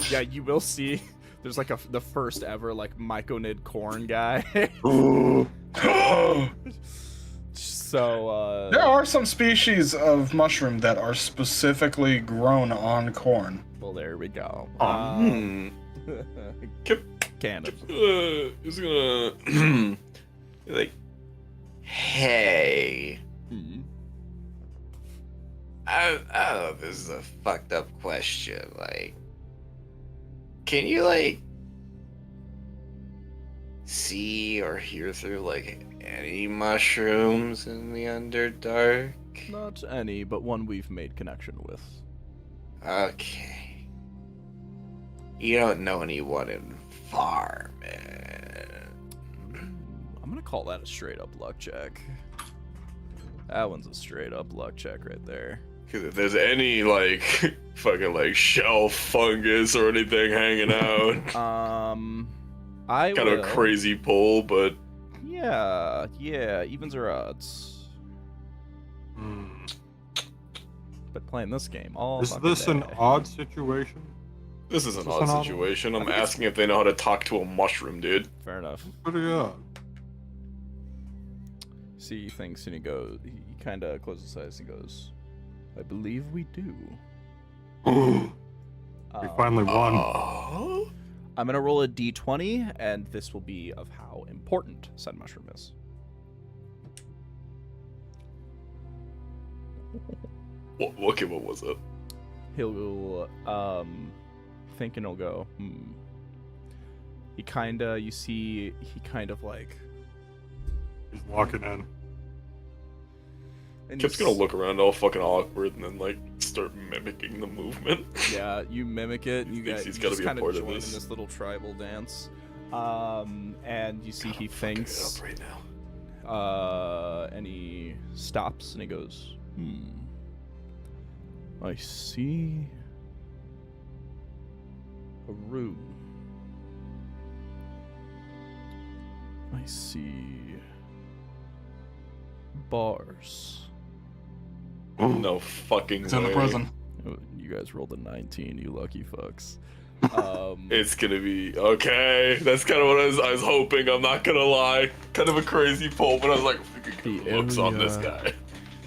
Yeah, you will see there's, like, the first ever, like, Myconid corn guy. So, There are some species of mushroom that are specifically grown on corn. well, there we go. Canon. He's gonna Like, hey. I don't know if this is a fucked up question. Like, can you, like, see or hear through, like, any mushrooms in the Underdark? Not any, but one we've made connection with. Okay. You don't know anyone in Varman. I'm gonna call that a straight up luck check. That one's a straight up luck check right there. Cause if there's any like fucking like shell fungus or anything hanging out, I kind of will- crazy pull, but Yeah, evens or odds. But playing this game all Is fucking this an day. odd situation? This is an It's odd an odd- situation. I'm asking if they know how to talk to a mushroom, dude. Fair enough. Pretty odd. See, he thinks and he goes. He kind of closes his eyes and goes, "I believe we do." We finally won. Oh. I'm gonna roll a d20, and this will be of how important said mushroom is. Okay, what was it? He'll think and he'll go, He kinda, you see, he kind of like. He's walking in. And Kip's you gonna look around all fucking awkward and then like start mimicking the movement. Yeah, you mimic it. And you Thinks guys he's you gotta just be a kind part of of join in this. this little tribal dance. And you see he Fucking it thinks, up right now. and he stops and he goes, I see a room. I see bars. No fucking It's in the way. prison. Oh, you guys rolled a 19, you lucky fucks. It's gonna be okay. That's kind of what I was hoping. I'm not gonna lie. Kind of a crazy pull, but I was like, The the looks on this area- guy.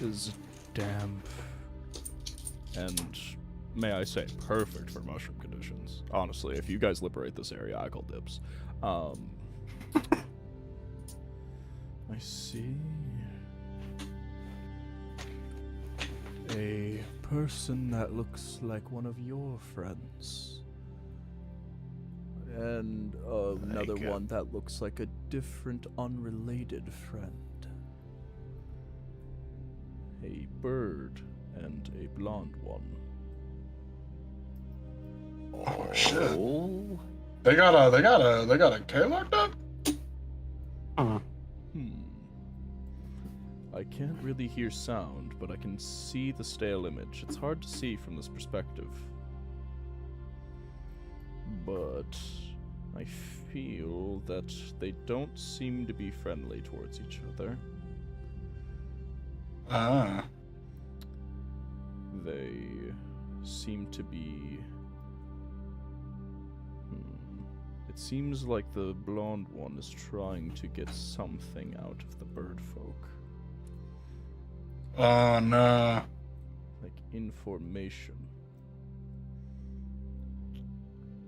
is damp and, may I say, perfect for mushroom conditions. Honestly, if you guys liberate this area, I call dibs. I see a person that looks like one of your friends. And another Like, one that looks like a different, unrelated friend. A bird and a blonde one. Oh shit. Oh. They got a K locked up? I can't really hear sound, but I can see the stale image. It's hard to see from this perspective. But I feel that they don't seem to be friendly towards each other. Ah. They seem to be... It seems like the blonde one is trying to get something out of the bird folk. Oh no. Like information.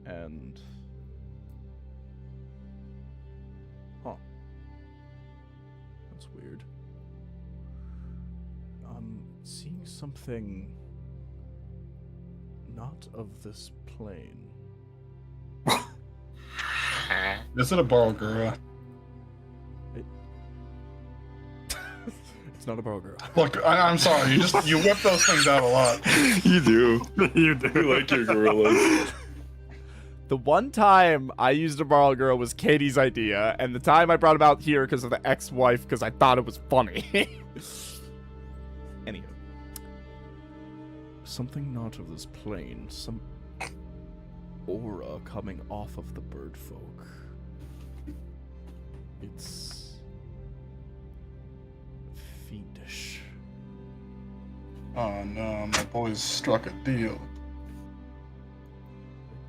And... Huh. That's weird. I'm seeing something not of this plane. Is it a Barlgura? It's not a burger. Look, I'm sorry. You whip those things out a lot. You do. You do. You like your gorillas. The one time I used a Barl Girl was Katie's idea, and the time I brought him out here because of the ex-wife because I thought it was funny. Anywho. Something not of this plane, some aura coming off of the bird folk. It's fiendish. Oh no, my boys struck a deal.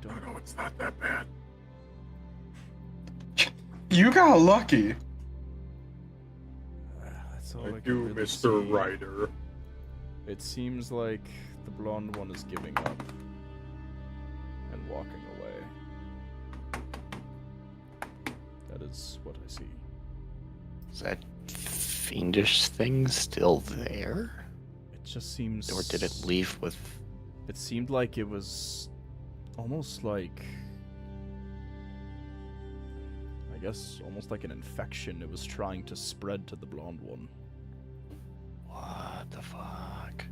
I don't know. It's not that bad. You got lucky. That's all I Thank can you, really Mr. see. Ryder. It seems like the blonde one is giving up and walking away. That is what I see. Is that fiendish thing still there? It just seems. Or did it leave with... It seemed like it was almost like. I guess almost like an infection. It was trying to spread to the blonde one. What the fuck?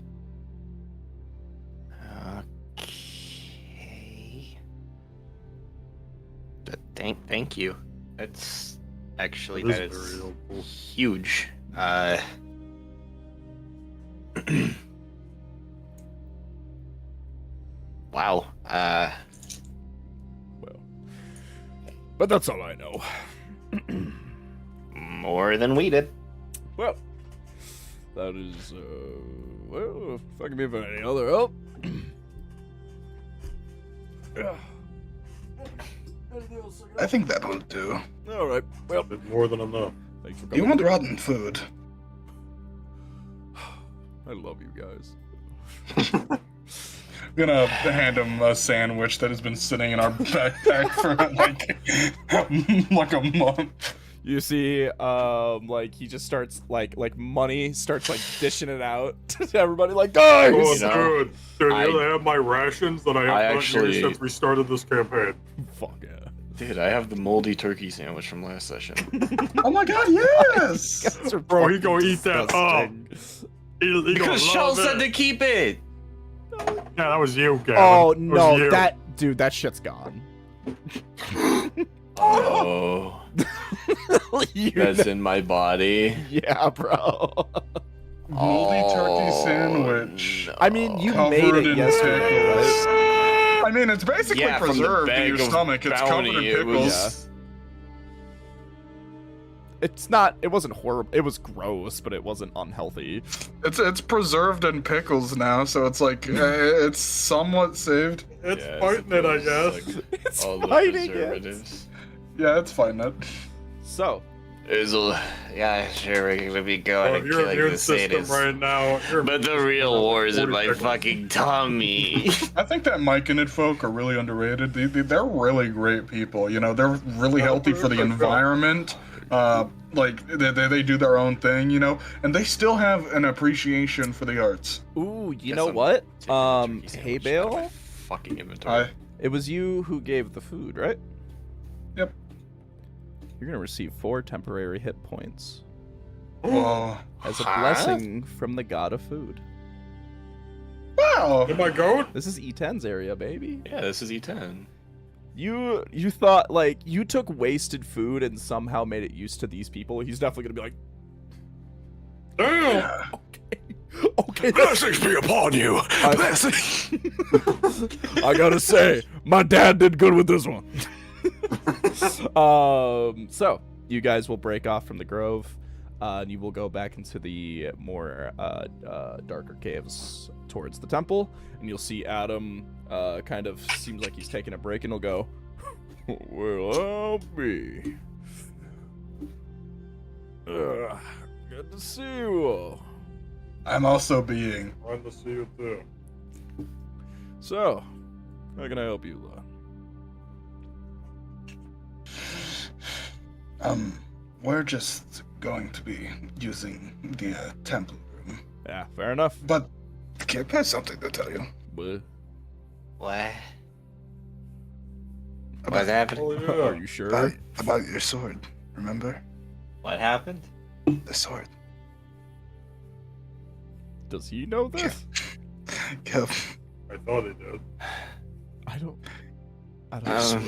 Okay. Thank you. That's actually That that is is very helpful. huge. Wow. Well, but that's all I know. More than we did. Well, that is, well, if I can be of any other help. I think that will do. All right. Well, Bit more than enough. thanks for Do you coming. want rotten food? I love you guys. I'm gonna hand him a sandwich that has been sitting in our backpack for like a month. You see, like he just starts like money starts like dishing it out to everybody, like guys. Oh, You know, dude, I- you have my rations that I have not actually- used since we started this campaign. Fuck yeah. Dude, I have the moldy turkey sandwich from last session. Oh my god, yes! Guys are Bro, he fucking gonna eat that up. disgusting. He Because gonna Shell love said it. to keep it. Yeah, that was you, Gavin. Oh That was no, you. that shit's gone. Oh, You that's in my body. Yeah, bro. Moldy turkey Oh, sandwich. no. I mean, you Covered made it in yesterday, pickles. right? I mean, it's basically Yeah, from the preserved in bag your of stomach. It's covered in bounty, it pickles. was- It's not. It wasn't horrible. It was gross, but it wasn't unhealthy. It's preserved in pickles now, so it's like it's somewhat saved. It's Yeah, fighting it, I suppose, guess. like, It's all the fighting it. preservatives. Yeah, it's fine. That So, Yeah, sure, we're gonna be Oh, going and your killing immune the system sadists. right now. But the real war is in my 40 seconds. fucking tummy. I think that Myconid folk are really underrated. They're really great people. You know, they're really healthy for the environment. Like they do their own thing, you know, and they still have an appreciation for the arts. ooh, you Guess know I'm what? taking the turkey Hey sandwich out of my Bale, fucking inventory. it was you who gave the food, right? Yep. You're gonna receive 4 temporary hit points Whoa. as a Huh? blessing from the god of food. Wow. Oh my god! This is E10's area, baby. Yeah, this is E10. You thought like you took wasted food and somehow made it used to these people. He's definitely gonna be Damn! like, okay, Blessings be upon you. I- Blessings. I gotta say, my dad did good with this one. So you guys will break off from the grove, and you will go back into the more darker caves towards the temple, and you'll see Adam kind of seems like he's taking a break, and he'll go, "Well, I'll be. Good to see you all. I'm also being. Fun to see you too. So, how can I help you, We're just going to be using the temple room. Yeah, fair enough. But Kip has something to tell you. But, What? About, What happened? Oh are yeah. you sure? about your sword. Remember? What happened? The sword. Does he know this? Kip. I thought he did. I don't. Um,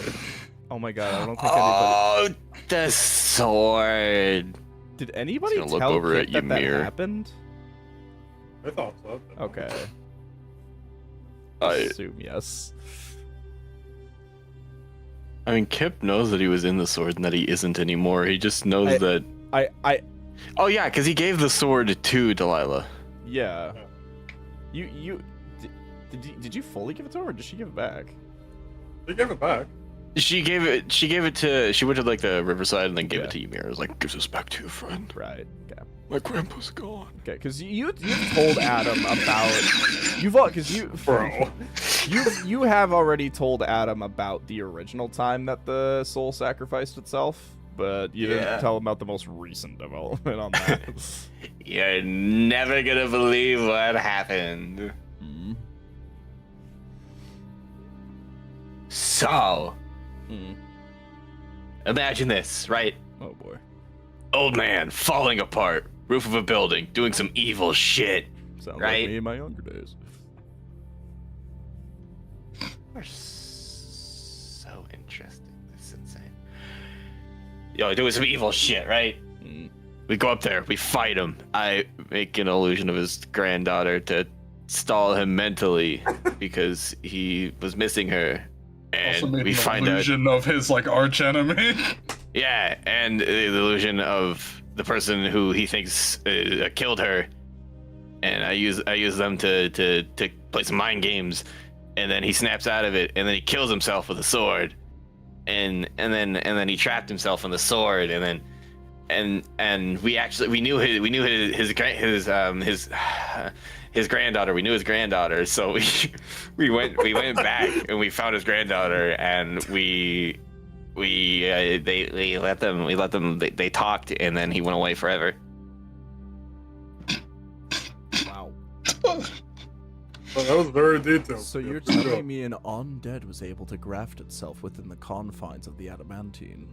Oh my god! I don't think anybody. Oh, the sword. Did anybody gonna look tell over Kip at you, that Mir. happened? I thought so. Okay. I assume yes. mean, Kip knows that he was in the sword and that he isn't anymore. He just knows that. I. Oh yeah, because he gave the sword to Delilah. Yeah. Did you fully give it to her, or did she give it back? They gave it back. She gave it to. She went to like the riverside and then gave Yeah. it to Ymir. It was like, gives this back to your friend. Right. Okay. My grandpa's gone. Okay. Because you told Adam about you Bro. you have already told Adam about the original time that the soul sacrificed itself, but you didn't Yeah. tell him about the most recent development on that. You're never gonna believe what happened. Mm. So, Mm. imagine this, right? Oh boy. Old man falling apart, roof of a building, doing some evil shit. Sounds Right. like me in my younger days. You're so interesting. This is insane. Yo, doing some evil shit, right? Mm. We go up there, we fight him. I make an illusion of his granddaughter to stall him mentally because he was missing her. Also And made we an find out, illusion of his like arch enemy. yeah, and the illusion of the person who he thinks killed her. And I use them to play some mind games, and then he snaps out of it, and then he kills himself with a sword, and then he trapped himself in the sword, and we knew his granddaughter. We knew his granddaughter, so we went back and we found his granddaughter, and they talked, and then he went away forever. Wow. Well, that was very detailed. So you're telling me an undead was able to graft itself within the confines of the adamantine?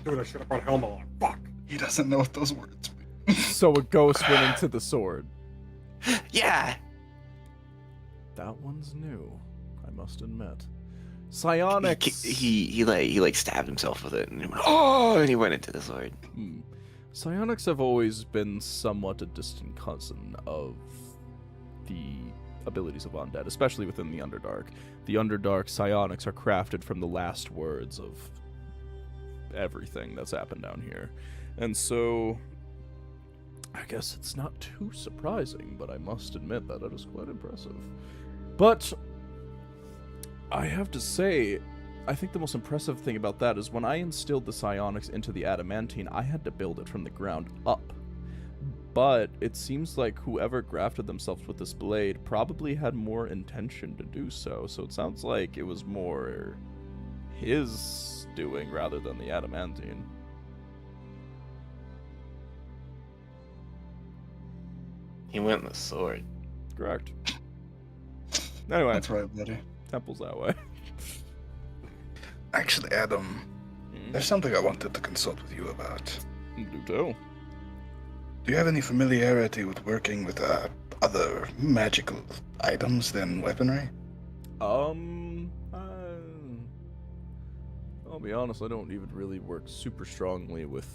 Dude, I should have brought helmet on. Fuck. He doesn't know what those words mean. So a ghost went into the sword. Yeah. That one's new, I must admit. Psionics. He stabbed himself with it, and he went, oh, and he went into the sword. Psionics have always been somewhat a distant cousin of the abilities of undead, especially within the Underdark. The Underdark psionics are crafted from the last words of everything that's happened down here. And so, I guess it's not too surprising, but I must admit that it is quite impressive. But, I have to say, I think the most impressive thing about that is when I instilled the psionics into the adamantine, I had to build it from the ground up. But it seems like whoever grafted themselves with this blade probably had more intention to do so. So it sounds like it was more his doing rather than the adamantine. He went in the sword. Correct. Anyway, That's right, buddy. temple's that way. Actually, Adam, there's something I wanted to consult with you about. Do too. Do you have any familiarity with working with other magical items than weaponry? I'll be honest, I don't even really work super strongly with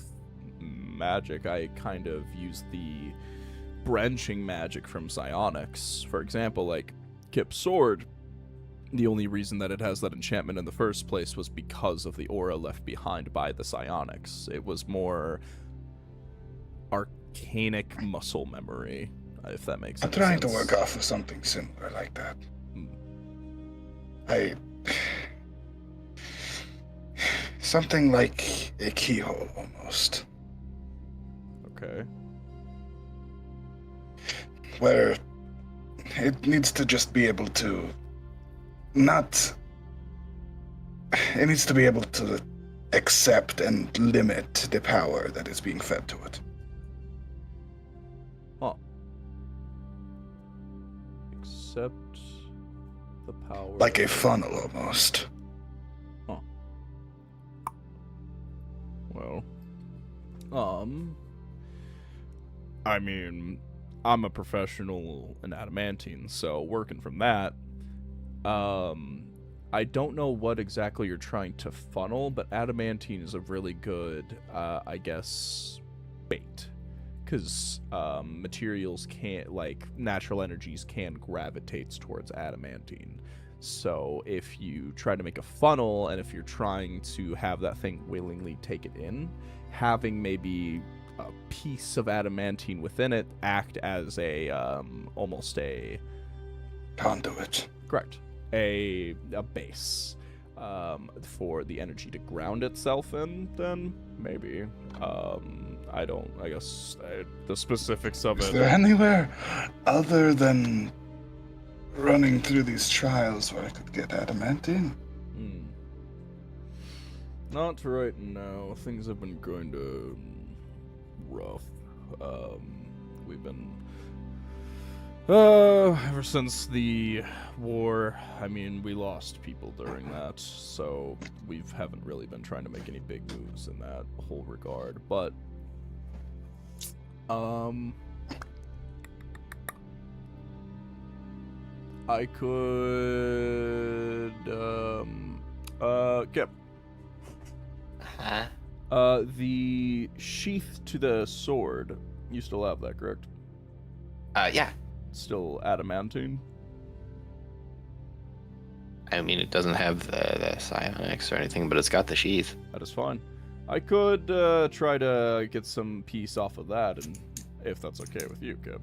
magic. I kind of use the branching magic from psionics. For example, like Kip's sword, the only reason that it has that enchantment in the first place was because of the aura left behind by the psionics. It was more arcanic muscle memory, if that makes I'm any trying sense. to work off of something similar like that. Something like a keyhole, almost. Okay. Where it needs to just be able to it needs to be able to accept and limit the power that is being fed to it. Huh. Accept the power. Like a funnel, almost. Huh. Well. I mean, I'm a professional in adamantine, so working from that, I don't know what exactly you're trying to funnel, but adamantine is a really good, I guess, bait. Because materials can't, like, natural energies can gravitate towards adamantine. So if you try to make a funnel, and if you're trying to have that thing willingly take it in, having maybe a piece of adamantine within it act as a, almost a... Conduit. Correct. A base for the energy to ground itself in, then maybe. I guess the specifics of Is it. there anywhere other than running through these trials where I could get adamantine? Not right now. Things have been kind of rough. We've been ever since the war. I mean, we lost people during that, so we haven't really been trying to make any big moves in that whole regard. But I could Kip. Huh? The sheath to the sword, you still have that, correct? Yeah. Still adamantine? I mean, it doesn't have the psionics or anything, but it's got the sheath. That is fine. I could try to get some piece off of that and if that's okay with you, Kip.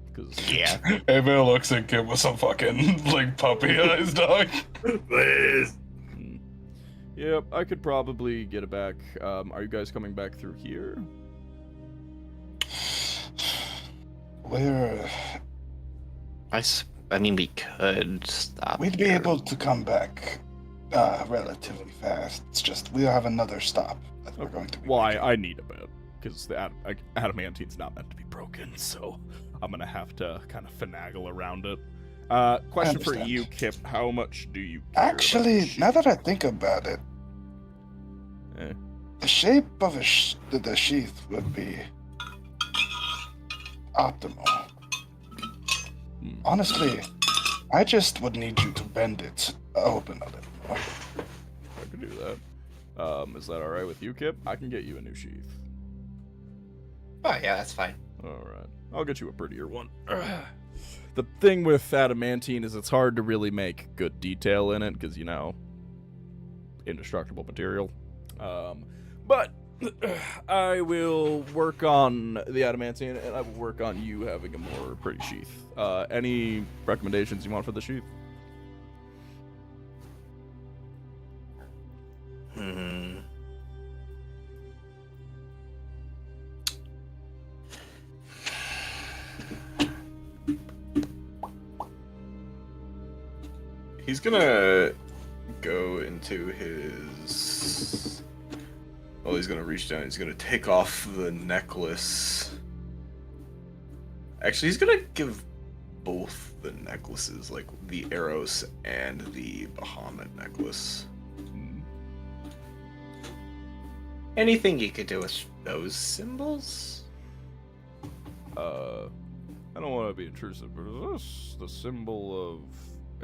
Because Yeah. Abel looks at Kip with some fucking like puppy eyes, dog. Please. Yep, I could probably get it back. Are you guys coming back through here? I mean, we could stop. We'd be here. able to come back relatively fast. It's just we have another stop that we're going to be. Well, making. I need a bit, because the adamantine's not meant to be broken, so I'm gonna have to kind of finagle around it. Question for understand. you, Kip. How much do you care about Actually, the now sheath? that I think about it, Eh. the shape of the sheath would be optimal. Hmm. Honestly, I just would need you to bend it open a little more. I could do that. Is that alright with you, Kip? I can get you a new sheath. Oh yeah, that's fine. Alright. I'll get you a prettier one. The thing with adamantine is it's hard to really make good detail in it, because, you know, indestructible material. But I will work on the adamantine, and I will work on you having a more pretty sheath. Any recommendations you want for the sheath? Hmm. He's gonna go into his. Well, he's gonna reach down. He's gonna take off the necklace. Actually, he's gonna give both the necklaces, like the Eros and the Bahamut necklace. Anything you could do with those symbols? I don't want to be intrusive, but is this the symbol of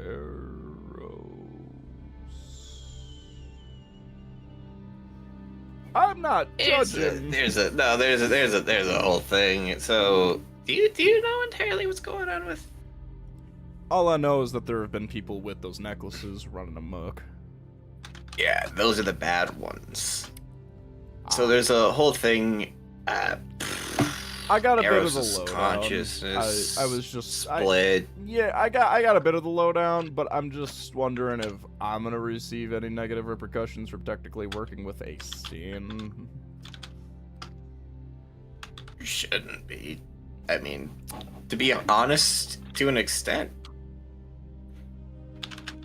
Eros? I'm not judging. There's a whole thing. So, do you know entirely what's going on with? All I know is that there have been people with those necklaces running amok. Yeah, those are the bad ones. So there's a whole thing. I got a bit of Eros' the lowdown. consciousness. I was just split. I got a bit of the lowdown, but I'm just wondering if I'm gonna receive any negative repercussions from technically working with a scene. You shouldn't be. I mean, to be honest, to an extent,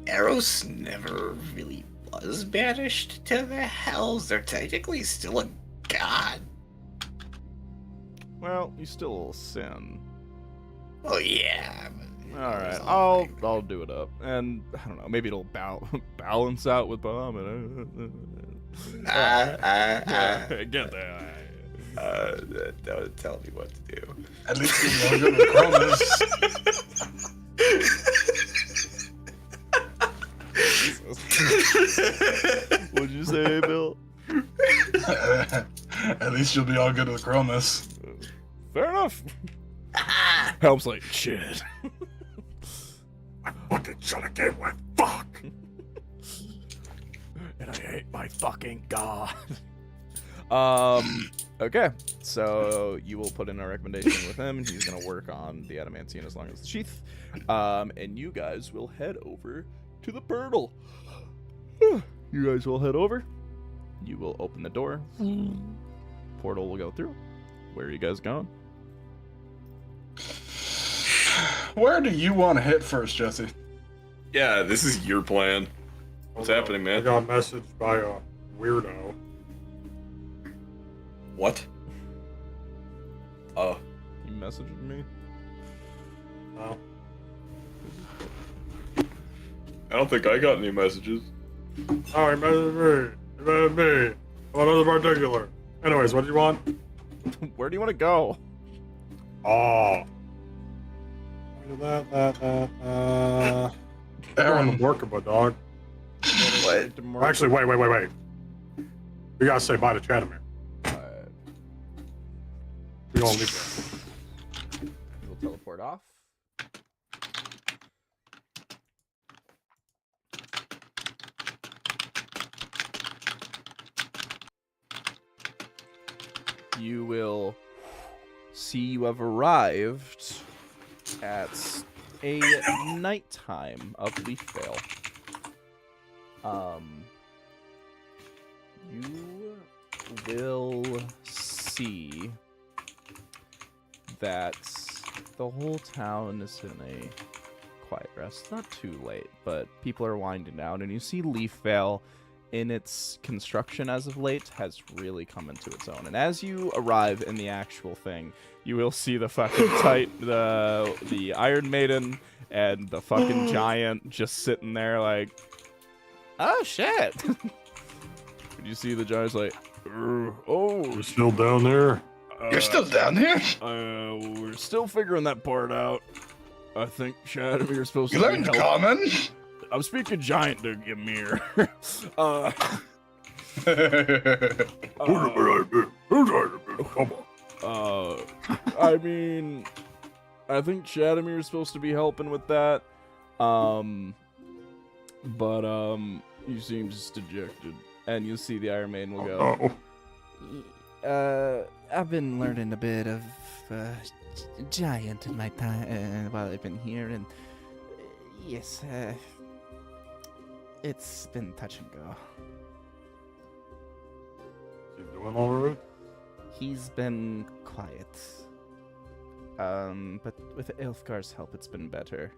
Eros never really was banished to the hells. They're technically still a god. Well, you still sin. Well, yeah. All right, It's all like- I'll do it up, and I don't know, maybe it'll balance out with Bahamut. Get there. Don't tell me what to do. At least you're younger than Cronus. What'd you say, Bill? At least you'll be all good with Cronus. Fair enough. Helps like shit. I fucking should have gave with fuck. And I hate my fucking god. Okay, so you will put in a recommendation with him. He's gonna work on the adamantine as long as the sheath. And you guys will head over to the portal. You guys will head over. You will open the door. Portal will go through. Where are you guys going? Where do you want to hit first, Jesse? Yeah, this is your plan. What's happening, man? I got a message by a weirdo. What? You messaged me? No. I don't think I got any messages. Oh, he messaged me. He messaged me. About another particular. Anyways, what do you want? Where do you want to go? Oh. Aaron. Workable, dog. What? Actually, wait. We gotta say bye to Chadamir. We gonna leave there. We'll teleport off. You will see you have arrived at a nighttime of Leafvale. You will see that the whole town is in a quiet rest. Not too late, but people are winding down, and you see Leafvale in its construction as of late has really come into its own. And as you arrive in the actual thing, you will see the fucking the Iron Maiden and the fucking giant just sitting there like, oh shit. You see the giant's like, oh, We're still down there. You're still down here? We're still figuring that part out. I think Shadamir's supposed You to learned be helping. common? I'm speaking giant to Ymir. I mean, I think Shadamir's supposed to be helping with that. But he seems dejected. And you see the Iron Maiden will go, I've been learning a bit of giant in my time while I've been here, and yes, it's been touch and go. Is he doing alright? He's been quiet, but with Elfgar's help, it's been better.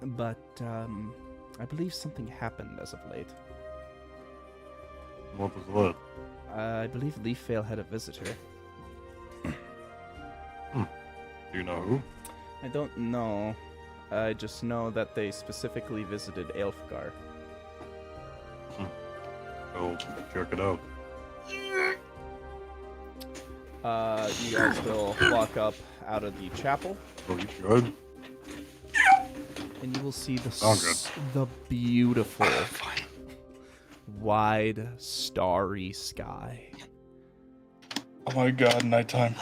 But I believe something happened as of late. What was that? I believe Leafvale had a visitor. Do you know who? I don't know. I just know that they specifically visited Elfgar. Go check it out. you guys will walk up out of the chapel, Oh, you should. and you will see the Oh, good. the beautiful, wide, starry sky. Oh my god, nighttime.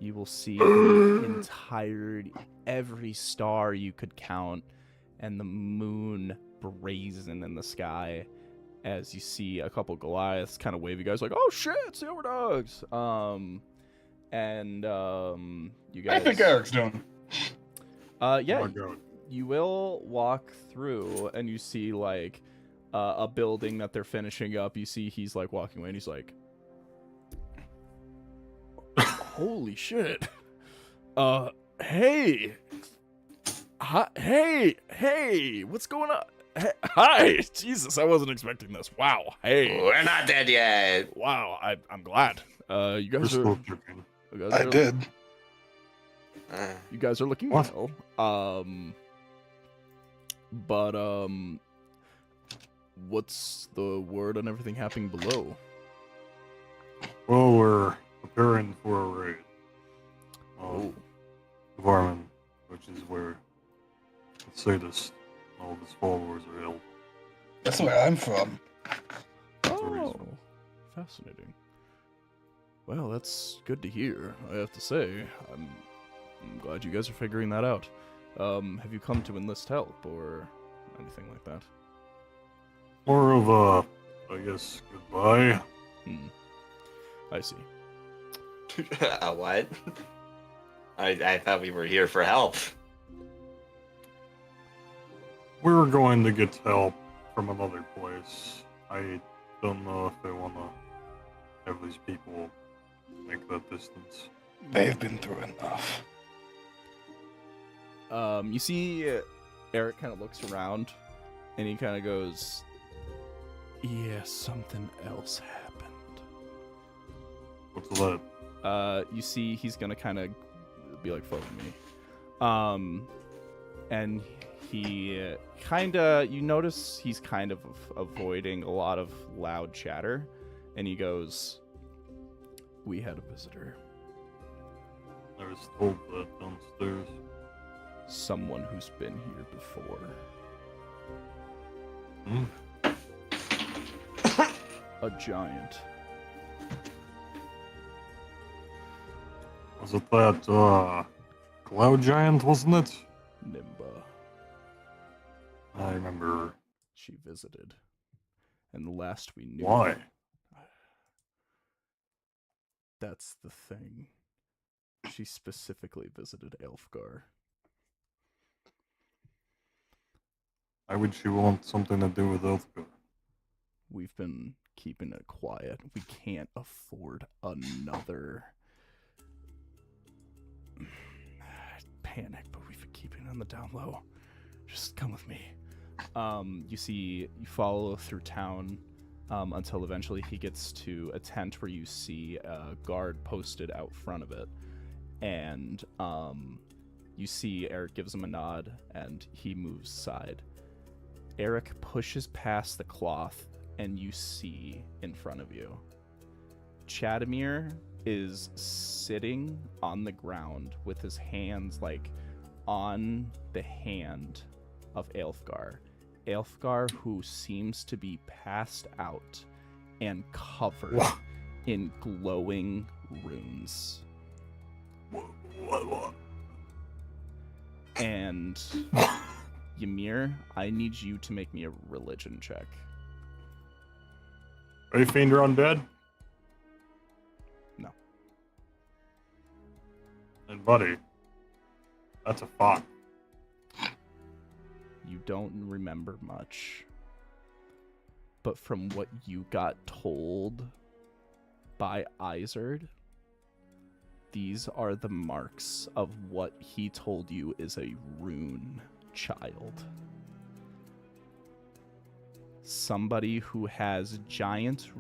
You will see the entirety, every star you could count, and the moon brazen in the sky. As you see a couple Goliaths kind of wave you guys like, "Oh shit, it's the Overdogs!" You guys. I think Eric's doing. Yeah, Oh my god. you will walk through, and you see like a building that they're finishing up. You see he's like walking away, and he's like, "Holy shit! Hey, hi, hey, what's going on? Hi, Jesus, I wasn't expecting this. Wow, hey, We're not dead yet. wow, I'm glad. You We're guys still are, checking. I did. you guys are looking What? well. But what's the word on everything happening below? Well, we're preparing for a raid. Oh, Varmin, which is where the sadist and all of his followers are held. That's where I'm from. oh, fascinating. Well, that's good to hear. I have to say, I'm glad you guys are figuring that out. Have you come to enlist help or anything like that? More of a, I guess, goodbye. I see. What? I thought we were here for help. We were going to get help from another place. I don't know if they want to have these people make that distance. They've been through enough. You see Eric kind of looks around, and he kind of goes, "Yeah, something else happened." What's that? You see he's gonna kind of be like, "Follow me," and he kind of, you notice he's kind of avoiding a lot of loud chatter, and he goes, "We had a visitor, I was told that downstairs. someone who's been here before, a giant." Was it that, Cloud Giant, wasn't it? Nimba. I remember. She visited, and the last we knew, Why? That's the thing. She specifically visited Elfgar. Why would she want something to do with Elfgar? We've been keeping it quiet. We can't afford another panic, but we've been keeping it on the down low. Just come with me. You follow through town until eventually he gets to a tent where you see a guard posted out front of it. And you see Eric gives him a nod and he moves aside. Eric pushes past the cloth and you see in front of you Chadamir is sitting on the ground with his hands like on the hand of Aelfgar. Aelfgar, who seems to be passed out and covered in glowing runes. And Ymir, I need you to make me a religion check. Are you fiend or undead? No. And buddy, that's a 5. You don't remember much. But from what you got told by Izard, these are the marks of what he told you is a rune child. Somebody who has giant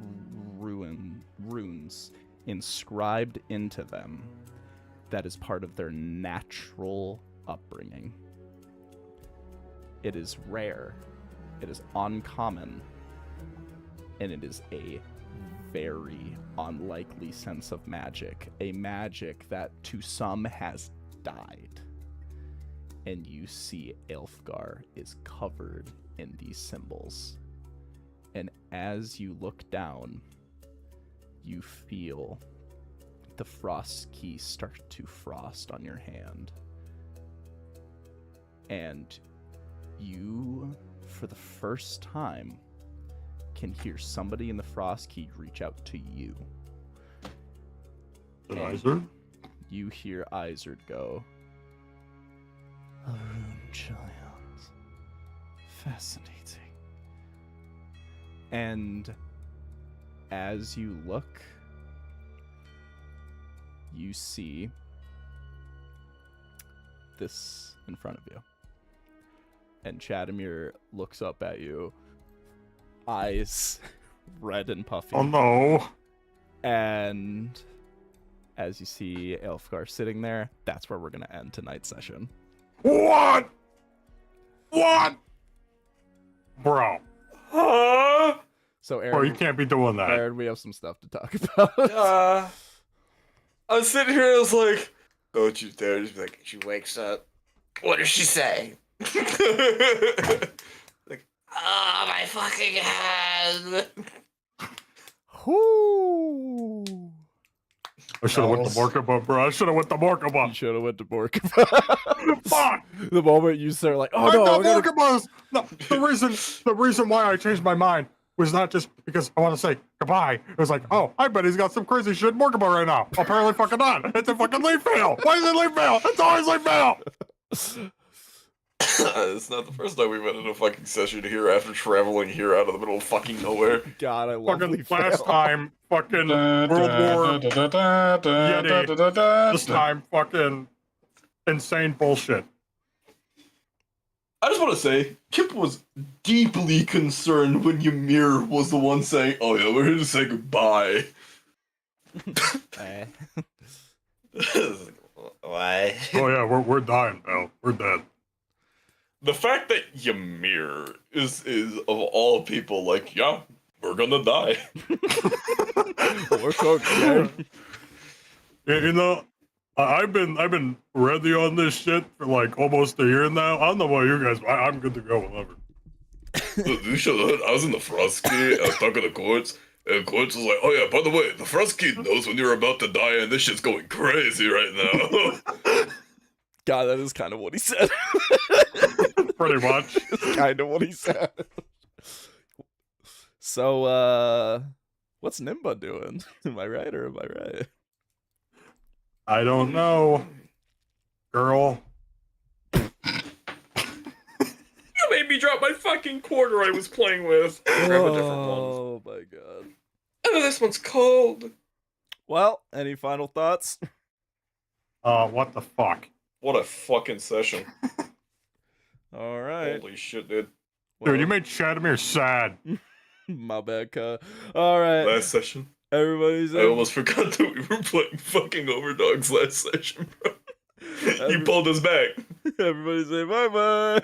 runes inscribed into them that is part of their natural upbringing. It is rare, it is uncommon, and it is a very unlikely sense of magic. A magic that to some has died. And you see Aelfgar is covered in these symbols. And as you look down, you feel the frost key start to frost on your hand. And you, for the first time, can hear somebody in the frost key reach out to you. Is it Izard? You hear Izard go, "A rune child. Fascinating." And as you look, you see this in front of you. And Chadamir looks up at you, eyes red and puffy. Oh no! And as you see Aelfgar sitting there, that's where we're going to end tonight's session. What? What? Bro. Huh? So Bro, Aaron, you can't be doing that. Aaron, we have some stuff to talk about. I was sitting here, I was like, Don't you dare just be like, she wakes up. What does she say? Like, oh, my fucking head. Whoo! I should have went to Morkaba, bro. I should have went to You Morkaba. should have went to Morkaba. Fuck! The moment you start like, oh I no, got I gotta... Morkabas! No, the reason why I changed my mind was not just because I want to say goodbye. It was like, oh, I bet he's got some crazy shit in Morkaba right now. Apparently fucking not. It's a fucking leaf fail. Why is it leaf fail? It's always leaf fail. it's not the first time we've been in a fucking session here after traveling here out of the middle of fucking nowhere. God, I love Fucking Leaf last Fail. time, fucking World War Yeti. This time, fucking insane bullshit. I just want to say, Kip was deeply concerned when Ymir was the one saying, oh yeah, we're here to say goodbye. Why? Oh yeah, we're dying, pal. We're dead. The fact that Ymir is of all people like, yeah, we're gonna die. We're cooked, yeah. You know, I've been ready on this shit for like almost a year now. I don't know about you guys, but I'm good to go whenever. You should have. I was in the Frost Key, I was talking to Quartz, and Quartz was like, oh yeah, by the way, the Frost Key knows when you're about to die, and this shit's going crazy right now. God, that is kind of what he said. Pretty much. It's kind of what he said. So, what's Nimba doing? Am I right or am I right? I don't know. Girl. You made me drop my fucking quarter I was playing with. Grab a different one. Oh my god. Oh, this one's cold. Well, any final thoughts? What the fuck? What a fucking session. All right. Holy shit, dude. Well, Dude, you made Shadamir sad. my bad, All right. Last session. Everybody's I almost forgot that we were playing fucking Overdogs last session, bro. You pulled us back. Everybody say bye-bye.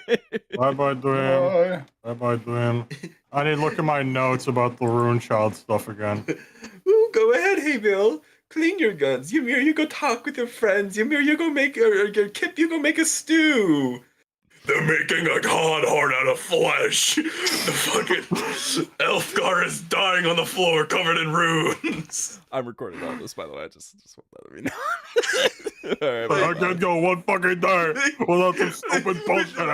Bye-bye, Dwayne. Bye-bye, Dwayne. I need to look at my notes about the Rune Child stuff again. Ooh, go ahead, hey Bill. Clean your guns. Ymir, you go talk with your friends. Ymir, you go make Kip, you go make a stew. They're making a hard heart out of flesh. The fucking Elfgar is dying on the floor covered in runes. I'm recording all this, by the way. I just want that to be known. All right, I bye-bye. can't go one fucking day without some stupid bullshit